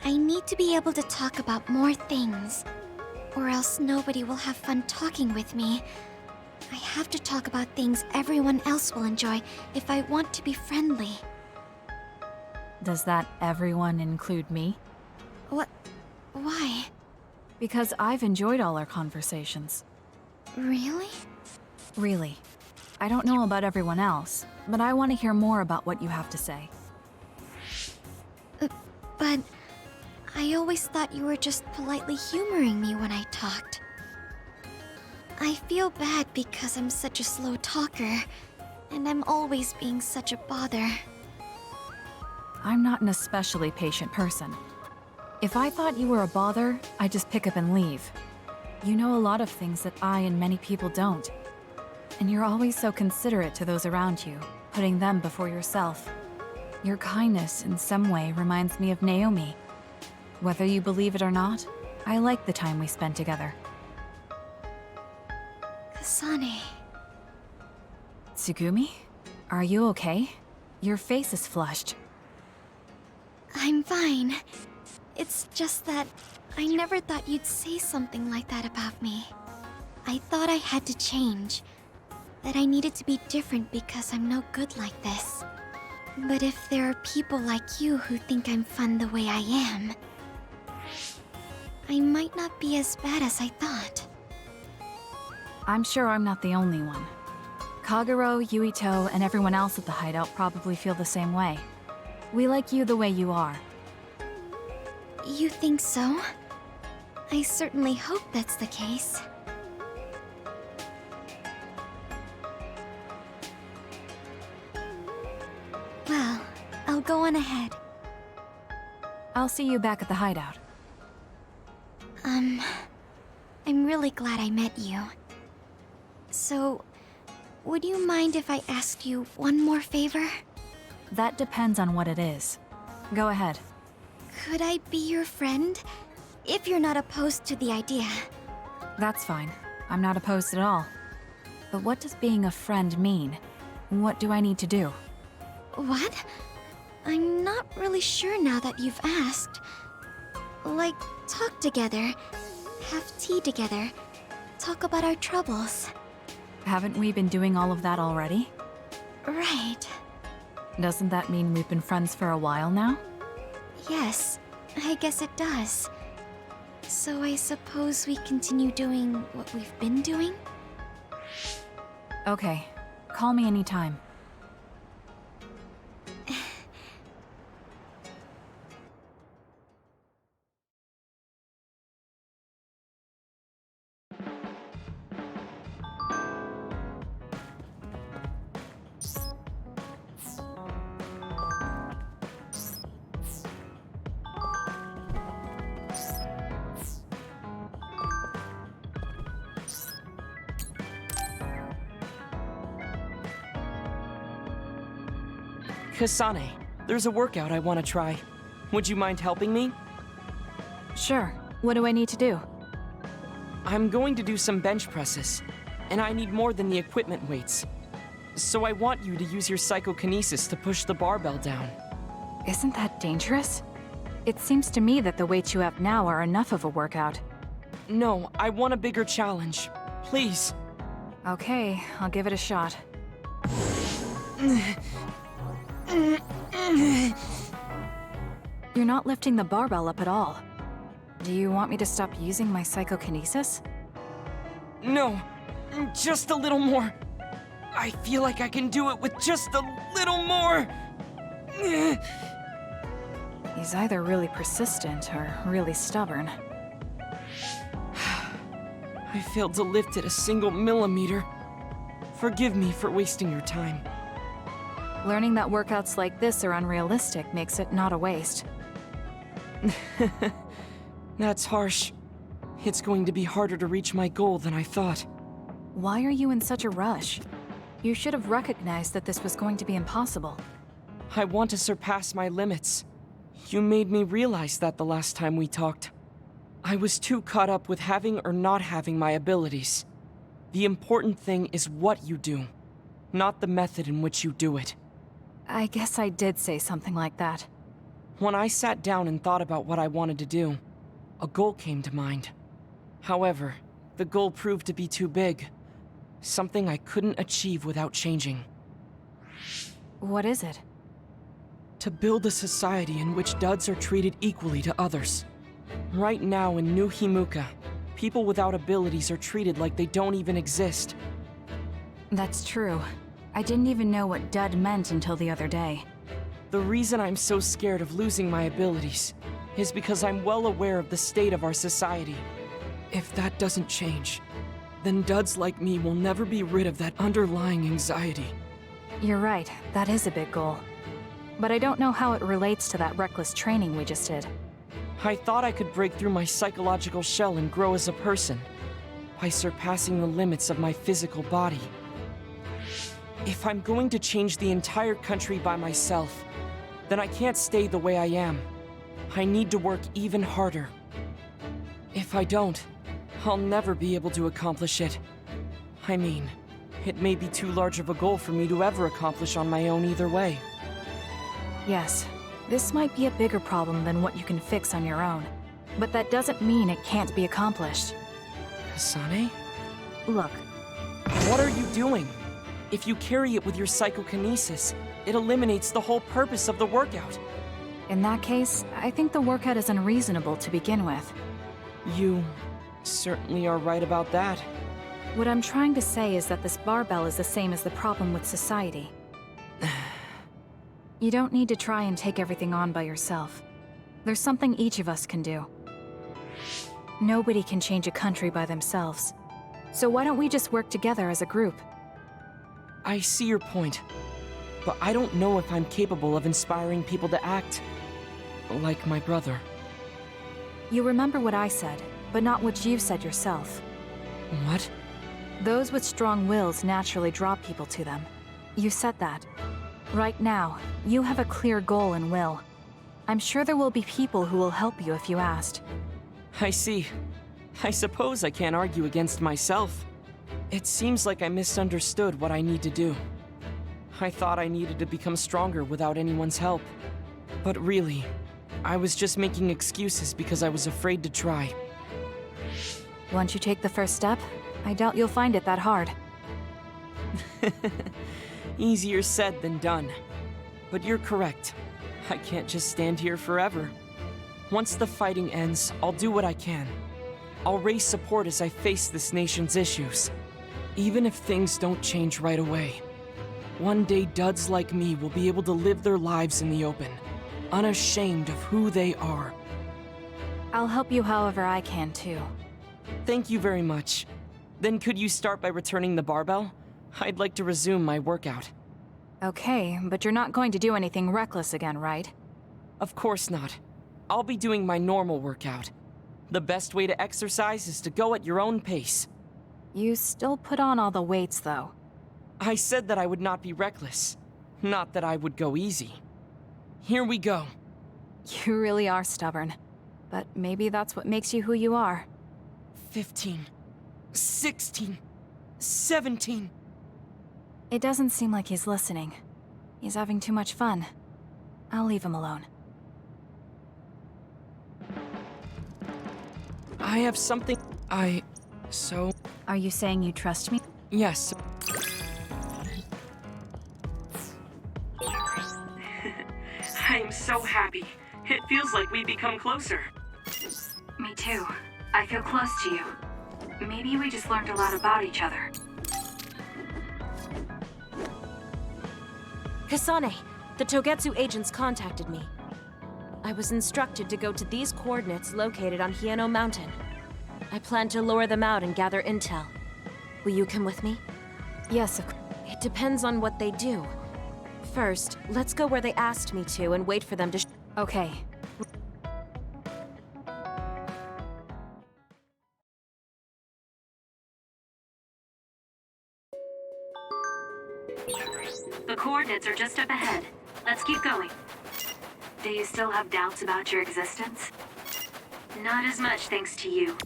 I need to be able to talk about more things, or else nobody will have fun talking with me. I have to talk about things everyone else will enjoy if I want to be friendly. Does that everyone include me? What? Why? Because I've enjoyed all our conversations. Really? Really. I don't know about everyone else, but I want to hear more about what you have to say. But I always thought you were just politely humoring me when I talked. I feel bad because I'm such a slow talker, and I'm always being such a bother. I'm not an especially patient person. If I thought you were a bother, I'd just pick up and leave. You know a lot of things that I and many people don't. And you're always so considerate to those around you, putting them before yourself. Your kindness, in some way, reminds me of Naomi. Whether you believe it or not, I like the time we spent together. Kasane. Tsugumi? Are you okay? Your face is flushed. I'm fine. It's just that I never thought you'd say something like that about me. I thought I had to change. That I needed to be different because I'm no good like this. But if there are people like you who think I'm fun the way I am, I might not be as bad as I thought. I'm sure I'm not the only one. Kagero, Yuito, and everyone else at the hideout probably feel the same way. We like you the way you are. You think so? I certainly hope that's the case. Well, I'll go on ahead. I'll see you back at the hideout. I'm really glad I met you. So, would you mind if I asked you one more favor? That depends on what it is. Go ahead. Could I be your friend? If you're not opposed to the idea. That's fine. I'm not opposed at all. But what does being a friend mean? What do I need to do? What? I'm not really sure now that you've asked. Like, talk together, have tea together, talk about our troubles. Haven't we been doing all of that already? Right. Doesn't that mean we've been friends for a while now? Yes, I guess it does. So I suppose we continue doing what we've been doing? Okay. Call me anytime. Kasane, there's a workout I want to try. Would you mind helping me? Sure. What do I need to do? I'm going to do some bench presses, and I need more than the equipment weights. So I want you to use your psychokinesis to push the barbell down. Isn't that dangerous? It seems to me that the weights you have now are enough of a workout. No, I want a bigger challenge. Please. Okay, I'll give it a shot. You're not lifting the barbell up at all. Do you want me to stop using my psychokinesis? No, just a little more. I feel like I can do it with just a little more. He's either really persistent or really stubborn. I failed to lift it a single millimeter. Forgive me for wasting your time. Learning that workouts like this are unrealistic makes it not a waste. That's harsh. It's going to be harder to reach my goal than I thought. Why are you in such a rush? You should have recognized that this was going to be impossible. I want to surpass my limits. You made me realize that the last time we talked. I was too caught up with having or not having my abilities. The important thing is what you do, not the method in which you do it. I guess I did say something like that. When I sat down and thought about what I wanted to do, a goal came to mind. However, the goal proved to be too big. Something I couldn't achieve without changing. What is it? To build a society in which duds are treated equally to others. Right now in New Himuka, people without abilities are treated like they don't even exist. That's true. I didn't even know what dud meant until the other day. The reason I'm so scared of losing my abilities is because I'm well aware of the state of our society. If that doesn't change, then duds like me will never be rid of that underlying anxiety. You're right, that is a big goal. But I don't know how it relates to that reckless training we just did. I thought I could break through my psychological shell and grow as a person, by surpassing the limits of my physical body. If I'm going to change the entire country by myself, then I can't stay the way I am. I need to work even harder. If I don't, I'll never be able to accomplish it. I mean, it may be too large of a goal for me to ever accomplish on my own either way. Yes, this might be a bigger problem than what you can fix on your own. But that doesn't mean it can't be accomplished. Kasane? Look. What are you doing? If you carry it with your psychokinesis, it eliminates the whole purpose of the workout. In that case, I think the workout is unreasonable to begin with. You certainly are right about that. What I'm trying to say is that this barbell is the same as the problem with society. You don't need to try and take everything on by yourself. There's something each of us can do. Nobody can change a country by themselves. So why don't we just work together as a group? I see your point, but I don't know if I'm capable of inspiring people to act like my brother. You remember what I said, but not what you've said yourself. What? Those with strong wills naturally draw people to them. You said that. Right now, you have a clear goal and will. I'm sure there will be people who will help you if you asked. I see. I suppose I can't argue against myself. It seems like I misunderstood what I need to do. I thought I needed to become stronger without anyone's help. But really, I was just making excuses because I was afraid to try. Once you take the first step, I doubt you'll find it that hard. Easier said than done. But you're correct. I can't just stand here forever. Once the fighting ends, I'll do what I can. I'll raise support as I face this nation's issues. Even if things don't change right away. One day duds like me will be able to live their lives in the open, unashamed of who they are. I'll help you however I can too. Thank you very much. Then could you start by returning the barbell? I'd like to resume my workout. Okay, but you're not going to do anything reckless again, right? Of course not. I'll be doing my normal workout. The best way to exercise is to go at your own pace. You still put on all the weights, though. I said that I would not be reckless, not that I would go easy. Here we go. You really are stubborn, but maybe that's what makes you who you are. 15, 16, 17. It doesn't seem like he's listening. He's having too much fun. I'll leave him alone. I have something... Are you saying you trust me? Yes. I'm so happy. It feels like we've become closer. Me too. I feel close to you. Maybe we just learned a lot about each other. Kasane, the Togetsu agents contacted me. I was instructed to go to these coordinates located on Hieno Mountain. I plan to lure them out and gather intel. Will you come with me? Yes, of course. It depends on what they do. First, let's go where they asked me to and wait for them to Okay. The coordinates are just up ahead. Let's keep going. Do you still have doubts about your existence? Not as much thanks to you.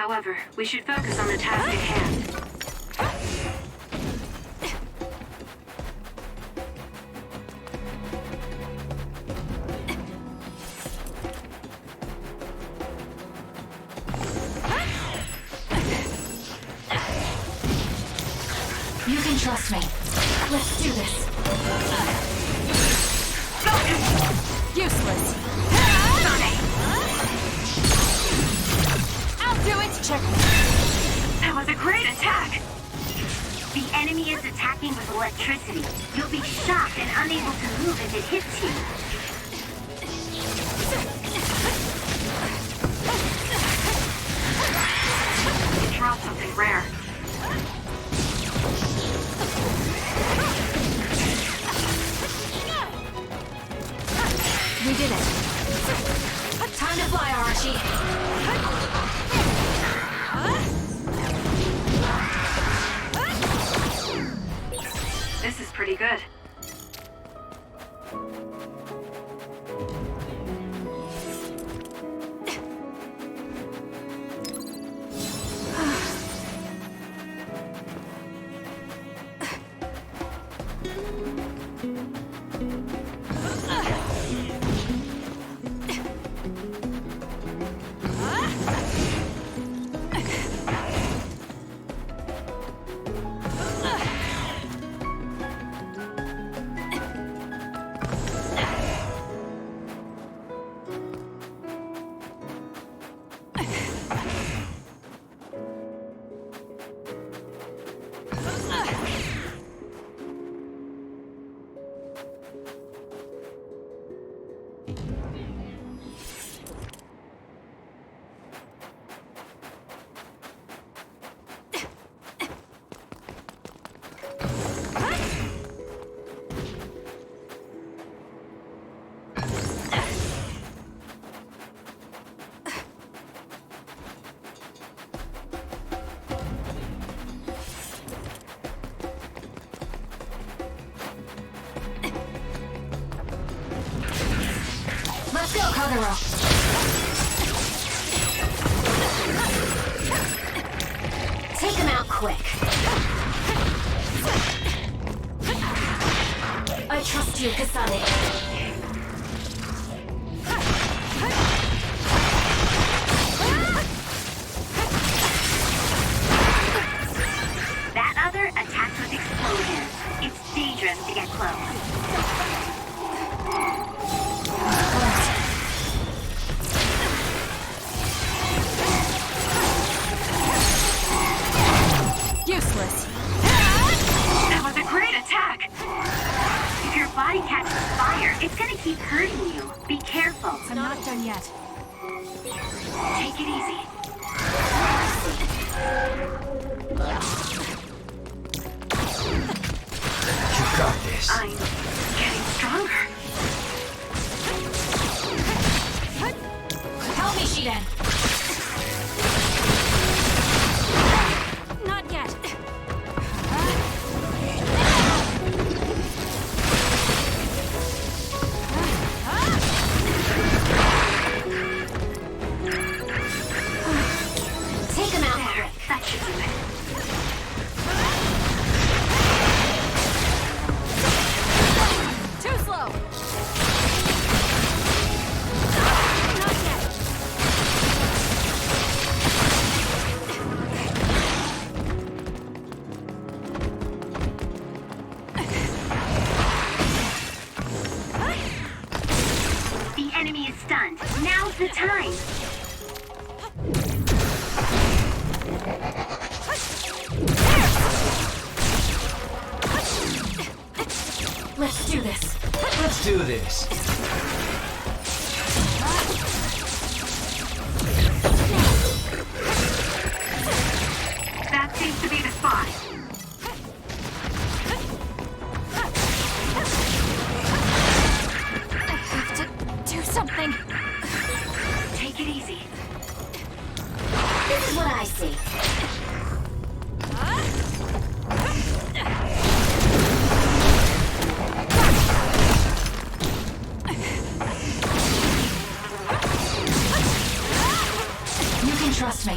However, we should focus on the task at hand. You can trust me. Let's do this. Useless. I'll do it! Check. That was a great attack! The enemy is attacking with electricity. You'll be shocked and unable to move if it hits you. It dropped something rare. We did it. Time to fly, Archie. This is pretty good. Let's go, Killmmongerl. Take him out quick. I trust you, kasane. That other attacked with explosions. It's dangerous to get close. Useless. That was a great attack! If your body catches fire, it's gonna keep hurting you. Be careful. I'm not done yet. Take it easy. You got this. I'm getting stronger. Help me, Shiden. Not yet. Take him out quick. That should do it. Too slow. Not yet. The enemy is stunned. Now's the time. Let's do this. Let's do this. That seems to be the spot. I have to do something. Take it easy. This is what I see. You can Trust me.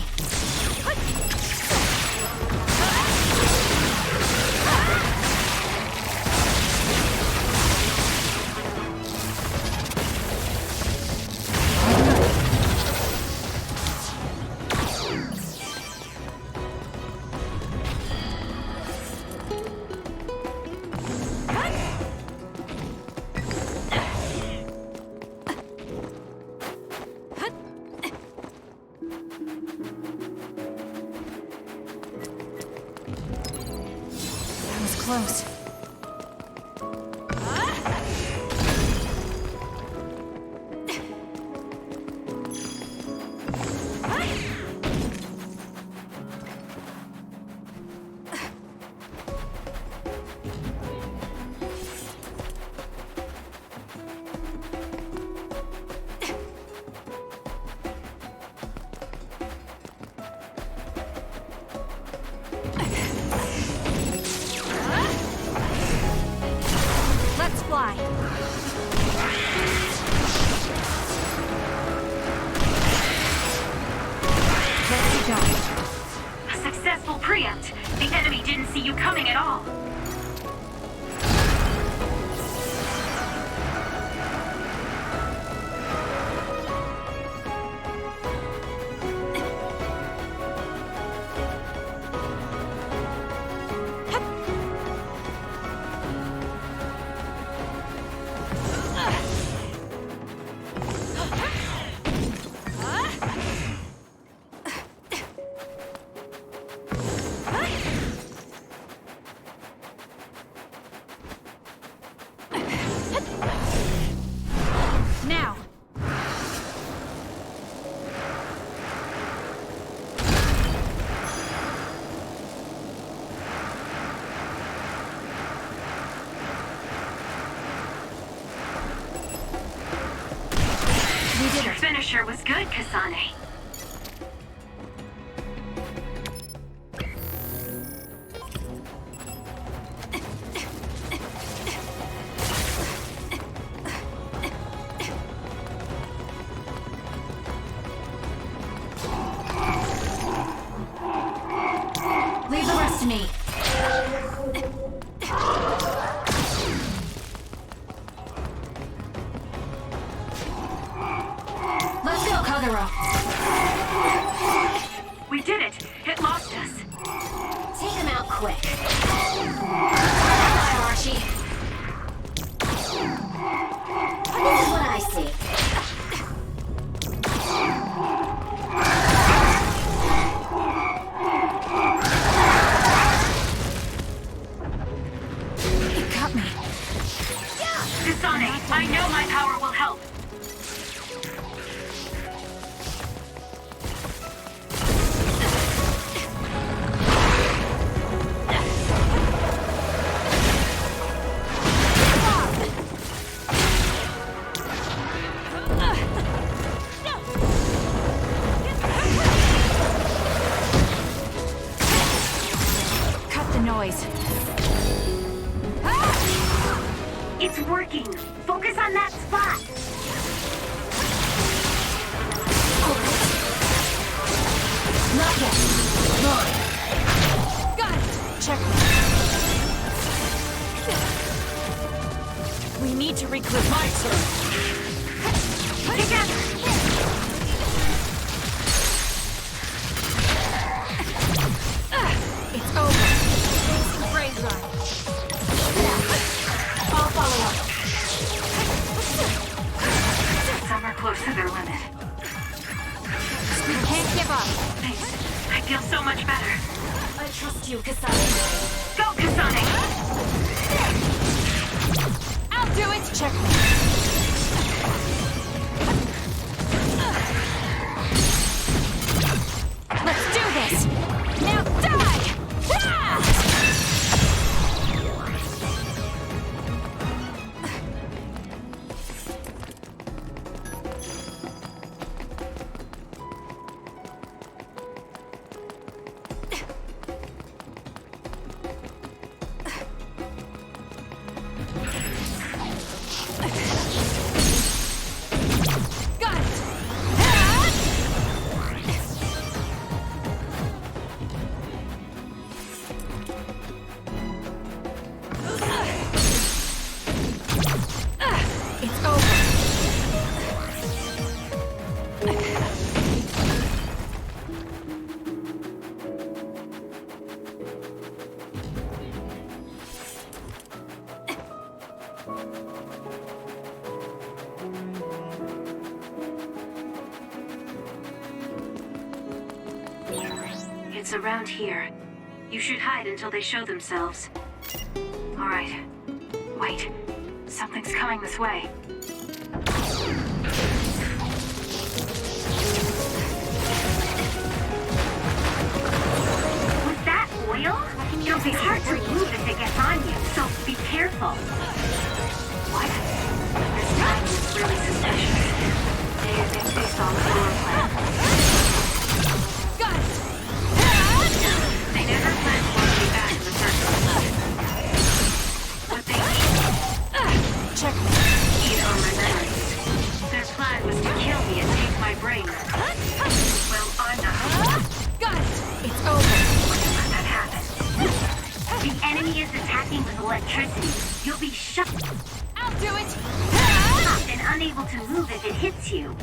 Close. A successful preempt. The enemy didn't see you coming at all. Now! Your finisher was good, Kasane. Leave the rest to me. Let's go, Kagura. We did it. It lost us. Take him out quick. Bye, Archie. This is what I see. It got me. Kasane, I know my power will help. Cut the noise. It's working. Focus on that spot. Not yet. Got it. Check. We need to regroup. My turn. Together. It's over. Brain run. I'll follow up. Some are close to their limit. We can't give up. Thanks. I feel so much better. I trust you, Kasane. Go, Kasane! I'll do it. Check. Let's do this. Now die! Ah! It's around here. You should hide until they show themselves. Alright. Wait. Something's coming this way. Was that oil? It'll be hard to move if it gets on you, so be careful. What? This time was really suspicious. They saw the floor plan. Got it! They never planned for me back in the first place. What they need are my memories. Their plan was to kill me and take my brain. Well, I'm not. Got it! It's over. Let that happen. The enemy is attacking with electricity. You'll be shot I'll do it! and unable to move if it hits you.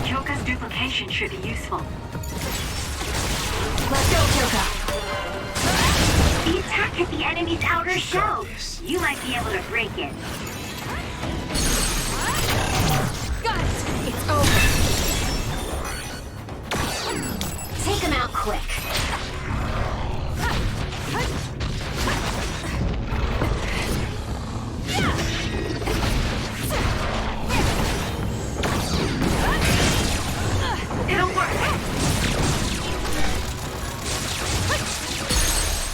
Kyoka's duplication should be useful. Let's go, Kyoka! The attack hit the enemy's outer shell. You might be able to break it. Got it! It's over. Take him out quick. It'll work.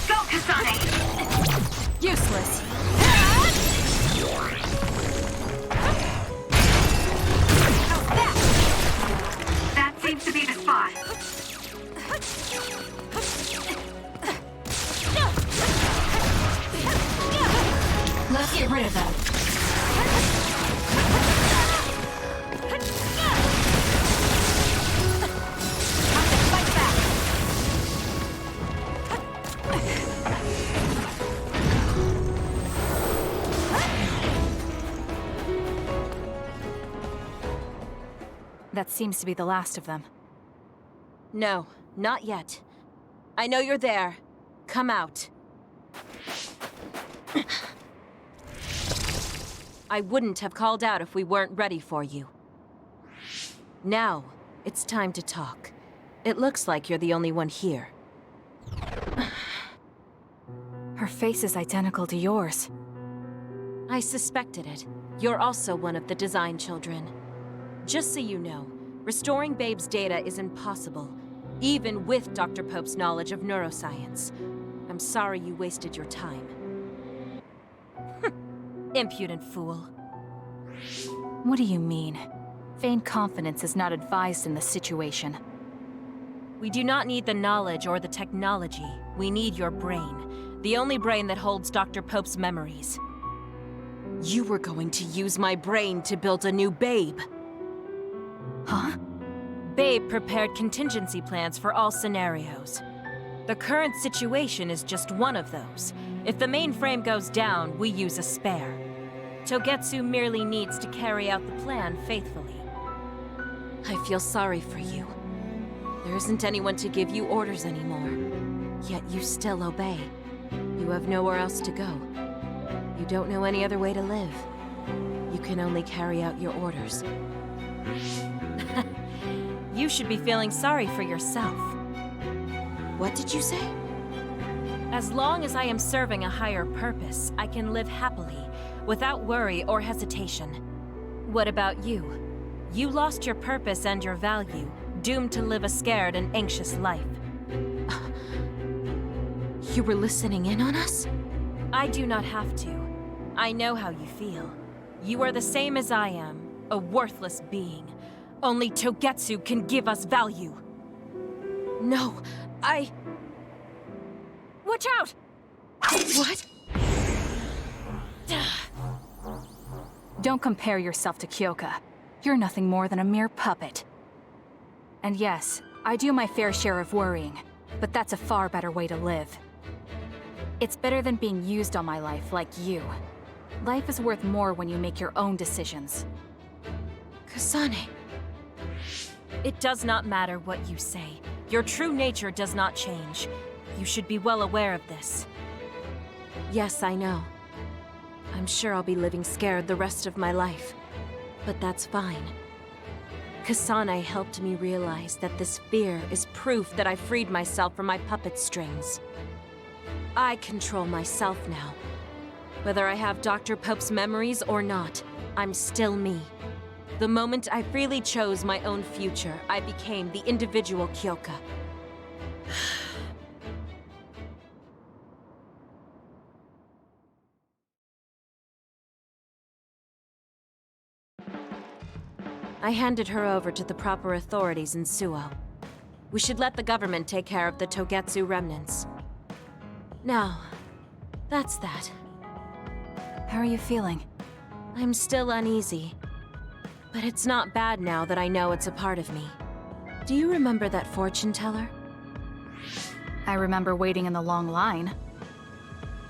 Go, Kasane! Useless. That seems to be the spot. Let's get rid of them. Fight back. That seems to be the last of them. No, not yet. I know you're there. Come out. I wouldn't have called out if we weren't ready for you. Now, it's time to talk. It looks like you're the only one here. Her face is identical to yours. I suspected it. You're also one of the design children. Just so you know, restoring Babe's data is impossible, even with Dr. Pope's knowledge of neuroscience. I'm sorry you wasted your time. Impudent fool. What do you mean? Vain confidence is not advised in this situation. We do not need the knowledge or the technology. We need your brain. The only brain that holds Dr. Pope's memories. You were going to use my brain to build a new Babe. Huh? Babe prepared contingency plans for all scenarios. The current situation is just one of those. If the mainframe goes down, we use a spare. Togetsu merely needs to carry out the plan faithfully. I feel sorry for you. There isn't anyone to give you orders anymore. Yet you still obey. You have nowhere else to go. You don't know any other way to live. You can only carry out your orders. You should be feeling sorry for yourself. What did you say? As long as I am serving a higher purpose, I can live happily, without worry or hesitation. What about you? You lost your purpose and your value, doomed to live a scared and anxious life. You were listening in on us? I do not have to. I know how you feel. You are the same as I am, a worthless being. Only Togetsu can give us value. No, Watch out! What? Don't compare yourself to Kyoka. You're nothing more than a mere puppet. And yes, I do my fair share of worrying, but that's a far better way to live. It's better than being used on my life like you. Life is worth more when you make your own decisions. Kasane. It does not matter what you say. Your true nature does not change. You should be well aware of this. Yes, I know. I'm sure I'll be living scared the rest of my life. But that's fine. Kasane helped me realize that this fear is proof that I freed myself from my puppet strings. I control myself now. Whether I have Dr. Pope's memories or not, I'm still me. The moment I freely chose my own future, I became the individual Kyoka. I handed her over to the proper authorities in Suo. We should let the government take care of the Togetsu remnants. Now, that's that. How are you feeling? I'm still uneasy. But it's not bad now that I know it's a part of me. Do you remember that fortune teller? I remember waiting in the long line.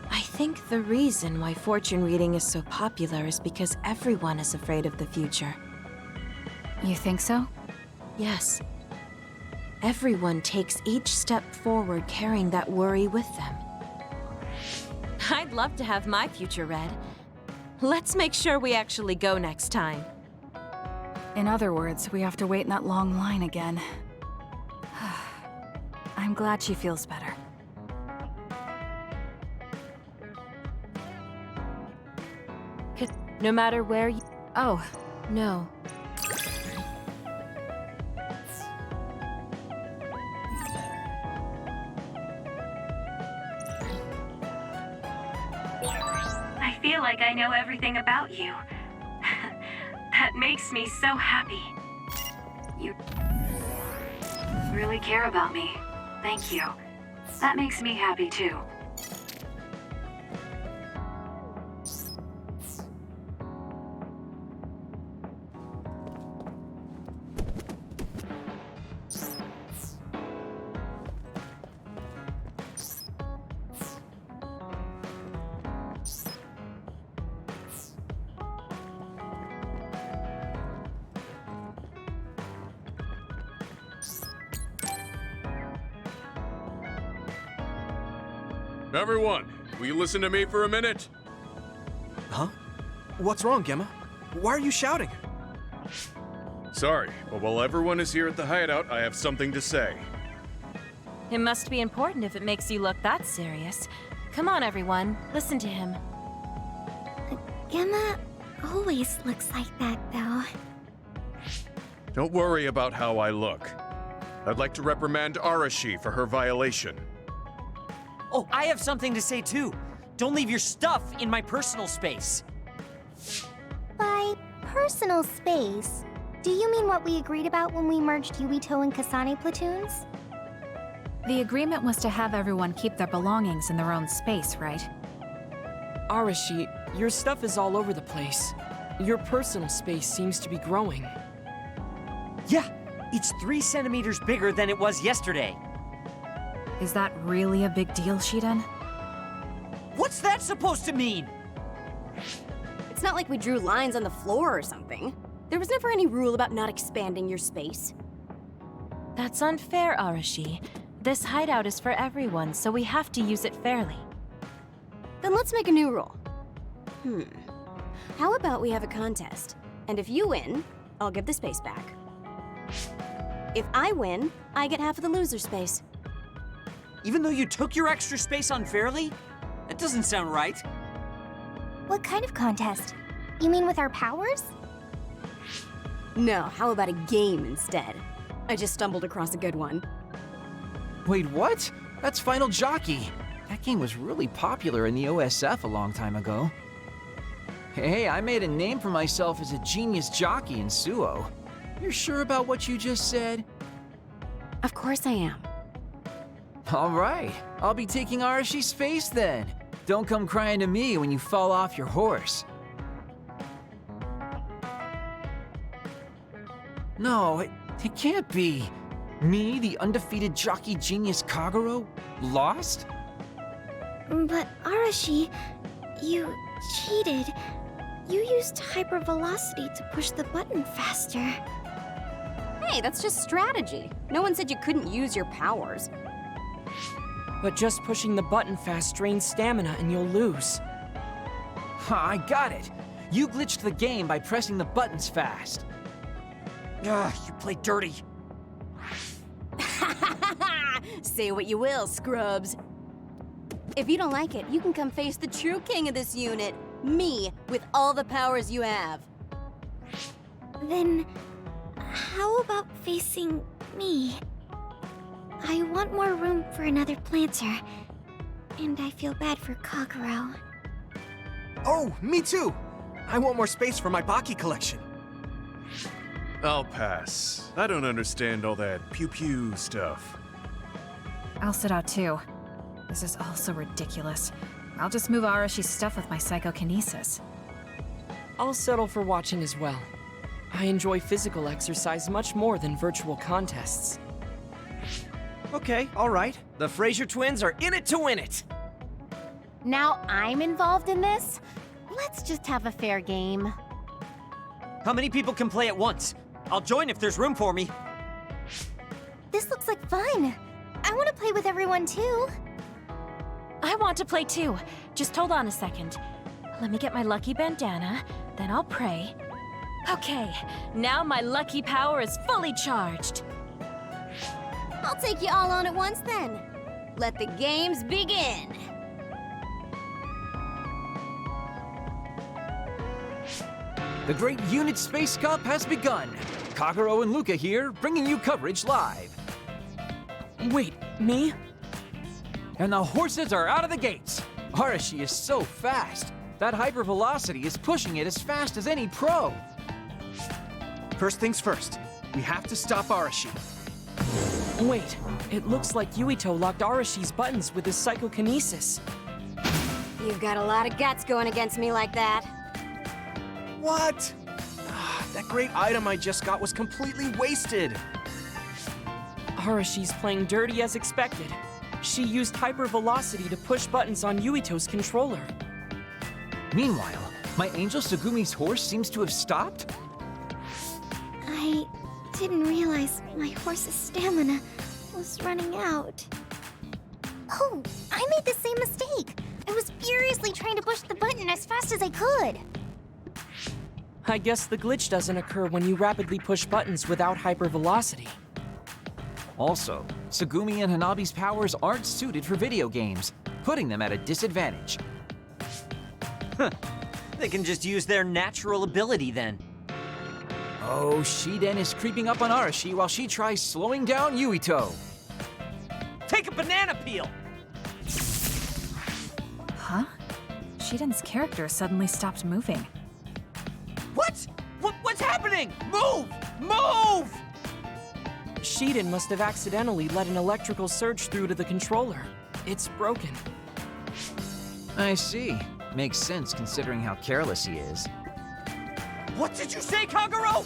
I think the reason why fortune reading is so popular is because everyone is afraid of the future. You think so? Yes. Everyone takes each step forward carrying that worry with them. I'd love to have my future read. Let's make sure we actually go next time. In other words, we have to wait in that long line again. I'm glad she feels better. No matter where you... Oh, no. I feel like I know everything about you. That makes me so happy. You really care about me. Thank you. That makes me happy too. Everyone, will you listen to me for a minute? Huh? What's wrong, Gemma? Why are you shouting? Sorry, but while everyone is here at the hideout, I have something to say. It must be important if it makes you look that serious. Come on, everyone. Listen to him. Gemma always looks like that, though. Don't worry about how I look. I'd like to reprimand Arashi for her violation. Oh, I have something to say too. Don't leave your stuff in my personal space. By personal space, do you mean what we agreed about when we merged Yuito and Kasane platoons? The agreement was to have everyone keep their belongings in their own space, right? Arashi, your stuff is all over the place. Your personal space seems to be growing. Yeah, it's 3 centimeters bigger than it was yesterday. Is that really a big deal, Shiden? What's that supposed to mean? It's not like we drew lines on the floor or something. There was never any rule about not expanding your space. That's unfair, Arashi. This hideout is for everyone, so we have to use it fairly. Then let's make a new rule. How about we have a contest? And if you win, I'll give the space back. If I win, I get half of the loser space. Even though you took your extra space unfairly? That doesn't sound right. What kind of contest? You mean with our powers? No, how about a game instead? I just stumbled across a good one. Wait, what? That's Final Jockey. That game was really popular in the OSF a long time ago. Hey, I made a name for myself as a genius jockey in Suo. You're sure about what you just said? Of course I am. All right, I'll be taking Arashi's space then. Don't come crying to me when you fall off your horse. No, it can't be. Me, the undefeated jockey genius Kagero, lost? But Arashi, you cheated. You used hypervelocity to push the button faster. Hey, that's just strategy. No one said you couldn't use your powers. But just pushing the button fast drains stamina and you'll lose. I got it. You glitched the game by pressing the buttons fast. Ugh, you play dirty. Say what you will, scrubs. If you don't like it, you can come face the true king of this unit. Me, with all the powers you have. Then, how about facing me? I want more room for another planter. And I feel bad for Kagero. Oh, me too! I want more space for my Baki collection. I'll pass. I don't understand all that pew-pew stuff. I'll sit out too. This is all so ridiculous. I'll just move Arashi's stuff with my psychokinesis. I'll settle for watching as well. I enjoy physical exercise much more than virtual contests. Okay, all right. The Fraser twins are in it to win it. Now I'm involved in this? Let's just have a fair game. How many people can play at once? I'll join if there's room for me. This looks like fun. I want to play with everyone too. I want to play too. Just hold on a second. Let me get my lucky bandana, then I'll pray. Okay, now my lucky power is fully charged. I'll take you all on at once then. Let the games begin. The Great Unit Space Cup has begun. Kagero and Luca here, bringing you coverage live. Wait, me? And the horses are out of the gates. Arashi is so fast. That hypervelocity is pushing it as fast as any pro. First things first, we have to stop Arashi. Wait, it looks like Yuito locked Arashi's buttons with his psychokinesis. You've got a lot of guts going against me like that. What? That great item I just got was completely wasted. Arashi's playing dirty as expected. She used hypervelocity to push buttons on Yuito's controller. Meanwhile, my angel Sugumi's horse seems to have stopped? I didn't realize my horse's stamina was running out. Oh, I made the same mistake. I was furiously trying to push the button as fast as I could. I guess the glitch doesn't occur when you rapidly push buttons without hypervelocity. Also, Sugumi and Hanabi's powers aren't suited for video games, putting them at a disadvantage. Huh. They can just use their natural ability then. Oh, Shiden is creeping up on Arashi while she tries slowing down Yuito. Take a banana peel! Huh? Shiden's character suddenly stopped moving. What? What's happening? Move! Move! Shiden must have accidentally let an electrical surge through to the controller. It's broken. I see. Makes sense considering how careless he is. What did you say, Kagero?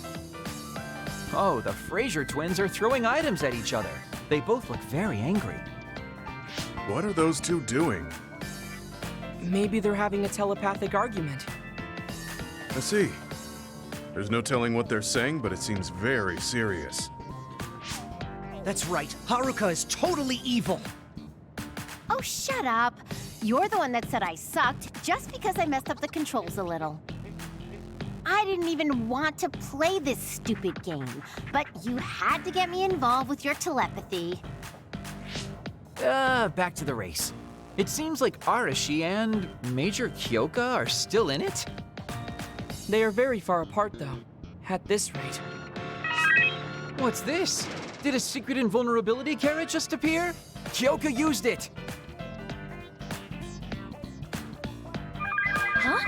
Oh, the Fraser twins are throwing items at each other. They both look very angry. What are those two doing? Maybe they're having a telepathic argument. I see. There's no telling what they're saying, but it seems very serious. That's right. Haruka is totally evil. Oh, shut up. You're the one that said I sucked just because I messed up the controls a little. I didn't even want to play this stupid game, but you had to get me involved with your telepathy. Back to the race. It seems like Arashi and Major Kyoka are still in it? They are very far apart, though, at this rate. What's this? Did a secret invulnerability carrot just appear? Kyoka used it! Huh?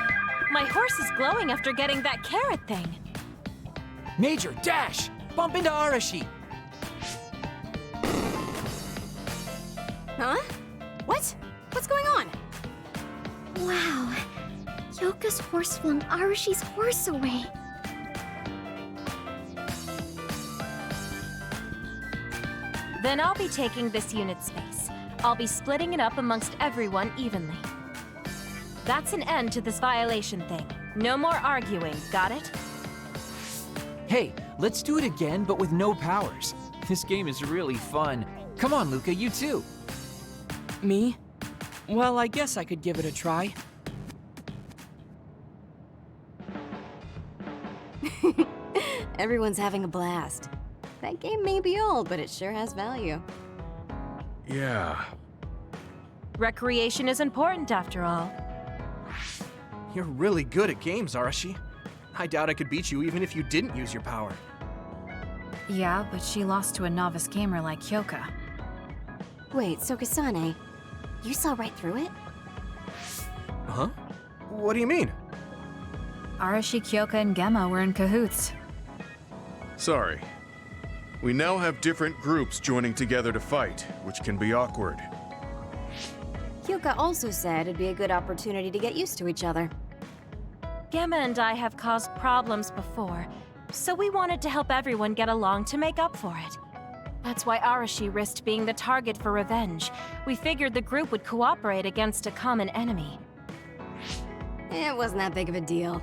My horse is glowing after getting that carrot thing. Major, dash! Bump into Arashi! Huh? What? What's going on? Wow. Kyoka's horse flung Arashi's horse away. Then I'll be taking this unit space. I'll be splitting it up amongst everyone evenly. That's an end to this violation thing. No more arguing, got it? Hey, let's do it again, but with no powers. This game is really fun. Come on, Luca, you too. Me? Well, I guess I could give it a try. Everyone's having a blast. That game may be old, but it sure has value. Yeah. Recreation is important after all. You're really good at games, Arashi. I doubt I could beat you even if you didn't use your power. Yeah, but she lost to a novice gamer like Kyoka. Wait, so Kasane, you saw right through it? Huh? What do you mean? Arashi, Kyoka, and Gemma were in cahoots. Sorry. We now have different groups joining together to fight, which can be awkward. Kyoka also said it'd be a good opportunity to get used to each other. Gemma and I have caused problems before, so we wanted to help everyone get along to make up for it. That's why Arashi risked being the target for revenge. We figured the group would cooperate against a common enemy. It wasn't that big of a deal.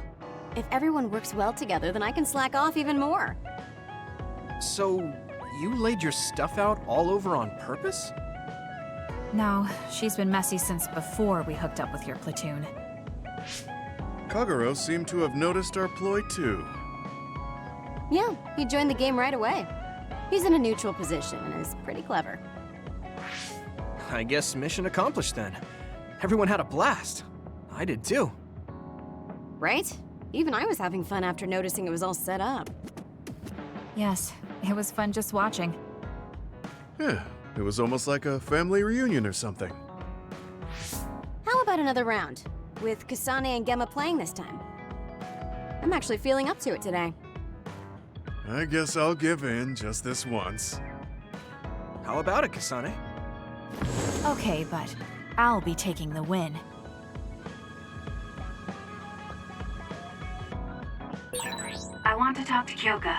If everyone works well together, then I can slack off even more. So, you laid your stuff out all over on purpose? No, she's been messy since before we hooked up with your platoon. Kagero seemed to have noticed our ploy too. Yeah, he joined the game right away. He's in a neutral position and is pretty clever. I guess mission accomplished then. Everyone had a blast. I did too. Right? Even I was having fun after noticing it was all set up. Yes, it was fun just watching. Yeah, it was almost like a family reunion or something. How about another round? With Kasane and Gemma playing this time. I'm actually feeling up to it today. I guess I'll give in just this once. How about it, Kasane? Okay, but I'll be taking the win. I want to talk to Kyoka.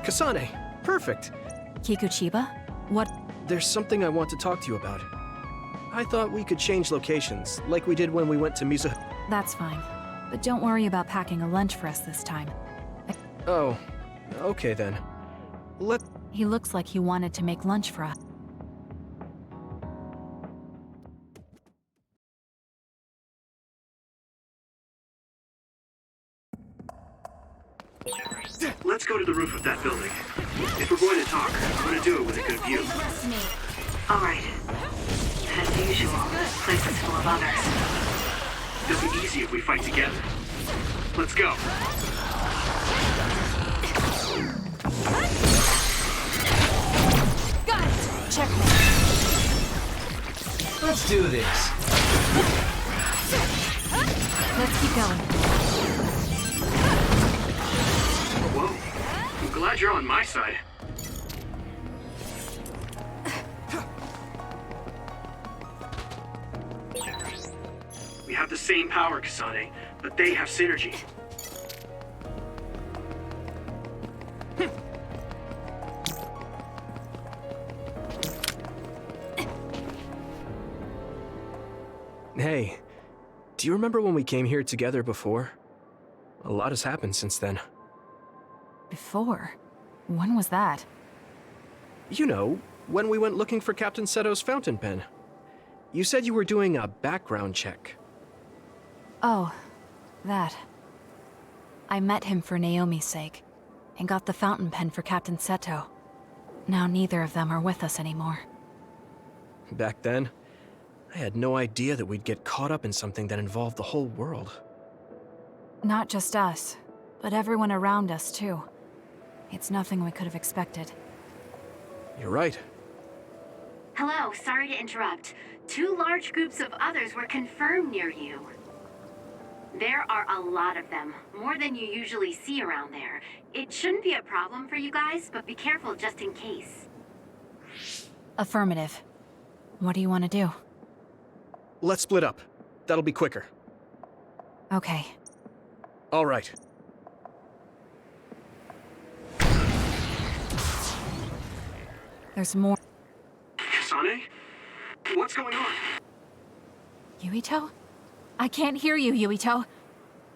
Kasane, perfect. Kikuchiba? What? There's something I want to talk to you about. I thought we could change locations, like we did when we went to Mizu. That's fine. But don't worry about packing a lunch for us this time. Oh, okay then. He looks like he wanted to make lunch for us. Let's go to the roof of that building. If we're going to talk, I'm going to do it with a good view. All right. As usual, this place is full of others. It'll be easy if we fight together. Let's go. Got it! Checkmate. Let's do this. Let's keep going. Whoa. I'm glad you're on my side. We have the same power, Kasane, but they have synergy. Hey, do you remember when we came here together before? A lot has happened since then. Before? When was that? You know, when we went looking for Captain Seto's fountain pen. You said you were doing a background check. Oh, that. I met him for Naomi's sake, and got the fountain pen for Captain Seto. Now neither of them are with us anymore. Back then, I had no idea that we'd get caught up in something that involved the whole world. Not just us, but everyone around us too. It's nothing we could have expected. You're right. Hello, sorry to interrupt. 2 large groups of others were confirmed near you. There are a lot of them, more than you usually see around there. It shouldn't be a problem for you guys, but be careful just in case. Affirmative. What do you want to do? Let's split up. That'll be quicker. Okay. All right. There's more. Kasane? What's going on? Yuito? I can't hear you, Yuito.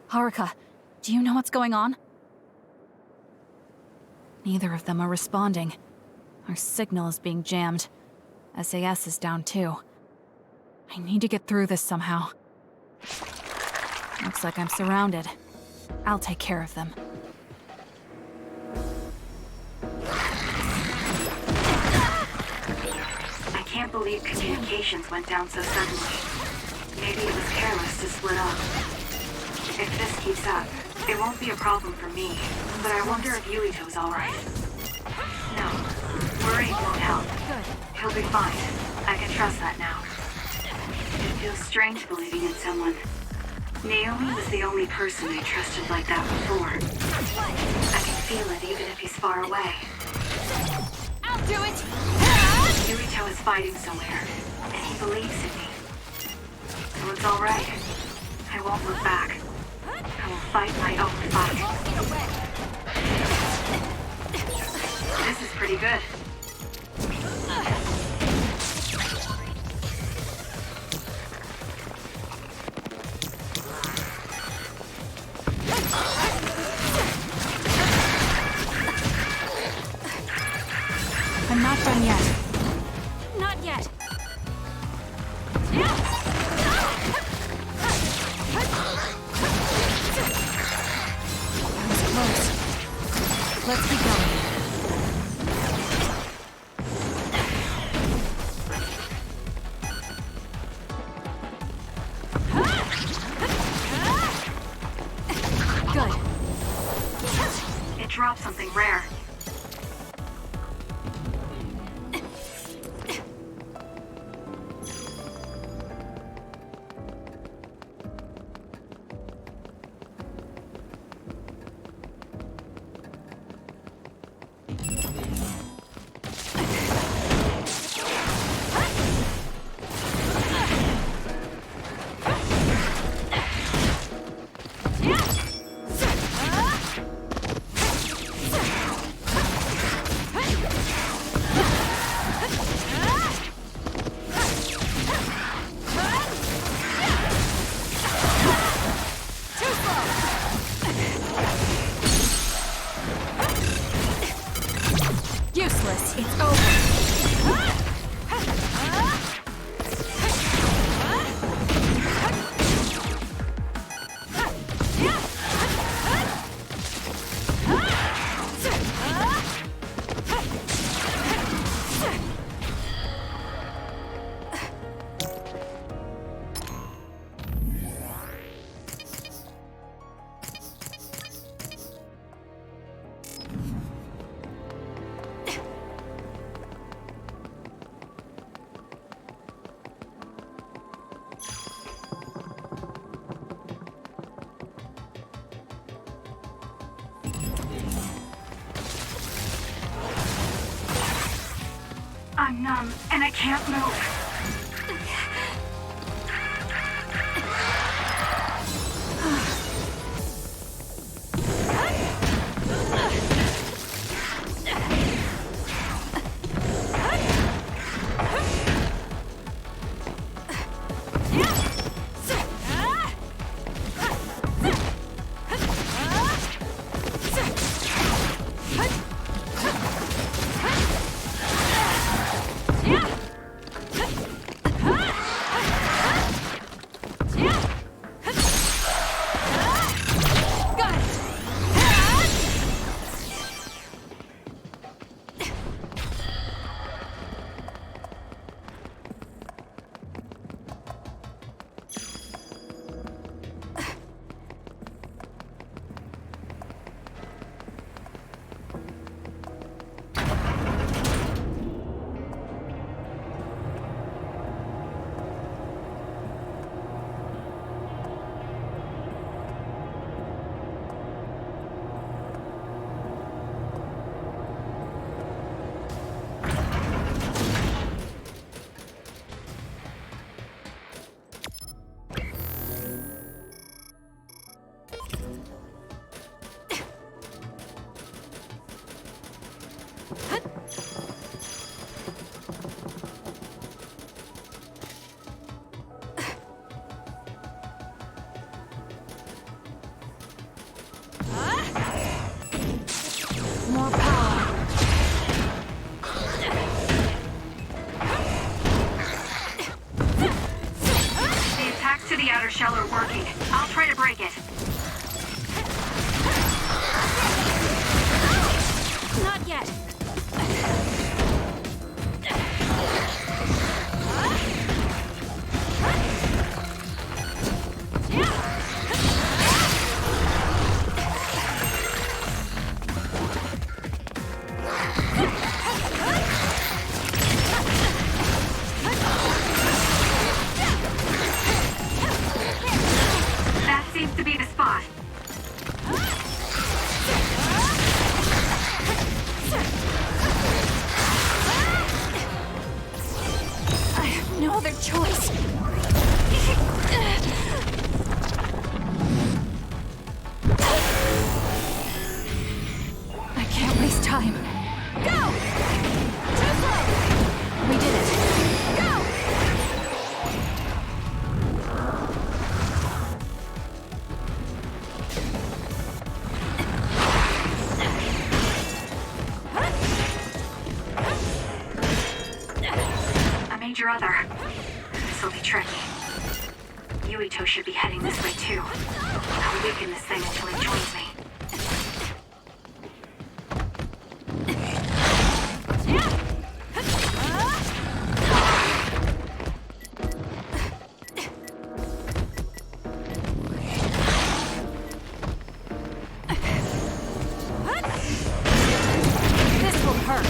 Haruka, do you know what's going on? Neither of them are responding. Our signal is being jammed. SAS is down too. I need to get through this somehow. Looks like I'm surrounded. I'll take care of them. I can't believe communications went down so suddenly. Maybe it was careless to split up. If this keeps up, it won't be a problem for me, but I wonder if Yuito's alright. No, worrying won't help. He'll be fine. I can trust that now. It feels strange believing in someone. Naomi was the only person I trusted like that before. I can feel it even if he's far away. I'll do it! Yuito is fighting somewhere, and he believes in me. So it's alright. I won't look back. I will fight my own fight. This is pretty good. I'm not done yet. Not yet. That was close. Let's keep going. Good. It dropped something rare. Useless. It's over. I'm numb, and I can't move. choice. I can't waste time. Go! Too slow! We did it. Go! I made your other. This'll be tricky. Yuito should be heading this way too. I'll weaken this thing until he joins me. This will hurt.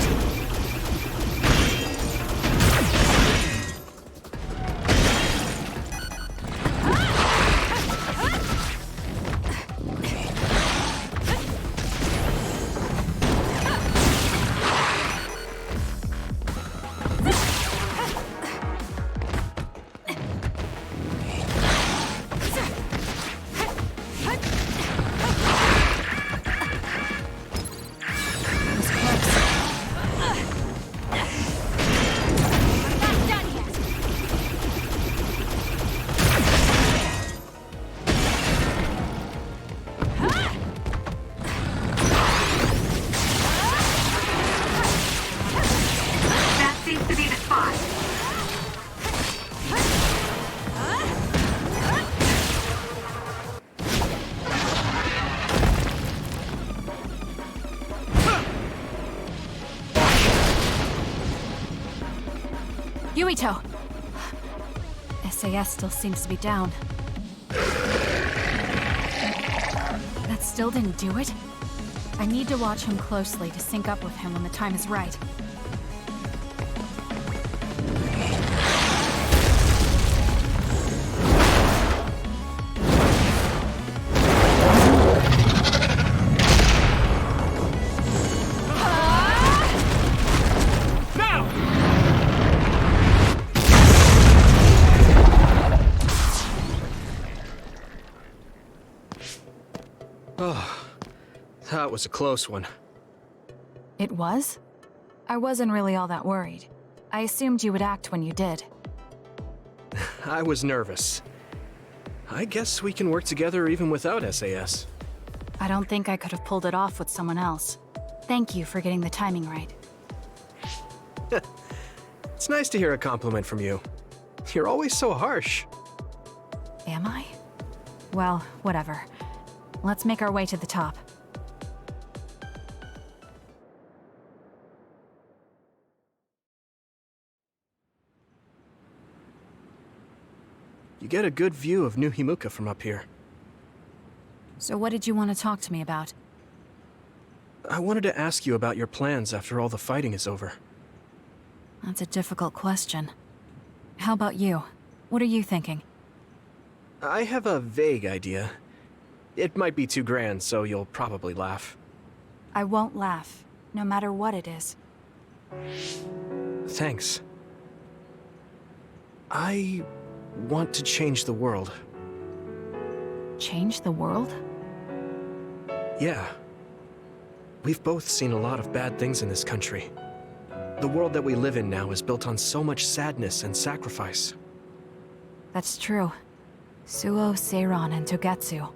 That seems to be the spot. Yuito! SAS still seems to be down. That still didn't do it? I need to watch him closely to sync up with him when the time is right. Oh, that was a close one. It was? I wasn't really all that worried. I assumed you would act when you did. I was nervous. I guess we can work together even without SAS. I don't think I could have pulled it off with someone else. Thank you for getting the timing right. It's nice to hear a compliment from you. You're always so harsh. Am I? Well, whatever. Let's make our way to the top. You get a good view of New Himuka from up here. So what did you want to talk to me about? I wanted to ask you about your plans after all the fighting is over. That's a difficult question. How about you? What are you thinking? I have a vague idea. It might be too grand, so you'll probably laugh. I won't laugh, no matter what it is. Thanks. I want to change the world. Change the world? Yeah. We've both seen a lot of bad things in this country. The world that we live in now is built on so much sadness and sacrifice. That's true. Suo, Seiran, and Togetsu.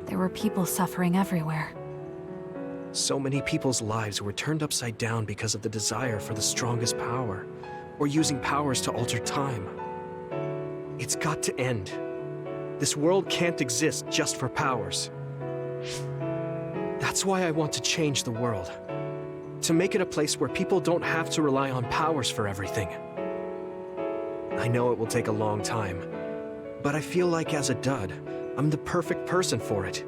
There were people suffering everywhere. So many people's lives were turned upside down because of the desire for the strongest power, or using powers to alter time. It's got to end. This world can't exist just for powers. That's why I want to change the world. To make it a place where people don't have to rely on powers for everything. I know it will take a long time, but I feel like as a dud, I'm the perfect person for it.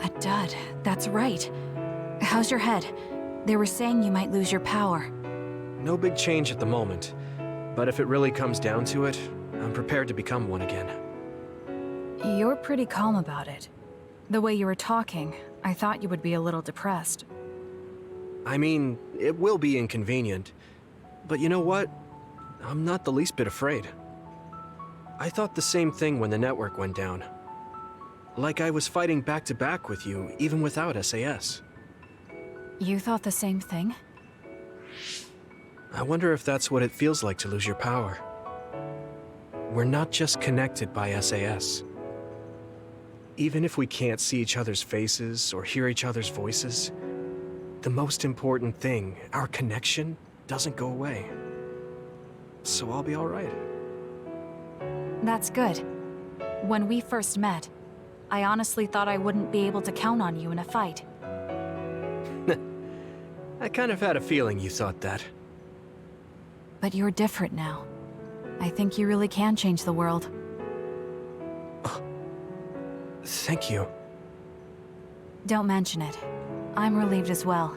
A dud, that's right. How's your head? They were saying you might lose your power. No big change at the moment, but if it really comes down to it, I'm prepared to become one again. You're pretty calm about it. The way you were talking, I thought you would be a little depressed. I mean, it will be inconvenient, but you know what? I'm not the least bit afraid. I thought the same thing when the network went down. Like I was fighting back-to-back with you, even without SAS. You thought the same thing? I wonder if that's what it feels like to lose your power. We're not just connected by SAS. Even if we can't see each other's faces or hear each other's voices, the most important thing, our connection, doesn't go away. So I'll be all right. That's good. When we first met, I honestly thought I wouldn't be able to count on you in a fight. I kind of had a feeling you thought that. But you're different now. I think you really can change the world. Thank you. Don't mention it. I'm relieved as well.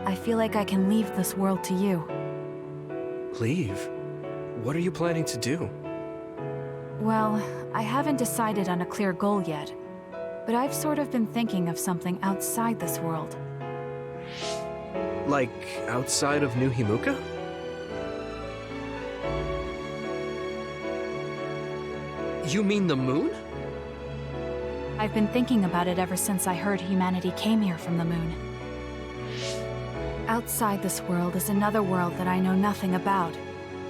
I feel like I can leave this world to you. Leave? What are you planning to do? Well, I haven't decided on a clear goal yet, but I've sort of been thinking of something outside this world. Like, outside of New Himuka? You mean the moon? I've been thinking about it ever since I heard humanity came here from the moon. Outside this world is another world that I know nothing about,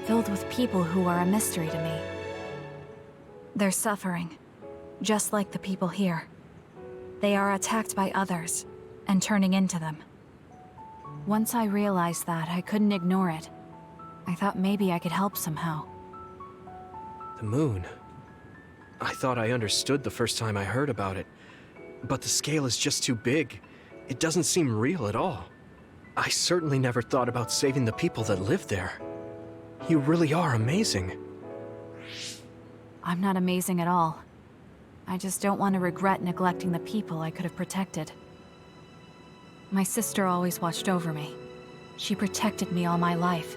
filled with people who are a mystery to me. They're suffering, just like the people here. They are attacked by others, and turning into them. Once I realized that, I couldn't ignore it. I thought maybe I could help somehow. The moon. I thought I understood the first time I heard about it, but the scale is just too big. It doesn't seem real at all. I certainly never thought about saving the people that live there. You really are amazing. I'm not amazing at all. I just don't want to regret neglecting the people I could have protected. My sister always watched over me. She protected me all my life.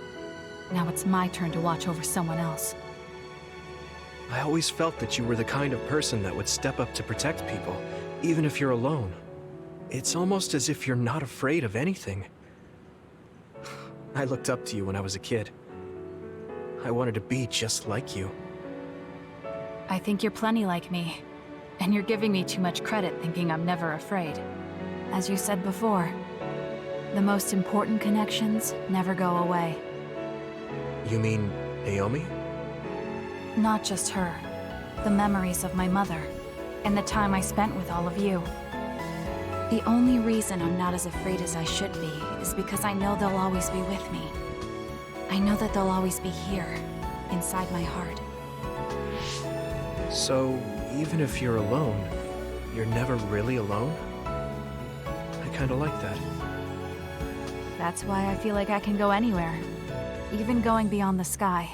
Now it's my turn to watch over someone else. I always felt that you were the kind of person that would step up to protect people, even if you're alone. It's almost as if you're not afraid of anything. I looked up to you when I was a kid. I wanted to be just like you. I think you're plenty like me. And you're giving me too much credit thinking I'm never afraid. As you said before, the most important connections never go away. You mean Naomi? Not just her. The memories of my mother, and the time I spent with all of you. The only reason I'm not as afraid as I should be is because I know they'll always be with me. I know that they'll always be here, inside my heart. So, even if you're alone, you're never really alone? I kinda like that. That's why I feel like I can go anywhere, even going beyond the sky.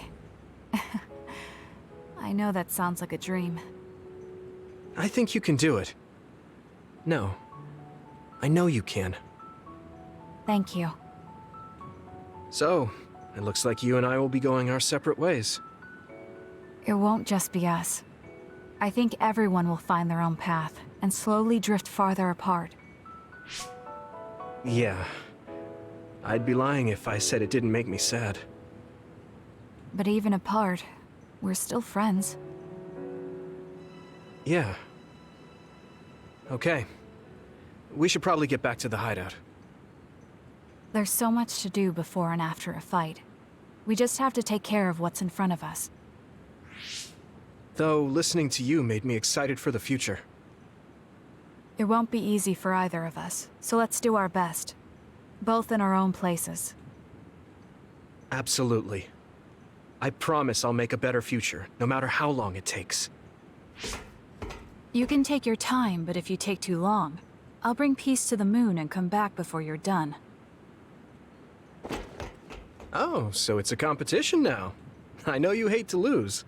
I know that sounds like a dream. I think you can do it. No. I know you can. Thank you. So, it looks like you and I will be going our separate ways. It won't just be us. I think everyone will find their own path, and slowly drift farther apart. Yeah. I'd be lying if I said it didn't make me sad. But even apart, we're still friends. Yeah. Okay. We should probably get back to the hideout. There's so much to do before and after a fight. We just have to take care of what's in front of us. Though, listening to you made me excited for the future. It won't be easy for either of us, so let's do our best. Both in our own places. Absolutely. I promise I'll make a better future, no matter how long it takes. You can take your time, but if you take too long, I'll bring peace to the moon and come back before you're done. Oh, so it's a competition now. I know you hate to lose.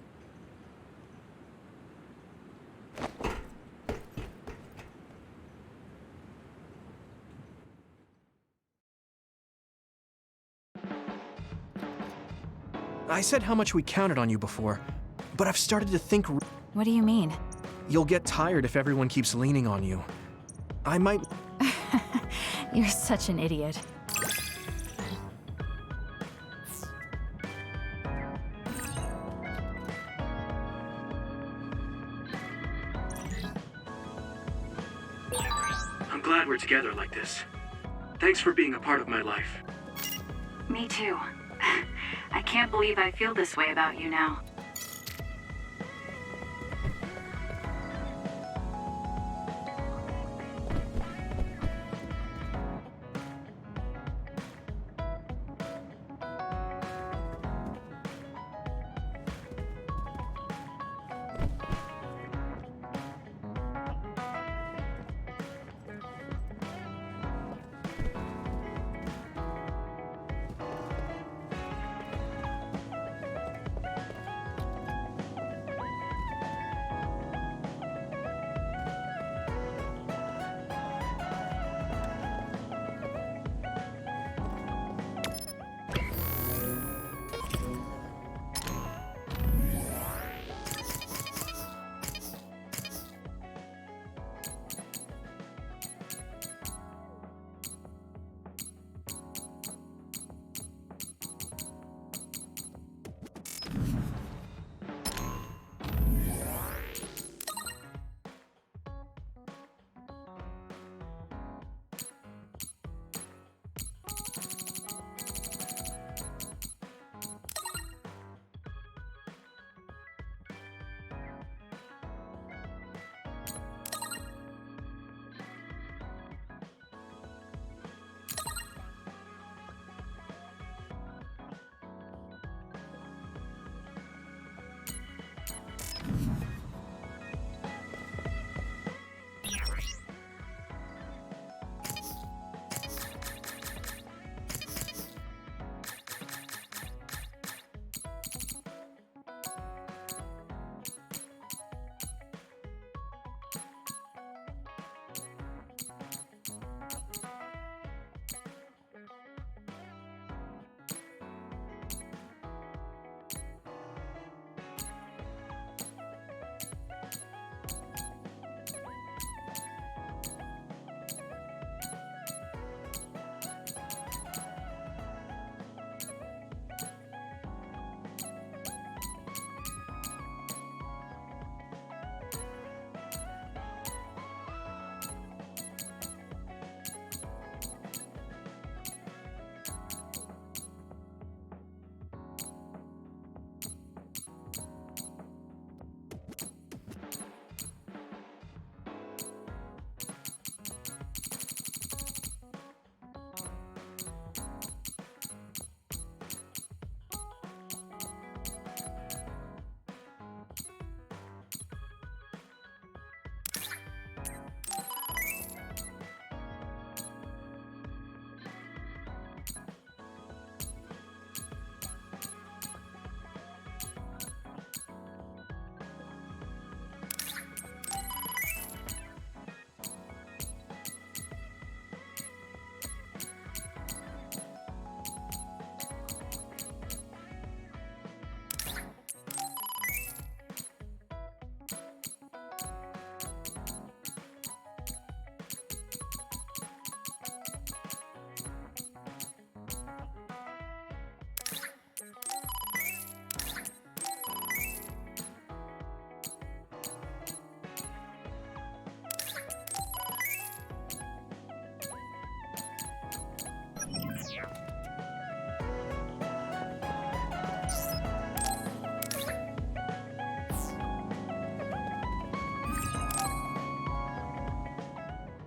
I said how much we counted on you before, but I've started to think... What do you mean? You'll get tired if everyone keeps leaning on you. I might... You're such an idiot. Thanks for being a part of my life. Me too. I can't believe I feel this way about you now.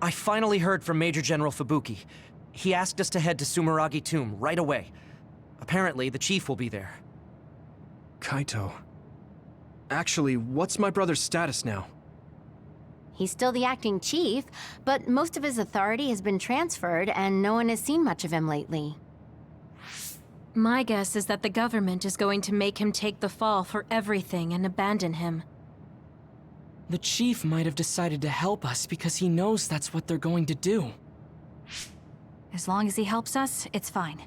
I finally heard from Major General Fubuki. He asked us to head to Sumeragi Tomb right away. Apparently, the chief will be there. Kaito. Actually, what's my brother's status now? He's still the acting chief, but most of his authority has been transferred and no one has seen much of him lately. My guess is that the government is going to make him take the fall for everything and abandon him. The chief might have decided to help us because he knows that's what they're going to do. As long as he helps us, it's fine.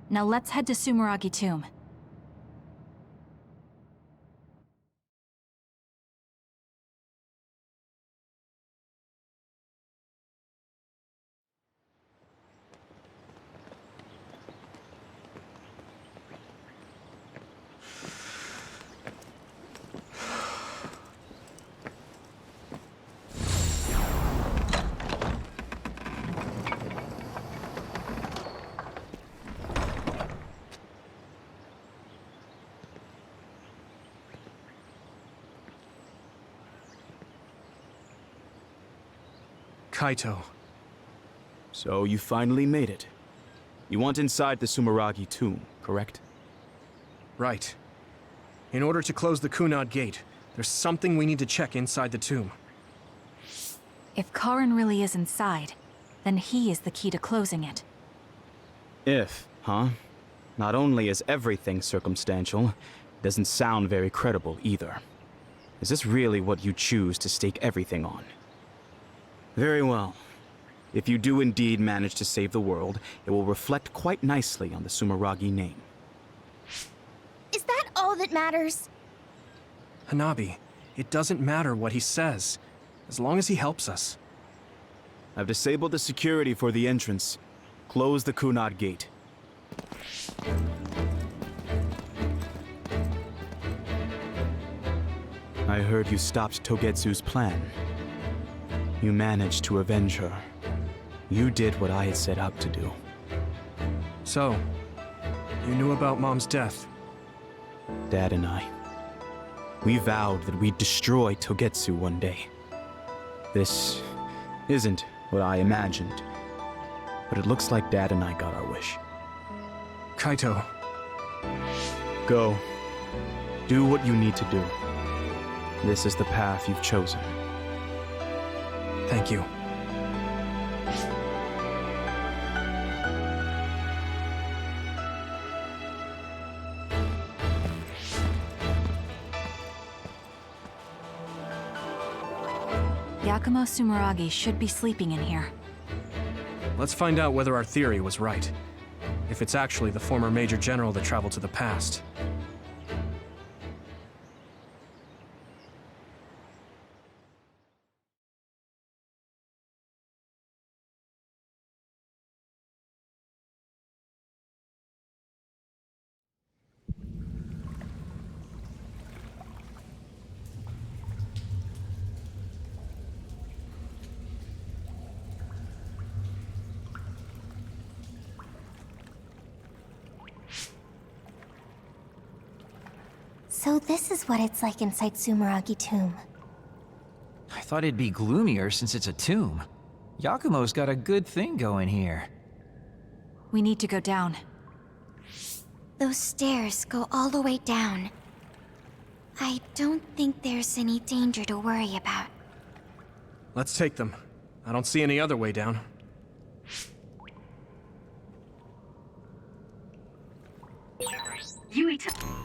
Now let's head to Sumeragi Tomb. Kaito. So you finally made it. You want inside the Sumeragi tomb, correct? Right. In order to close the Kunad Gate, there's something we need to check inside the tomb. If Karin really is inside, then he is the key to closing it. If, huh? Not only is everything circumstantial, it doesn't sound very credible either. Is this really what you choose to stake everything on? Very well. If you do indeed manage to save the world, it will reflect quite nicely on the Sumeragi name. Is that all that matters? Hanabi, it doesn't matter what he says, as long as he helps us. I've disabled the security for the entrance. Close the Kunad Gate. I heard you stopped Togetsu's plan. You managed to avenge her. You did what I had set out to do. So, you knew about Mom's death? Dad and I. We vowed that we'd destroy Togetsu one day. This isn't what I imagined, but it looks like Dad and I got our wish. Kaito. Go. Do what you need to do. This is the path you've chosen. Thank you. Yakumo Sumeragi should be sleeping in here. Let's find out whether our theory was right. If it's actually the former Major General that traveled to the past. So this is what it's like inside Sumeragi Tomb. I thought it'd be gloomier since it's a tomb. Yakumo's got a good thing going here. We need to go down. Those stairs go all the way down. I don't think there's any danger to worry about. Let's take them. I don't see any other way down. Yuito.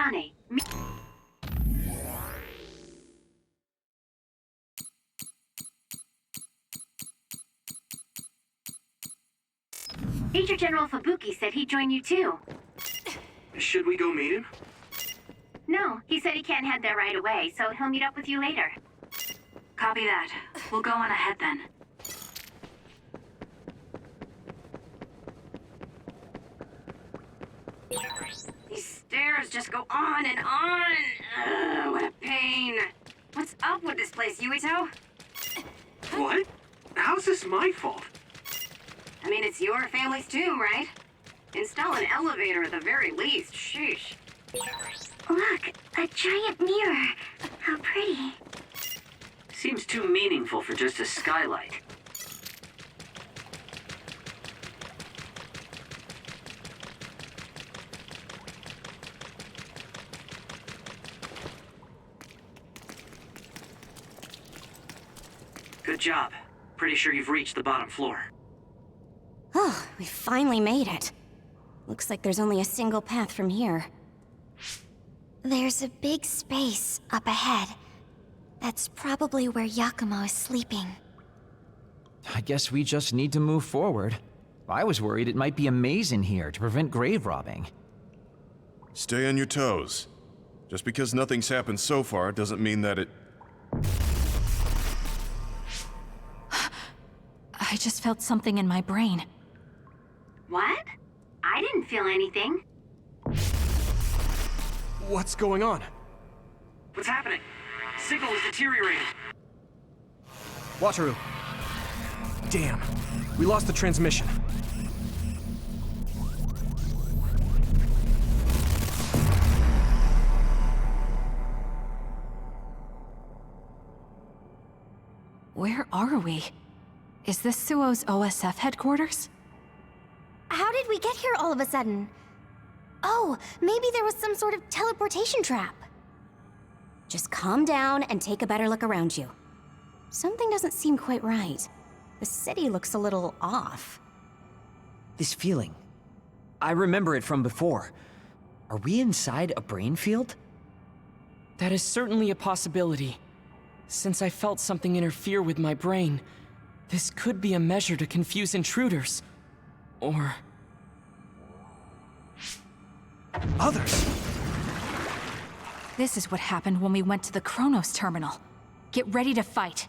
Kasane. Major General Fubuki said he'd join you too. Should we go meet him? No, he said he can't head there right away, so he'll meet up with you later. Copy that. We'll go on ahead then. These stairs just go on and on. Ugh, what a pain. What's up with this place, Yuito? What? How's this my fault? I mean, it's your family's tomb, right? Install an elevator at the very least. Sheesh. Look, a giant mirror. How pretty. Seems too meaningful for just a skylight. Good job. Pretty sure you've reached the bottom floor. Oh, we finally made it. Looks like there's only a single path from here. There's a big space up ahead. That's probably where Yakumo is sleeping. I guess we just need to move forward. I was worried it might be a maze in here to prevent grave robbing. Stay on your toes. Just because nothing's happened so far doesn't mean that it... I just felt something in my brain. What? I didn't feel anything. What's going on? What's happening? Signal is deteriorating. Wataru. Damn. We lost the transmission. Where are we? Is this Suo's OSF headquarters? How did we get here all of a sudden? Oh, maybe there was some sort of teleportation trap. Just calm down and take a better look around you. Something doesn't seem quite right. The city looks a little off. This feeling. I remember it from before. Are we inside a brain field? That is certainly a possibility. Since I felt something interfere with my brain, this could be a measure to confuse intruders. Or... others! This is what happened when we went to the Chronos terminal. Get ready to fight.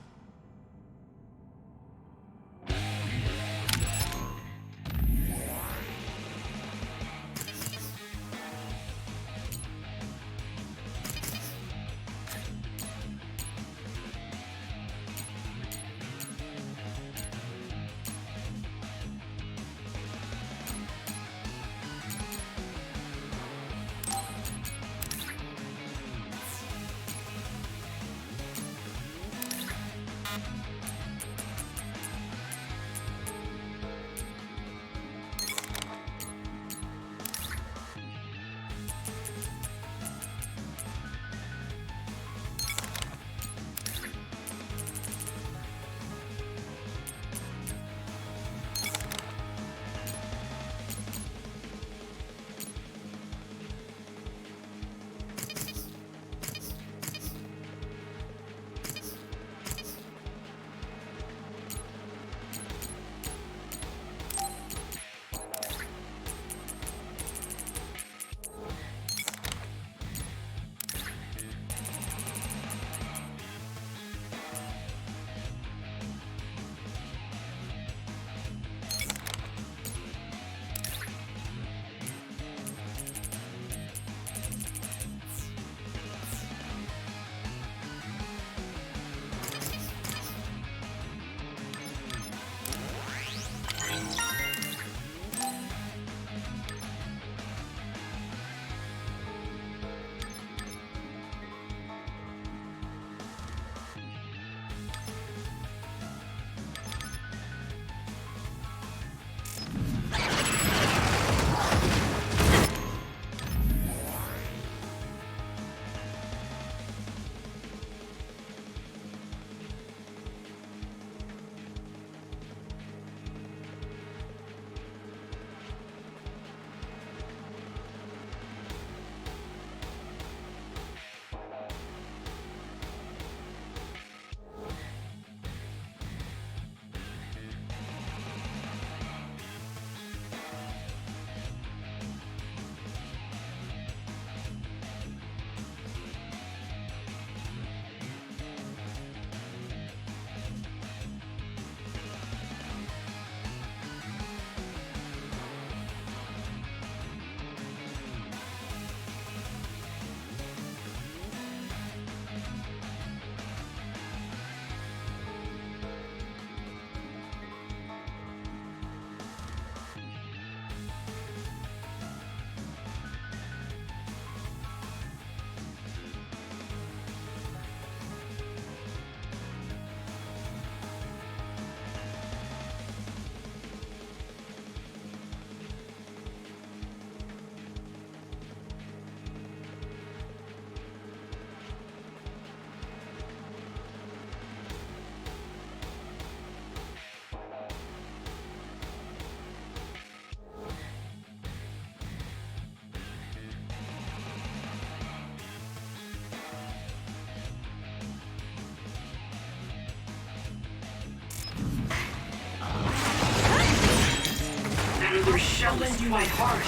shell is quite hard.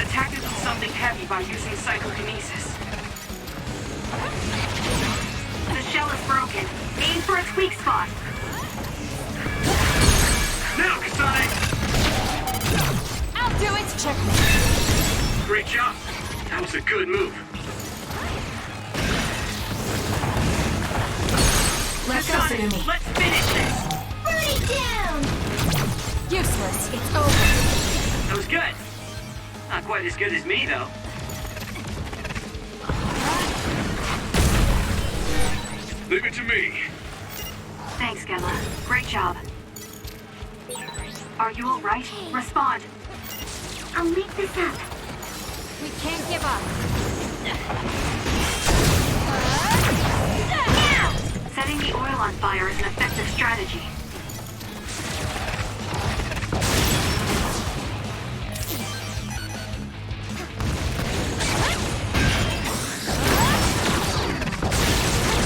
Attack it with something heavy by using psychokinesis. The shell is broken. Aim for its weak spot. Now, Kasane! I'll do it! Check. Great job. That was a good move. Let's go, Tsugumi. Let's finish this! Burn it down! Useless. It's over. That was good. Not quite as good as me, though. Leave it to me. Thanks, Gemma. Great job. Are you all right? Respond. I'll make this up. We can't give up. Setting the oil on fire is an effective strategy.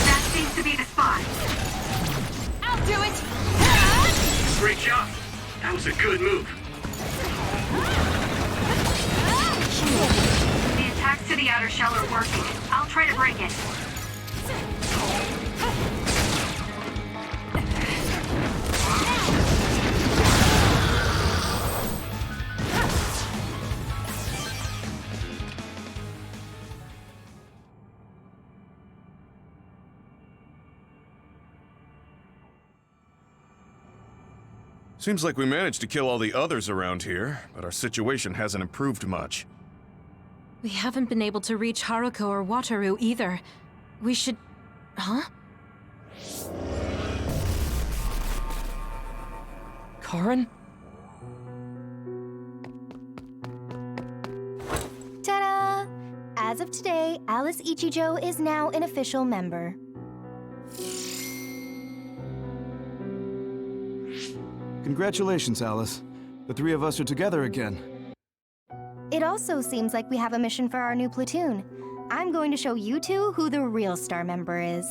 That seems to be the spot. I'll do it! Great job. That was a good move. The attacks to the outer shell are working. I'll try to break it. Seems like we managed to kill all the others around here, but our situation hasn't improved much. We haven't been able to reach Haruko or Wataru either. We should... Huh? Karen? Ta-da! As of today, Alice Ichijo is now an official member. Congratulations, Alice. The three of us are together again. It also seems like we have a mission for our new platoon. I'm going to show you two who the real star member is.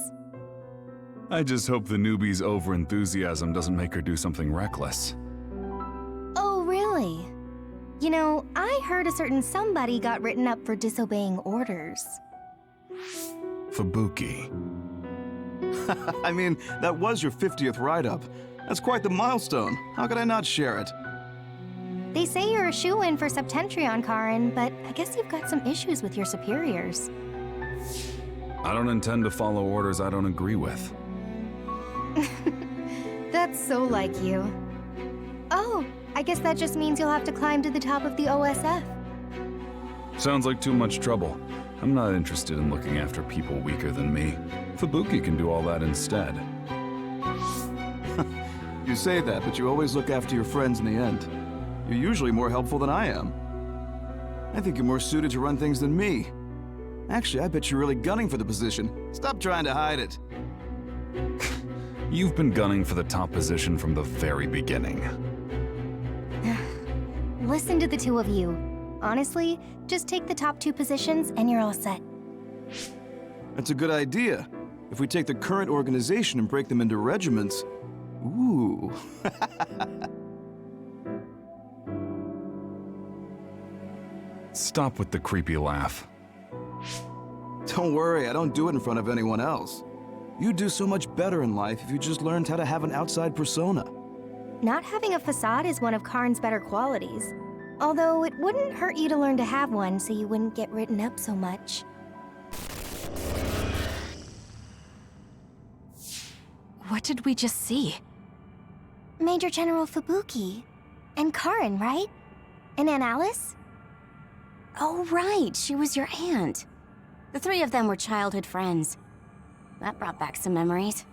I just hope the newbie's overenthusiasm doesn't make her do something reckless. Oh, really? You know, I heard a certain somebody got written up for disobeying orders. Fubuki. I mean, that was your 50th write-up. That's quite the milestone. How could I not share it? They say you're a shoo-in for Septentrion, Karin, but I guess you've got some issues with your superiors. I don't intend to follow orders I don't agree with. That's so like you. Oh, I guess that just means you'll have to climb to the top of the OSF. Sounds like too much trouble. I'm not interested in looking after people weaker than me. Fubuki can do all that instead. You say that, but you always look after your friends in the end. You're usually more helpful than I am. I think you're more suited to run things than me. Actually, I bet you're really gunning for the position. Stop trying to hide it. You've been gunning for the top position from the very beginning. Listen to the two of you. Honestly, just take the top two positions and you're all set. That's a good idea. If we take the current organization and break them into regiments... Ooh. Stop with the creepy laugh. Don't worry, I don't do it in front of anyone else. You'd do so much better in life if you just learned how to have an outside persona. Not having a facade is one of Karn's better qualities. Although it wouldn't hurt you to learn to have one so you wouldn't get written up so much. What did we just see? Major General Fubuki. And Karin, right? And Aunt Alice? Oh, right. She was your aunt. The three of them were childhood friends. That brought back some memories.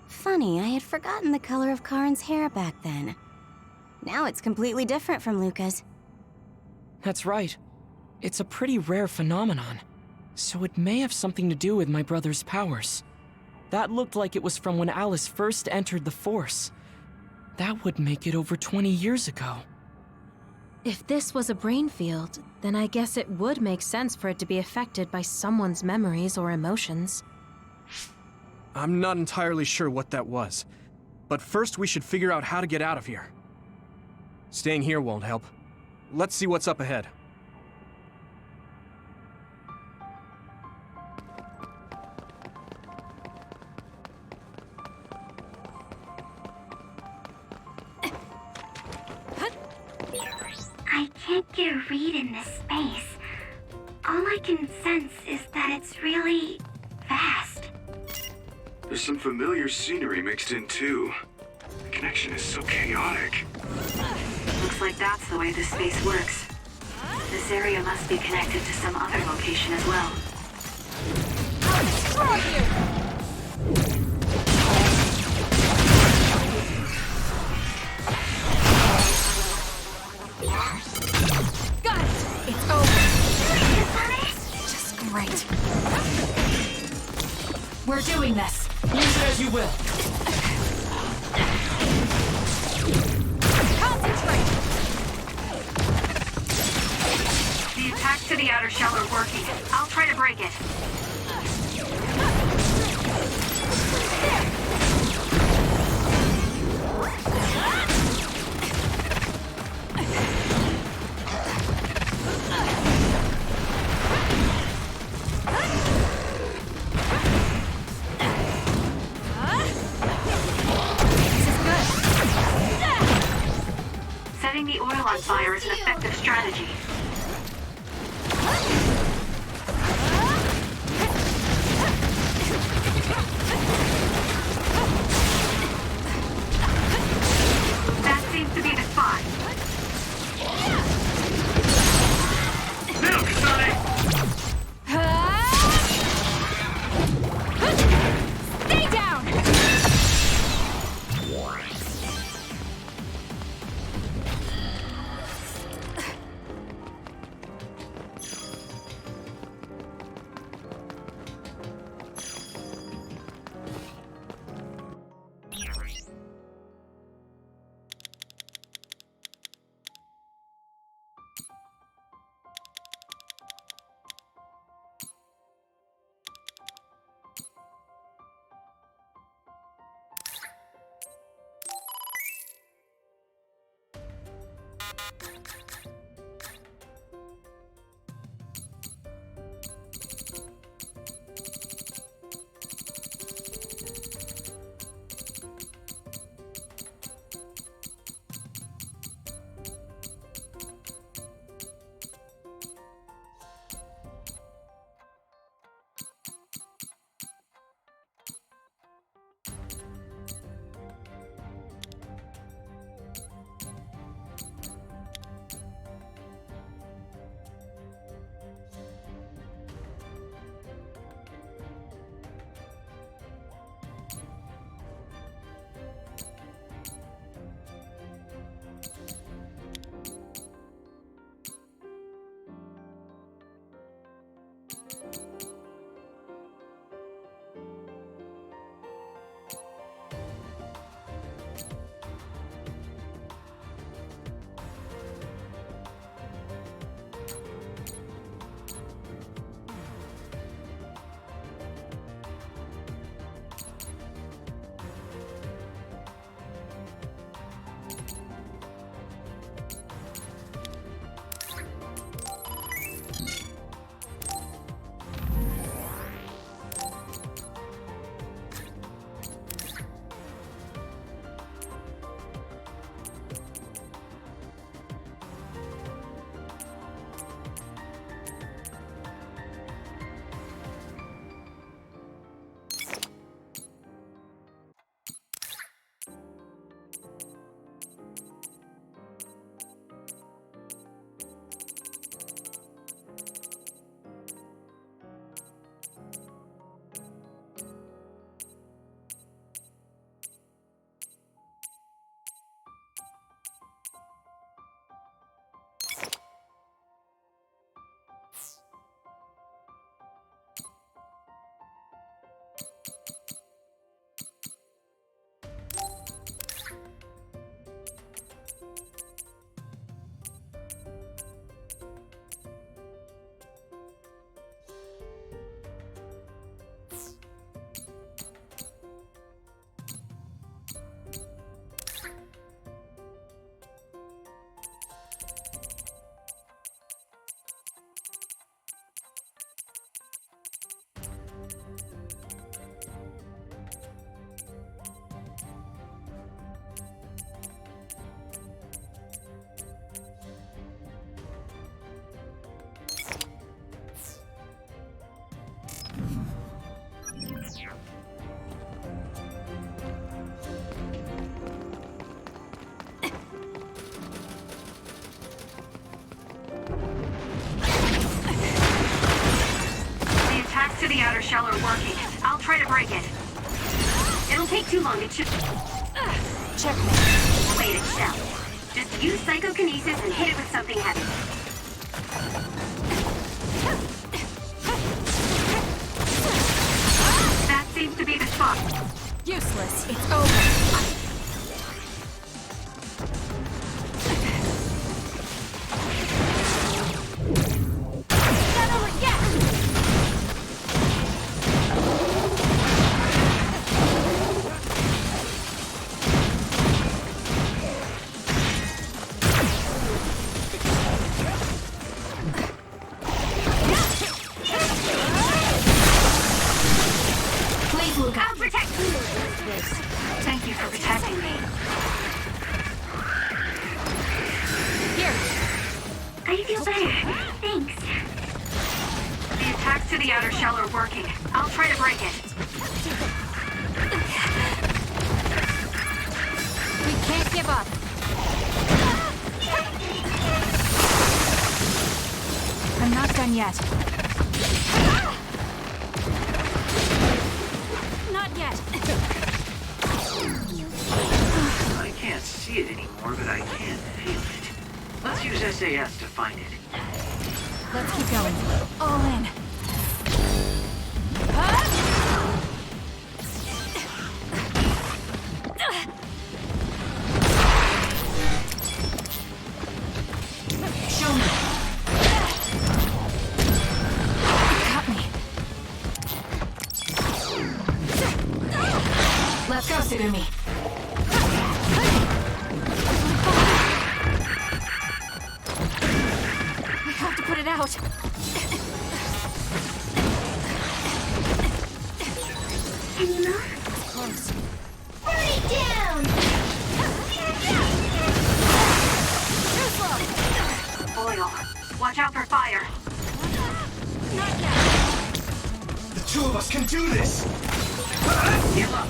Funny, I had forgotten the color of Karin's hair back then. Now it's completely different from Luca's. That's right. It's a pretty rare phenomenon. So it may have something to do with my brother's powers. That looked like it was from when Alice first entered the Force. That would make it over 20 years ago. If this was a brain field, then I guess it would make sense for it to be affected by someone's memories or emotions. I'm not entirely sure what that was. But first we should figure out how to get out of here. Staying here won't help. Let's see what's up ahead. I can't get a read in this space. All I can sense is that it's really vast. There's some familiar scenery mixed in too. The connection is so chaotic. Looks like that's the way this space works. This area must be connected to some other location as well. I'll destroy you! Got it! It's over! Just great. We're doing this. Use it as you will. Concentrate! The attacks to the outer shell are working. I'll try to break it. Setting the oil on fire is an effective strategy. That seems to be the spot. Now, Kasane! Stay down! the outer shell are working. I'll try to break it. It'll take too long to Checkmate. Wait a shell. Just use psychokinesis and hit it with something heavy. That seems to be the spot. Useless. It's over. I'll protect you. Thank you for protecting me. Here. I feel better. Thanks. The attacks to the outer shell are working. I'll try to break it. We can't give up. I'm not done yet. Not yet. I can't see it anymore, but I can feel it. Let's use SAS to find it. Let's keep going. All in. Show me. Got me. Let's go, Sugumi. We have to put it out. Can you move? It's close. Burn it down! Oil. Watch out for fire. Not yet. The two of us can do this! Give up.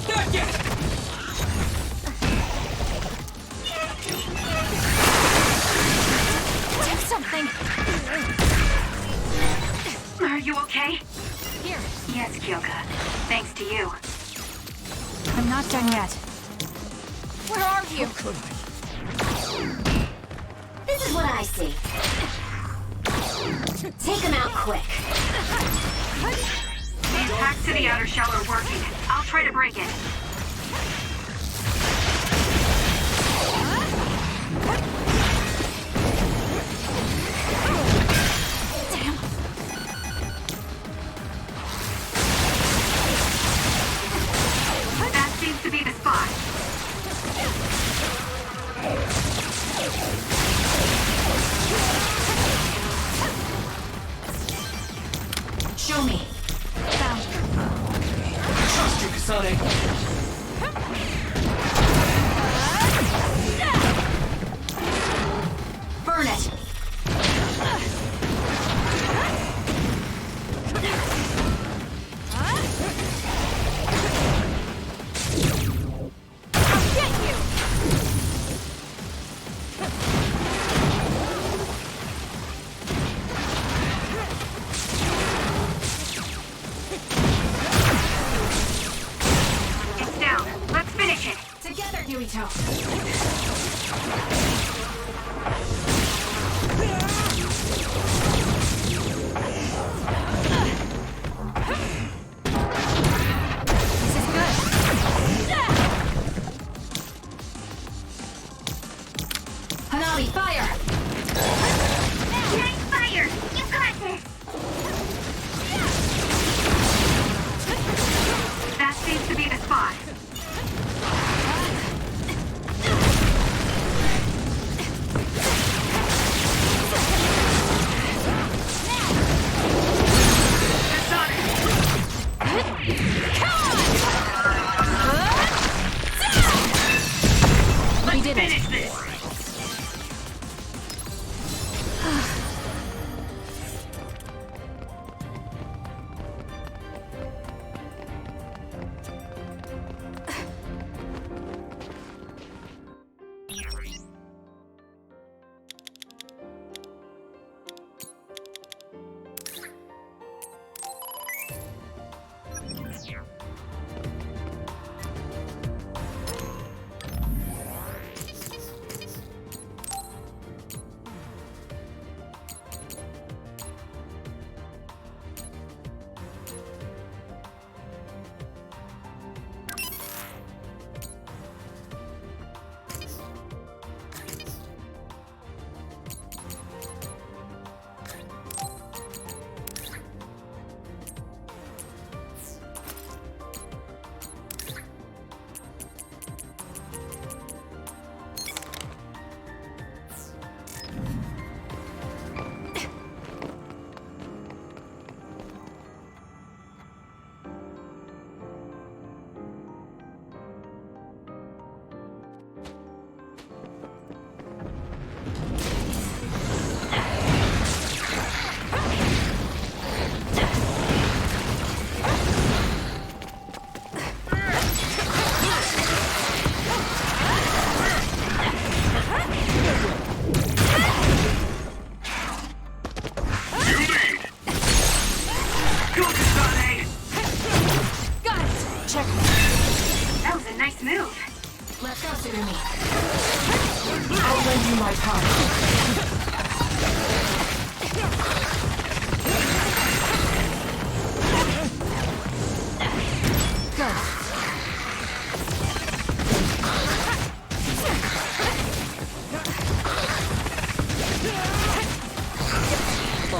Not yet! Do something. Are you okay? Here. Yes, Kyoka. Thanks to you. I'm not done yet. Where are you? This is what I see. Take him out quick. The attacks to the outer shell are working. I'll try to break it. Damn. That seems to be the spot. Show me. Found. Trust you, Kasane.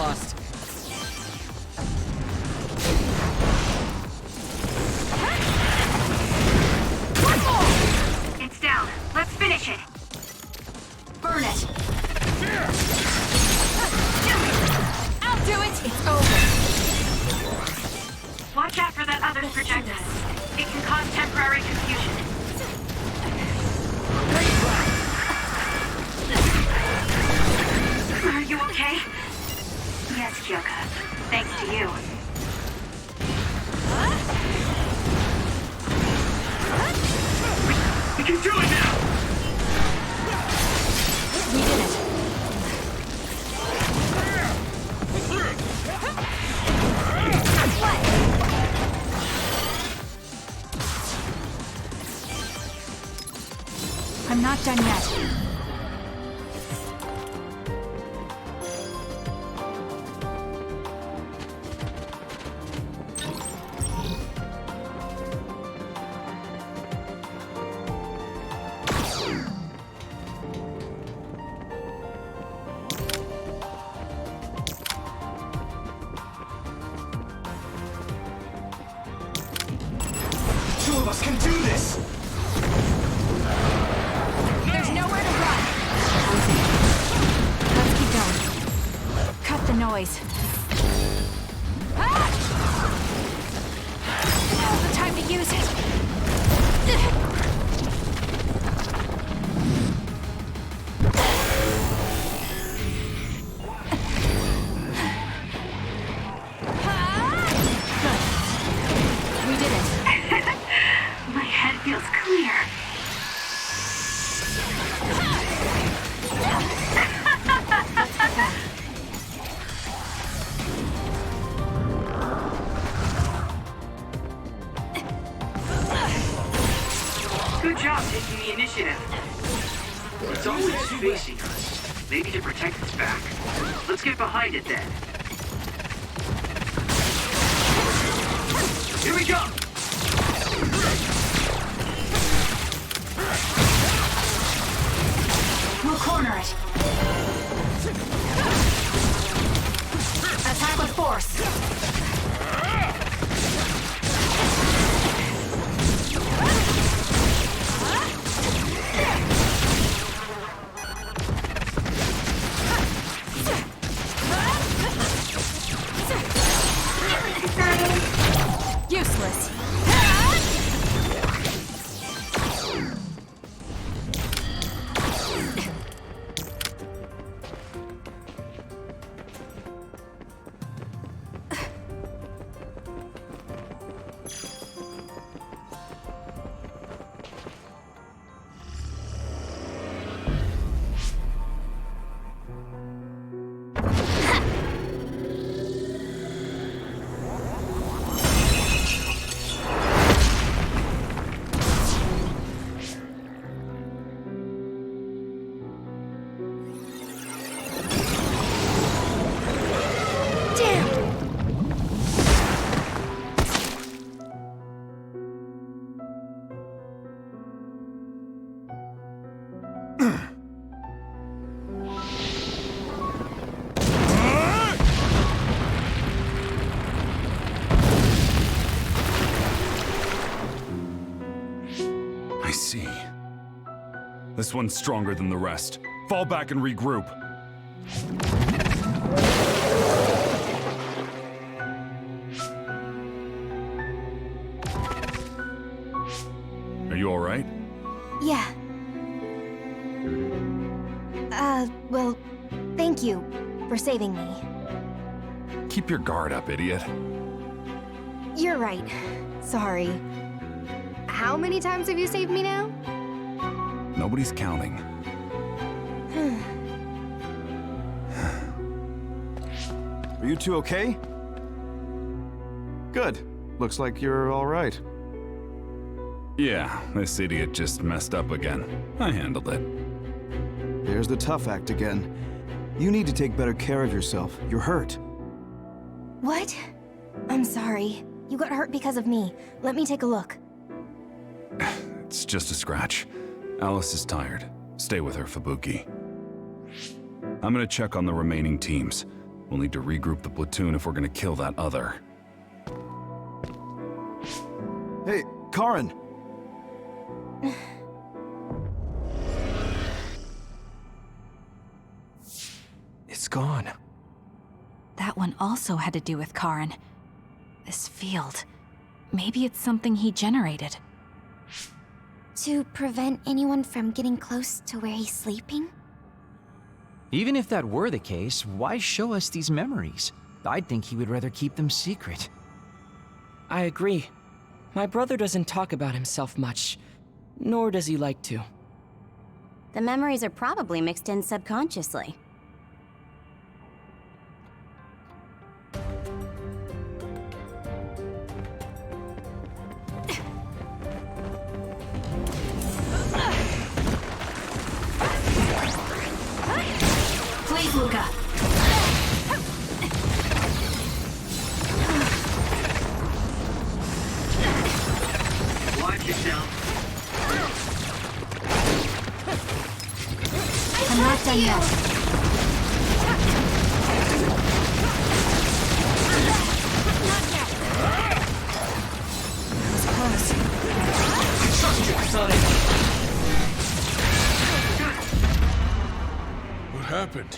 lost. It's down. Let's finish it. Burn it. I'll do it! It's over. Watch out for that other's projectile. It can cause temporary confusion. Are you okay? Yes, Kyoka. Thanks to you. We can do it now! We did it. I'm not done yet. Two of us can do this! There's nowhere to run. Let's keep going. Cut the noise. Ah! Now's the time to use it. We did it. My head feels clear. Good job taking the initiative. It's always facing us. Maybe to protect its back. Let's get behind it then. Here we go! We'll corner it. Attack with force. Useless. I see. This one's stronger than the rest. Fall back and regroup. Are you all right? Yeah. Well, thank you for saving me. Keep your guard up, idiot. You're right. Sorry. How many times have you saved me now? Nobody's counting. Are you two okay? Good. Looks like you're all right. Yeah, this idiot just messed up again. I handled it. There's the tough act again. You need to take better care of yourself. You're hurt. What? I'm sorry. You got hurt because of me. Let me take a look. It's just a scratch. Alice is tired. Stay with her, Fubuki. I'm gonna check on the remaining teams. We'll need to regroup the platoon if we're gonna kill that other. Hey, Karin! It's gone. That one also had to do with Karin. This field. Maybe it's something he generated. To prevent anyone from getting close to where he's sleeping? Even if that were the case, why show us these memories? I'd think he would rather keep them secret. I agree. My brother doesn't talk about himself much, nor does he like to. The memories are probably mixed in subconsciously. Please, Luca. Watch yourself. I'm not done yet. It was close. Trust you, kasane. What happened?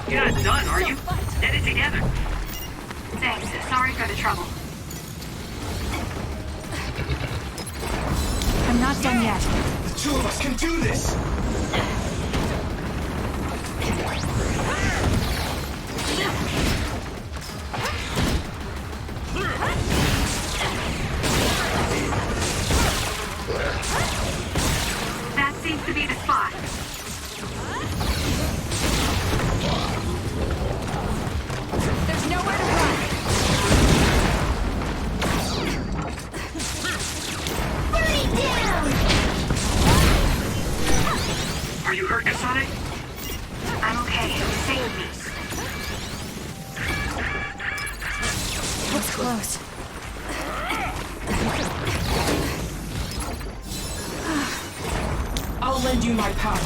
You're not done, are you? Get it together. Thanks. Sorry for the trouble. I'm not done yet. The two of us can do this! That seems to be the spot. There's nowhere to run. Are you hurt, Kasane? I'm okay. Save me. Looks close. I'll lend you my power.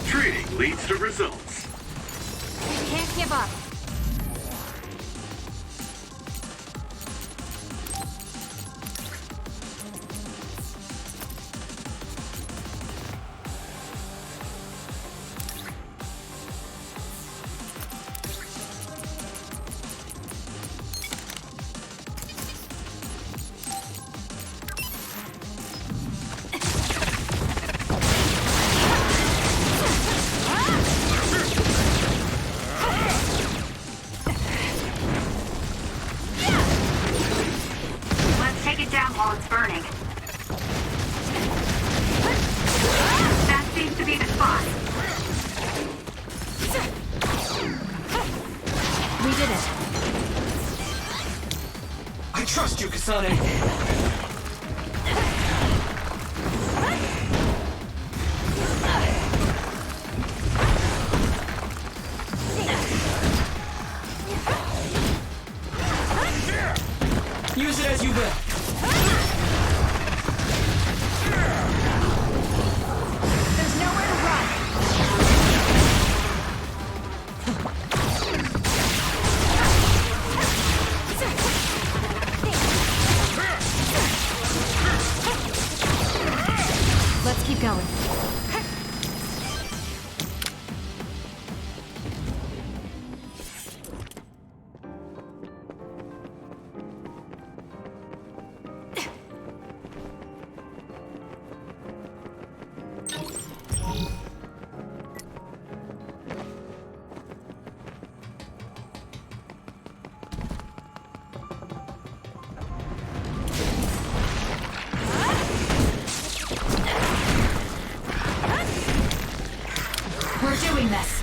Treating leads to results. Can't give up. Let's take it down while it's burning. That seems to be the spot. We did it. I trust you, kasane. Use it as you will. There's nowhere to run. Let's keep going. We're doing this.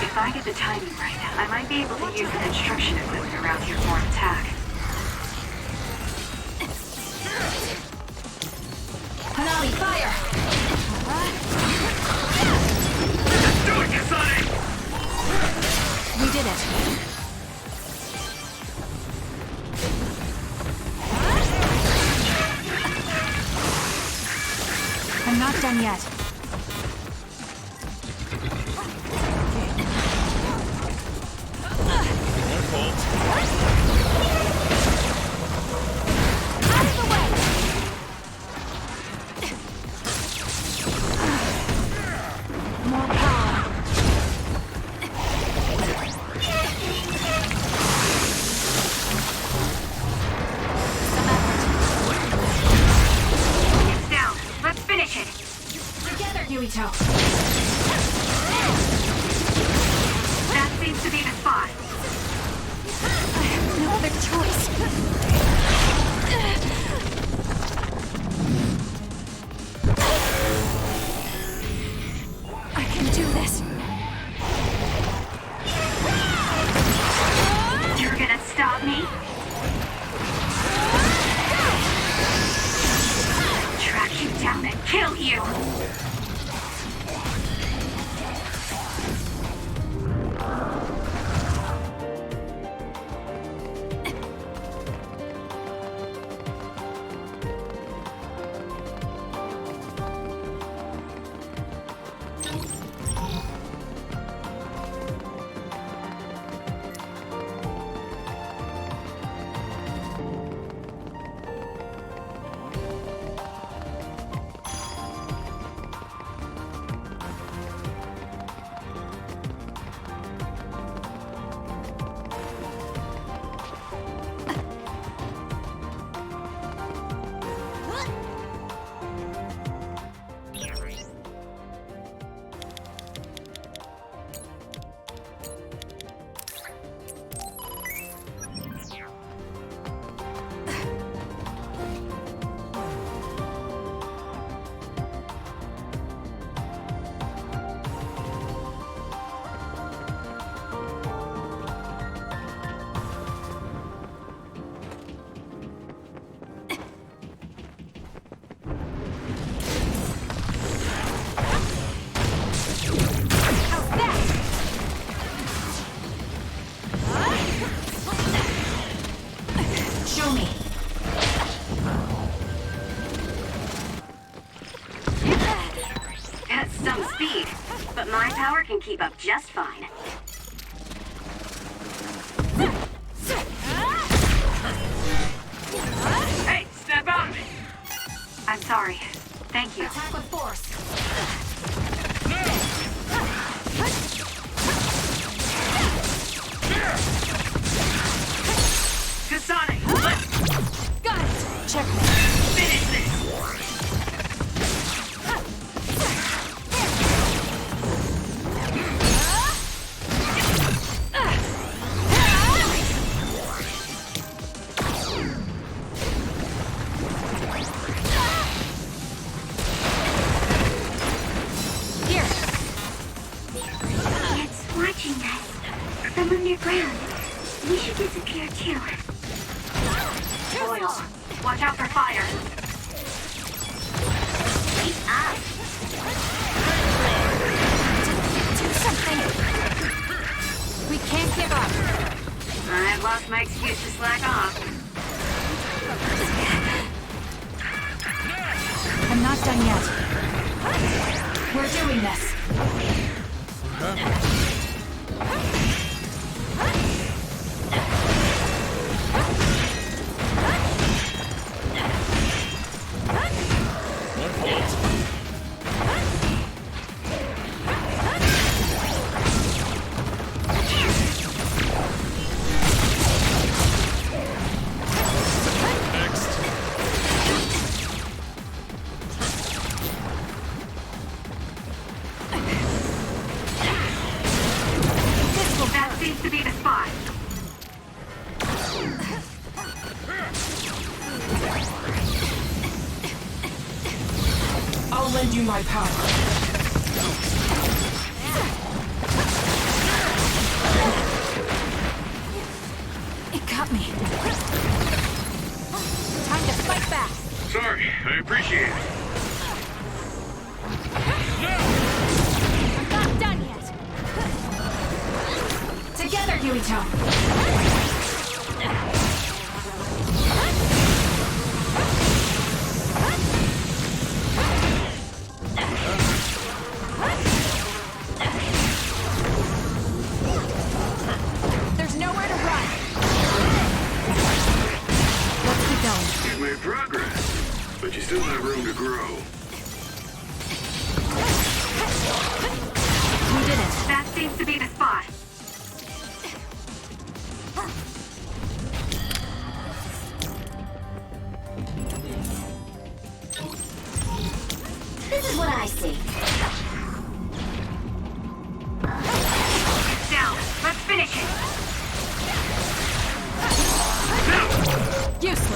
If I get the timing right, I might be able to use the construction equipment around here for an attack. Hanami, fire! More power. It's down. Let's finish it. Together, Yuito. That seems to be the spot. I have no other choice. I can do this. You're gonna stop me? Track you down and kill you! Show me. That's some speed, but my power can keep up just fine. Hey, snap out of it! I'm sorry. Thank you. Attack with force. Kasane, let's Got it. Check me. finish this! Here. It's watching us from underground. We should disappear too. Oil, watch out for fire. Keep up. Do something. We can't give up. I've lost my excuse to slack off. I'm not done yet. We're doing this. That seems to be the spot. I'll lend you my power. It got me. Time to fight back. Sorry, I appreciate it. I'm not done yet. Together, Yuito. There's nowhere to run. Let's keep going. You've made progress, but you still have room to grow.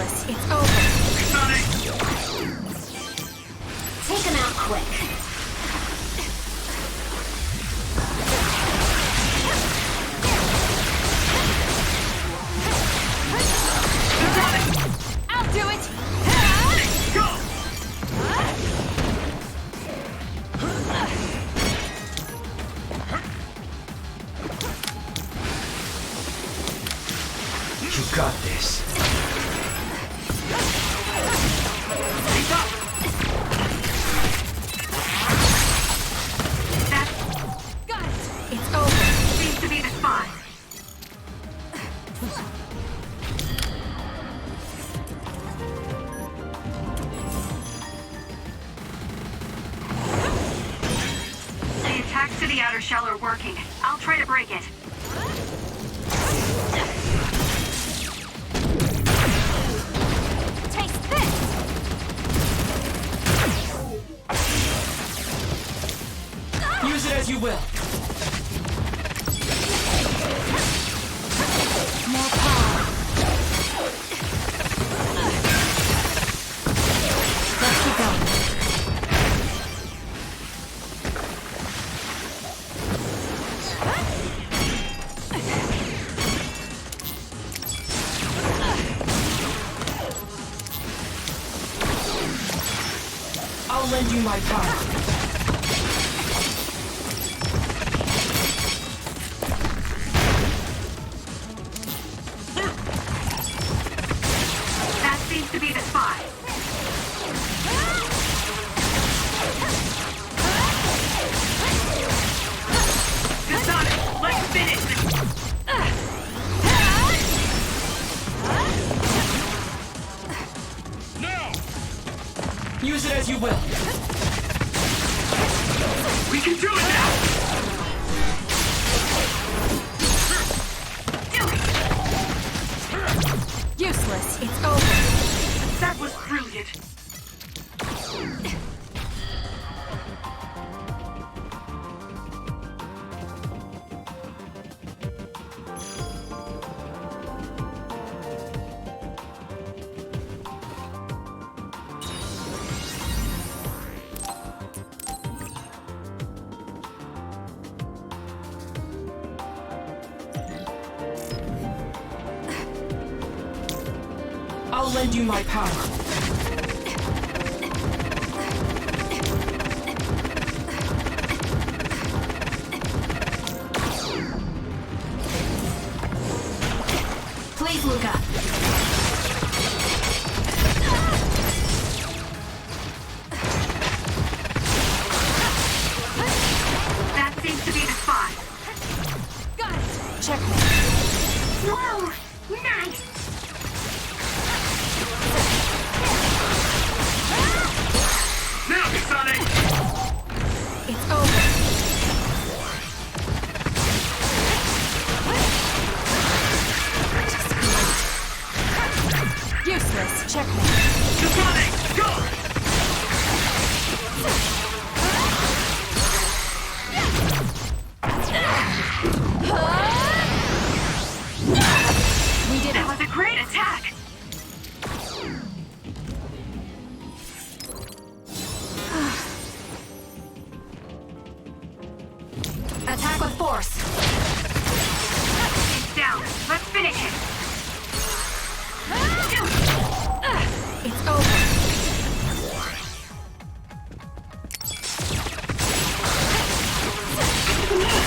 Useless. It's over. Take him out quick. I'll do it! Go! You got this. Got it! It's over. Seems to be the spot. The attacks to the outer shell are working. I'll try to break it. Taste this! Use it as you will. More power. Let's keep going. I'll lend you my power. That seems to be the spot. Kasane, let's finish this. Use it as you will. We can do it now! Useless. It's over. That was brilliant. I'll lend you my power. Please, Luca. That seems to be the spot. Got it. Checkmate. Whoa! Nice! Now, Kasane! It's over. Useless. Checkmate. Kasane, go! We did That it. was a great attack. Attack with force. It's down. Let's finish it. It's over.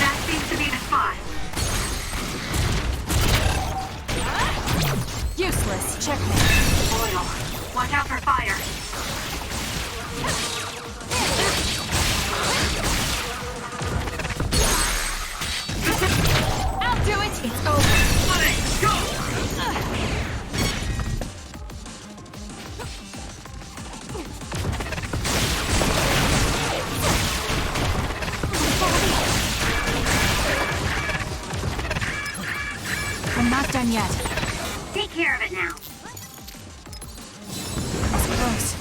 That seems to be the spot. Useless. Checkmate. Oil. Watch out for fire. I'll do it. It's over. Kasane, go! I'm not done yet. Take care of it now. I suppose.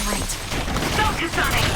Right. Go, Kasane.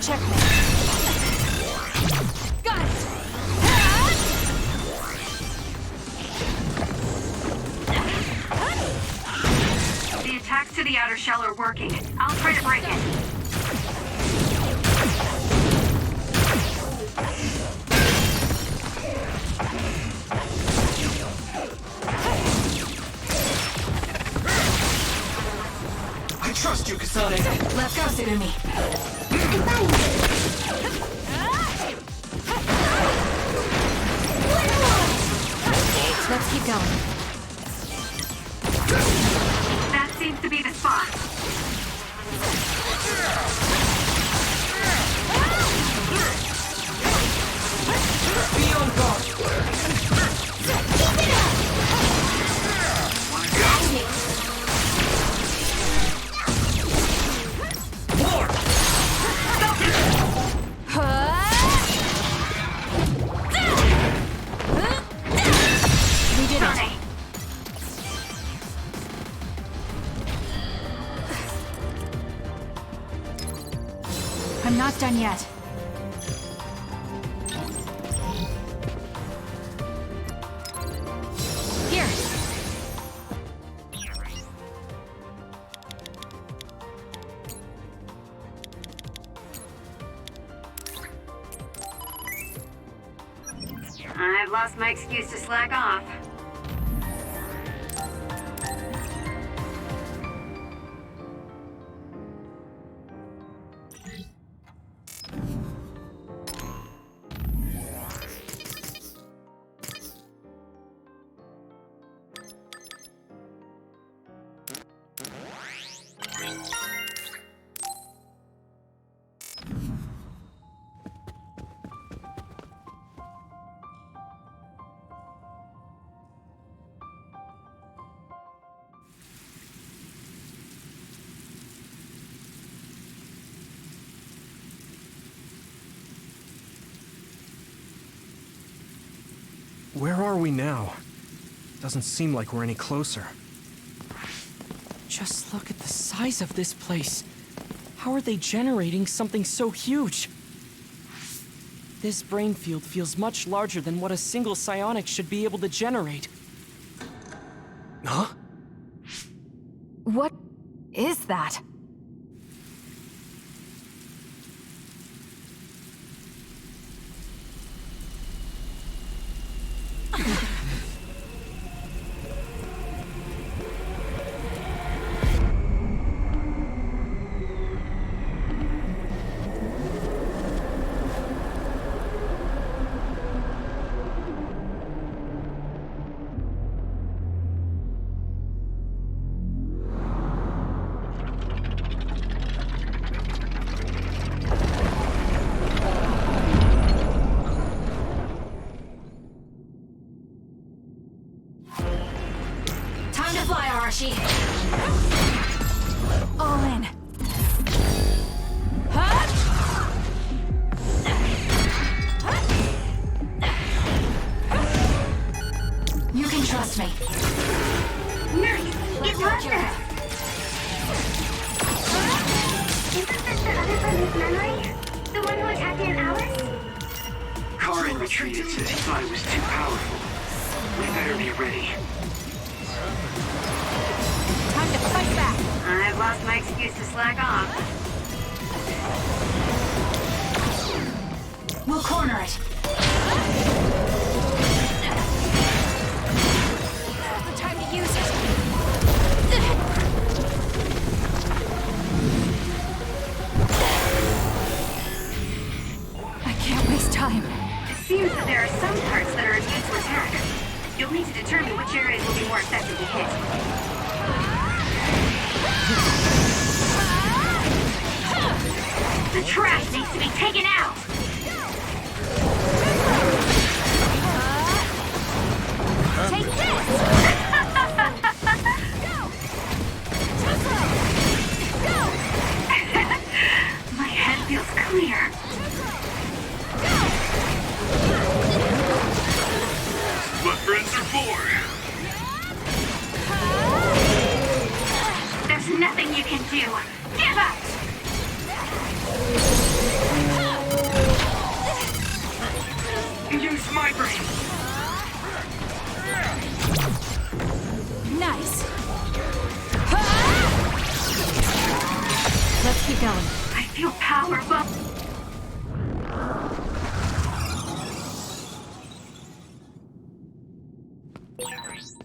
Checkmate. Got it! The attacks to the outer shell are working. I'll try to break it. I trust you, Kasane. Let's go, Tsurumi. Let's keep going. That seems to be the spot. Be on guard. More! We did it. I'm not done yet. Here. I've lost my excuse to slack off. Where are we now? Doesn't seem like we're any closer. Just look at the size of this place. How are they generating something so huge? This brain field feels much larger than what a single psionic should be able to generate. Huh? What is that? Time to fly, Arashi. All in. You can trust me. Nice! It was that! Isn't this the other from his memory? The one who attacked Aunt Alice? Karen retreated since he thought it was too powerful. We better be ready. Time to fight back. I've lost my excuse to slack off. We'll corner it. Now's the time to use it. I can't waste time. It seems that there are some parts that are immune to attack. You'll need to determine which areas will be more effective to hit. The trash needs to be taken out! Take this! My head feels clear. What friends are for. There's nothing you can do. Give up!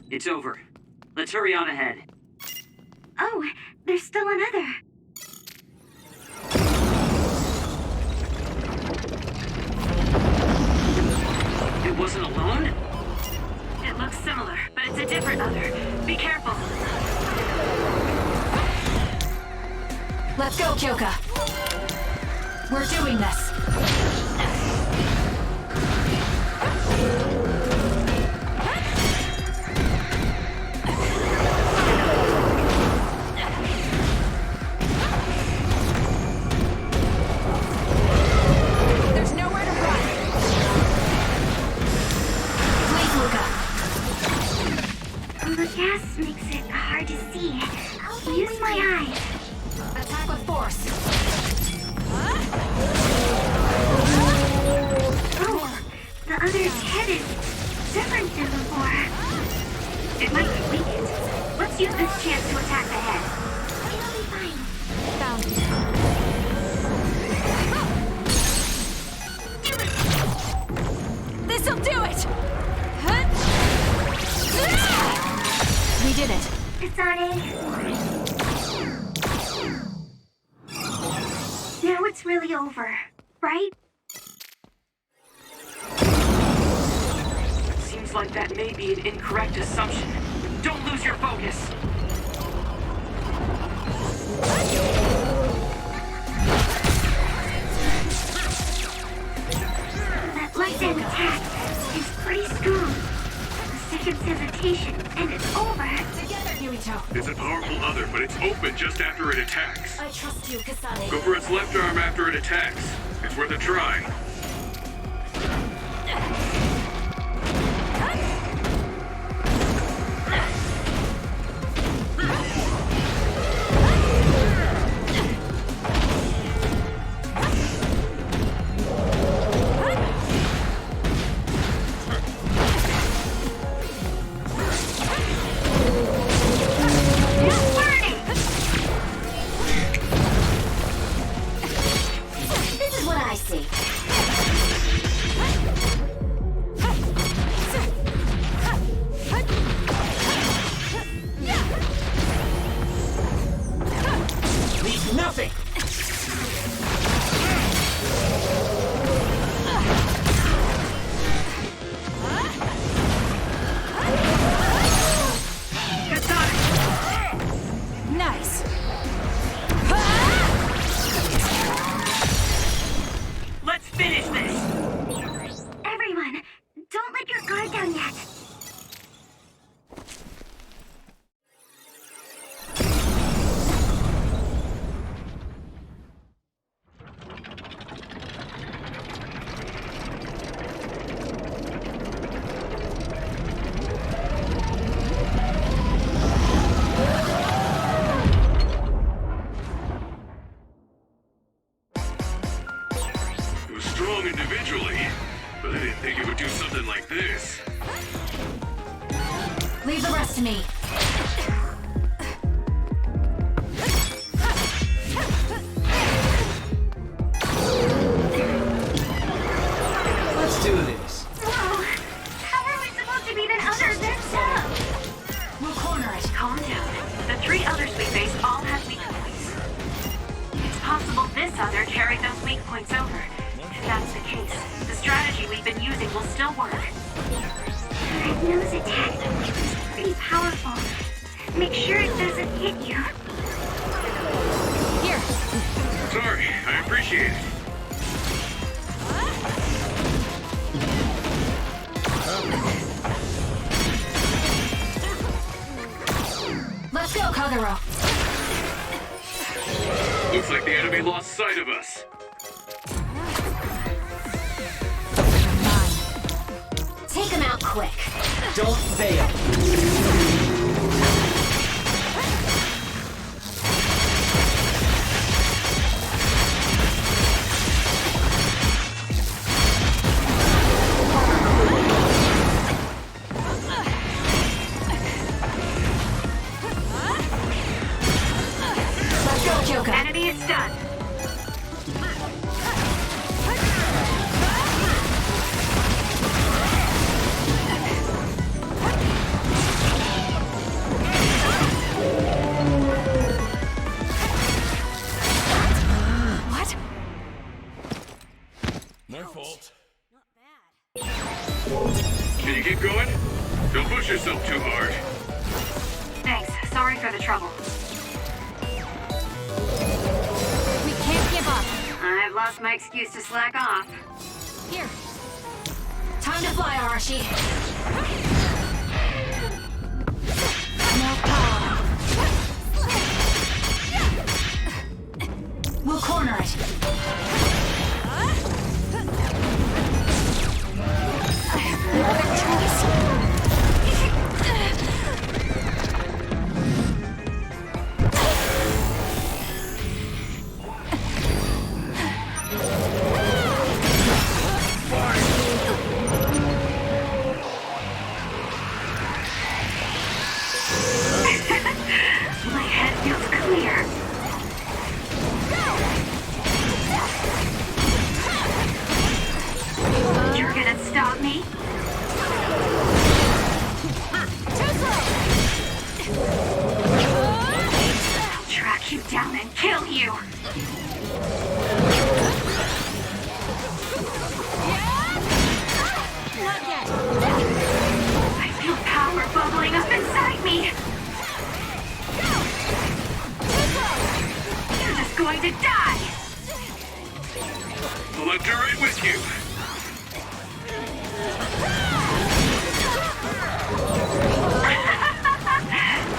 It's over. Let's hurry on ahead. Oh, there's still another. It wasn't alone? It looks similar, but it's a different other. Be careful. Let's go, Kyoka. We're doing this. There's nowhere to run. Please, Luca. The gas makes it hard to see. Use my eyes. Attack with force. Oh, the other's head is different than before. It might be weakened. Let's use this chance to attack the head. It'll be fine. Found you. This'll do it! We did it. Kasane. Now it's really over, right? Seems like that may be an incorrect assumption. Don't lose your focus. That left-hand attack is pretty strong. A second's hesitation, and it's over. Together, Yuito. It's a powerful other, but it's open just after it attacks. I trust you, Kasane. Go for its left arm after it attacks. It's worth a try. This is what I see. Leave nothing! Nice. Let's finish this! Everyone, don't let your guard down yet. It was strong individually, but I didn't think it would do something like this. Leave the rest to me. Let's do this. Whoa! How are we supposed to beat an other this up? We'll corner it. Calm down. The three others we faced all have weak points. It's possible this other carried those weak points over. If that's the case, the strategy we've been using will still work. That nose attack is pretty powerful. Make sure it doesn't hit you. Here. Sorry, I appreciate it. Let's go, Kagero. Looks like the enemy lost sight of us. Take him out quick. Don't fail. Let's go, Kyoka. Enemy is done. My fault. Can you get going? Don't push yourself too hard. Thanks. Sorry for the trouble. We can't give up. I've lost my excuse to slack off. Here. Time to fly, Arashi. More power. We'll corner it. I have no other choice. My head feels clear. You're gonna stop me? I'll track you down and kill you. Not yet. I feel power bubbling up inside me. You're just going to die. Well, I'm right with you.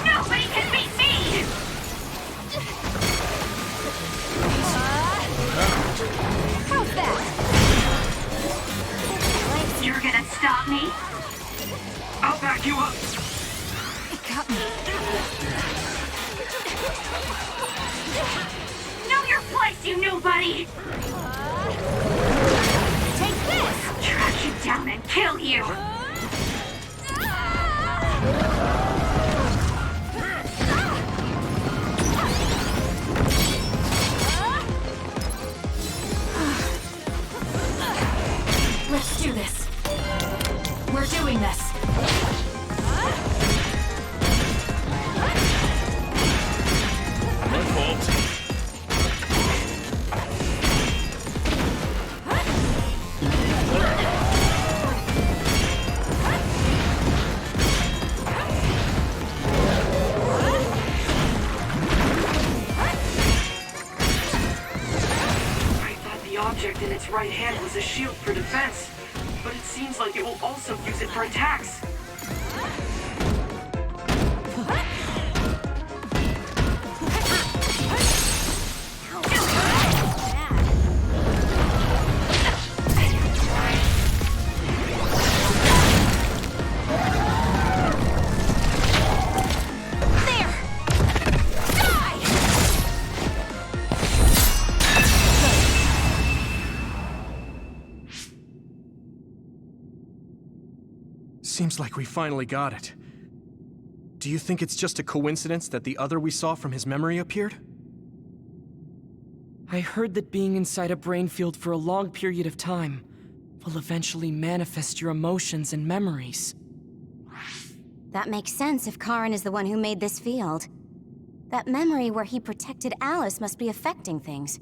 Nobody can beat me. How's that? You're gonna stop me? I'll back you up. It got me. Know your place, you nobody! Take this! I'll track you down and kill you! Let's do this. We're doing this. My fault. I thought the object in its right hand was a shield for defense, but it seems like it will also use it for attacks. Seems like we finally got it. Do you think it's just a coincidence that the other we saw from his memory appeared? I heard that being inside a brain field for a long period of time will eventually manifest your emotions and memories. That makes sense if Karin is the one who made this field. That memory where he protected Alice must be affecting things.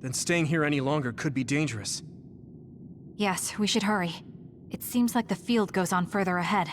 Then staying here any longer could be dangerous. Yes, we should hurry. It seems like the field goes on further ahead.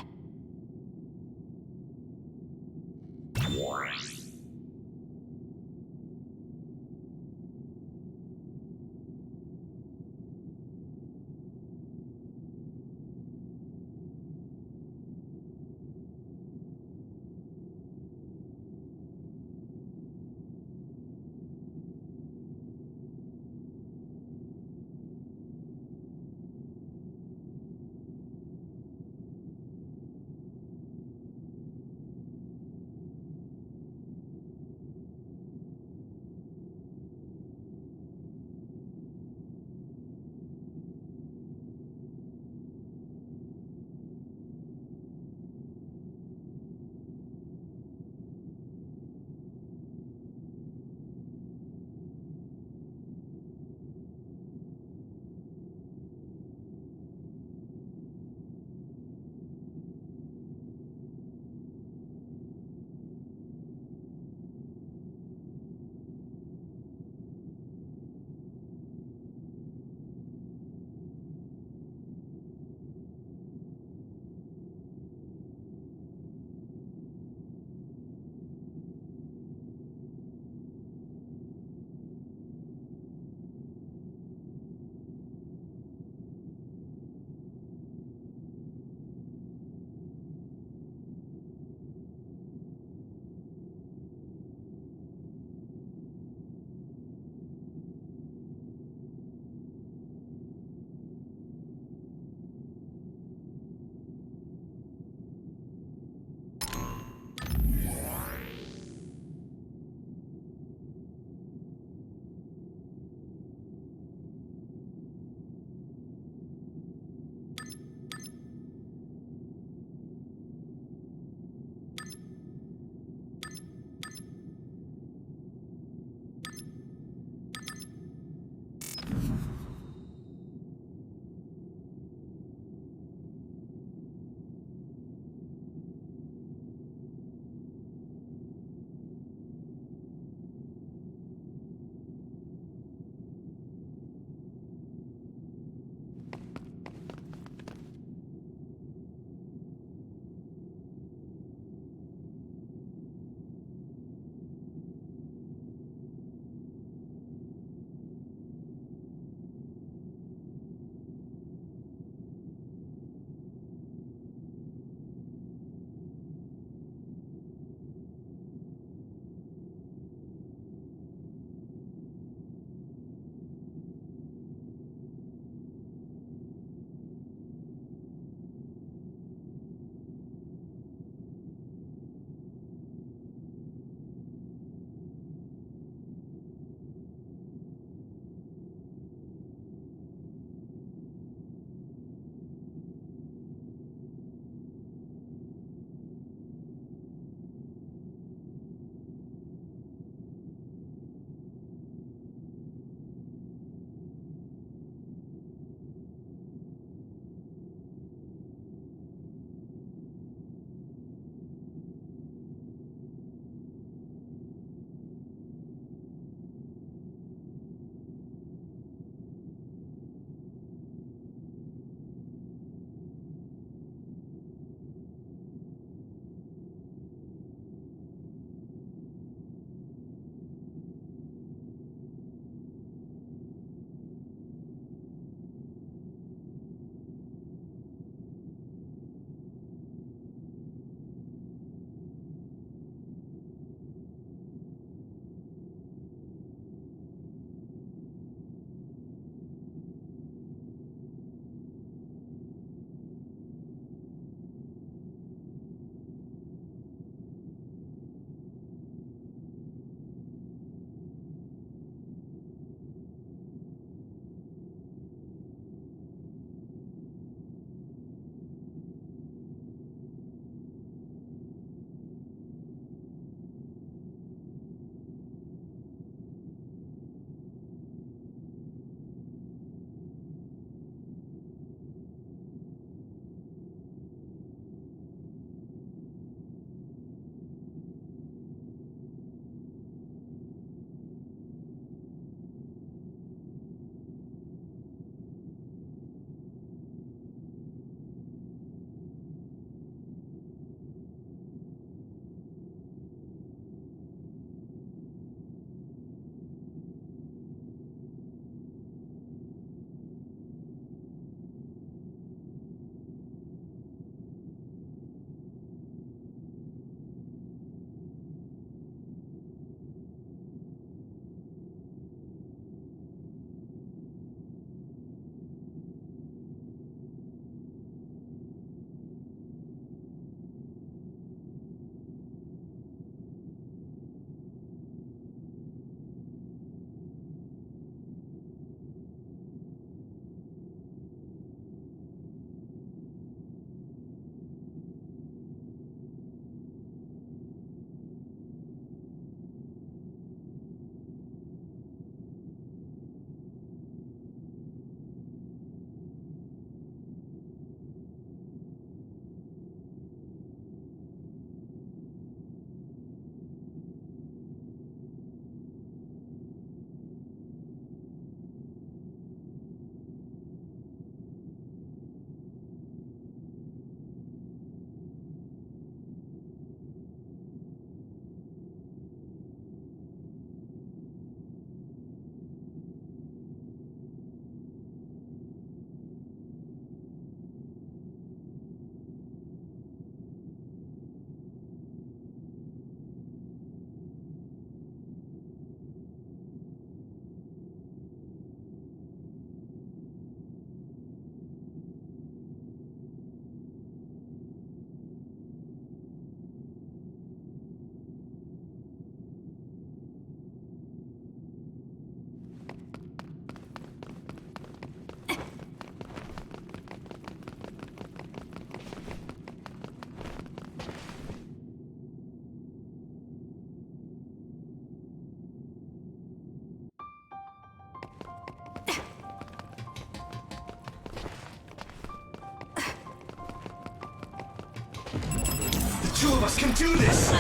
two of us can do this!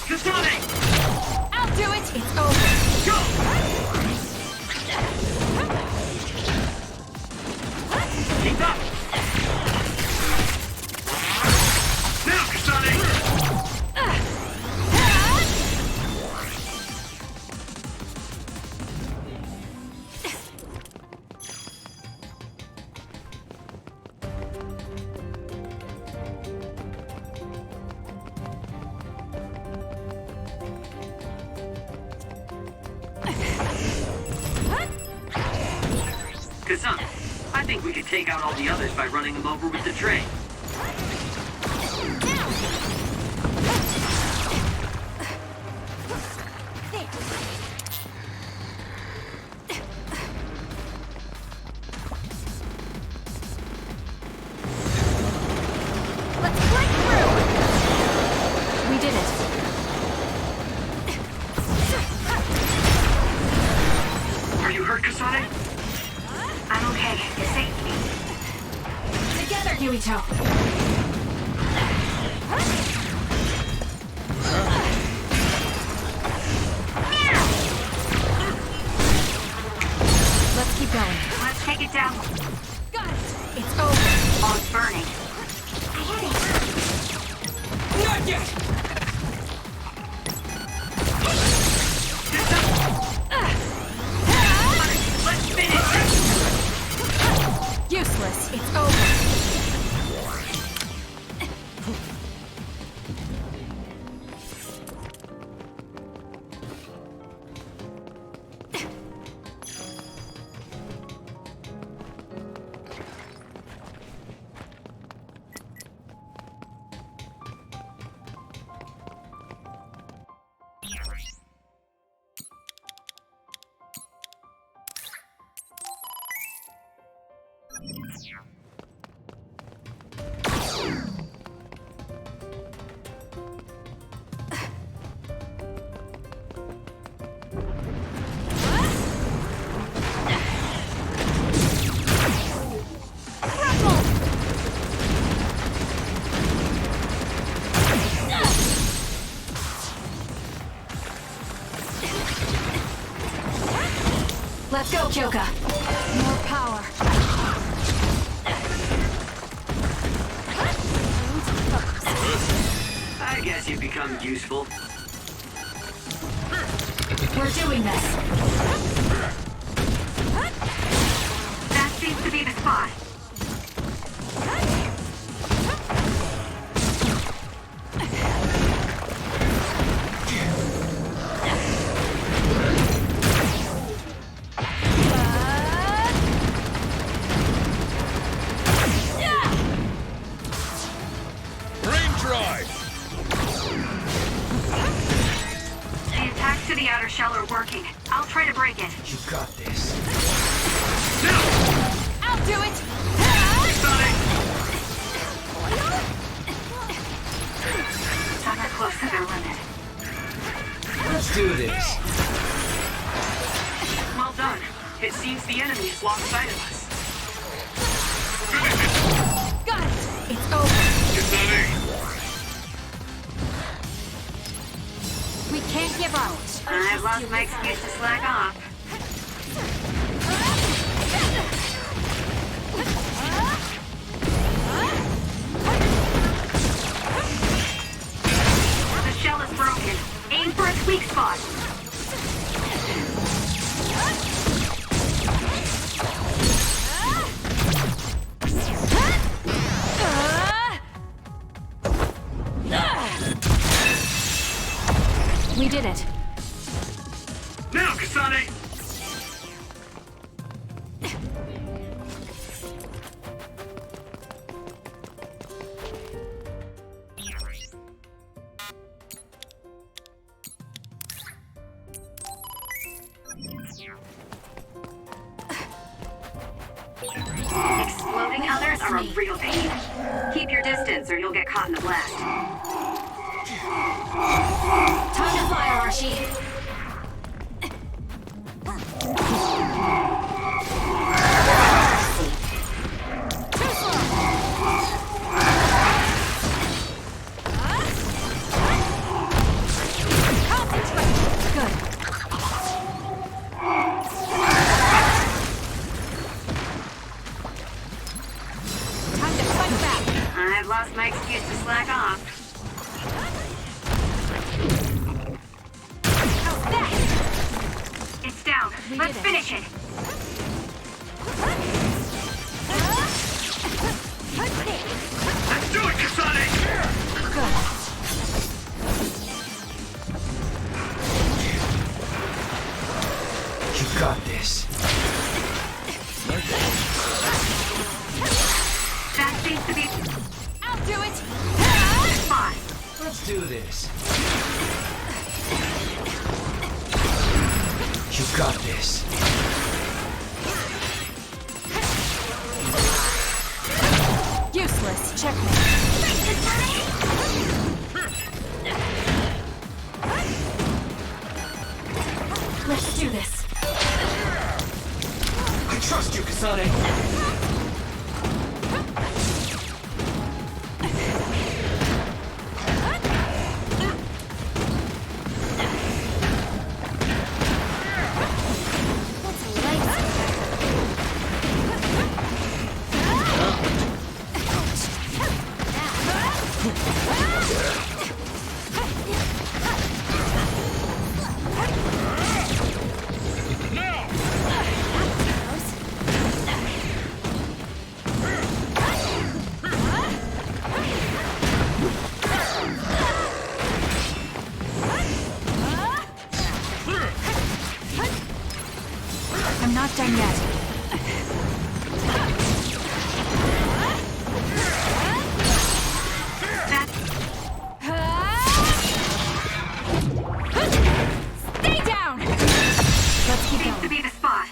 Kasane! I'll do it! It's over! Go! Keep up! Now, Kasane! Kasane, I think we could take out all the others by running them over with the train. Let's break through! We did it. Are you hurt, Kasane? I'm okay. You saved me. Together, Yuito! Let's keep going. Let's take it down. Got it! It's over! Oh, it's burning. Not yet! Let's finish! Useless! It's over! Let's go, Kyoka! More power! I guess you've become useful. We're doing this! That seems to be the spot. To the outer shell are working. I'll try to break it. You got this. I'll do it! Not that close to their limit. Let's do this. Well done. It seems the enemy has lost sight of us. Got it! It's over! We can't give up. I've lost my excuse to slack off. The shell is broken. Aim for its weak spot. We did it. Now, Kasane! Exploding others are a real pain. Keep your distance or you'll get caught in the blast. Time to fire, Archie. Let's finish it. Let's do it, Kasane! You got this. That seems to be... I'll do it! Spot. Let's do this. You got this. Useless. Checkmate. Let's do this. I trust you, Kasane. I'm not done yet. Stay down! Let's keep Seems going. to be the spot.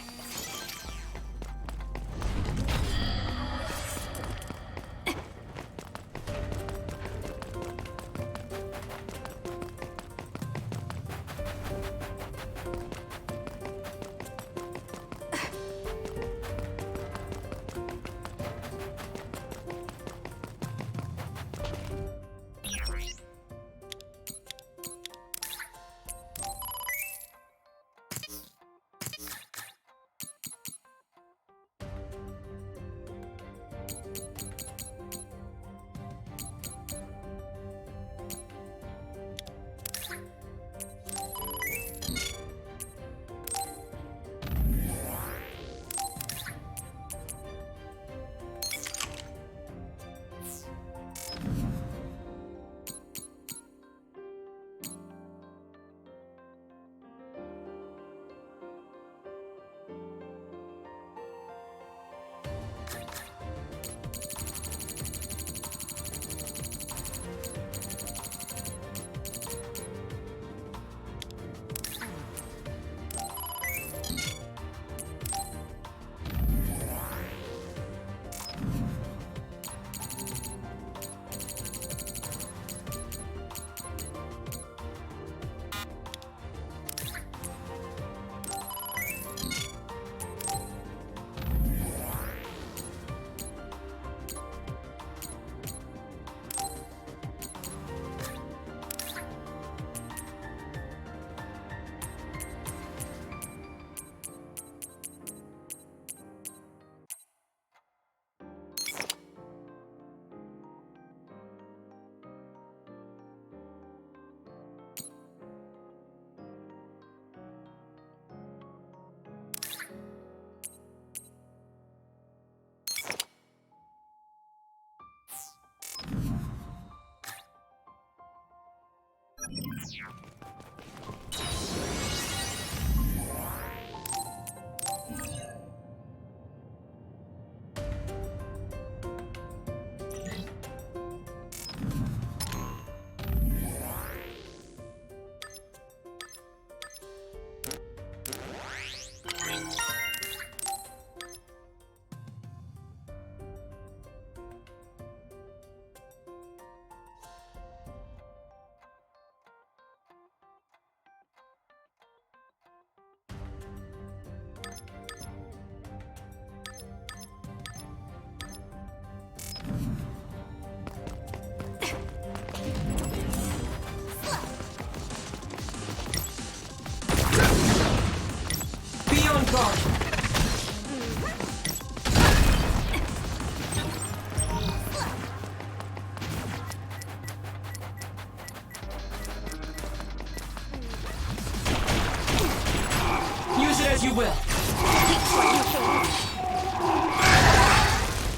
Use it As you will.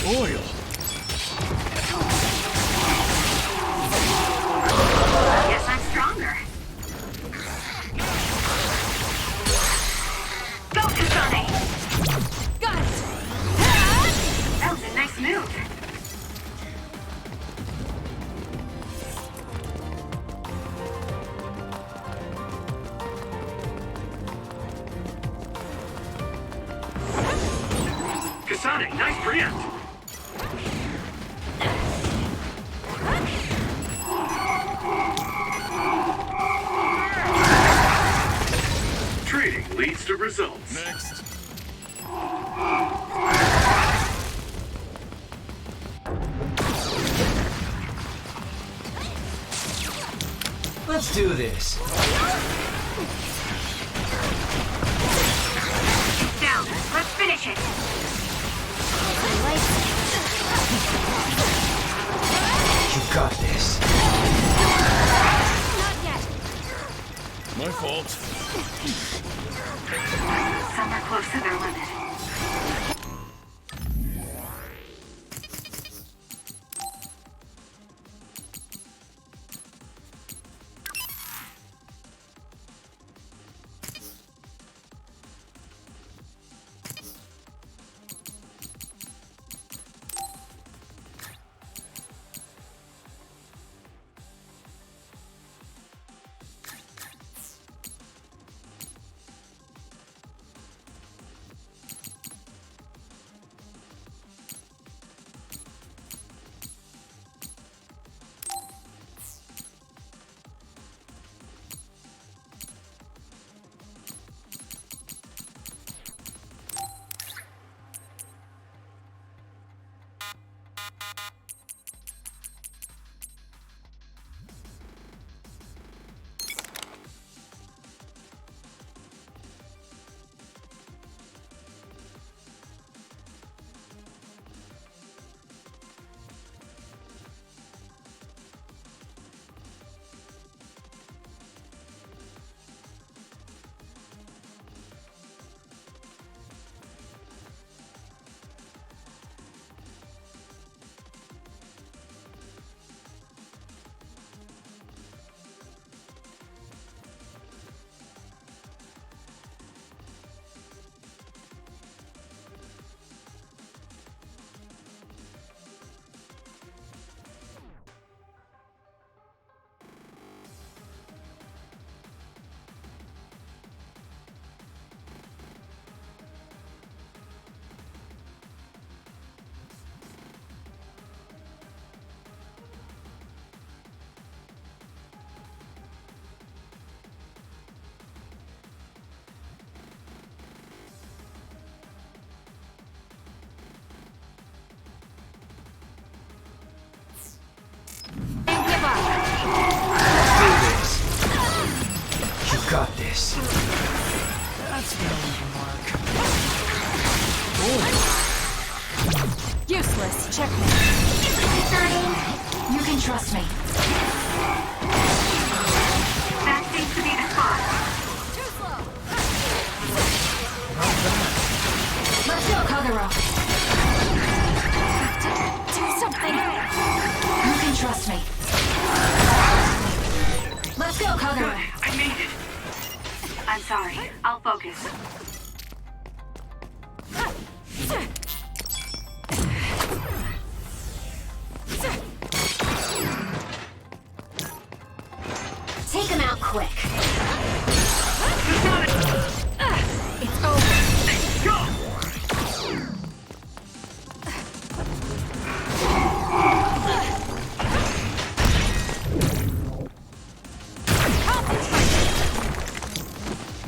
Oil. Guess I'm stronger. Go, kasane! Got it! That was a nice move. Kasane, nice preempt. Trading leads to results. Next. Let's do this. Down. Let's finish it. You got this. Not yet. My fault. Some are close to their limit. Got this. That's gonna leave a mark. Useless. Checkmate. You can trust me. That seems to be the spot. Too slow. Let's go, Kagero. Do something. You can trust me. Let's go, Kagero. I made it. I'm sorry. I'll focus. Take him out quick. It's over. Go!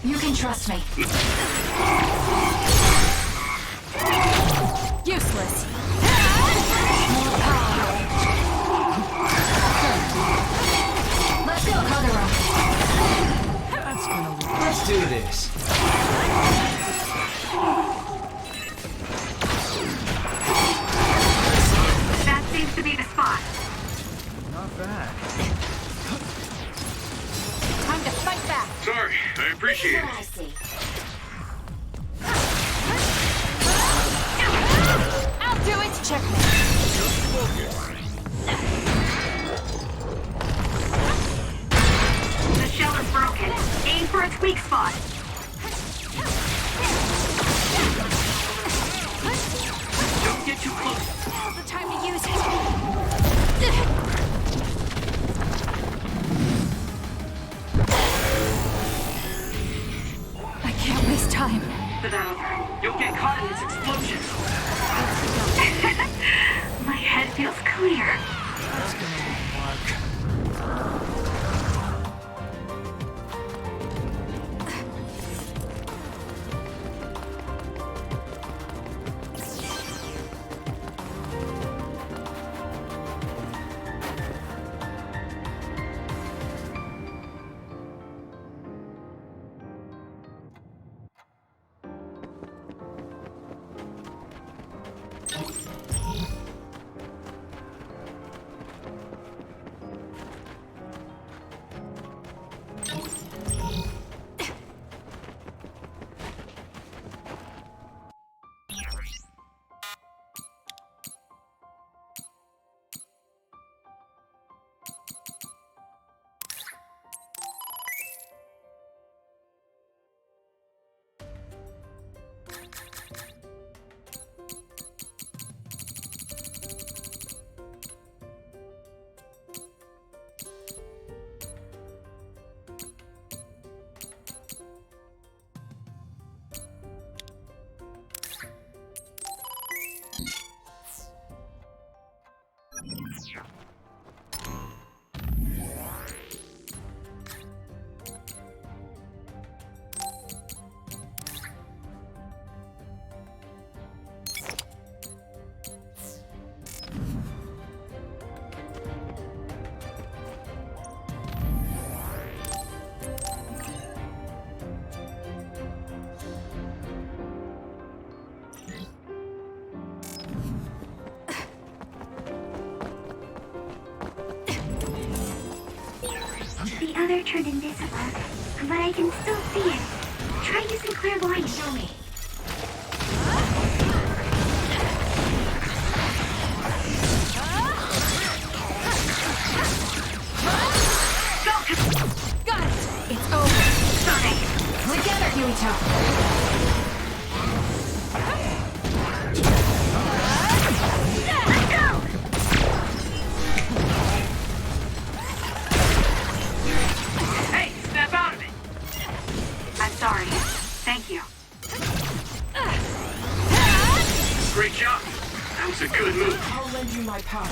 You can trust me. Useless. More power. Let's go, Kagero. That's gonna leave. Let's do this. That seems to be the spot. Not bad. Time to fight back. Sorry, I appreciate it. I see. time. But you'll get caught in its explosion. My head feels clear. That's gonna work. The other turned invisible, but I can still see it. Try using clairvoyance. Show me. Got it! It's over. Together, Yuito. Sorry. Thank you. Great job. That was a good move. I'll lend you my power.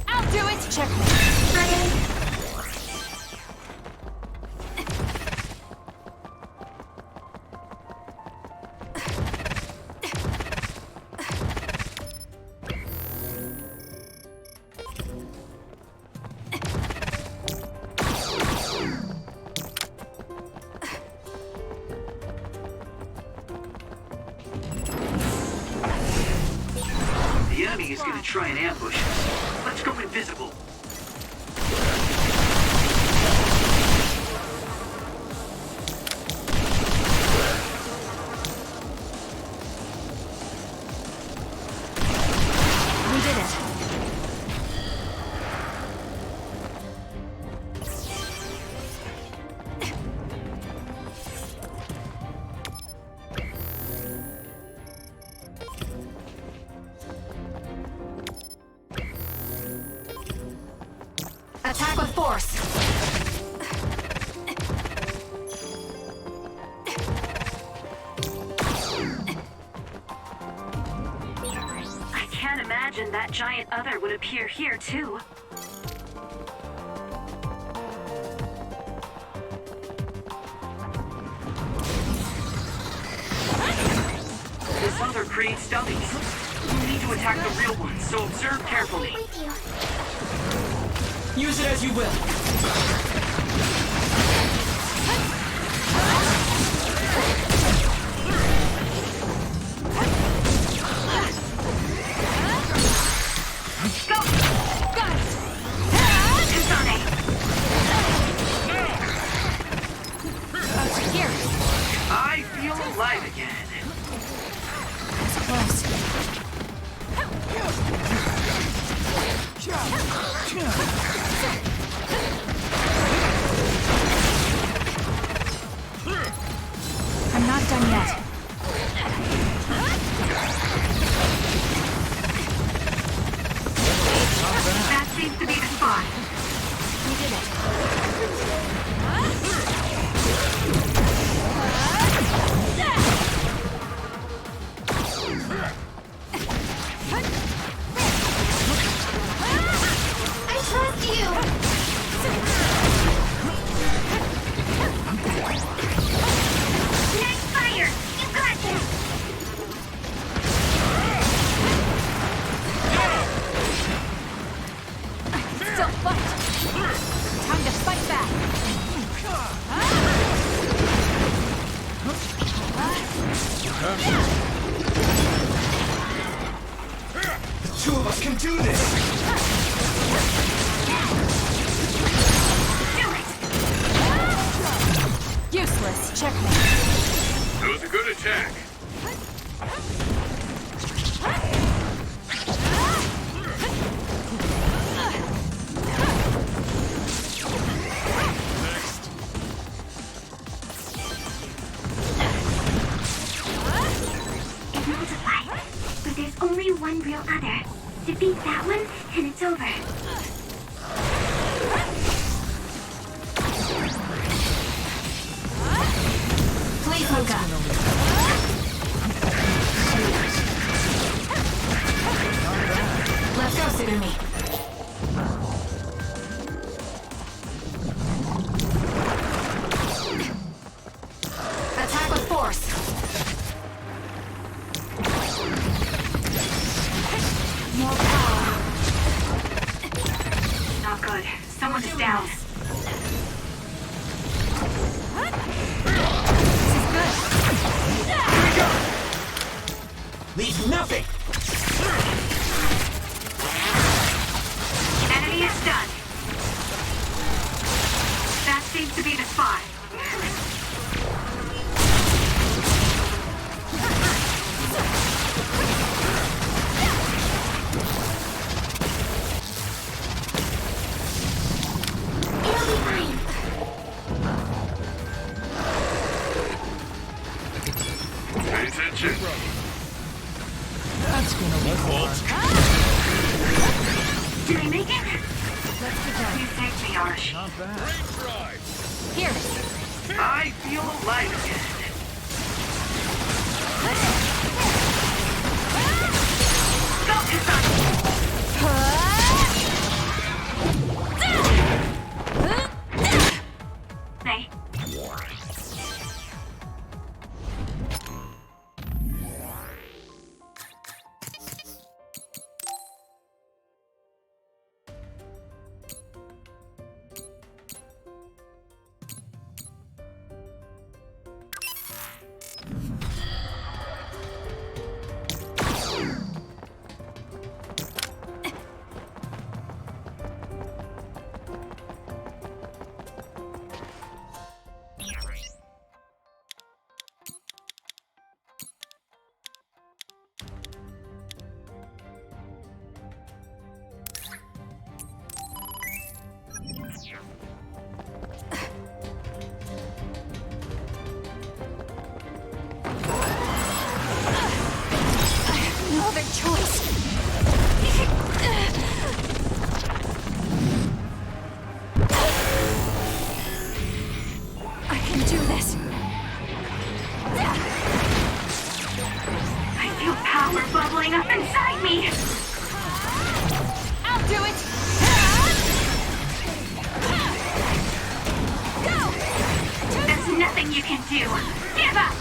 I'll do it! Check me. The enemy is going to try and ambush us. Let's go invisible. We did it. Attack with force! I can't imagine that giant other would appear here, too. This other creates dummies. You need to attack the real ones, so observe carefully. Use it as you will. Go! Got it! Kasane! Here. I feel alive again. Close. I'm not done yet. That seems to be the spot. We did it. I trust you! Next fire! You got this! Still fight! Time to fight back! The two of us can do this! Useless. Checkmate. That was a good attack. It multiplied, but there's only one real other. Defeat that one, and it's over. Please look up. Let's go, Tsugumi. Attack with force. More power. Not good. Someone is down. Leave nothing! Enemy is done. That seems to be the spot. It'll be fine. Pay attention. That's gonna be hard. Did I make it? Let's get going. You saved me, Arsh. Not bad. Here. I feel alive again. Go, Kasane! Hey. No other choice. I can do this. I feel power bubbling up inside me. I'll do it. There's nothing you can do. Give up.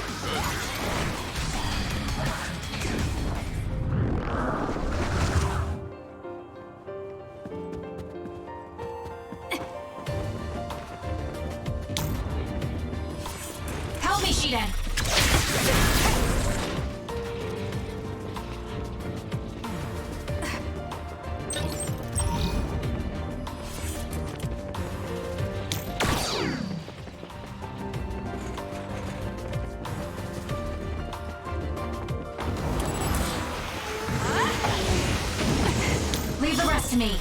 Help me, Shiden. Leave the rest to me.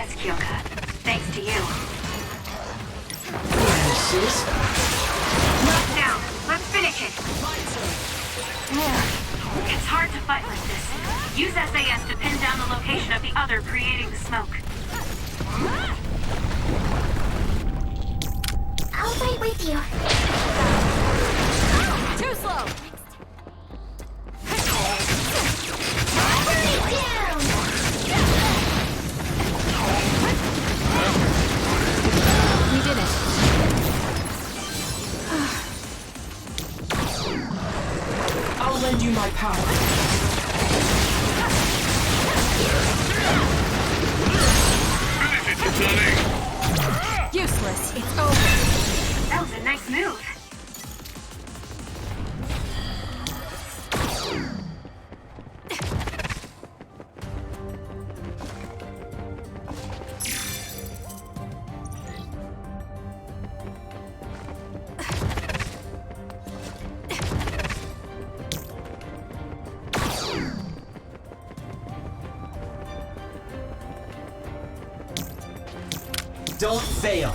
Yes, Kyoka. Thanks to you. Sis? Knocked down. Let's finish it. It's hard to fight like this. Use SAS to pin down the location of the other creating the smoke. I'll fight with you. Too slow! We did it. I'll lend you my power. Useless. It's over. That was a nice move. Don't fail.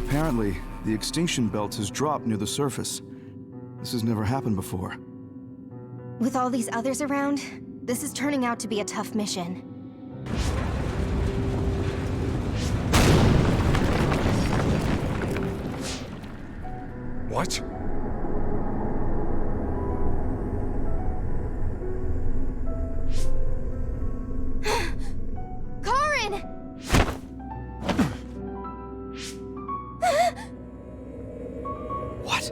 Apparently, the extinction belt has dropped near the surface. This has never happened before. With all these others around, this is turning out to be a tough mission. What? Karin! What?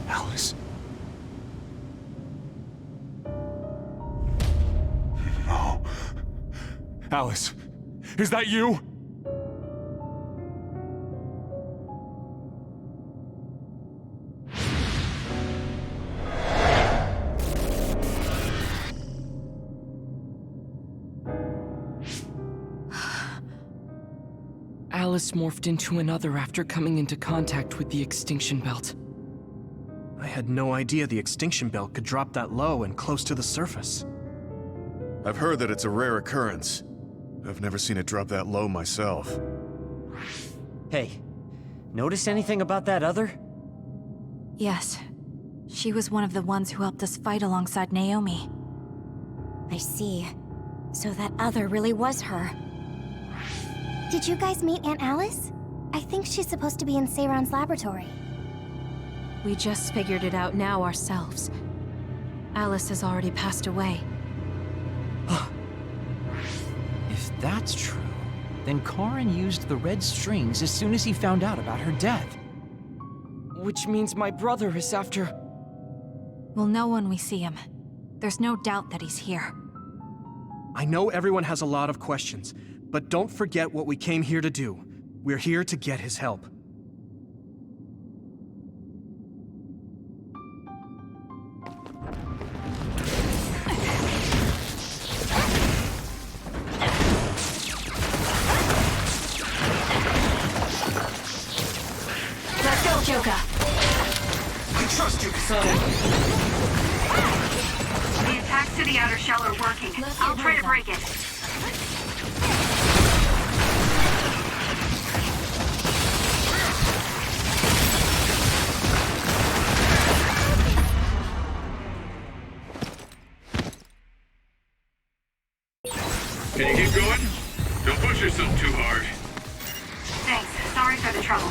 Alice? No. Alice, is that you? Alice morphed into another after coming into contact with the extinction belt. I had no idea the extinction belt could drop that low and close to the surface. I've heard that it's a rare occurrence. I've never seen it drop that low myself. Hey, notice anything about that other? Yes. She was one of the ones who helped us fight alongside Naomi. I see. So that other really was her. Did you guys meet Aunt Alice? I think she's supposed to be in Seiron's laboratory. We just figured it out now ourselves. Alice has already passed away. If that's true, then Karin used the red strings as soon as he found out about her death. Which means my brother is after... We'll know when we see him. There's no doubt that he's here. I know everyone has a lot of questions, but don't forget what we came here to do. We're here to get his help. Let's go, Kyoka. I trust you, kasane. The attacks to the outer shell are working. I'll try to break it. Can you keep going? Don't push yourself too hard. Thanks. Sorry for the trouble.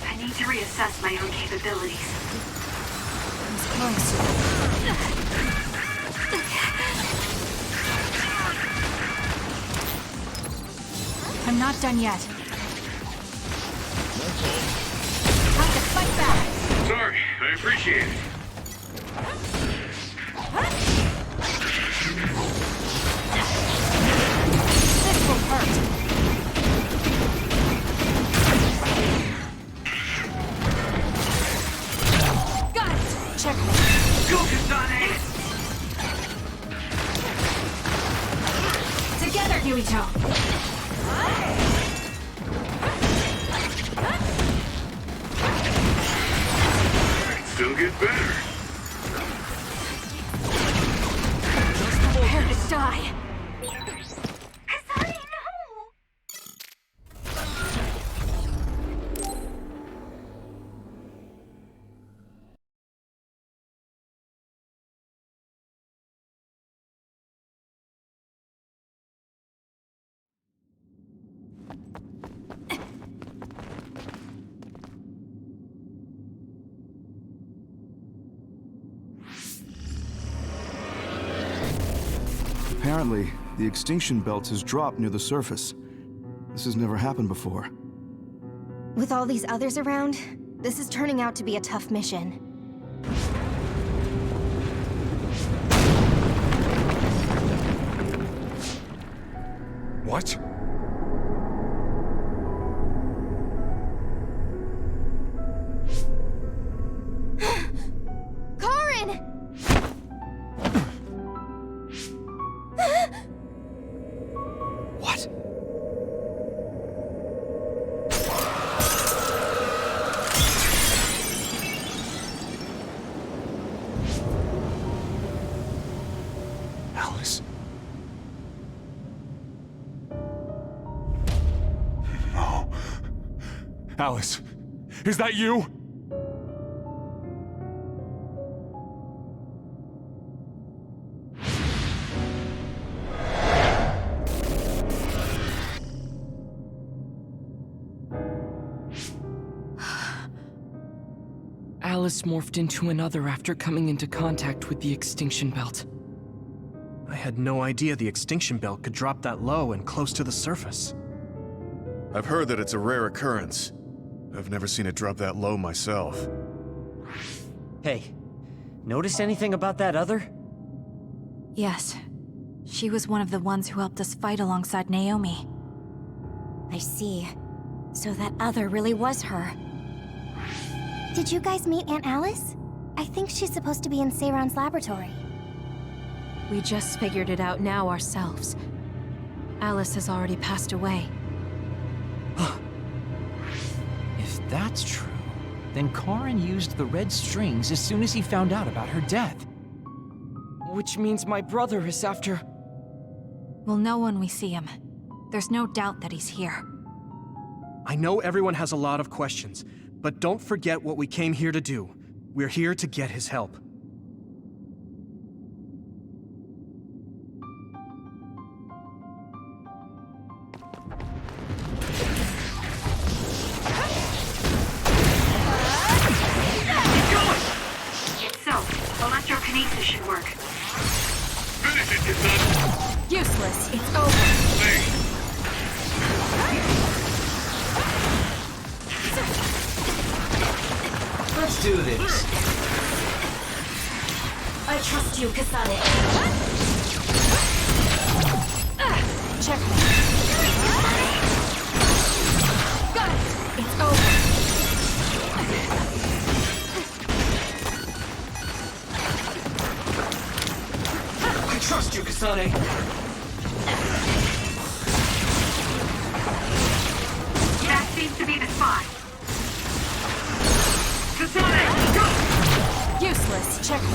I need to reassess my own capabilities. He's close. I'm not done yet. Time to fight back! appreciate it. This will hurt. Got it! Check me. Go, Kasane! Together, Yuito! Still get better. Prepare to die! Kasane, no! Apparently, the extinction belt has dropped near the surface. This has never happened before. With all these others around, this is turning out to be a tough mission. What? Karin! What? Alice? No. Alice, is that you? Alice morphed into another after coming into contact with the extinction belt. I had no idea the extinction belt could drop that low and close to the surface. I've heard that it's a rare occurrence. I've never seen it drop that low myself. Hey, notice anything about that other? Yes. She was one of the ones who helped us fight alongside Naomi. I see. So that other really was her. Did you guys meet Aunt Alice? I think she's supposed to be in Seiron's laboratory. We just figured it out now ourselves. Alice has already passed away. If that's true, then Karin used the red strings as soon as he found out about her death. Which means my brother is after... We'll know when we see him. There's no doubt that he's here. I know everyone has a lot of questions, but don't forget what we came here to do. We're here to get his help. Electrokinesis should work. Finish it, Kasane! Useless. It's over. Hey! Let's do this. I trust you, Kasane. Check me. Got it. It's over. I trust you, Kasane. That seems to be the spot. Kasane, go! Useless. Check me.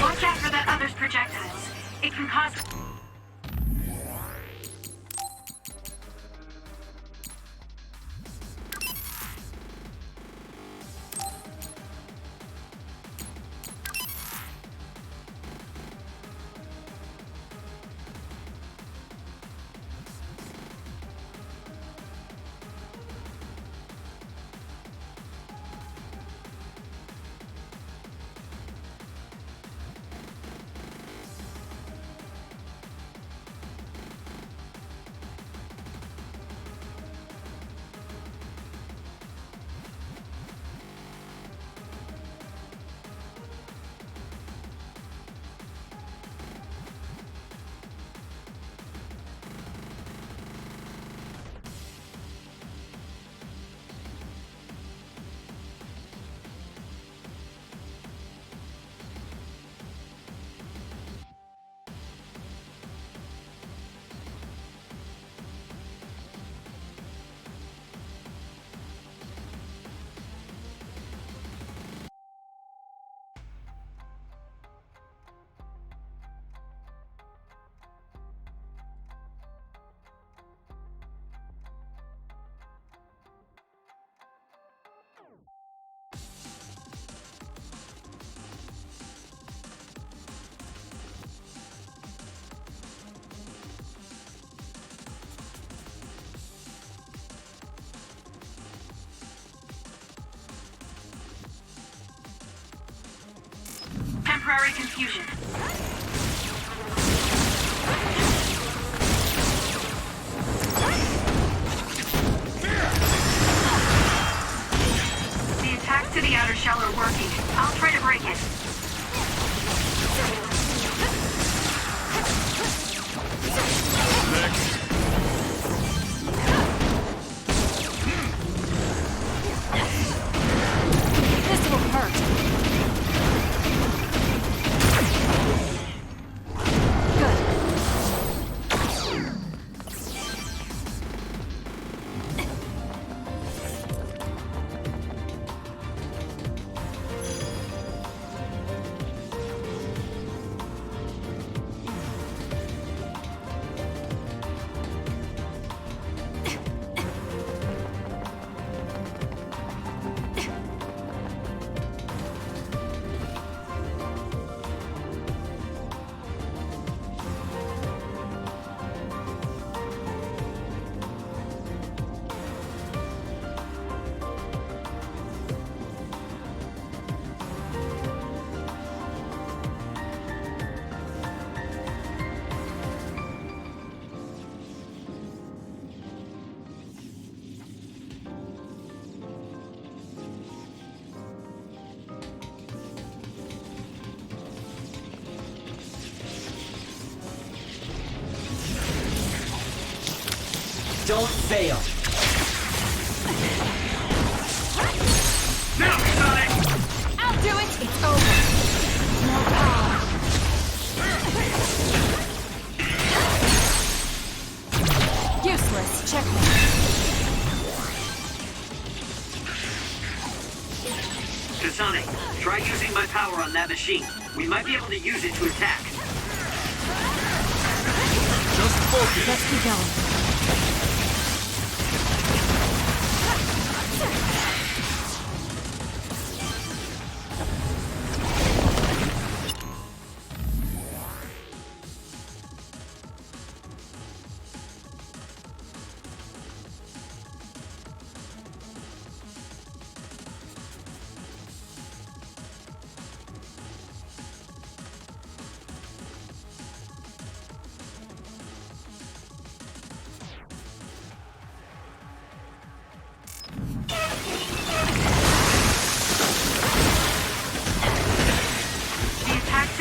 Watch out for that other's projectiles. It can cause... temporary confusion. The attacks to the outer shell are working. I'll try to break it. This will hurt. Don't fail. Now, Sonic! I'll do it! It's over. No power. Useless. Checkmate. Kasane, try using my power on that machine. We might be able to use it to attack. Just focus. Let's keep going.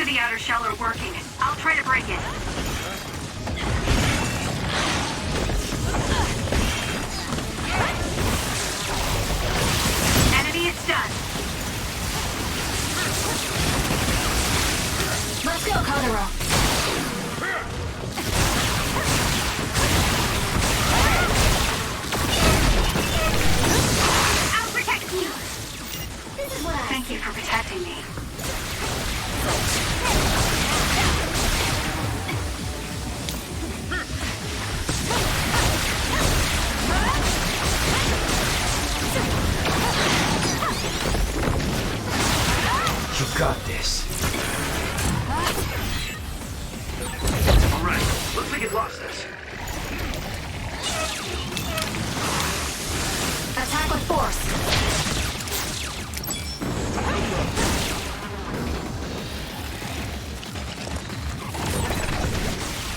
The outer shell are working. I'll try to break it. Enemy is done. Let's go, Kotaro. I'll protect you. This is what I... Thank you for protecting me. You got this. Alright, looks like it lost us. Attack with force.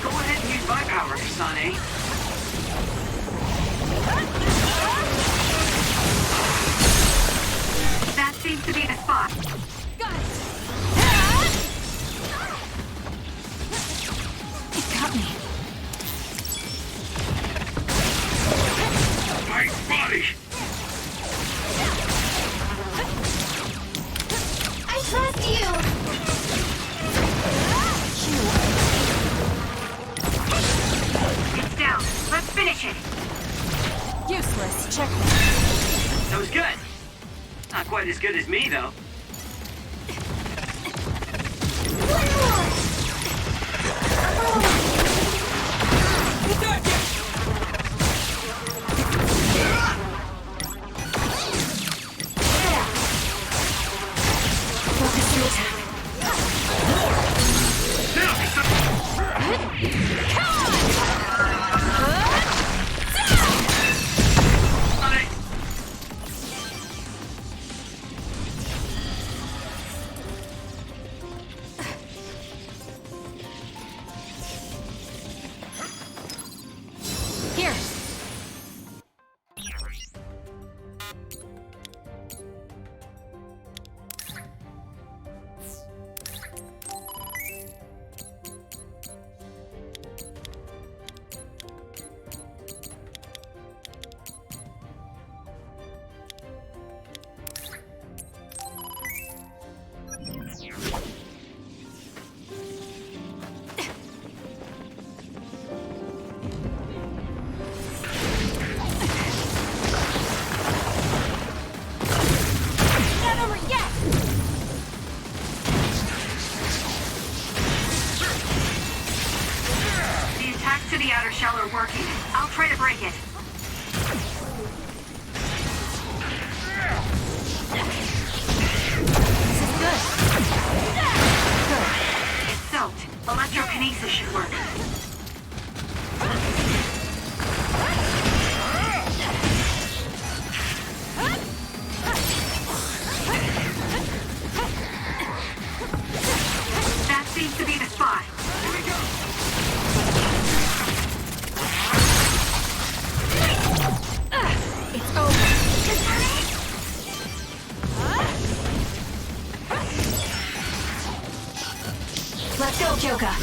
Go ahead and use my power, Kasane. That seems to be the spot. Got it. It got me. My body! I trust you! It's down. Let's finish it. Useless. Checkmate. That was good. Not quite as good as me, though. Focus your attack. Not over yet! The attacks to the outer shell are working. I'll try to break it. This is good. Good. It's soaked. Electrokinesis should work. That seems to be the spot. Here we go. It's over. Let's go, Kyoka.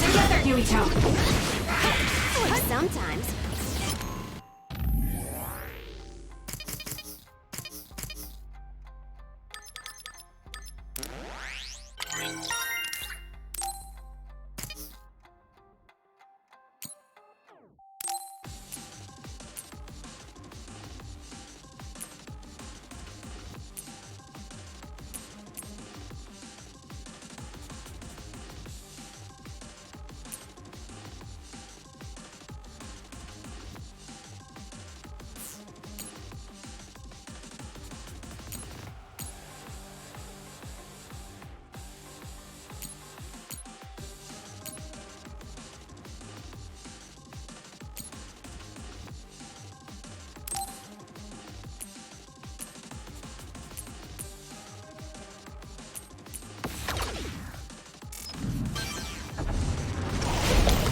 Together, Yuito. Sometimes.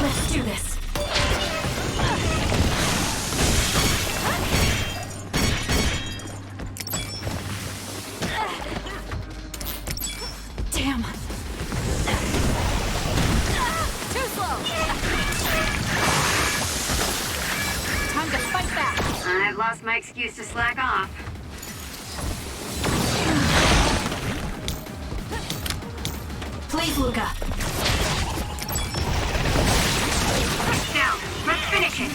Let's do this. Damn. Too slow. Time to fight back. I've lost my excuse to slack off. Please, Luca. Now, let's finish it.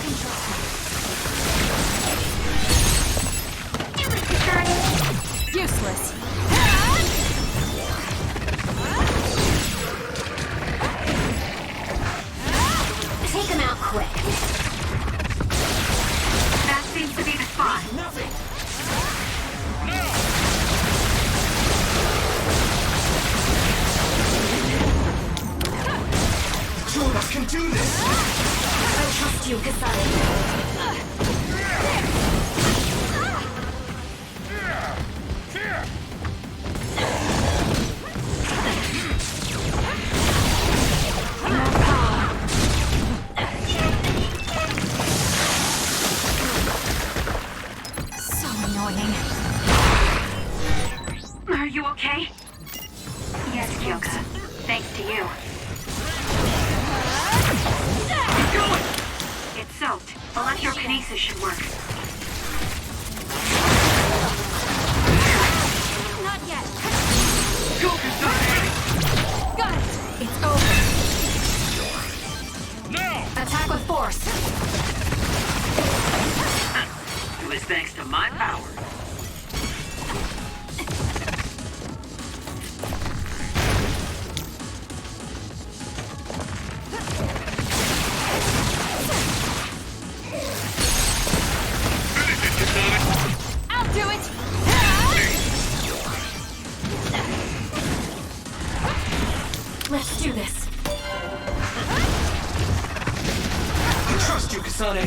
Useless. Take him out quick. That seems to be the spot. Nothing. Two of us can do this. I trust you, kasane. So annoying. Are you okay? Yes, Kyoka. Thanks to you. Keep going! It's soaked. Electrokinesis should work. Not yet. Go, Kasane! Got it. It's over. Now! Attack with force. It was thanks to my power. I'll do it. Let's do this. I trust you, Kasane.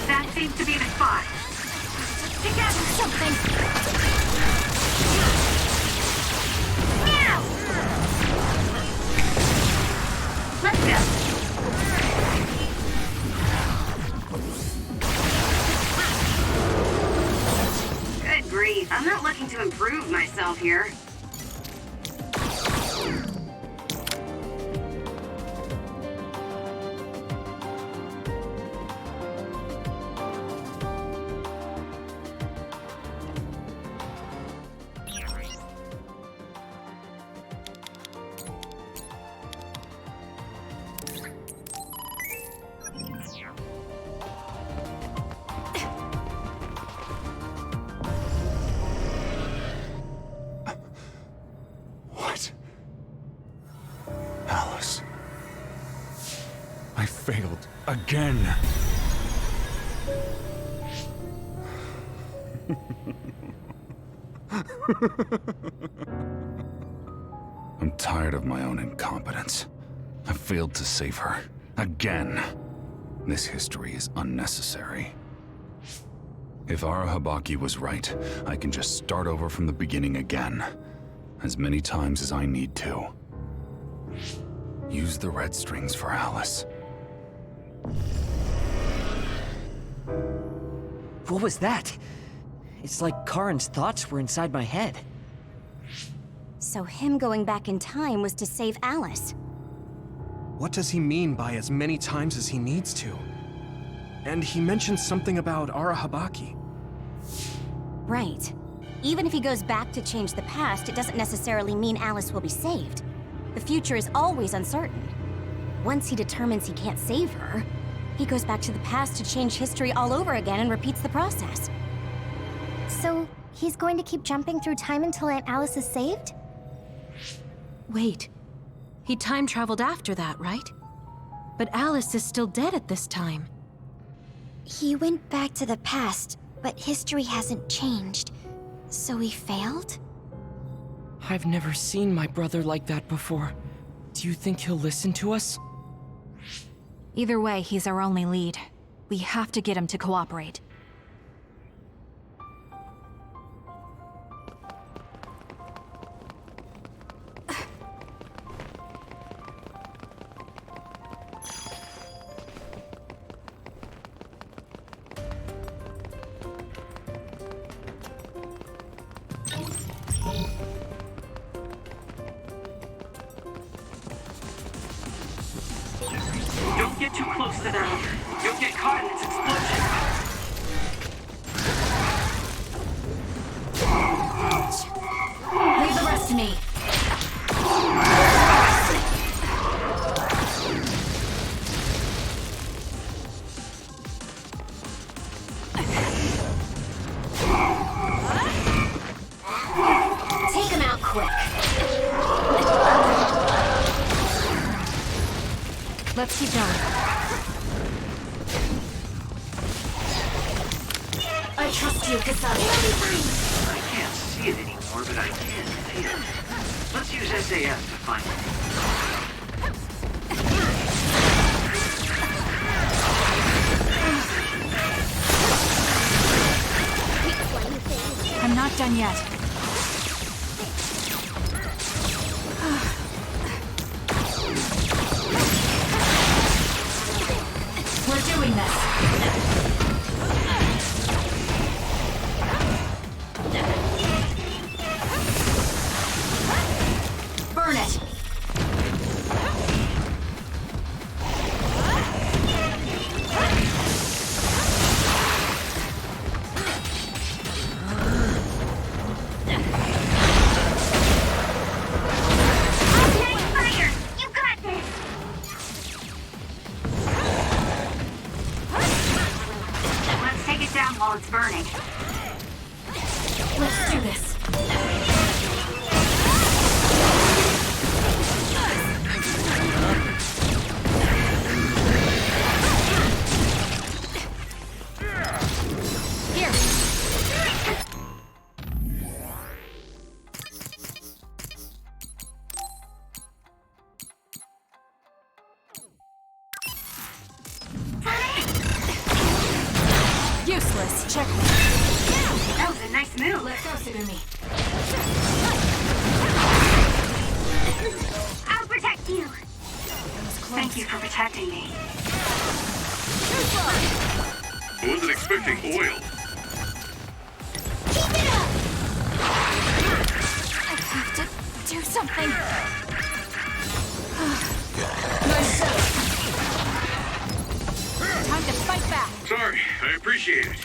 That seems to be the spot. Together, something. Now! Let's go. Good grief. I'm not looking to improve myself here. failed again. I'm tired of my own incompetence. I failed to save her. Again. This history is unnecessary. If Arahabaki was right, I can just start over from the beginning again. As many times as I need to. Use the red strings for Alice. What was that? It's like Karin's thoughts were inside my head. So him going back in time was to save Alice. What does he mean by as many times as he needs to? And he mentioned something about Arahabaki. Right. Even if he goes back to change the past, it doesn't necessarily mean Alice will be saved. The future is always uncertain. Once he determines he can't save her, he goes back to the past to change history all over again and repeats the process. So, he's going to keep jumping through time until Aunt Alice is saved? Wait. He time traveled after that, right? But Alice is still dead at this time. He went back to the past, but history hasn't changed. So he failed? I've never seen my brother like that before. Do you think he'll listen to us? Either way, he's our only lead. We have to get him to cooperate. Don't get too close to that. You'll get caught in its explosion. Leave the rest to me. Take him out quick. Let's keep going. I trust you, kasane. I can't see it anymore, but I can feel it. Let's use SAS to find it. I'm not done yet. We're doing this. Burn it. Let's take it down while it's burning. Let's do this. Here. Useless. Check. That was a nice move. Let's go, Sugumi. I'll protect you. Thank you for protecting me. I wasn't expecting oil. I have to do something. Nice shot. Time to fight back. Sorry, I appreciate it.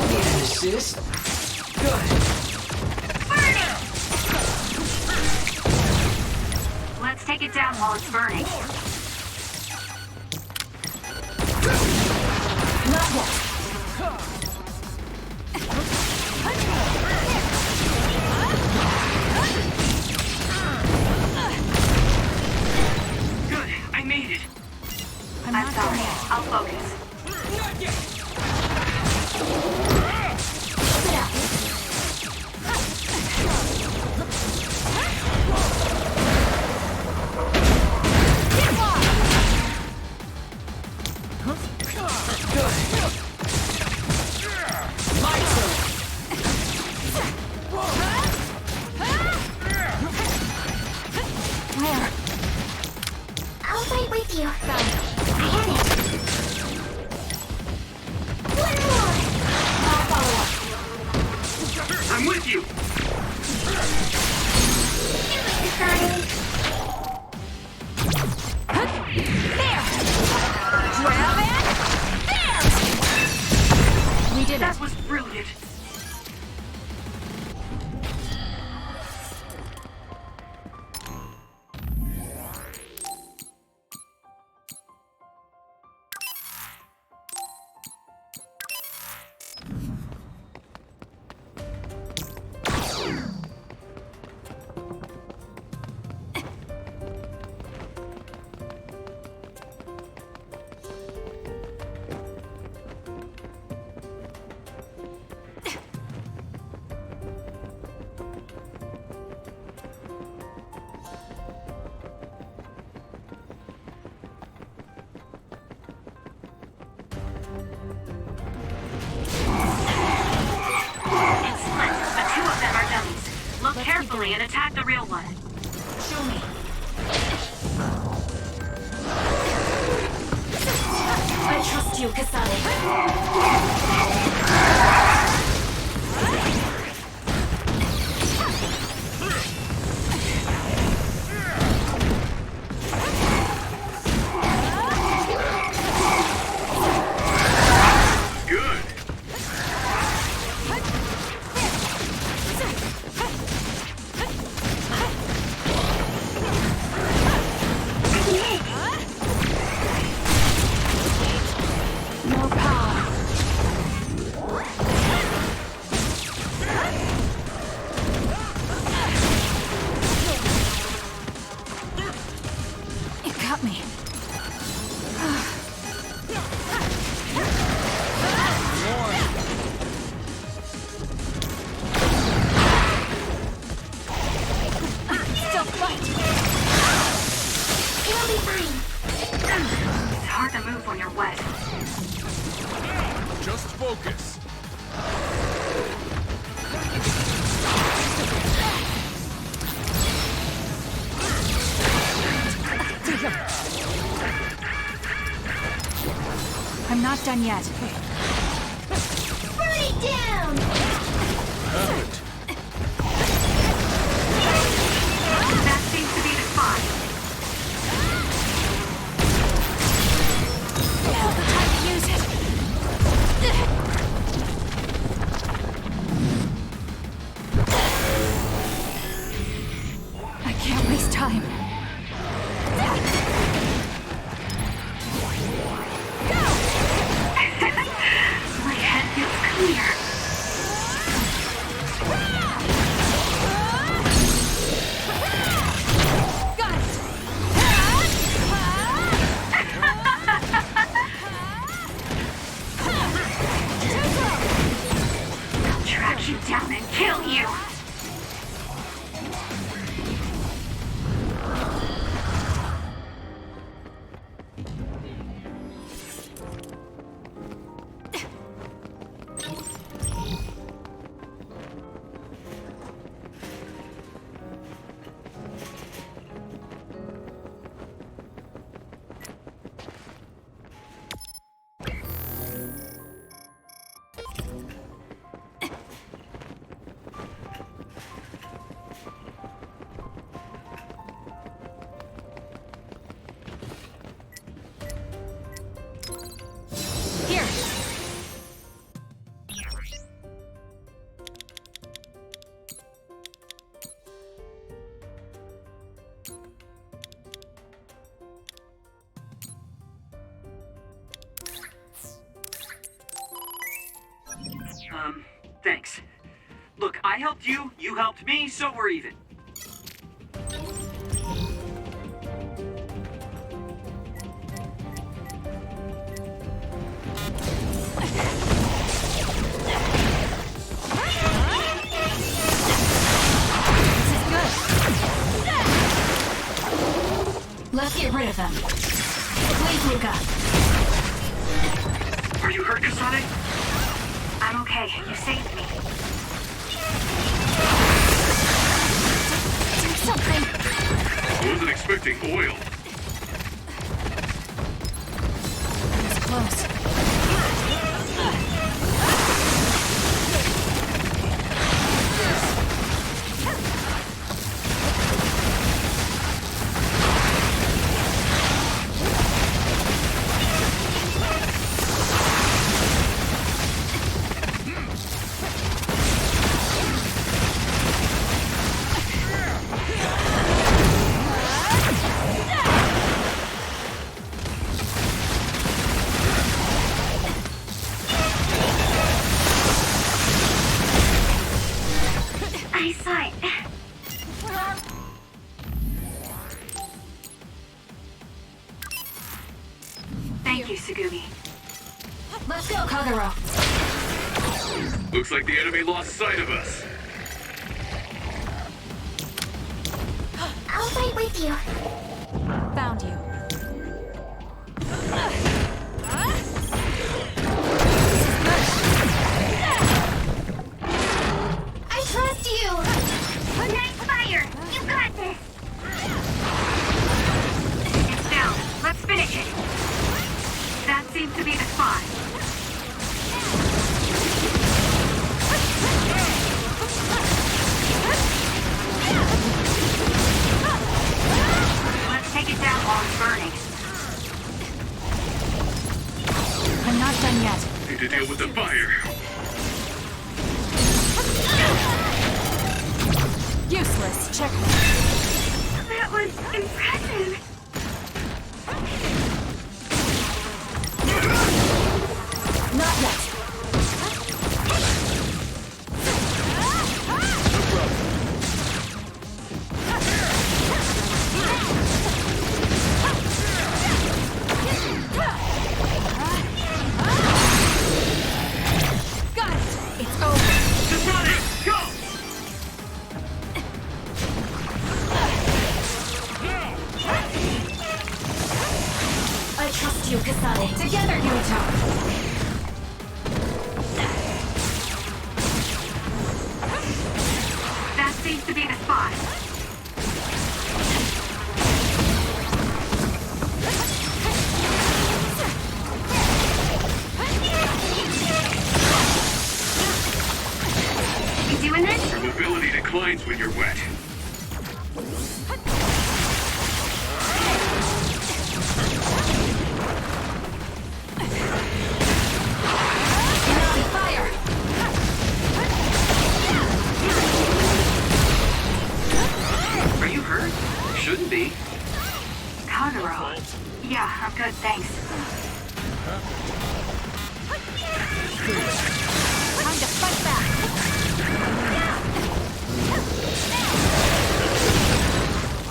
Need an assist? Good. Let's take it down while it's burning. Not yet. with you. I have it. One more. I'll follow up. I'm with you! There! Grab it! There! We did That it. was brilliant! Carefully and attack the real one. Show me. I trust you, kasane. Just focus. I'm not done yet. Burn it down! That seems to be the spot. Now's the time to use it. I can't waste time. My head feels clear. I'll track you down and kill you. Here. Thanks. Look, I helped you, you helped me, so we're even. Let's get rid of them. Please, Luca. Are you hurt, Kasane? I'm okay. You saved me. Do something. Wasn't expecting oil. close. I saw it. Thank you, Sugumi. Let's go, Kagero. Looks like the enemy lost sight of us. I'll fight with you. Found you. I trust you. Nice fire. You got this. It's down. Let's finish it. That seems to be the spot. Let's take it down while it's burning. I'm not done yet. Need to deal with the fire. Useless. Check. That was impressive. Not yet. Got it. It's over. Kasane, go! I trust you, Kasane. Together, Yuito. That seems to be the spot. You doing this? Your mobility declines when you're wet. Fire! Are you hurt? Shouldn't be. Kagero. Yeah, I'm good, thanks. Time to fight back.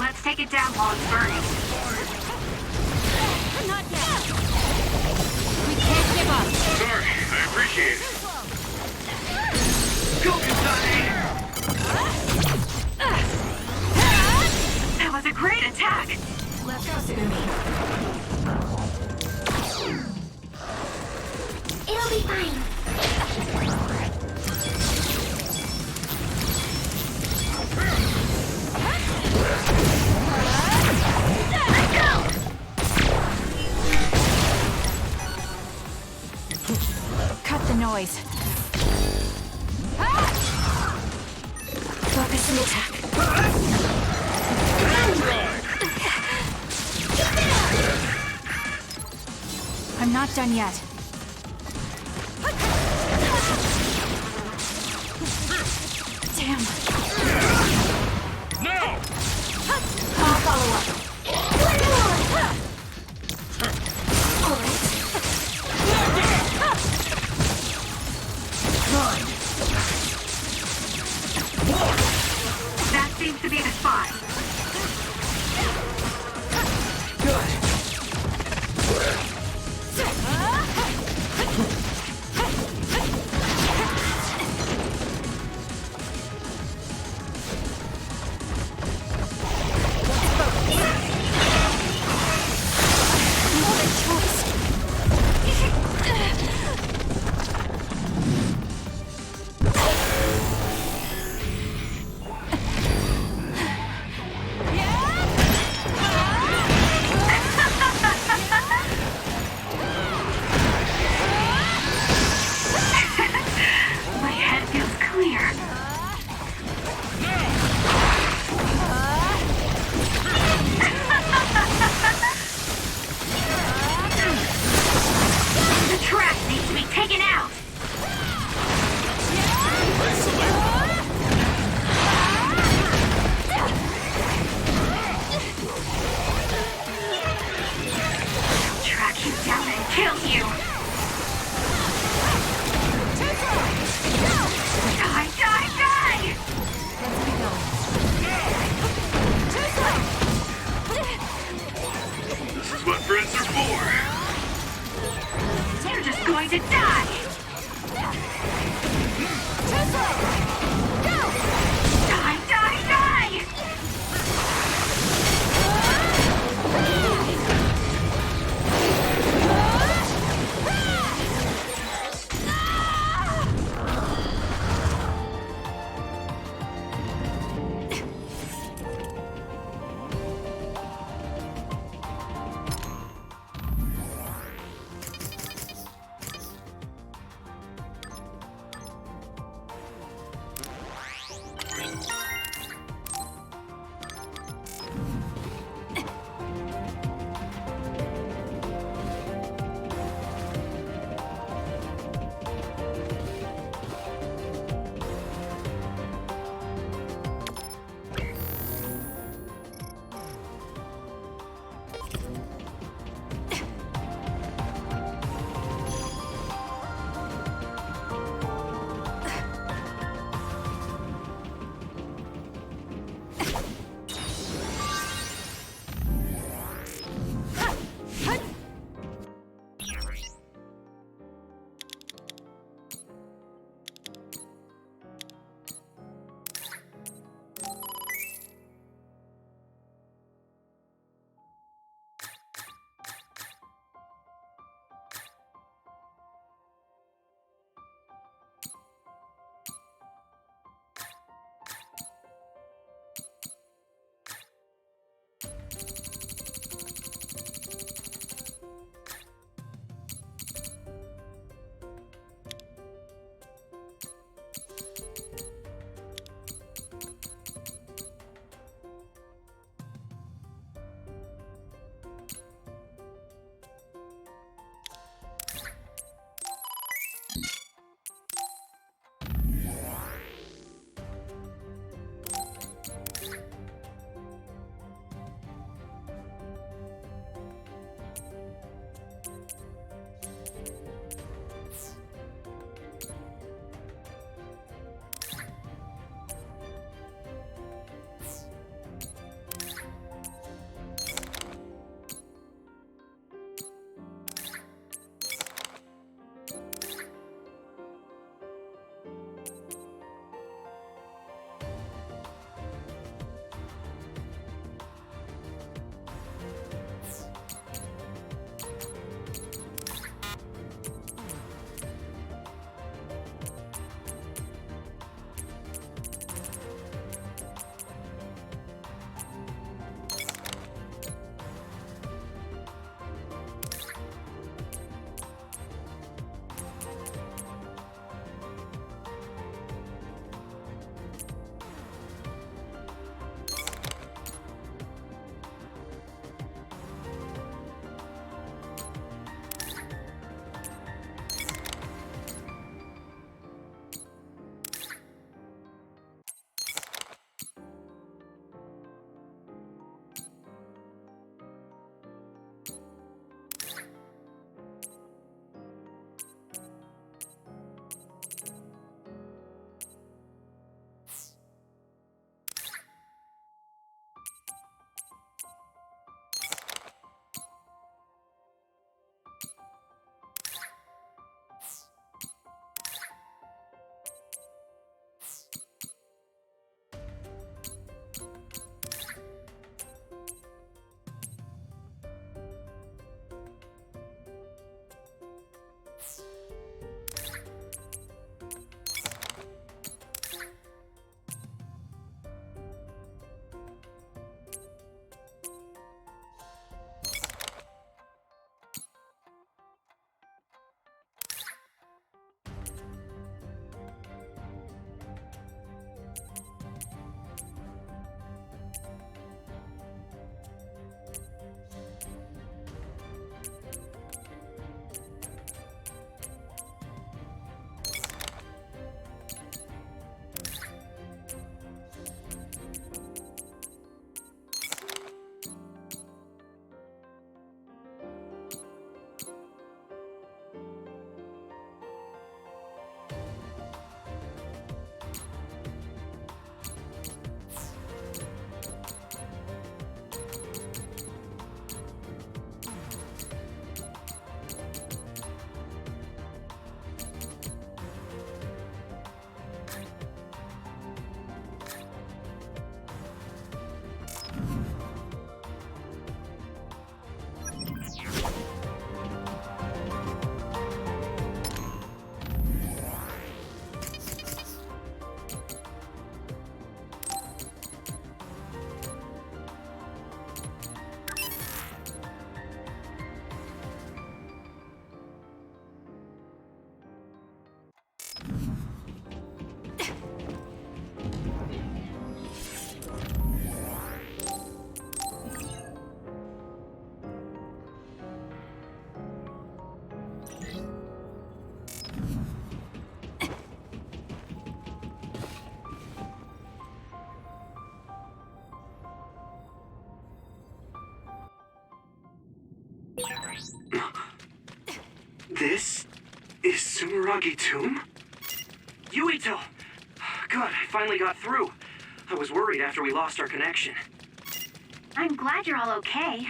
Let's take it down while it's burning. Not yet. We can't give up. Sorry, I appreciate it. Go, Kasane! That was a great attack. Let's go, Sugumi. It'll be fine. Let's go! Cut the noise. Focus and attack. I'm not done yet. Damn. No! I'll follow up. That seems to be the spot. going to die! Die, die, die! This is Sumeragi Tomb? Yuito! Good, I finally got through. I was worried after we lost our connection. I'm glad you're all okay.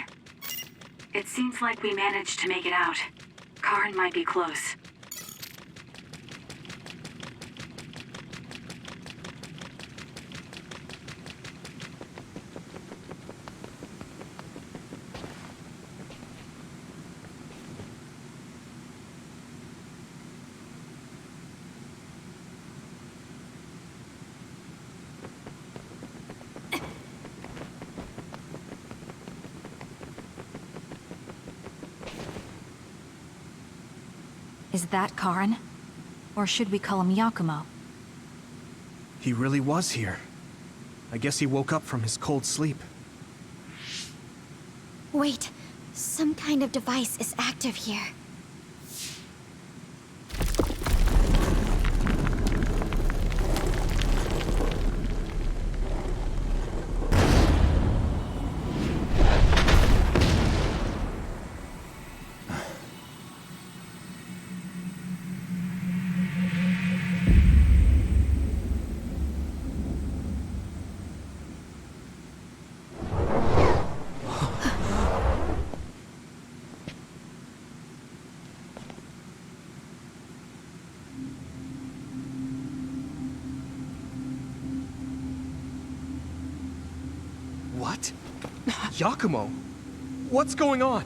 It seems like we managed to make it out. Karin might be close. Is that Karin? Or should we call him Yakumo? He really was here. I guess he woke up from his cold sleep. Wait, some kind of device is active here. What? Yakumo? What's going on?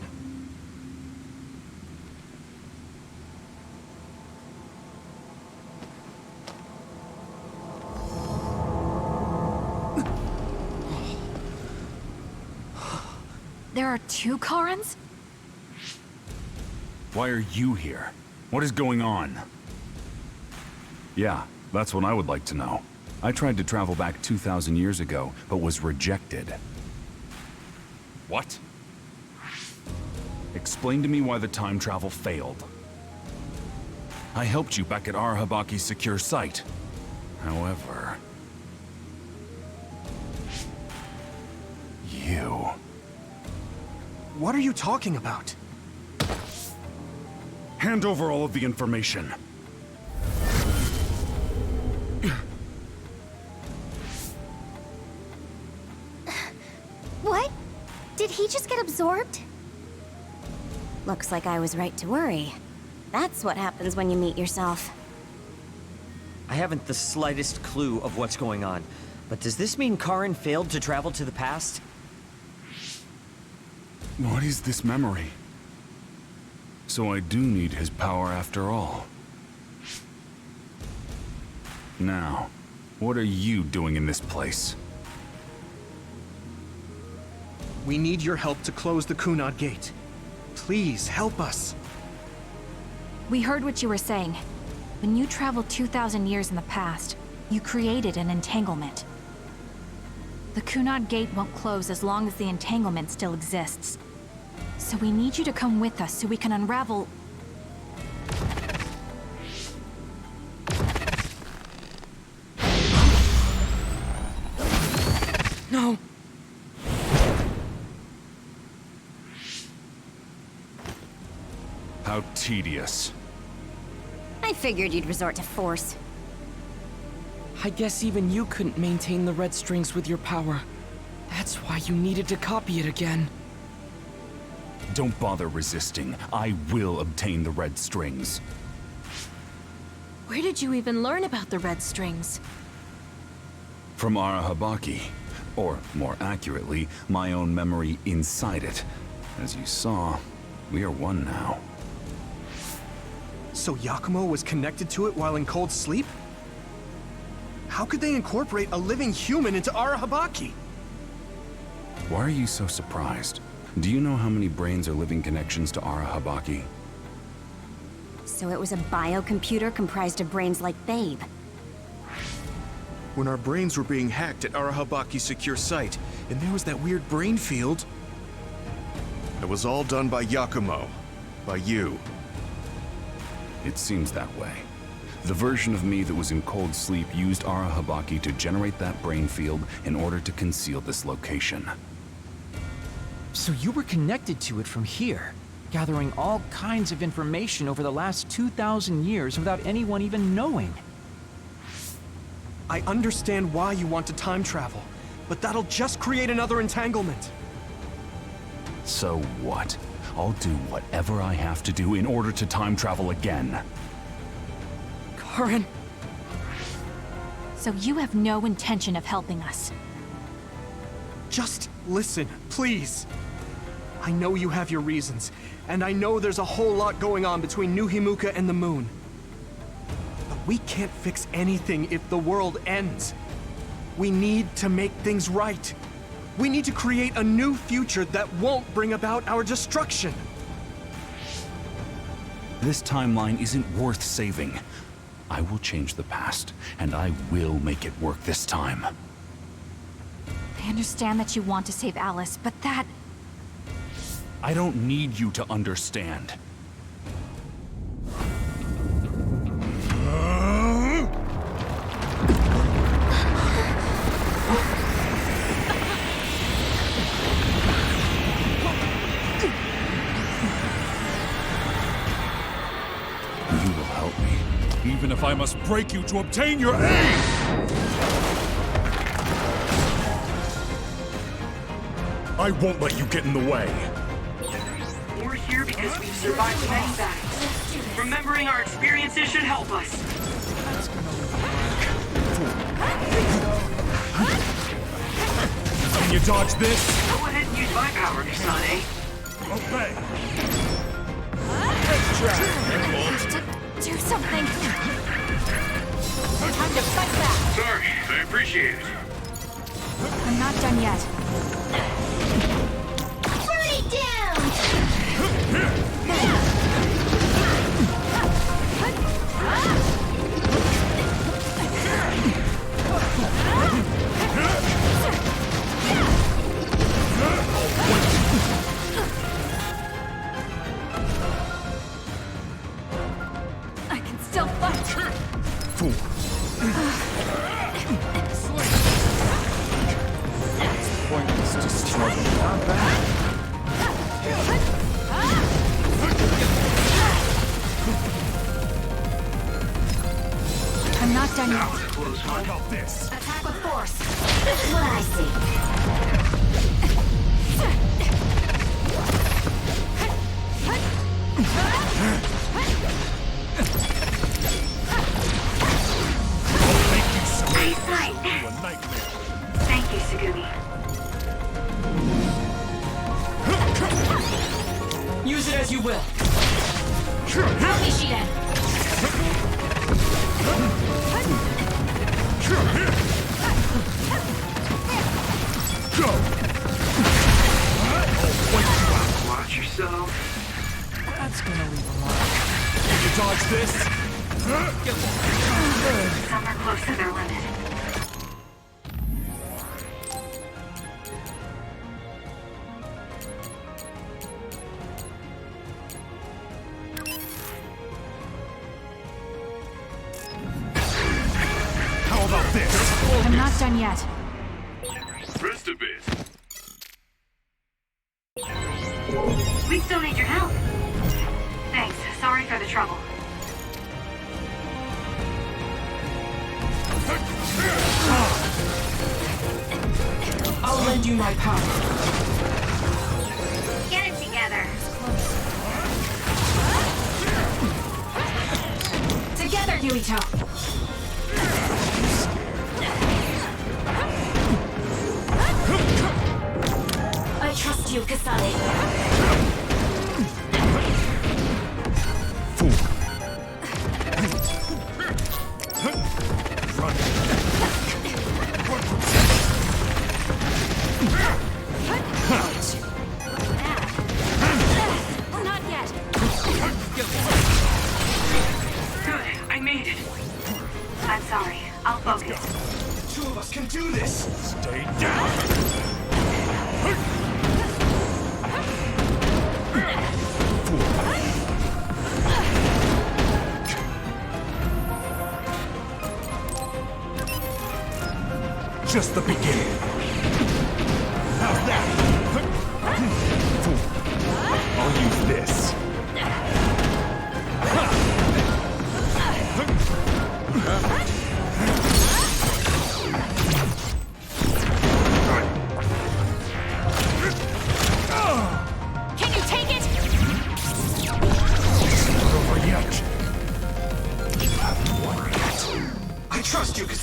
There are two Karins? Why are you here? What is going on? Yeah, that's what I would like to know. I tried to travel back 2,000 years ago, but was rejected. What? Explain to me why the time travel failed. I helped you back at Arahabaki's secure site. However... you... What are you talking about? Hand over all of the information. What? Did he just get absorbed? Looks like I was right to worry. That's what happens when you meet yourself. I haven't the slightest clue of what's going on, but does this mean Karin failed to travel to the past? What is this memory? So I do need his power after all. Now, what are you doing in this place? We need your help to close the Kunad Gate. Please, help us. We heard what you were saying. When you traveled 2,000 years in the past, you created an entanglement. The Kunad Gate won't close as long as the entanglement still exists. So we need you to come with us so we can unravel... No! How tedious. I figured you'd resort to force. I guess even you couldn't maintain the red strings with your power. That's why you needed to copy it again. Don't bother resisting. I will obtain the red strings. Where did you even learn about the red strings? From Arahabaki. Or, more accurately, my own memory inside it. As you saw, we are one now. So Yakumo was connected to it while in cold sleep? How could they incorporate a living human into Arahabaki? Why are you so surprised? Do you know how many brains are living connections to Arahabaki? So it was a biocomputer comprised of brains like Babe. When our brains were being hacked at Arahabaki's secure site, and there was that weird brain field. It was all done by Yakumo. By you. It seems that way. The version of me that was in cold sleep used Arahabaki to generate that brain field in order to conceal this location. So you were connected to it from here? gathering all kinds of information over the last 2,000 years without anyone even knowing. I understand why you want to time travel, but that'll just create another entanglement. So what? I'll do whatever I have to do in order to time travel again. Karen. So you have no intention of helping us? Just listen, please. I know you have your reasons, and I know there's a whole lot going on between New Himuka and the moon. But we can't fix anything if the world ends. We need to make things right. We need to create a new future that won't bring about our destruction. This timeline isn't worth saving. I will change the past, and I will make it work this time. I understand that you want to save Alice, but that... I don't need you to understand. You will help me, even if I must break you to obtain your aid! I won't let you get in the way. We're here because we've survived many battles. Remembering our experiences should help us. Can you dodge this? Go ahead and use my power, Kasane. Obey! Do something! Time to fight back! Sorry, I appreciate it. I'm not done yet. Burn it down! I can still fight! Pointless to struggle. Not bad. I'm not done yet. How about this? Attack with force! This is what I see. Right. A nightmare. Thank you, Sugumi. Use it as you will. Help me, Shiden! Watch yourself. That's gonna leave a mark. Can you dodge this? Some are close to their limit. How about this? I'm not done yet. Rest a bit. We still need your help. Thanks. Sorry for the trouble. I'll lend you my power. Get it together. Together, Yuito! I trust you, Kasane. Not yet. Good, I made it. I'm sorry. I'll focus. The two of us can do this! Stay down! Just the beginning. How's that? I'll use this.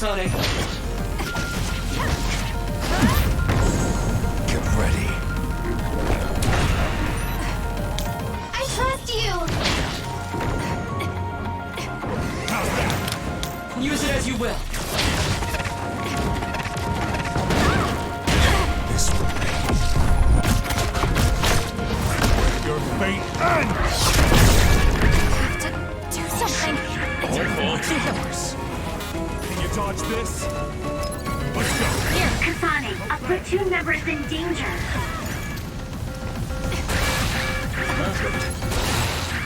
Kasane. Get ready. I trust you! Use it as you will. This will be your fate ends! Do something! Yours. Can you dodge this? Let's go. Here, Kasane, a platoon member is in danger.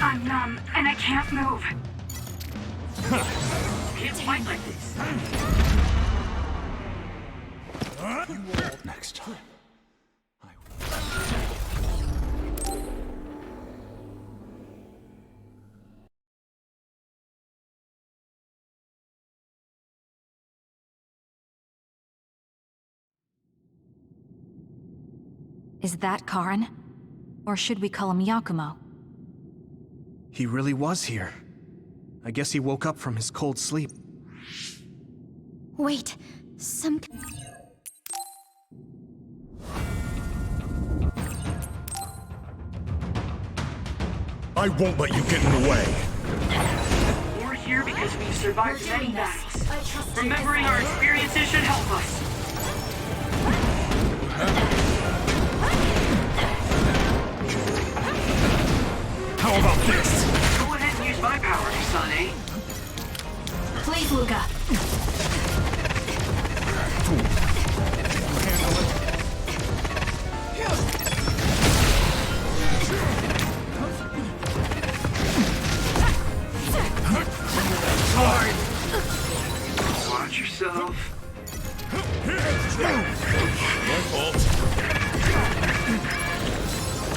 I'm numb, and I can't move. Can't fight like this. Next time. Is that Karin? Or should we call him Yakumo? He really was here. I guess he woke up from his cold sleep. Wait, some... I won't let you get in the way. We're here because we've survived many battles. Remembering our experiences should help us. How about this? Go ahead and use my power, Kasane. Please, Luca. Watch yourself. My fault.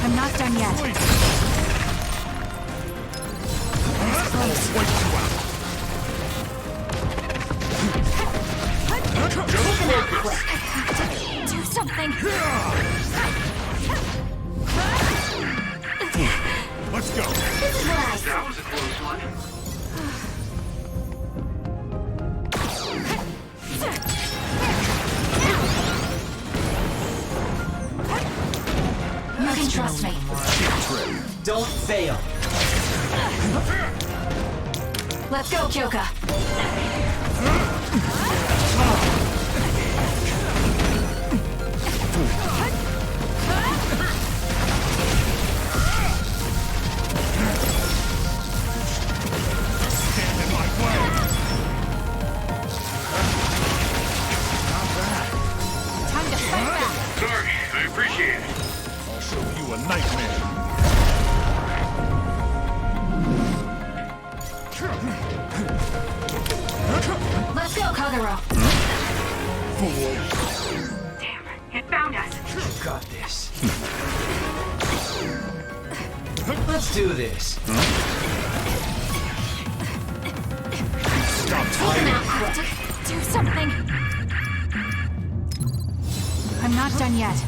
I'm not done yet. Do something! Let's go. That was a close one. You can trust me. Don't fail. Let's go, Kyoka. Stand in my way. Not bad. Time to fight back. Sorry, I appreciate it. I'll show you a nightmare. Let's go, Kagero. Damn, it found us. You got this. Let's do this. Stop Take him out quick. Do something. I'm not done yet.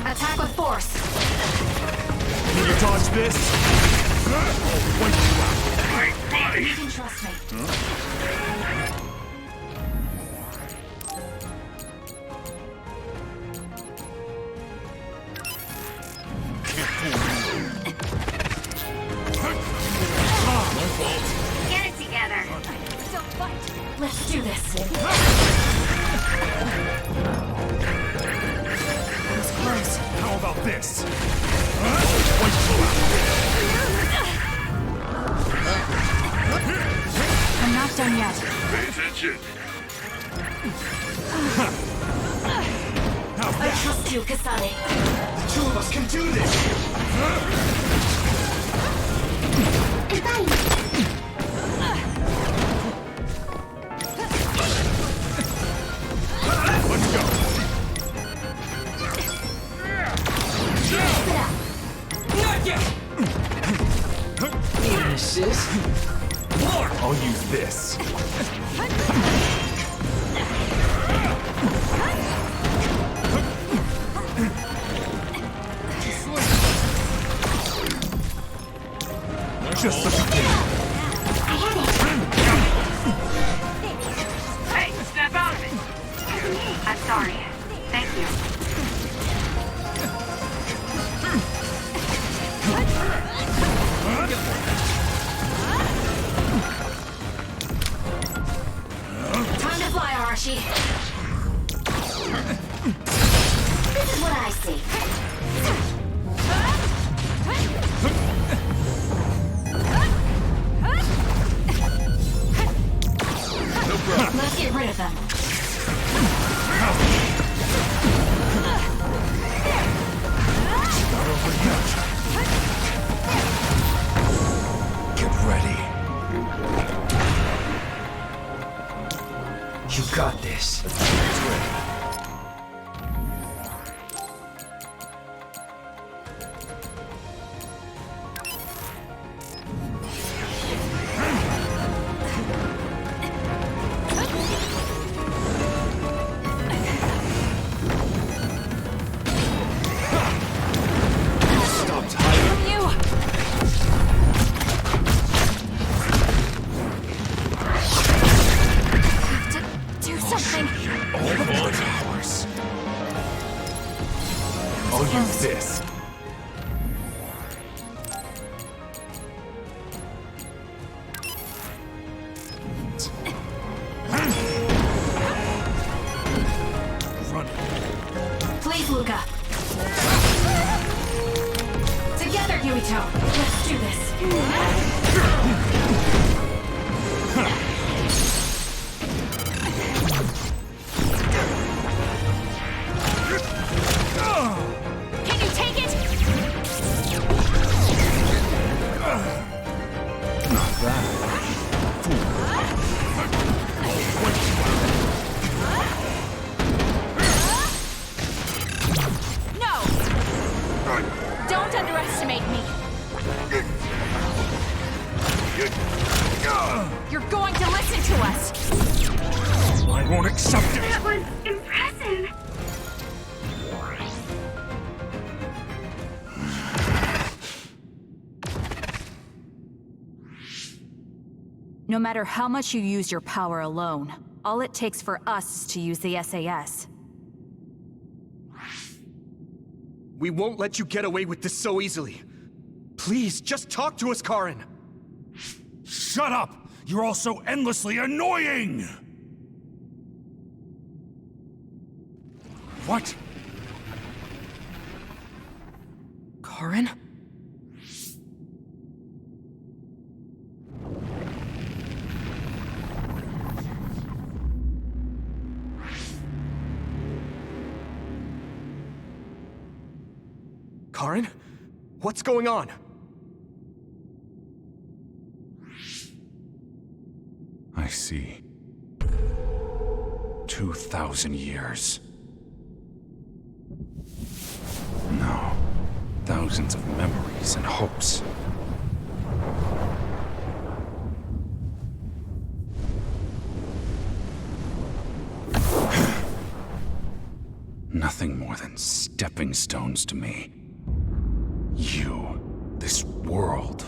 Attack with force. Can you dodge this? I'll wipe you out. You can trust me. My fault. Get it together. Don't fight. Let's do this. That was close. How about this? I'll wipe you out. I'm not done yet. Pay attention. How's I that? trust you, Kasane. The two of us can do this. Let's go. Not yet. Need an assist? More. I'll use this. Archie. This is what I see. No problem. Let's get rid of them. Not over yet. Get ready. You got this. This. Run. Please, Luca. Together, Yuito. Let's do this. Can you take it? Not bad. No! Don't underestimate me. You're going to listen to us. I won't accept it. That was impressive. No matter how much you use your power alone, all it takes for us is to use the SAS. We won't let you get away with this so easily. Please, just talk to us, Karin. Shut up! You're all so endlessly annoying! What? Karin? Karin? What's going on? I see. 2,000 years. No. Thousands of memories and hopes. Nothing more than stepping stones to me. You, this world,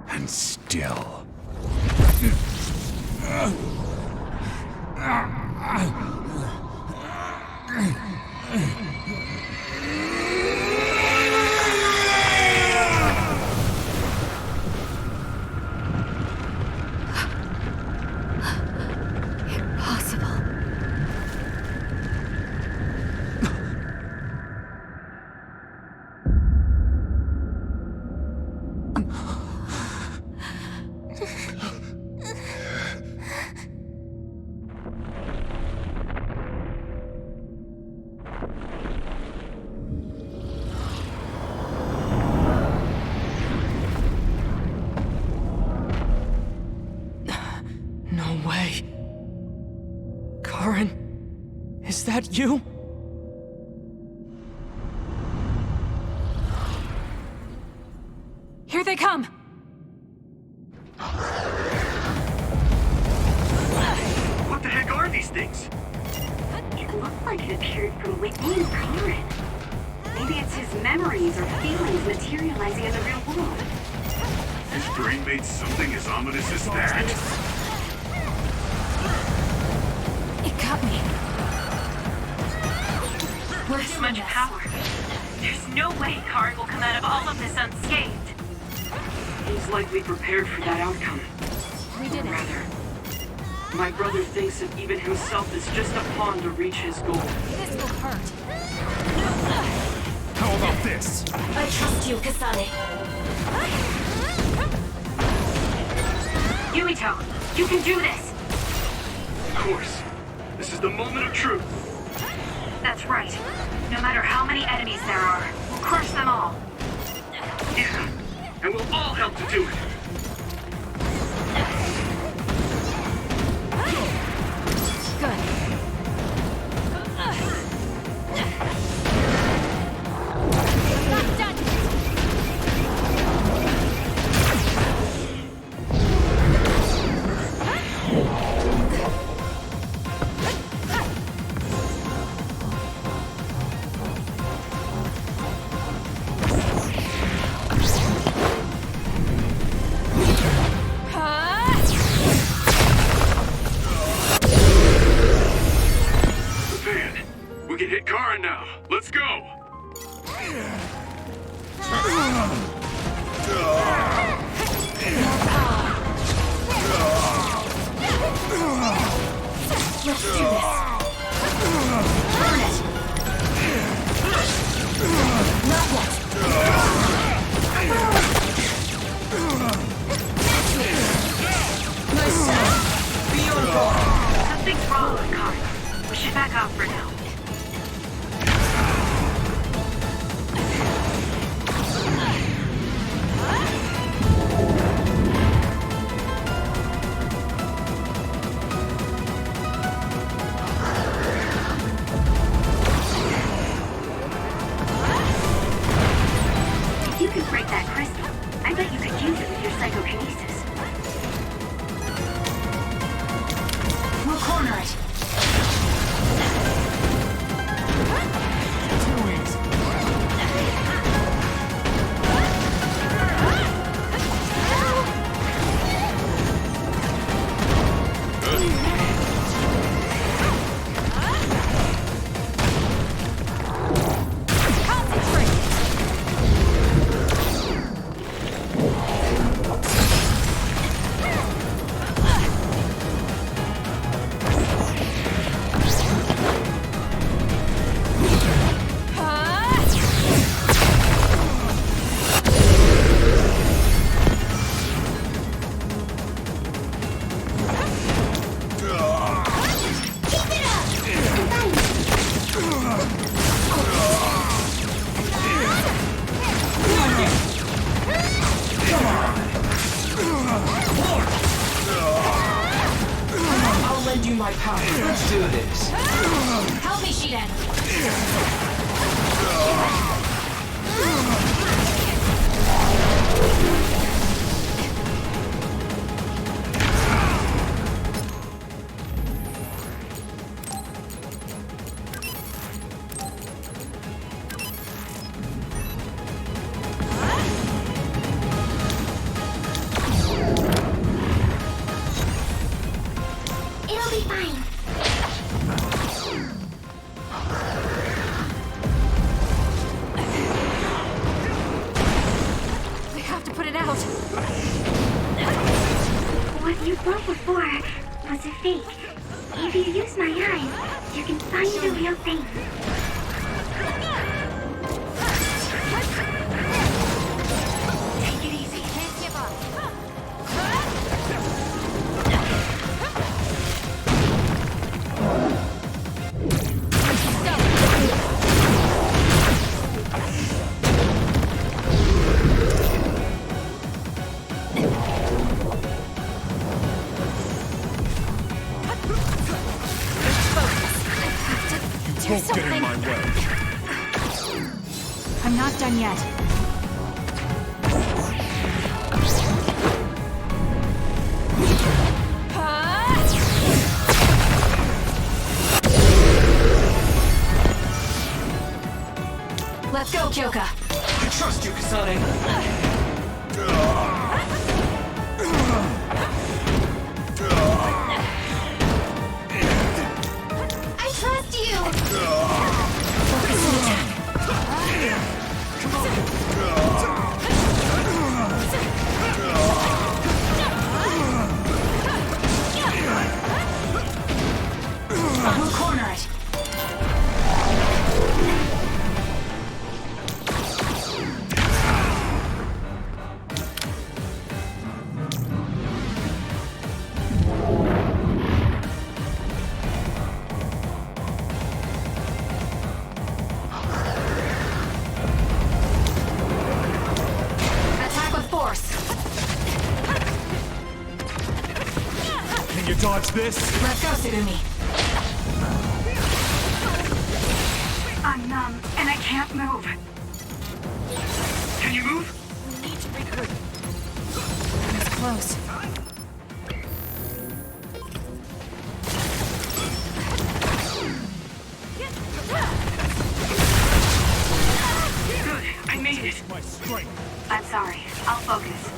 and still. Impossible. No way. Karin, is that you? Here they come! What the heck are these things? It looked like it appeared from within Karin. Maybe it's his memories or feelings materializing in the real world. His brain made something as ominous as that? It got me. We're too much power. There's no way Karin will come out of all of this unscathed. Seems like we prepared for that outcome. We did it. Rather, My brother thinks of even himself as just a pawn to reach his goal. This will hurt. How about this? I trust you, Kasane. Yuito, you can do this! Of course. This is the moment of truth. That's right. No matter how many enemies there are, we'll crush them all. Yeah, and we'll all help to do it. Now, let's go! Let's do this. Burn it. Not yet. Nice shot. Be on guard. Something's wrong with Kari. We should back off for now. If you could break that crystal, I bet you could use it with your psychokinesis. We'll corner it. My power. Let's do this. Help me, Shiden. It'll be fine. We have to put it out. What you broke before was a fake. If you use my eyes, you can find the real thing. Take it easy. Can't give up. Don't get in my way. I'm not done yet. Let's go, Kyoka. I trust you, Kasane. I trust you! Focus and attack. dodge this? Let's go, Tsugumi. I'm numb, and I can't move. Can you move? We need to regroup. It's close. Good, I made it. My strength. I'm sorry. I'll focus.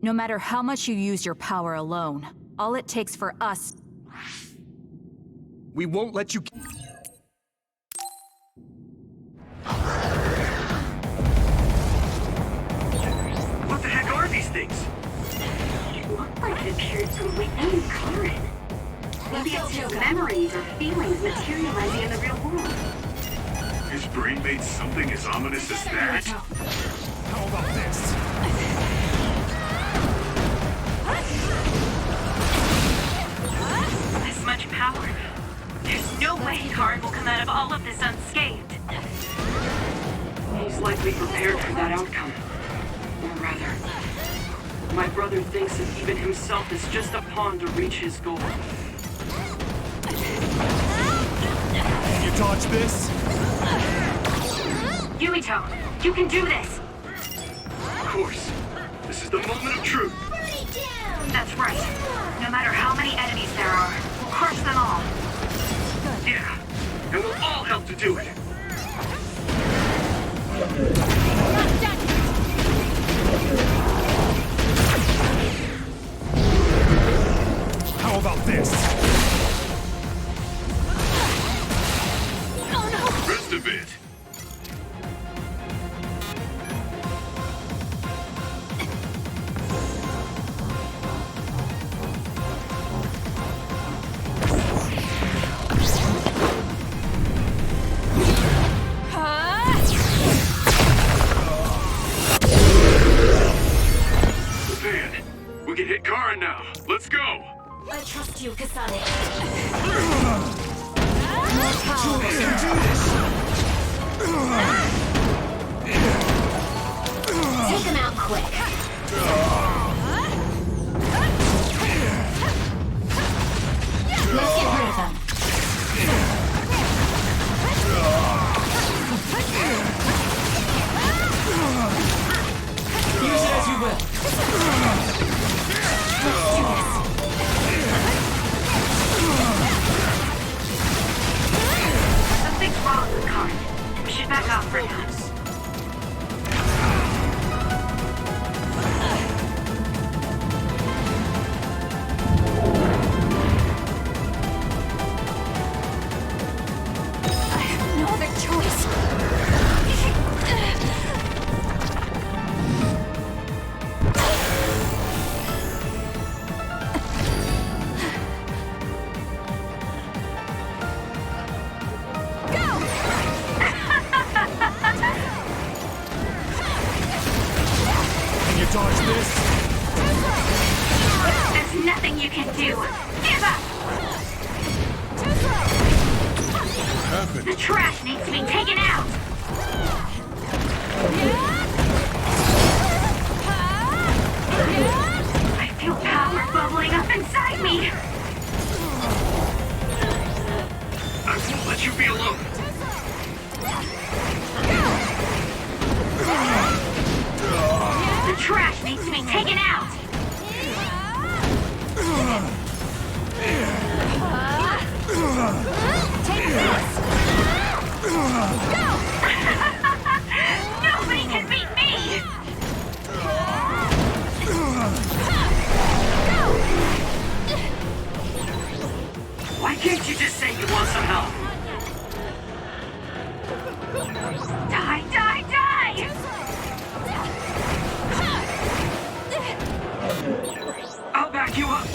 No matter how much you use your power alone, all it takes for us... We won't let you... What the heck are these things? It looked like it appeared from within Karen. Maybe it's his memories or feelings materializing in the real world. His brain made something as ominous as that? How about this? This much power. There's no way Karen will come out of all of this unscathed. He's likely prepared for that outcome. Or rather, my brother thinks that even himself is just a pawn to reach his goal. Can you dodge this? Yuito, you can do this! Of course. This is the moment of truth. That's right. No matter how many enemies there are, we'll crush them all. Yeah. And we'll all help to do it. How about this? Oh no! Rest of it. We can hit Karen now. Let's go. I trust you, Kasane. Take him out quick. Let's get rid of him. Use it as you will. Something's wrong with Karen. We should back off for now. I have no other choice. Dodge this? There's nothing you can do. Give up! The trash needs to be taken out! I feel power bubbling up inside me! I won't let you be alone. The trash needs to be taken out! Take this! Go! Nobody can beat me! Why can't you just say you want some help? Die, die, die! I'll back you up.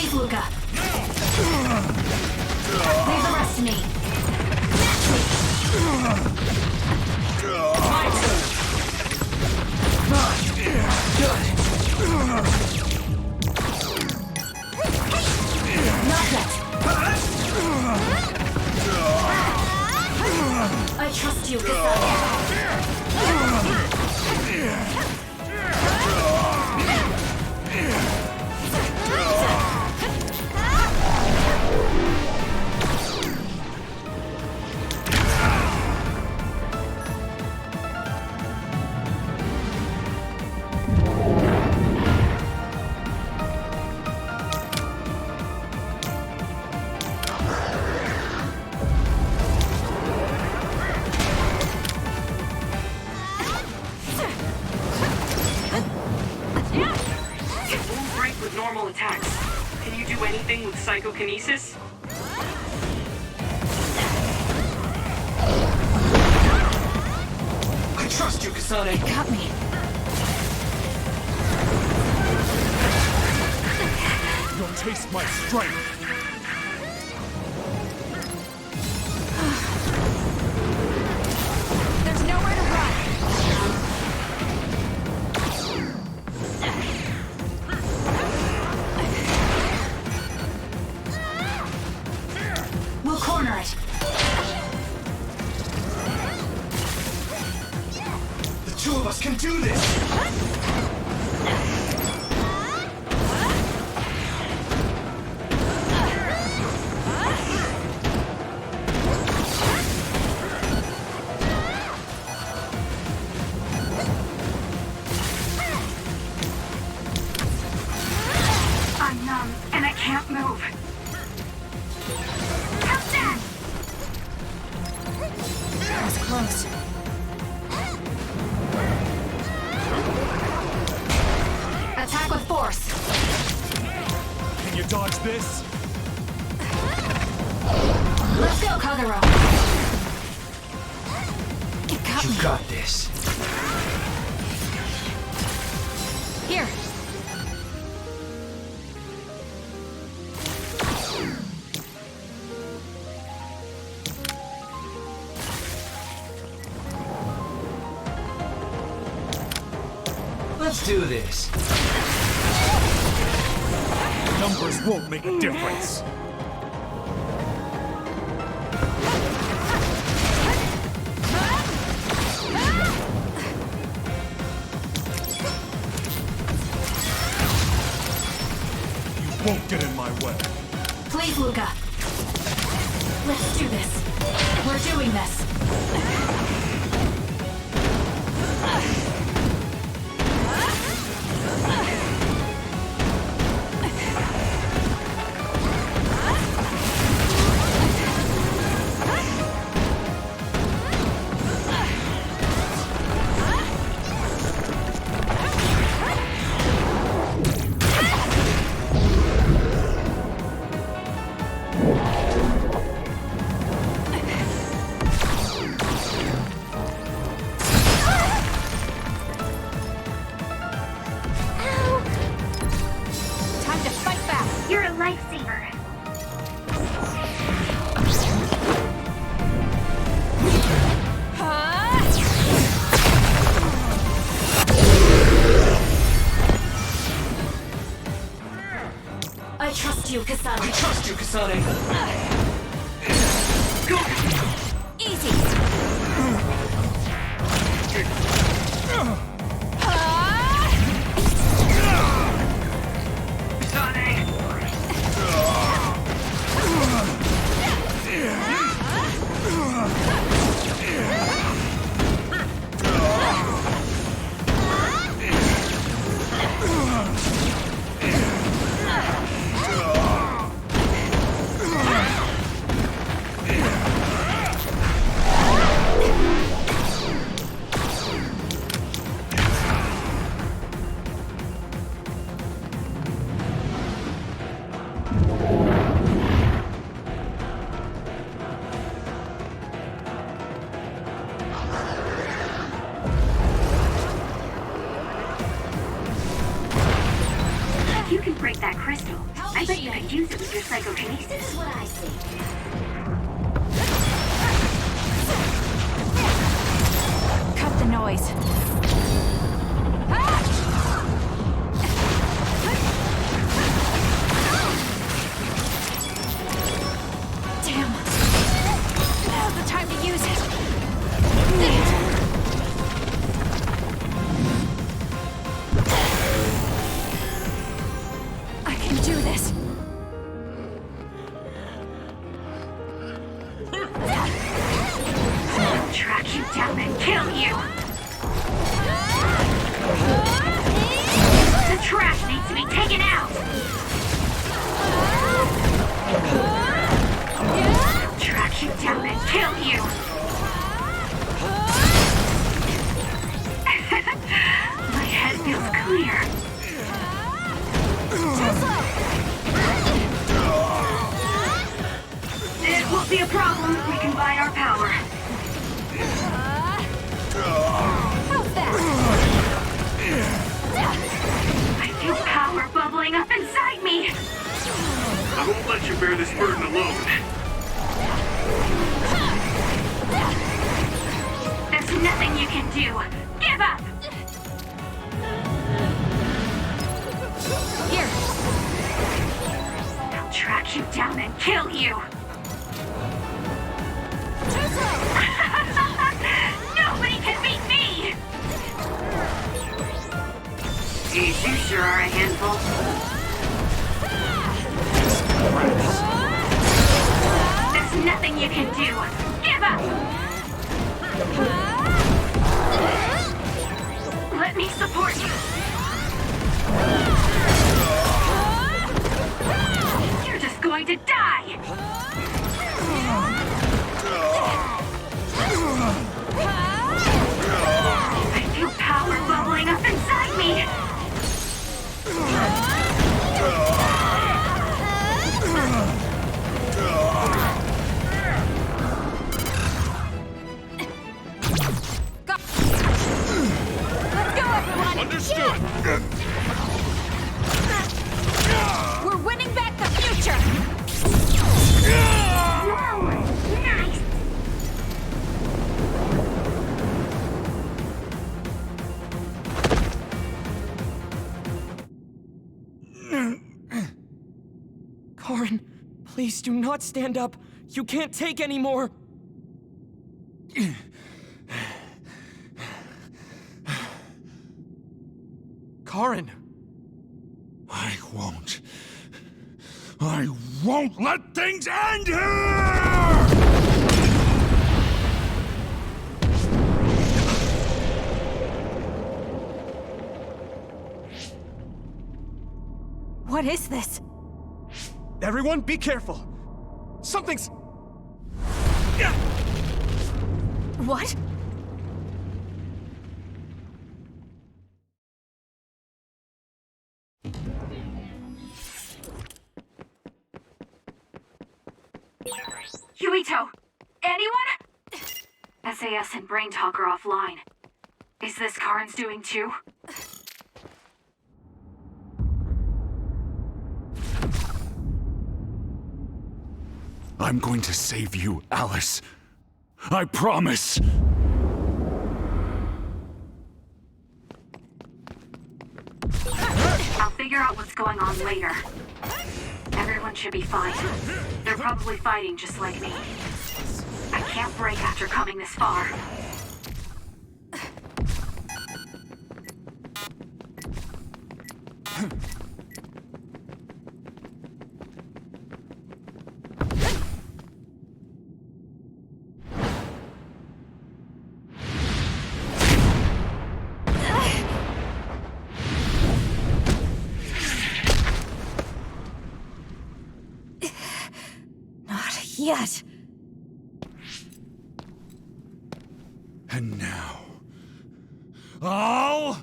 Please, Luca. Leave the rest to me. My turn. Good. Not yet. I trust you, kasane. Normal attacks. Can you do anything with psychokinesis? I trust you, Kasane. It got me. You'll taste my strength. There's nowhere to run. We'll corner it. The two of us can do this. I'm numb, and I can't move. That was close. Attack with force. Can you dodge this? Let's go, Kagero. It got me. You got this. Here. Let's do this. Numbers won't make a difference. You won't get in my way. Please, Luca. Let's do this. We're doing this. Time to fight back. You're a lifesaver. I trust you, Kasane. I trust you, Kasane. Easy. If you can break that crystal, I bet you could use it with your psychokinesis. This is what I see. Cut the noise. Damn. Now's the time to use it. I can do this. I'll track you down and kill you. The trash needs to be taken out. I'll track you down and kill you. My head feels clear. It won't be a problem if we combine our power. How's that? I feel power bubbling up inside me. I won't let you bear this burden alone. There's nothing you can do. Give up! Here. I'll track you down and kill you. Nobody can beat me! Geez, you sure are a handful. There's nothing you can do. Give up! Let me support you. You're just going to die! I feel power bubbling up inside me! Let's go, everyone! Understood! We're winning back the future! Whoa! Nice! Karin, please do not stand up. You can't take any more. Karin! I won't let things end here! What is this? Everyone, be careful. Something's... What? Yuito! Anyone? SAS and Brain Talk are offline. Is this Karin's doing too? I'm going to save you, Alice. I promise. I'll figure out what's going on later. Everyone should be fine. They're probably fighting just like me. I can't break after coming this far. Not yet. And now... I'll...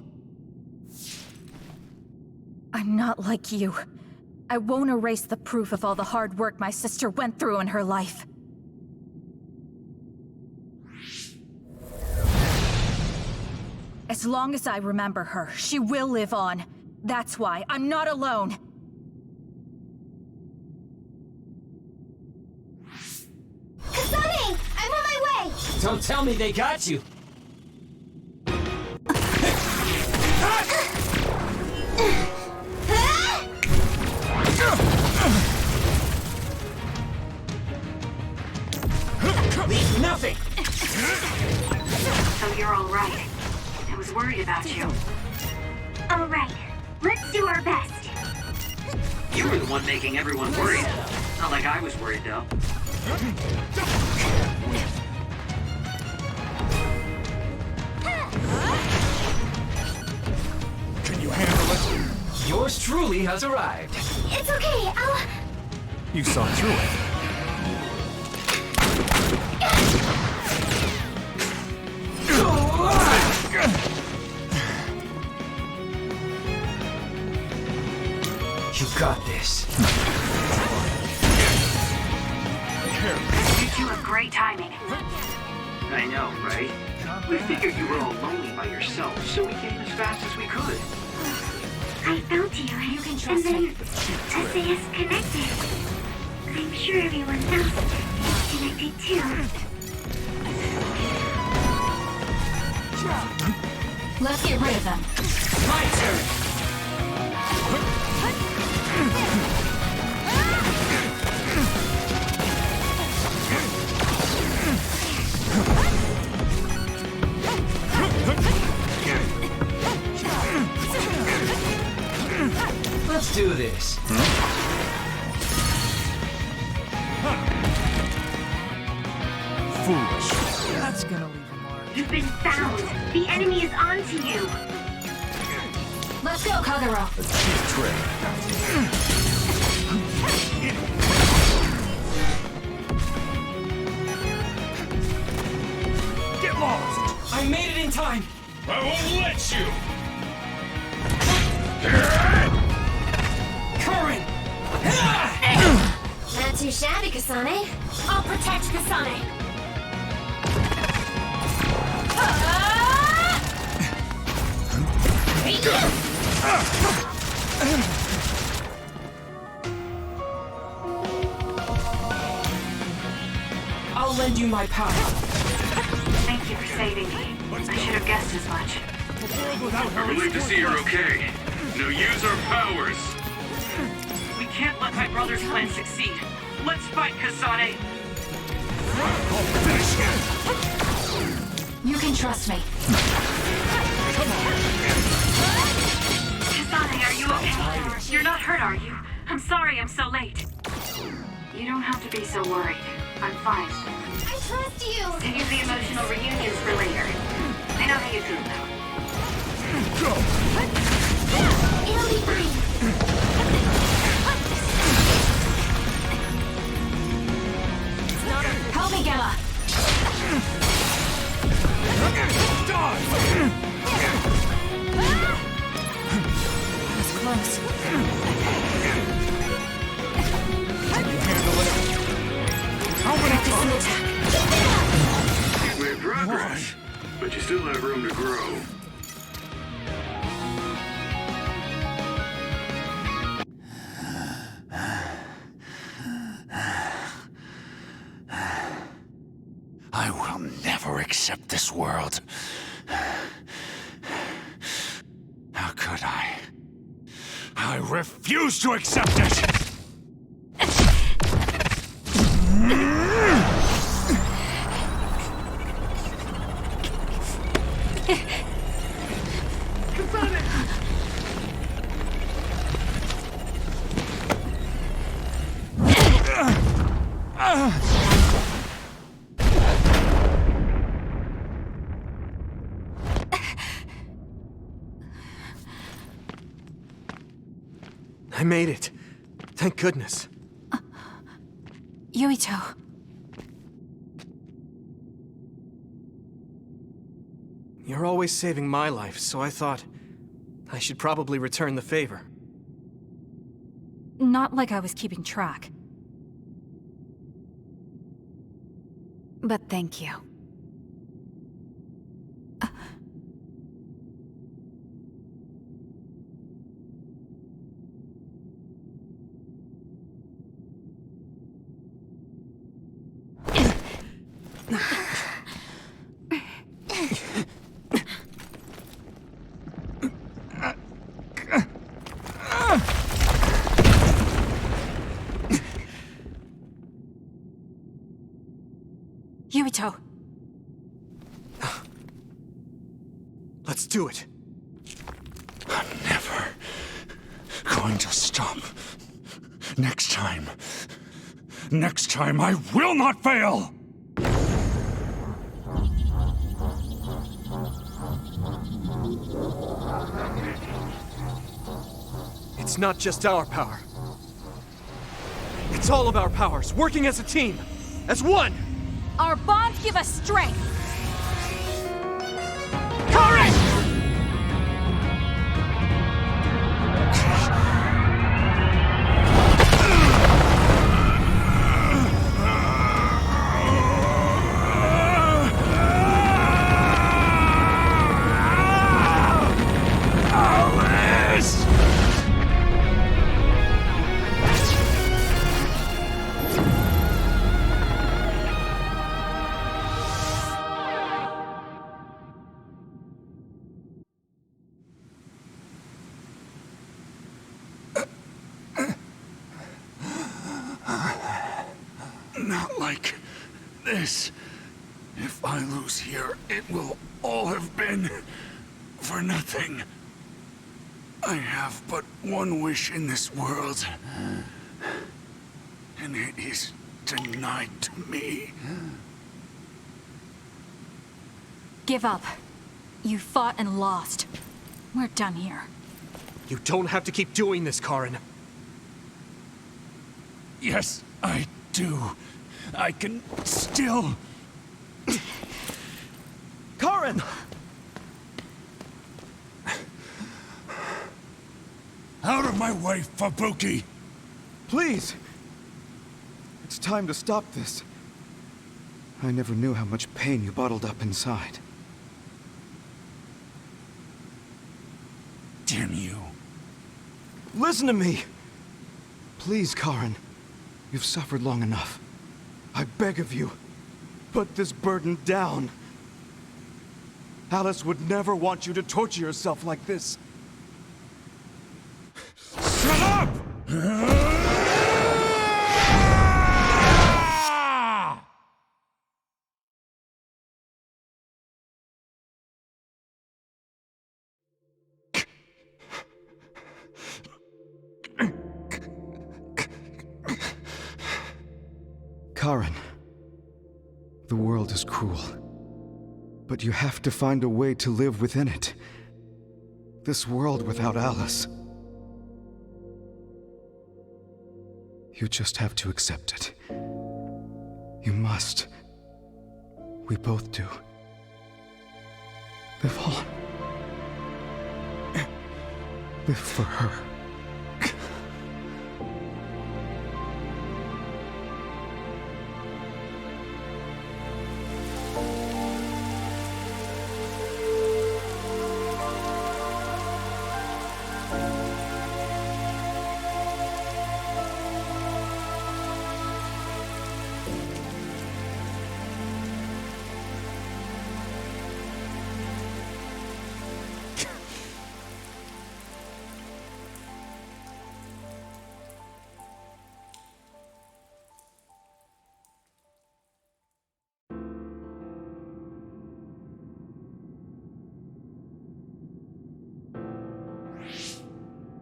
I'm not like you. I won't erase the proof of all the hard work my sister went through in her life. As long as I remember her, she will live on. That's why. I'm not alone. Kasane! I'm on my way! Don't tell me they got you! Leave nothing! So you're all right. I was worried about you. All right, let's do our best. You were the one making everyone worried. Not like I was worried, though. Can you handle it? Yours truly has arrived. It's okay, I'll... You saw through it. You got this. You two have great timing. I know, right? We figured you were all lonely by yourself, so we came as fast as we could. I felt you, and then SAS connected. I'm sure everyone else is connected too. Let's get rid of them. My turn! Let's do this. Foolish. That's gonna leave a mark. You've been found. The enemy is onto you. Let's go, Kagero. A cheap trick. Get lost! I made it in time! I won't let you! Current! Not too shabby, Kasane. I'll protect Kasane. I'll lend you my power. Thank you for saving me. I should have guessed as much. I'm relieved to see you're okay. Now use our powers! We can't let my brother's plan succeed. Let's fight, Kasane! You can trust me. Kasane, are you okay? You're not hurt, are you? I'm sorry I'm so late. You don't have to be so worried. I'm fine. I trust you! Save the emotional reunions for later. I know how you feel now. It'll be fine. Help me, Gemma. That was close. Practice an attack. You've made progress, but you still have room to grow. I will never accept this world. How could I? I refuse to accept it! I made it. Thank goodness. Yuito. You're always saving my life, so I thought I should probably return the favor. Not like I was keeping track. But thank you. Yuito! Let's do it. I'm never going to stop. Next time I will not fail! It's not just our power. It's all of our powers, working as a team, as one! Our bonds give us strength! Courage! Not like this. If I lose here, it will all have been for nothing. I have but one wish in this world, and it is denied to me. Give up. You fought and lost. We're done here. You don't have to keep doing this, Karin. Yes, I do. I can still... Karin! Out of my way, Fubuki! Please! It's time to stop this. I never knew how much pain you bottled up inside. Damn you. Listen to me! Please, Karin. You've suffered long enough. I beg of you, put this burden down. Alice would never want you to torture yourself like this. Shut up! Karin, the world is cruel, but you have to find a way to live within it. This world without Alice. You just have to accept it. You must. We both do. Live on. Live for her.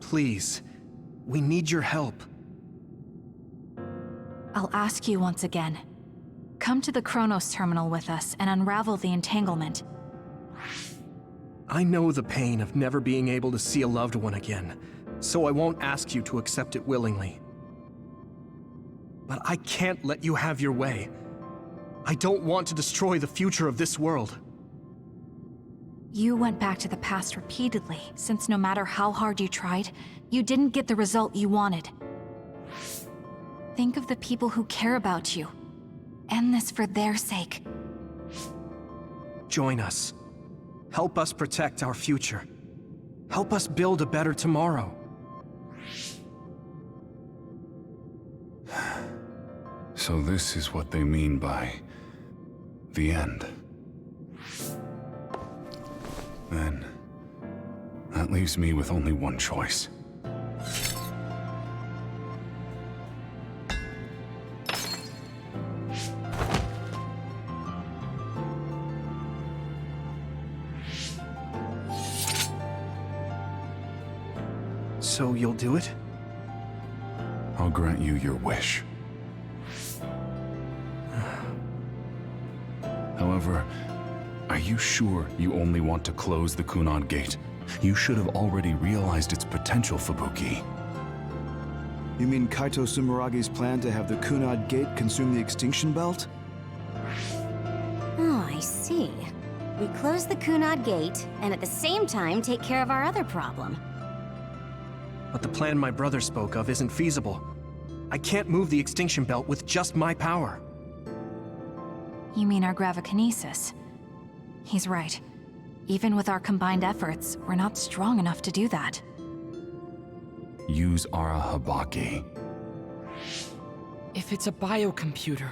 Please, we need your help. I'll ask you once again. Come to the Kronos terminal with us and unravel the entanglement. I know the pain of never being able to see a loved one again, so I won't ask you to accept it willingly. But I can't let you have your way. I don't want to destroy the future of this world. You went back to the past repeatedly, since no matter how hard you tried, you didn't get the result you wanted. Think of the people who care about you. End this for their sake. Join us. Help us protect our future. Help us build a better tomorrow. So this is what they mean by The end. Then, that leaves me with only one choice. So you'll do it? I'll grant you your wish. However, are you sure you only want to close the Kunad Gate? You should have already realized its potential, Fubuki. You mean Kaito Sumeragi's plan to have the Kunad Gate consume the Extinction Belt? Oh, I see. We close the Kunad Gate, and at the same time take care of our other problem. But the plan my brother spoke of isn't feasible. I can't move the Extinction Belt with just my power. You mean our gravikinesis? He's right. Even with our combined efforts, we're not strong enough to do that. Use Arahabaki. If it's a biocomputer,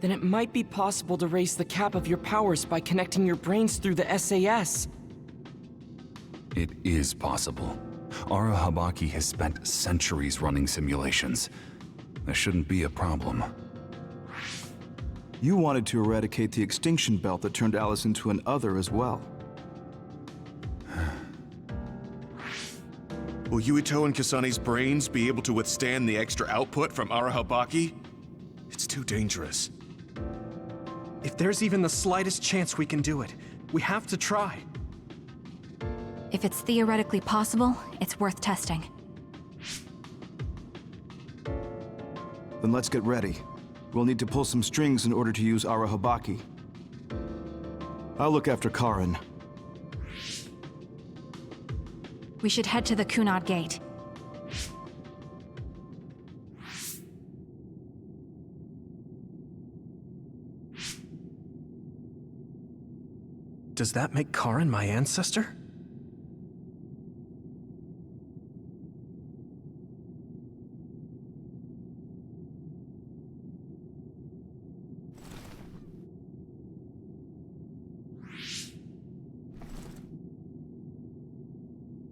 then it might be possible to raise the cap of your powers by connecting your brains through the SAS. It is possible. Arahabaki has spent centuries running simulations. There shouldn't be a problem. You wanted to eradicate the Extinction Belt that turned Alice into an other as well. Will Yuito and Kasane's brains be able to withstand the extra output from Arahabaki? It's too dangerous. If there's even the slightest chance we can do it, we have to try. If it's theoretically possible, it's worth testing. Then let's get ready. We'll need to pull some strings in order to use Arahabaki. I'll look after Karin. We should head to the Kunad Gate. Does that make Karin my ancestor?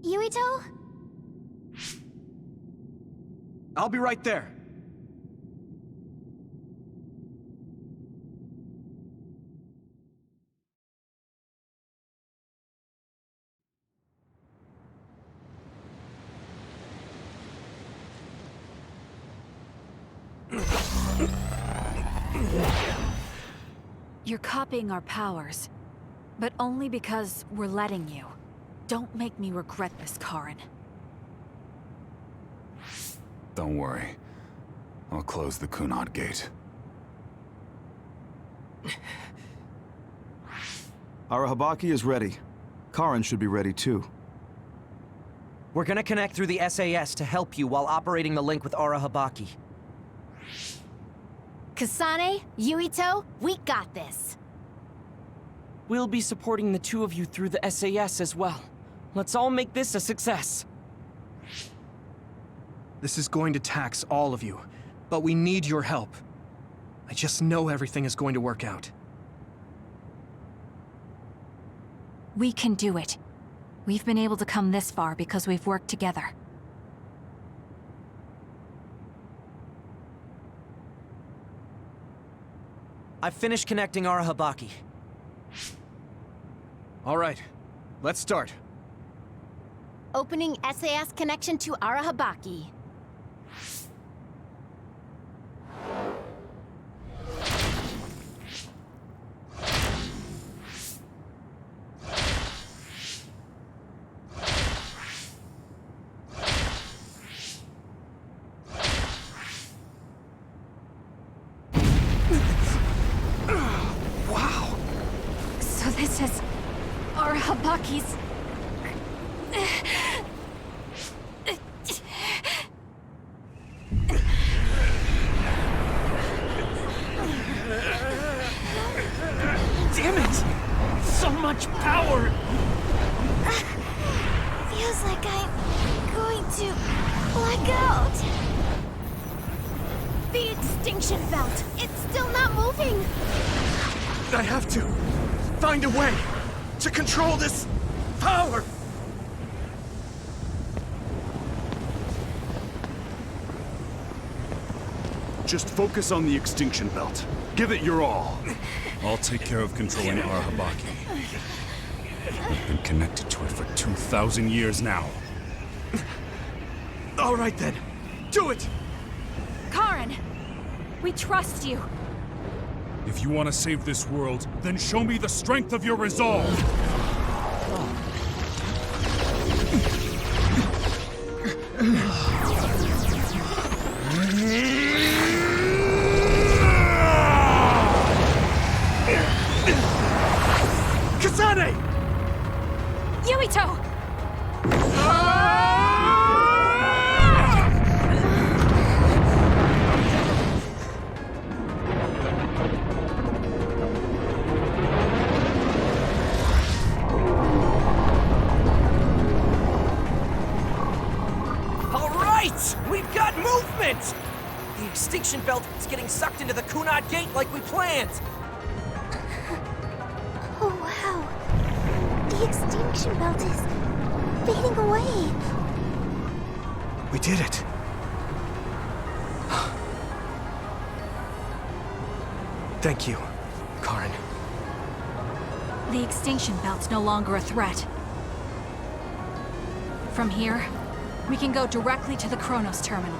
Yuito? I'll be right there. You're copying our powers, but only because we're letting you. Don't make me regret this, Karin. Don't worry. I'll close the Kunad Gate. Arahabaki is ready. Karin should be ready too. We're gonna connect through the SAS to help you while operating the link with Arahabaki. Kasane, Yuito, we got this. We'll be supporting the two of you through the SAS as well. Let's all make this a success. This is going to tax all of you, but we need your help. I just know everything is going to work out. We can do it. We've been able to come this far because we've worked together. I've finished connecting Arahabaki. All right, let's start. Opening SAS connection to Arahabaki. Wow! So this is Arahabaki's... Damn it! So much power! Feels like I'm going to black out. The Extinction Belt! It's still not moving! I have to find a way to control this power! Just focus on the extinction belt. Give it your all. I'll take care of controlling our Habaki. I've been connected to it for 2,000 years now. All right then, do it! Karen! We trust you. If you want to save this world, then show me the strength of your resolve. Kasane! Yuito! We've got movement! The extinction belt is getting sucked into the Kunad Gate like we planned! Oh, wow. The extinction belt is fading away. We did it. Thank you, Karen. The extinction belt's no longer a threat. From here, we can go directly to the Kronos terminal.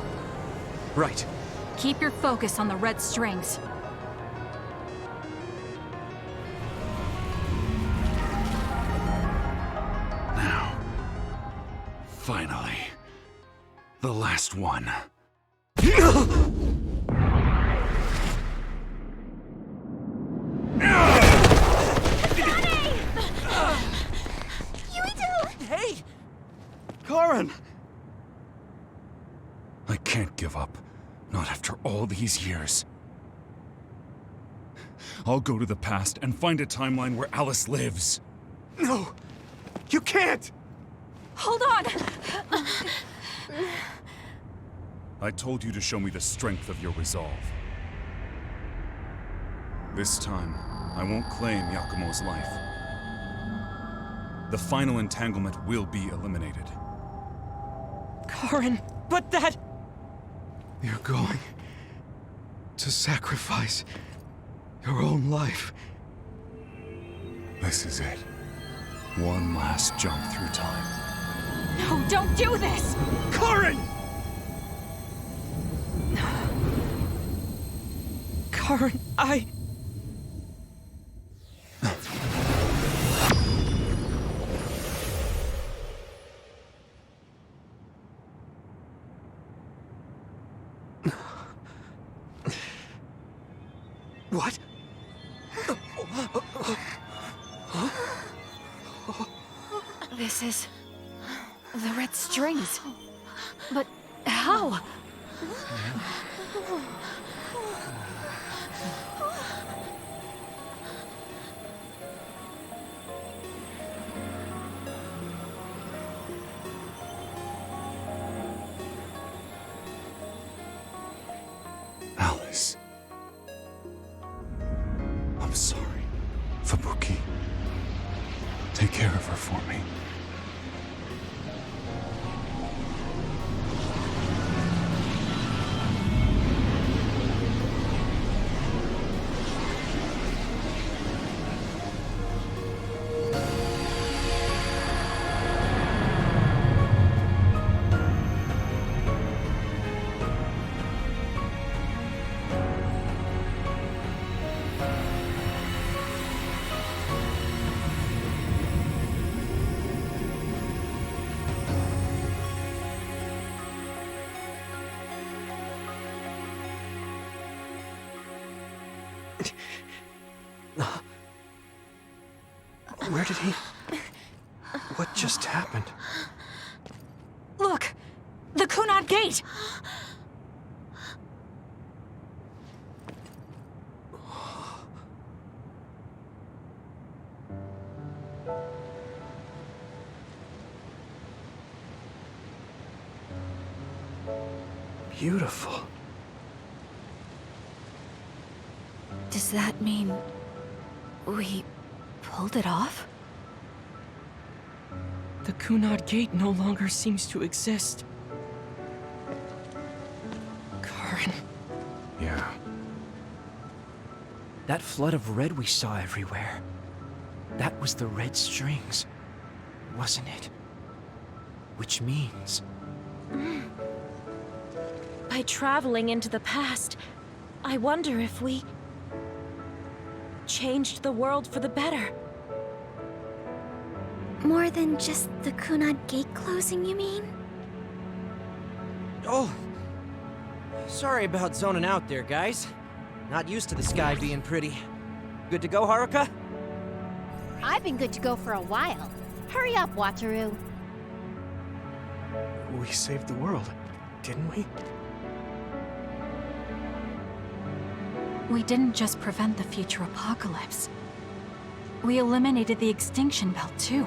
Right. Keep your focus on the red strings. Now. Finally. The last one. Hey! Karen! I can't give up. Not after all these years. I'll go to the past and find a timeline where Alice lives. No! You can't! Hold on! I told you to show me the strength of your resolve. This time, I won't claim Yakumo's life. The final entanglement will be eliminated. Karen, but that... You're going to sacrifice your own life. This is it. One last jump through time. No, don't do this! Karen! Karen, I... What? This is... the red strings. But how? Alice. I'm sorry. Fubuki. Take care of her for me. Where did he... What just happened? Look! The Kunad Gate! Beautiful. Does that mean We pulled it off? The Kunad Gate no longer seems to exist. Karen. Yeah. That flood of red we saw everywhere. That was the red strings, wasn't it? Which means... By traveling into the past, I wonder if we... changed the world for the better. More than just the Kunad Gate closing, you mean? Oh. Sorry about zoning out there, guys. Not used to the sky being pretty. Good to go, Haruka? I've been good to go for a while. Hurry up, Wataru. We saved the world, didn't we? We didn't just prevent the future apocalypse. We eliminated the extinction belt, too.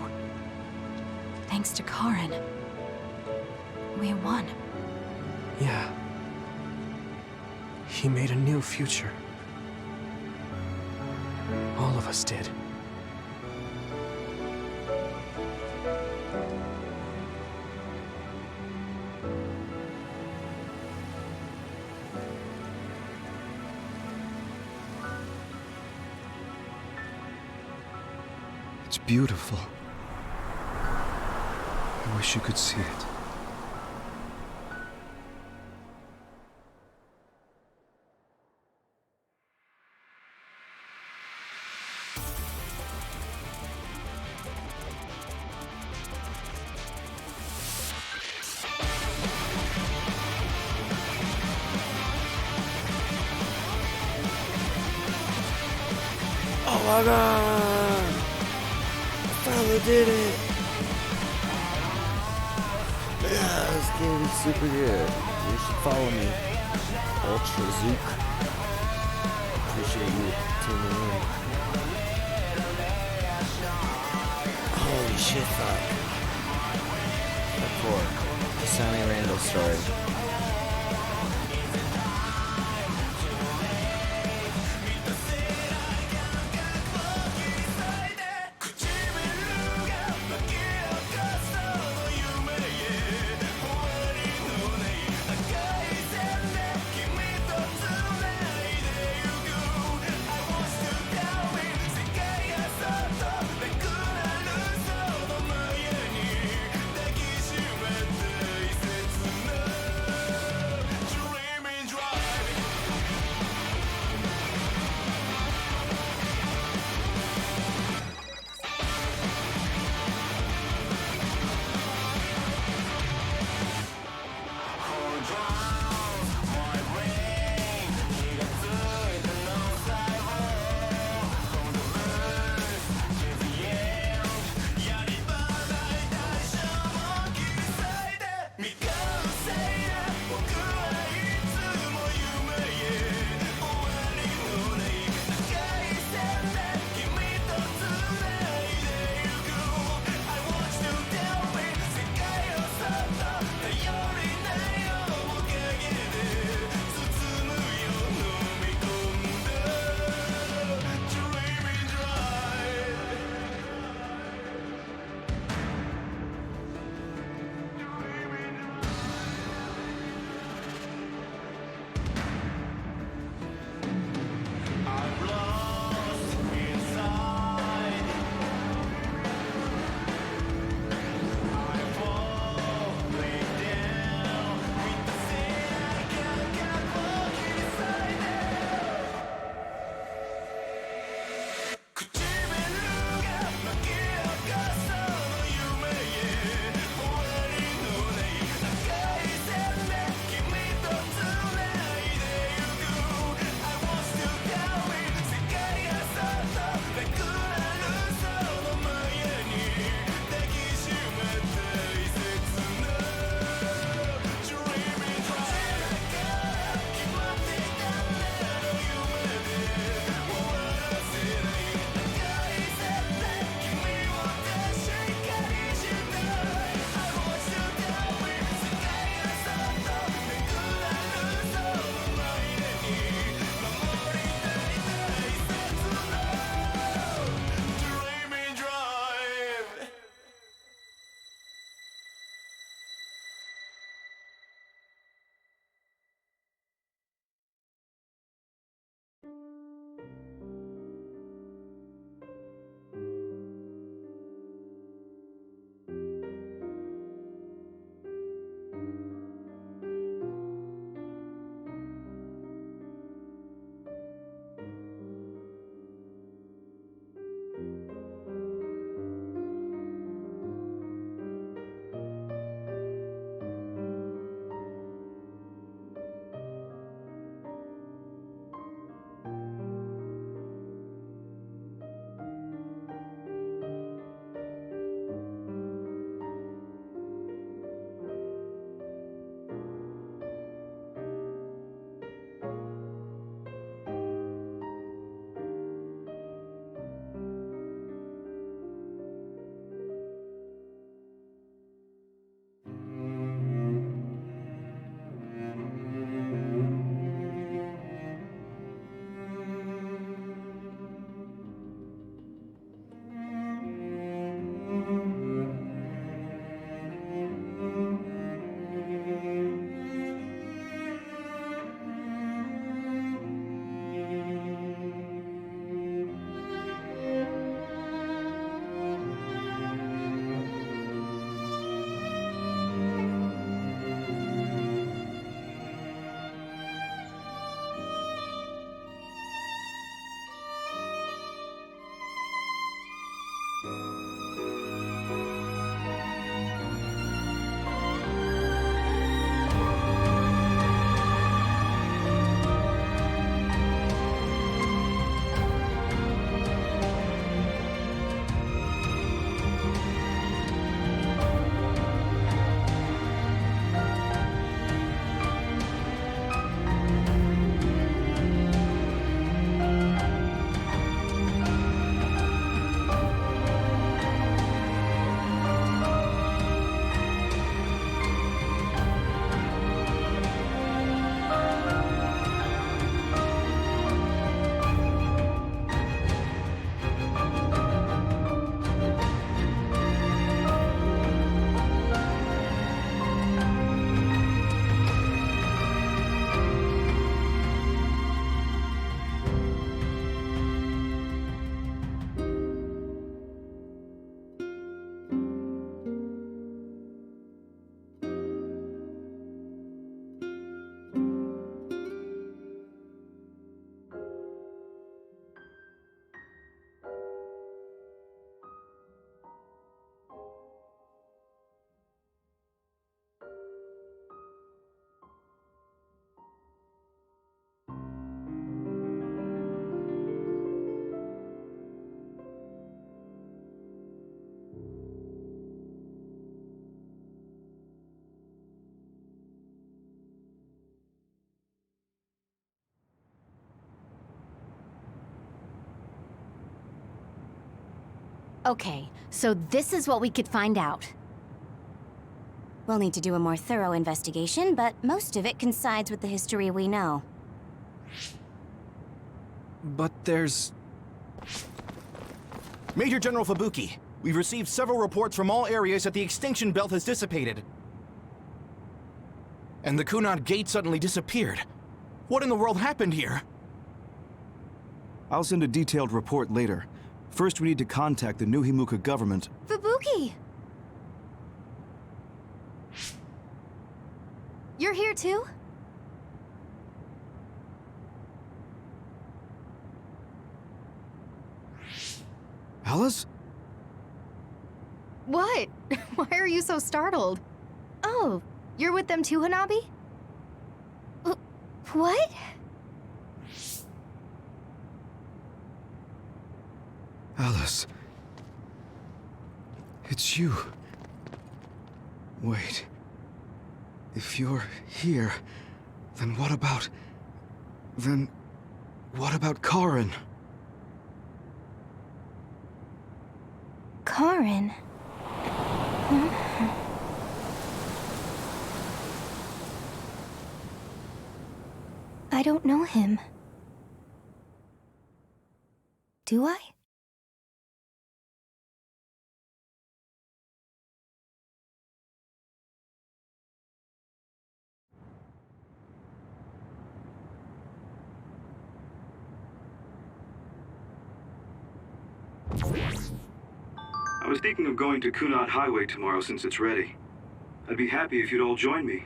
Thanks to Karen. We won. Yeah. He made a new future. All of us did. It's beautiful. I wish you could see it. Oh my god! I finally did it! Yeah, this game is super good. You should follow me. Ultra Zook. Appreciate you tuning in. Holy shit, fuck. Part 4. Kasane Randall story. Okay, so this is what we could find out. We'll need to do a more thorough investigation, but most of it coincides with the history we know. But there's... Major General Fubuki, we've received several reports from all areas that the extinction belt has dissipated. And the Kunad Gate suddenly disappeared. What in the world happened here? I'll send a detailed report later. First, we need to contact the New Himuka government. Fubuki! You're here too? Alice? What? Why are you so startled? Oh, you're with them too, Hanabi? What? Alice. It's you. Wait. If you're here, then what about... Then... what about Karin? Karin? I don't know him. Do I? I was thinking of going to Kunad Highway tomorrow since it's ready. I'd be happy if you'd all join me.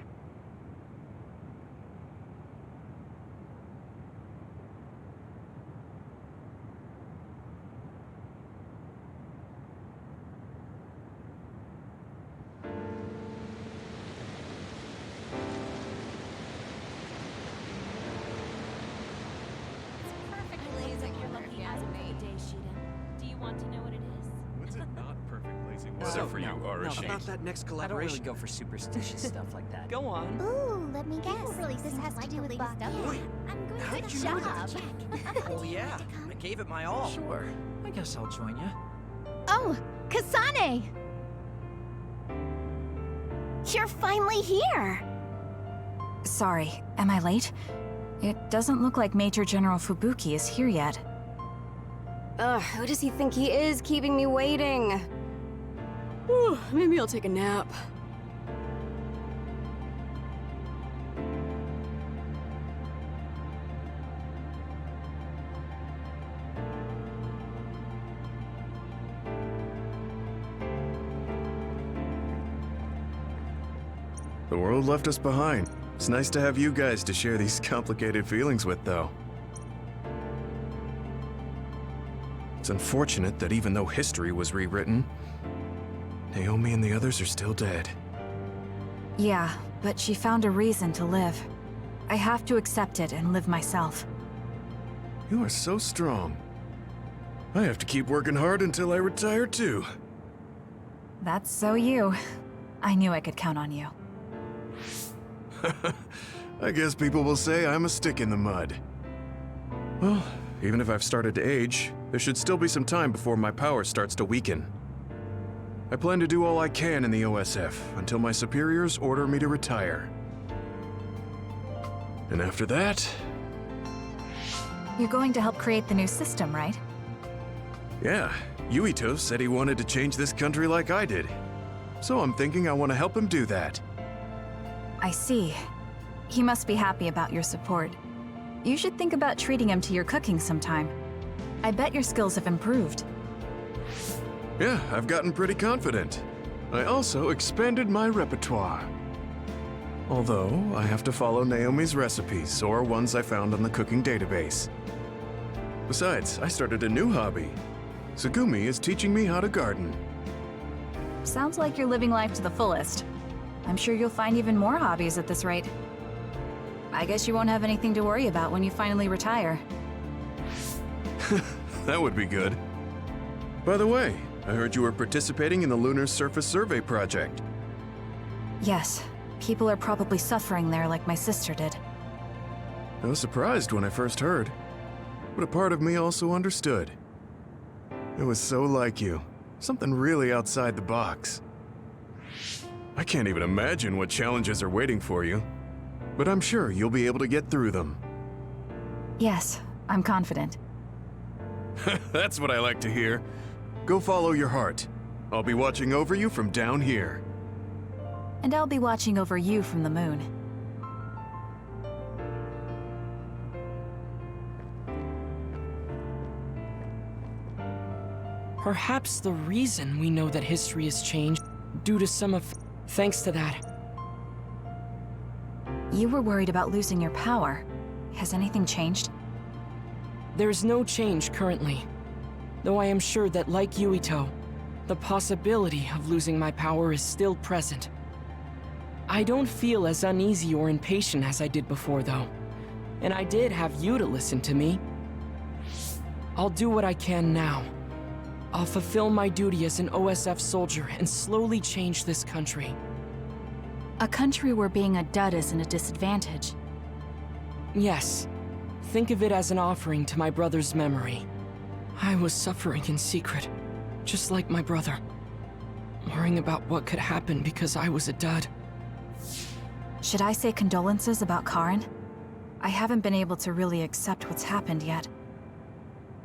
About that next collaboration. I don't really go for superstitious stuff like that. Go on. Ooh, let me guess. This has to do with Baki. I'm going How to did the you know shop. Well, yeah. I gave it my all. Sure. I guess I'll join you. Oh, Kasane! You're finally here! Sorry, am I late? It doesn't look like Major General Fubuki is here yet. Ugh, who does he think he is keeping me waiting? Whew, maybe I'll take a nap. The world left us behind. It's nice to have you guys to share these complicated feelings with, though. It's unfortunate that even though history was rewritten, Naomi and the others are still dead. Yeah, but she found a reason to live. I have to accept it and live myself. You are so strong. I have to keep working hard until I retire, too. That's so you. I knew I could count on you. I guess people will say I'm a stick in the mud. Well, even if I've started to age, there should still be some time before my power starts to weaken. I plan to do all I can in the OSF until my superiors order me to retire. And after that... You're going to help create the new system, right? Yeah, Yuito said he wanted to change this country like I did. So I'm thinking I want to help him do that. I see. He must be happy about your support. You should think about treating him to your cooking sometime. I bet your skills have improved. Yeah, I've gotten pretty confident. I also expanded my repertoire. Although, I have to follow Naomi's recipes or ones I found on the cooking database. Besides, I started a new hobby. Tsugumi is teaching me how to garden. Sounds like you're living life to the fullest. I'm sure you'll find even more hobbies at this rate. I guess you won't have anything to worry about when you finally retire. That would be good. By the way, I heard you were participating in the Lunar Surface Survey project. Yes, people are probably suffering there like my sister did. I was surprised when I first heard, but a part of me also understood. It was so like you. Something really outside the box. I can't even imagine what challenges are waiting for you, but I'm sure you'll be able to get through them. Yes, I'm confident. That's what I like to hear. Go follow your heart. I'll be watching over you from down here. And I'll be watching over you from the moon. Perhaps the reason we know that history has changed due to some of... Thanks to that. You were worried about losing your power. Has anything changed? There's no change currently. Though I am sure that, like Yuito, the possibility of losing my power is still present. I don't feel as uneasy or impatient as I did before, though. And I did have you to listen to me. I'll do what I can now. I'll fulfill my duty as an OSF soldier and slowly change this country. A country where being a dud isn't a disadvantage. Yes. Think of it as an offering to my brother's memory. I was suffering in secret, just like my brother. Worrying about what could happen because I was a dud. Should I say condolences about Karen? I haven't been able to really accept what's happened yet.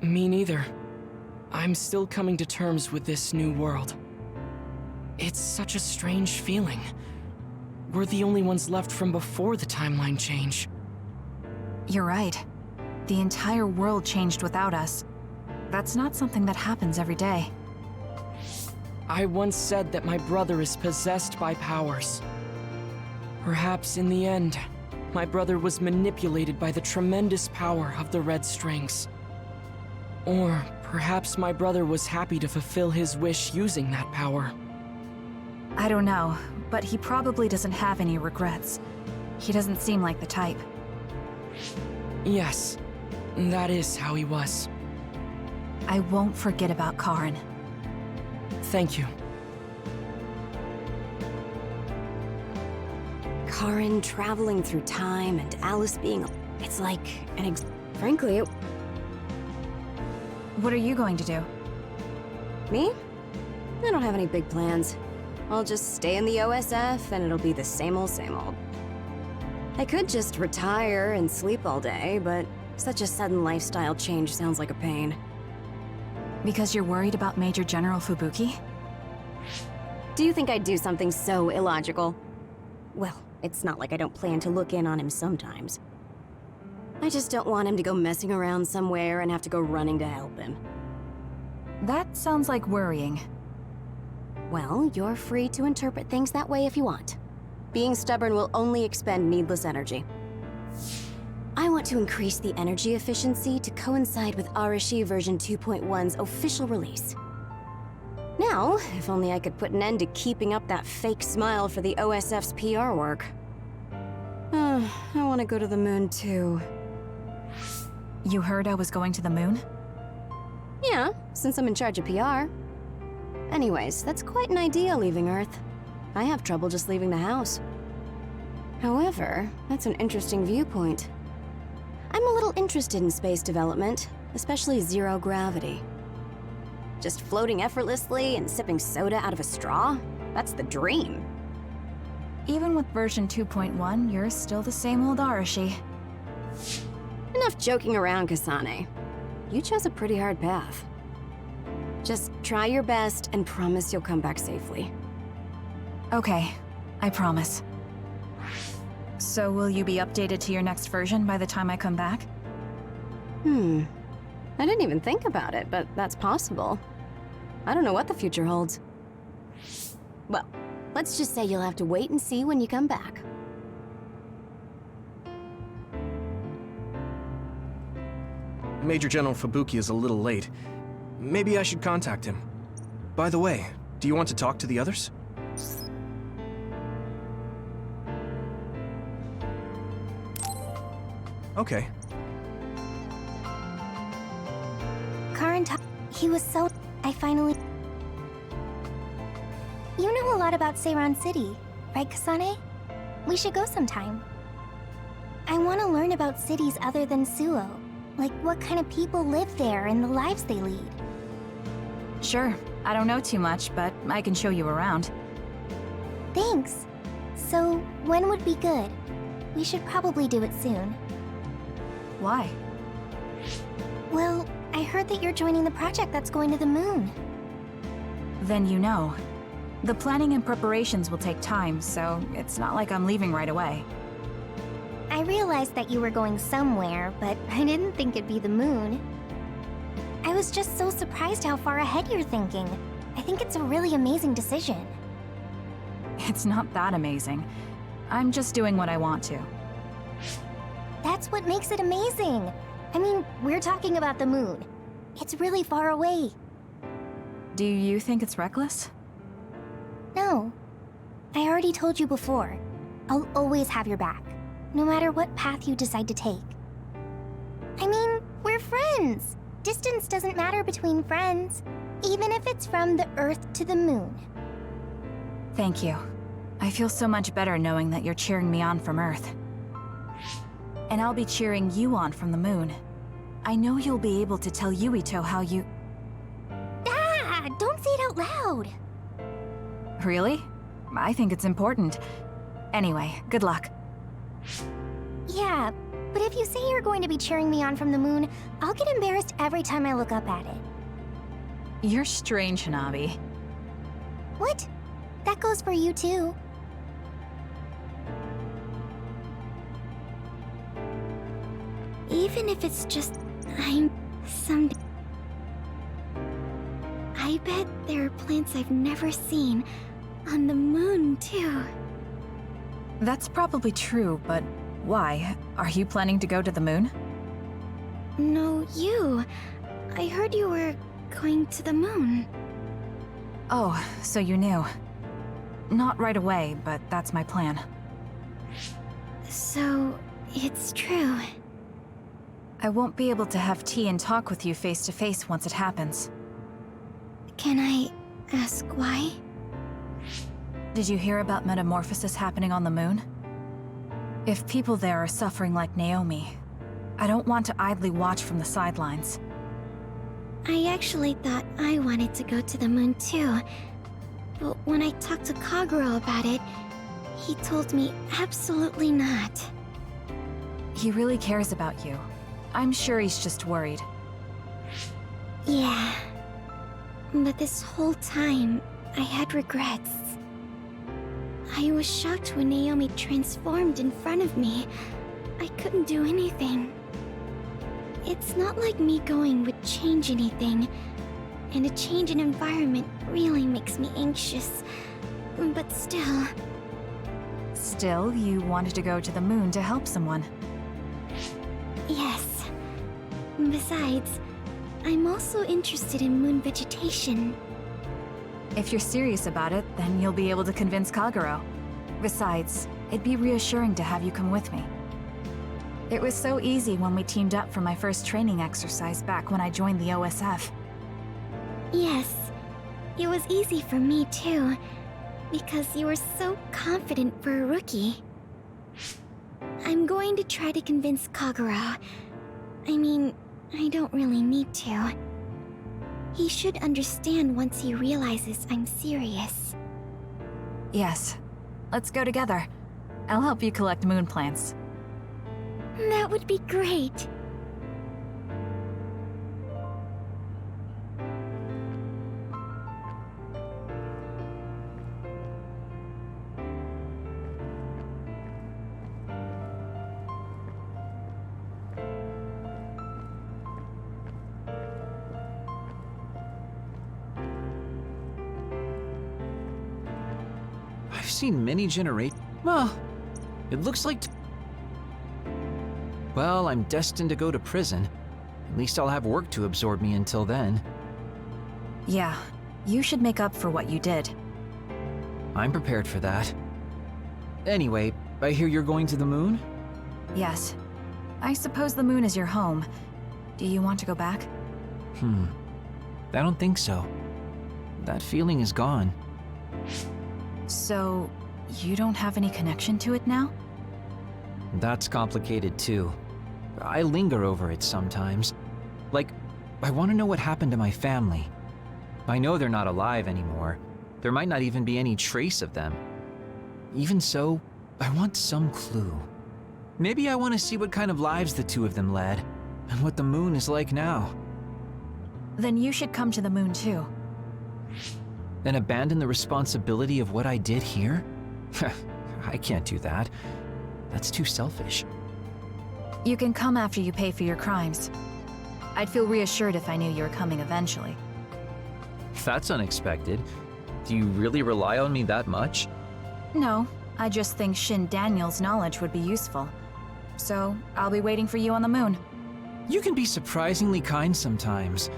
Me neither. I'm still coming to terms with this new world. It's such a strange feeling. We're the only ones left from before the timeline change. You're right. The entire world changed without us. That's not something that happens every day. I once said that my brother is possessed by powers. Perhaps in the end, my brother was manipulated by the tremendous power of the Red Strings. Or perhaps my brother was happy to fulfill his wish using that power. I don't know, but he probably doesn't have any regrets. He doesn't seem like the type. Yes, that is how he was. I won't forget about Karen. Thank you. Karen traveling through time and Alice being... It's like an frankly, it... What are you going to do? Me? I don't have any big plans. I'll just stay in the OSF and it'll be the same old, same old. I could just retire and sleep all day, but such a sudden lifestyle change sounds like a pain. Because you're worried about Major General Fubuki? Do you think I'd do something so illogical? Well, it's not like I don't plan to look in on him sometimes. I just don't want him to go messing around somewhere and have to go running to help him. That sounds like worrying. Well, you're free to interpret things that way if you want. Being stubborn will only expend needless energy. I want to increase the energy efficiency to coincide with Arashi version 2.1's official release. Now, if only I could put an end to keeping up that fake smile for the OSF's PR work. I want to go to the moon too. You heard I was going to the moon? Yeah, since I'm in charge of PR. Anyways, that's quite an idea, leaving Earth. I have trouble just leaving the house. However, that's an interesting viewpoint. I'm a little interested in space development, especially zero gravity. Just floating effortlessly and sipping soda out of a straw? That's the dream. Even with version 2.1, you're still the same old Arashi. Enough joking around, Kasane. You chose a pretty hard path. Just try your best and promise you'll come back safely. Okay, I promise. So will you be updated to your next version by the time I come back? I didn't even think about it, but that's possible. I don't know what the future holds. Well, let's just say you'll have to wait and see when you come back. Major General Fubuki is a little late. Maybe I should contact him. By the way, do you want to talk to the others? Okay. Karen, he was so... I finally... You know a lot about Seiran City, right, Kasane? We should go sometime. I want to learn about cities other than Suo. Like what kind of people live there and the lives they lead. Sure, I don't know too much, but I can show you around. Thanks. So, when would be good? We should probably do it soon. Why? Well, I heard that you're joining the project that's going to the moon. Then you know. The planning and preparations will take time, so it's not like I'm leaving right away. I realized that you were going somewhere, but I didn't think it'd be the moon. I was just so surprised how far ahead you're thinking. I think it's a really amazing decision. It's not that amazing. I'm just doing what I want to. That's what makes it amazing. I mean, we're talking about the moon. It's really far away. Do you think it's reckless? No. I already told you before. I'll always have your back, no matter what path you decide to take. I mean, we're friends. Distance doesn't matter between friends, even if it's from the Earth to the moon. Thank you. I feel so much better knowing that you're cheering me on from Earth. And I'll be cheering you on from the moon. I know you'll be able to tell Yuito how you... Ah! Don't say it out loud! Really? I think it's important. Anyway, good luck. Yeah, but if you say you're going to be cheering me on from the moon, I'll get embarrassed every time I look up at it. You're strange, Hanabi. What? That goes for you too. Even if it's just... I bet there are plants I've never seen on the moon too. That's probably true, but why? Are you planning to go to the moon? No, you. I heard you were going to the moon. Oh, so you knew. Not right away, but that's my plan. So, it's true. I won't be able to have tea and talk with you face to face once it happens. Can I ask why? Did you hear about metamorphosis happening on the moon? If people there are suffering like Naomi, I don't want to idly watch from the sidelines. I actually thought I wanted to go to the moon too. But when I talked to Kaguro about it, he told me absolutely not. He really cares about you. I'm sure he's just worried. Yeah. But this whole time, I had regrets. I was shocked when Naomi transformed in front of me. I couldn't do anything. It's not like me going would change anything, and a change in environment really makes me anxious. But still... Still, you wanted to go to the moon to help someone. Yes. Besides, I'm also interested in moon vegetation. If you're serious about it, then you'll be able to convince Kaguro. Besides, it'd be reassuring to have you come with me. It was so easy when we teamed up for my first training exercise back when I joined the OSF. Yes, it was easy for me too, because you were so confident for a rookie. I'm going to try to convince Kaguro. I mean, I don't really need to. He should understand once he realizes I'm serious. Yes. Let's go together. I'll help you collect moon plants. That would be great. I've seen many Well, it looks like... Well, I'm destined to go to prison. At least I'll have work to absorb me until then. Yeah, you should make up for what you did. I'm prepared for that. Anyway, I hear you're going to the moon? Yes. I suppose the moon is your home. Do you want to go back? I don't think so. That feeling is gone. So, you don't have any connection to it now? That's complicated too. I linger over it sometimes. Like, I want to know what happened to my family. I know they're not alive anymore. There might not even be any trace of them. Even so, I want some clue. Maybe I want to see what kind of lives the two of them led, and what the moon is like now. Then you should come to the moon too. And abandon the responsibility of what I did here? I can't do that. That's too selfish. You can come after you pay for your crimes. I'd feel reassured if I knew you were coming eventually. That's unexpected. Do you really rely on me that much? No, I just think Shin Daniel's knowledge would be useful. So, I'll be waiting for you on the moon. You can be surprisingly kind sometimes.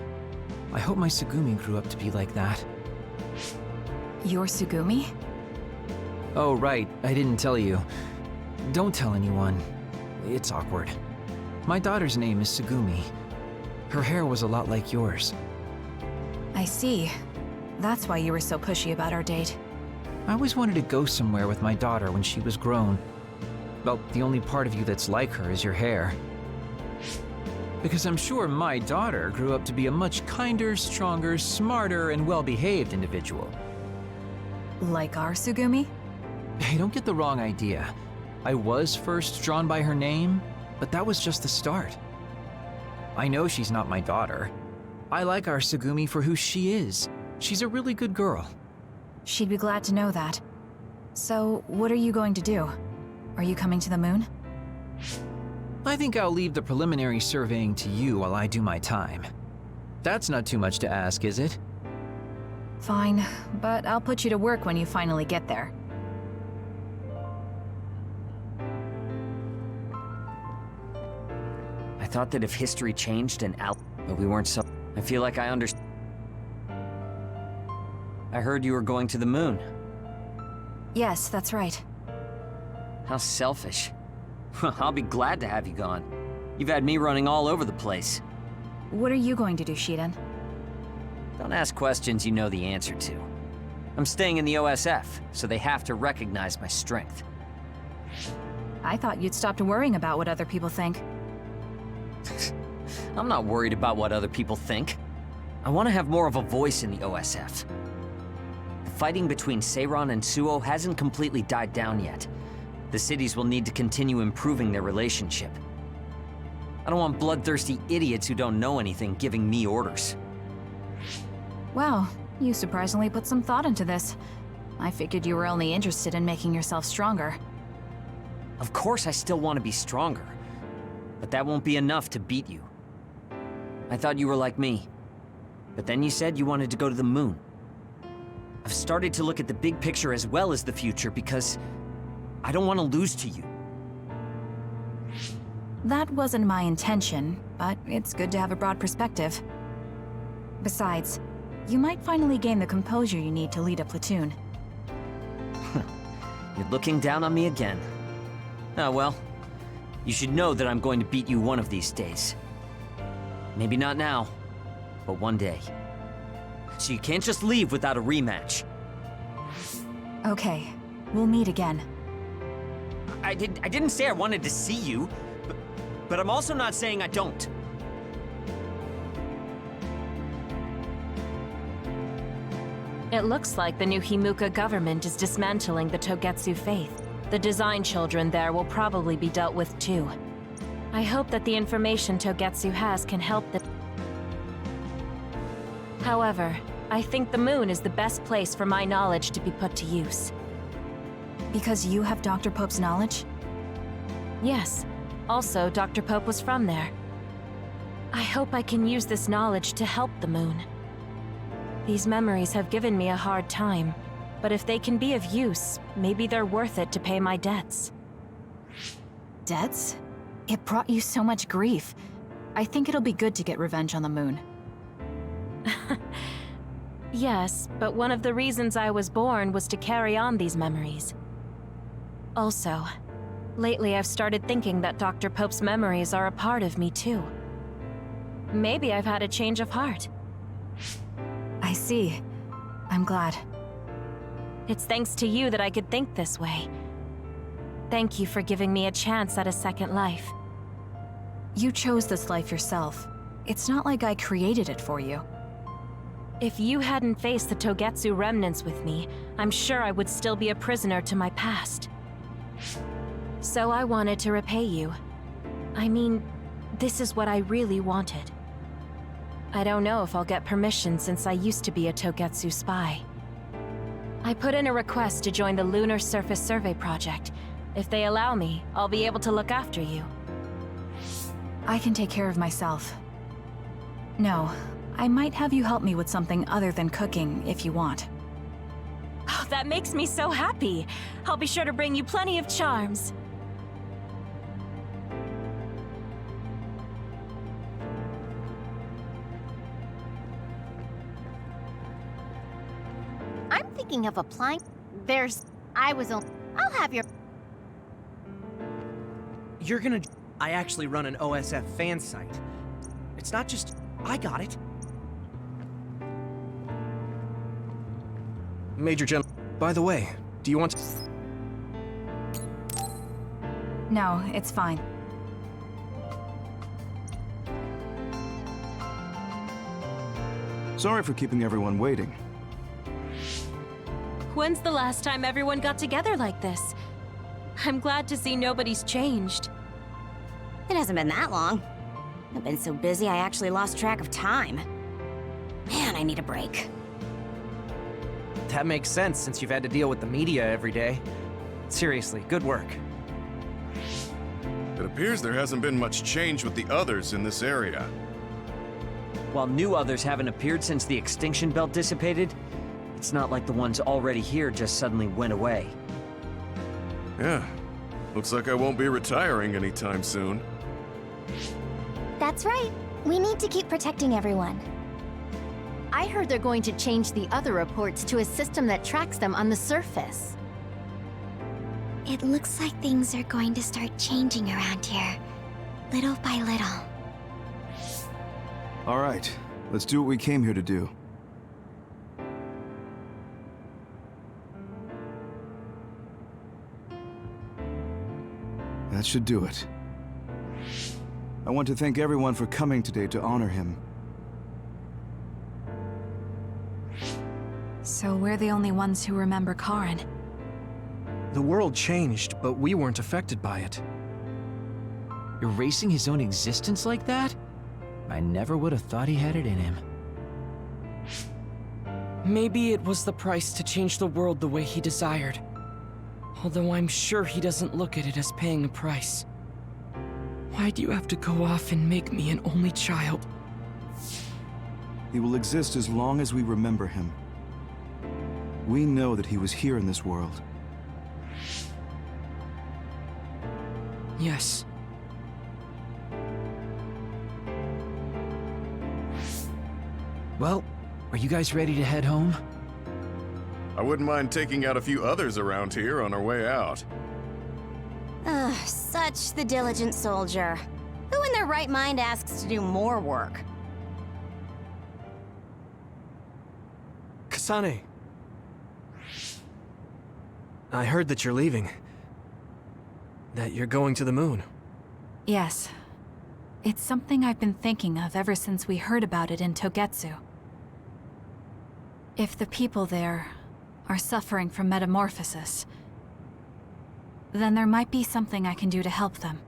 I hope my Tsugumi grew up to be like that. Your Tsugumi? Oh, right, I didn't tell you. Don't tell anyone. It's awkward. My daughter's name is Tsugumi. Her hair was a lot like yours. I see. That's why you were so pushy about our date. I always wanted to go somewhere with my daughter when she was grown. Well, the only part of you that's like her is your hair. Because I'm sure my daughter grew up to be a much kinder, stronger, smarter, and well-behaved individual. Like our Tsugumi? Hey, don't get the wrong idea. I was first drawn by her name, but that was just the start. I know she's not my daughter. I like our Tsugumi for who she is. She's a really good girl. She'd be glad to know that. So, what are you going to do? Are you coming to the moon? I think I'll leave the preliminary surveying to you while I do my time. That's not too much to ask, is it? Fine, but I'll put you to work when you finally get there. I thought that if history changed and but we weren't so... I feel like I understand. I heard you were going to the moon. Yes, that's right. How selfish. I'll be glad to have you gone. You've had me running all over the place. What are you going to do, Shiden? Don't ask questions you know the answer to. I'm staying in the OSF, so they have to recognize my strength. I thought you'd stopped worrying about what other people think. I'm not worried about what other people think. I want to have more of a voice in the OSF. The fighting between Seiran and Suo hasn't completely died down yet. The cities will need to continue improving their relationship. I don't want bloodthirsty idiots who don't know anything giving me orders. Wow, you surprisingly put some thought into this. I figured you were only interested in making yourself stronger. Of course I still want to be stronger, but that won't be enough to beat you. I thought you were like me, but then you said you wanted to go to the moon. I've started to look at the big picture as well as the future because I don't want to lose to you. That wasn't my intention, but it's good to have a broad perspective. Besides, you might finally gain the composure you need to lead a platoon. You're looking down on me again. Oh well, you should know that I'm going to beat you one of these days. Maybe not now, but one day. So you can't just leave without a rematch. Okay, we'll meet again. I didn't say I wanted to see you, but I'm also not saying I don't. It looks like the new Himuka government is dismantling the Togetsu faith. The design children there will probably be dealt with too. I hope that the information Togetsu has can help them. However, I think the moon is the best place for my knowledge to be put to use. Because you have Dr. Pope's knowledge? Yes. Also, Dr. Pope was from there. I hope I can use this knowledge to help the moon. These memories have given me a hard time, but if they can be of use, maybe they're worth it to pay my debts. Debts? It brought you so much grief. I think it'll be good to get revenge on the moon. Yes, but one of the reasons I was born was to carry on these memories. Also, lately I've started thinking that Dr. Pope's memories are a part of me too. Maybe I've had a change of heart. I see. I'm glad. It's thanks to you that I could think this way. Thank you for giving me a chance at a second life. You chose this life yourself. It's not like I created it for you. If you hadn't faced the Togetsu remnants with me, I'm sure I would still be a prisoner to my past. So I wanted to repay you. I mean, this is what I really wanted. I don't know if I'll get permission since I used to be a Togetsu spy. I put in a request to join the Lunar Surface Survey Project. If they allow me, I'll be able to look after you. I can take care of myself. No, I might have you help me with something other than cooking if you want. Oh, that makes me so happy. I'll be sure to bring you plenty of charms. I'm thinking of applying. I'll have your. You're gonna. I actually run an OSF fan site. It's not just. I got it. Major General, by the way, do you want to... No, it's fine. Sorry for keeping everyone waiting. When's the last time everyone got together like this? I'm glad to see nobody's changed. It hasn't been that long. I've been so busy I actually lost track of time. Man, I need a break. That makes sense since you've had to deal with the media every day. Seriously, good work. It appears there hasn't been much change with the others in this area. While new others haven't appeared since the extinction belt dissipated, it's not like the ones already here just suddenly went away. Yeah, looks like I won't be retiring anytime soon. That's right. We need to keep protecting everyone. I heard they're going to change the other reports to a system that tracks them on the surface. It looks like things are going to start changing around here, little by little. All right, let's do what we came here to do. That should do it. I want to thank everyone for coming today to honor him. So we're the only ones who remember Karen. The world changed, but we weren't affected by it. Erasing his own existence like that? I never would have thought he had it in him. Maybe it was the price to change the world the way he desired. Although I'm sure he doesn't look at it as paying a price. Why do you have to go off and make me an only child? He will exist as long as we remember him. We know that he was here in this world. Yes. Well, are you guys ready to head home? I wouldn't mind taking out a few others around here on our way out. Such the diligent soldier. Who in their right mind asks to do more work? Kasane. I heard that you're leaving. That you're going to the moon. Yes. It's something I've been thinking of ever since we heard about it in Togetsu. If the people there are suffering from metamorphosis, then there might be something I can do to help them.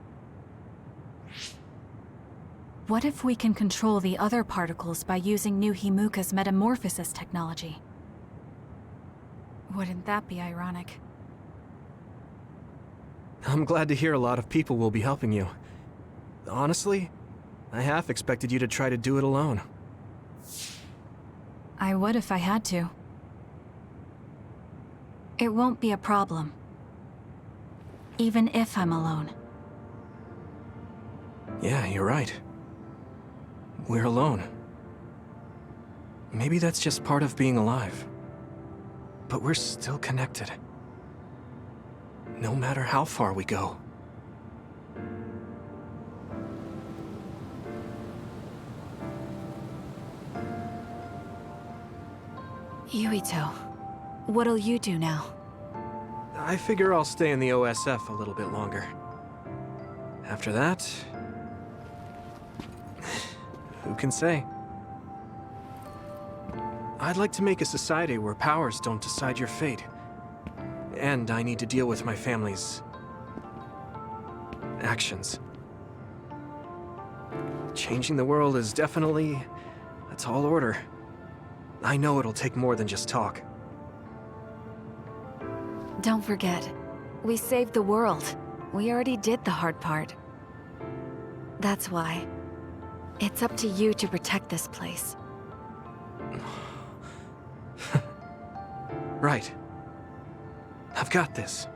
What if we can control the other particles by using New Himuka's metamorphosis technology? Wouldn't that be ironic? I'm glad to hear a lot of people will be helping you. Honestly, I half expected you to try to do it alone. I would if I had to. It won't be a problem. Even if I'm alone. Yeah, you're right. We're alone. Maybe that's just part of being alive. But we're still connected. No matter how far we go. Yuito, what'll you do now? I figure I'll stay in the OSF a little bit longer. After that... who can say? I'd like to make a society where powers don't decide your fate. And I need to deal with my family's actions. Changing the world is definitely a tall order. I know it'll take more than just talk. Don't forget, we saved the world. We already did the hard part. That's why. It's up to you to protect this place. Right. I've got this.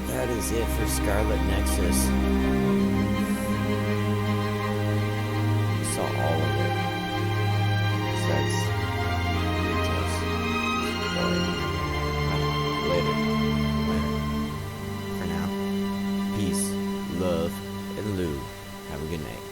That is it for Scarlet Nexus. You saw all of it. Says later. For now. Peace, love, and Lou. Have a good night.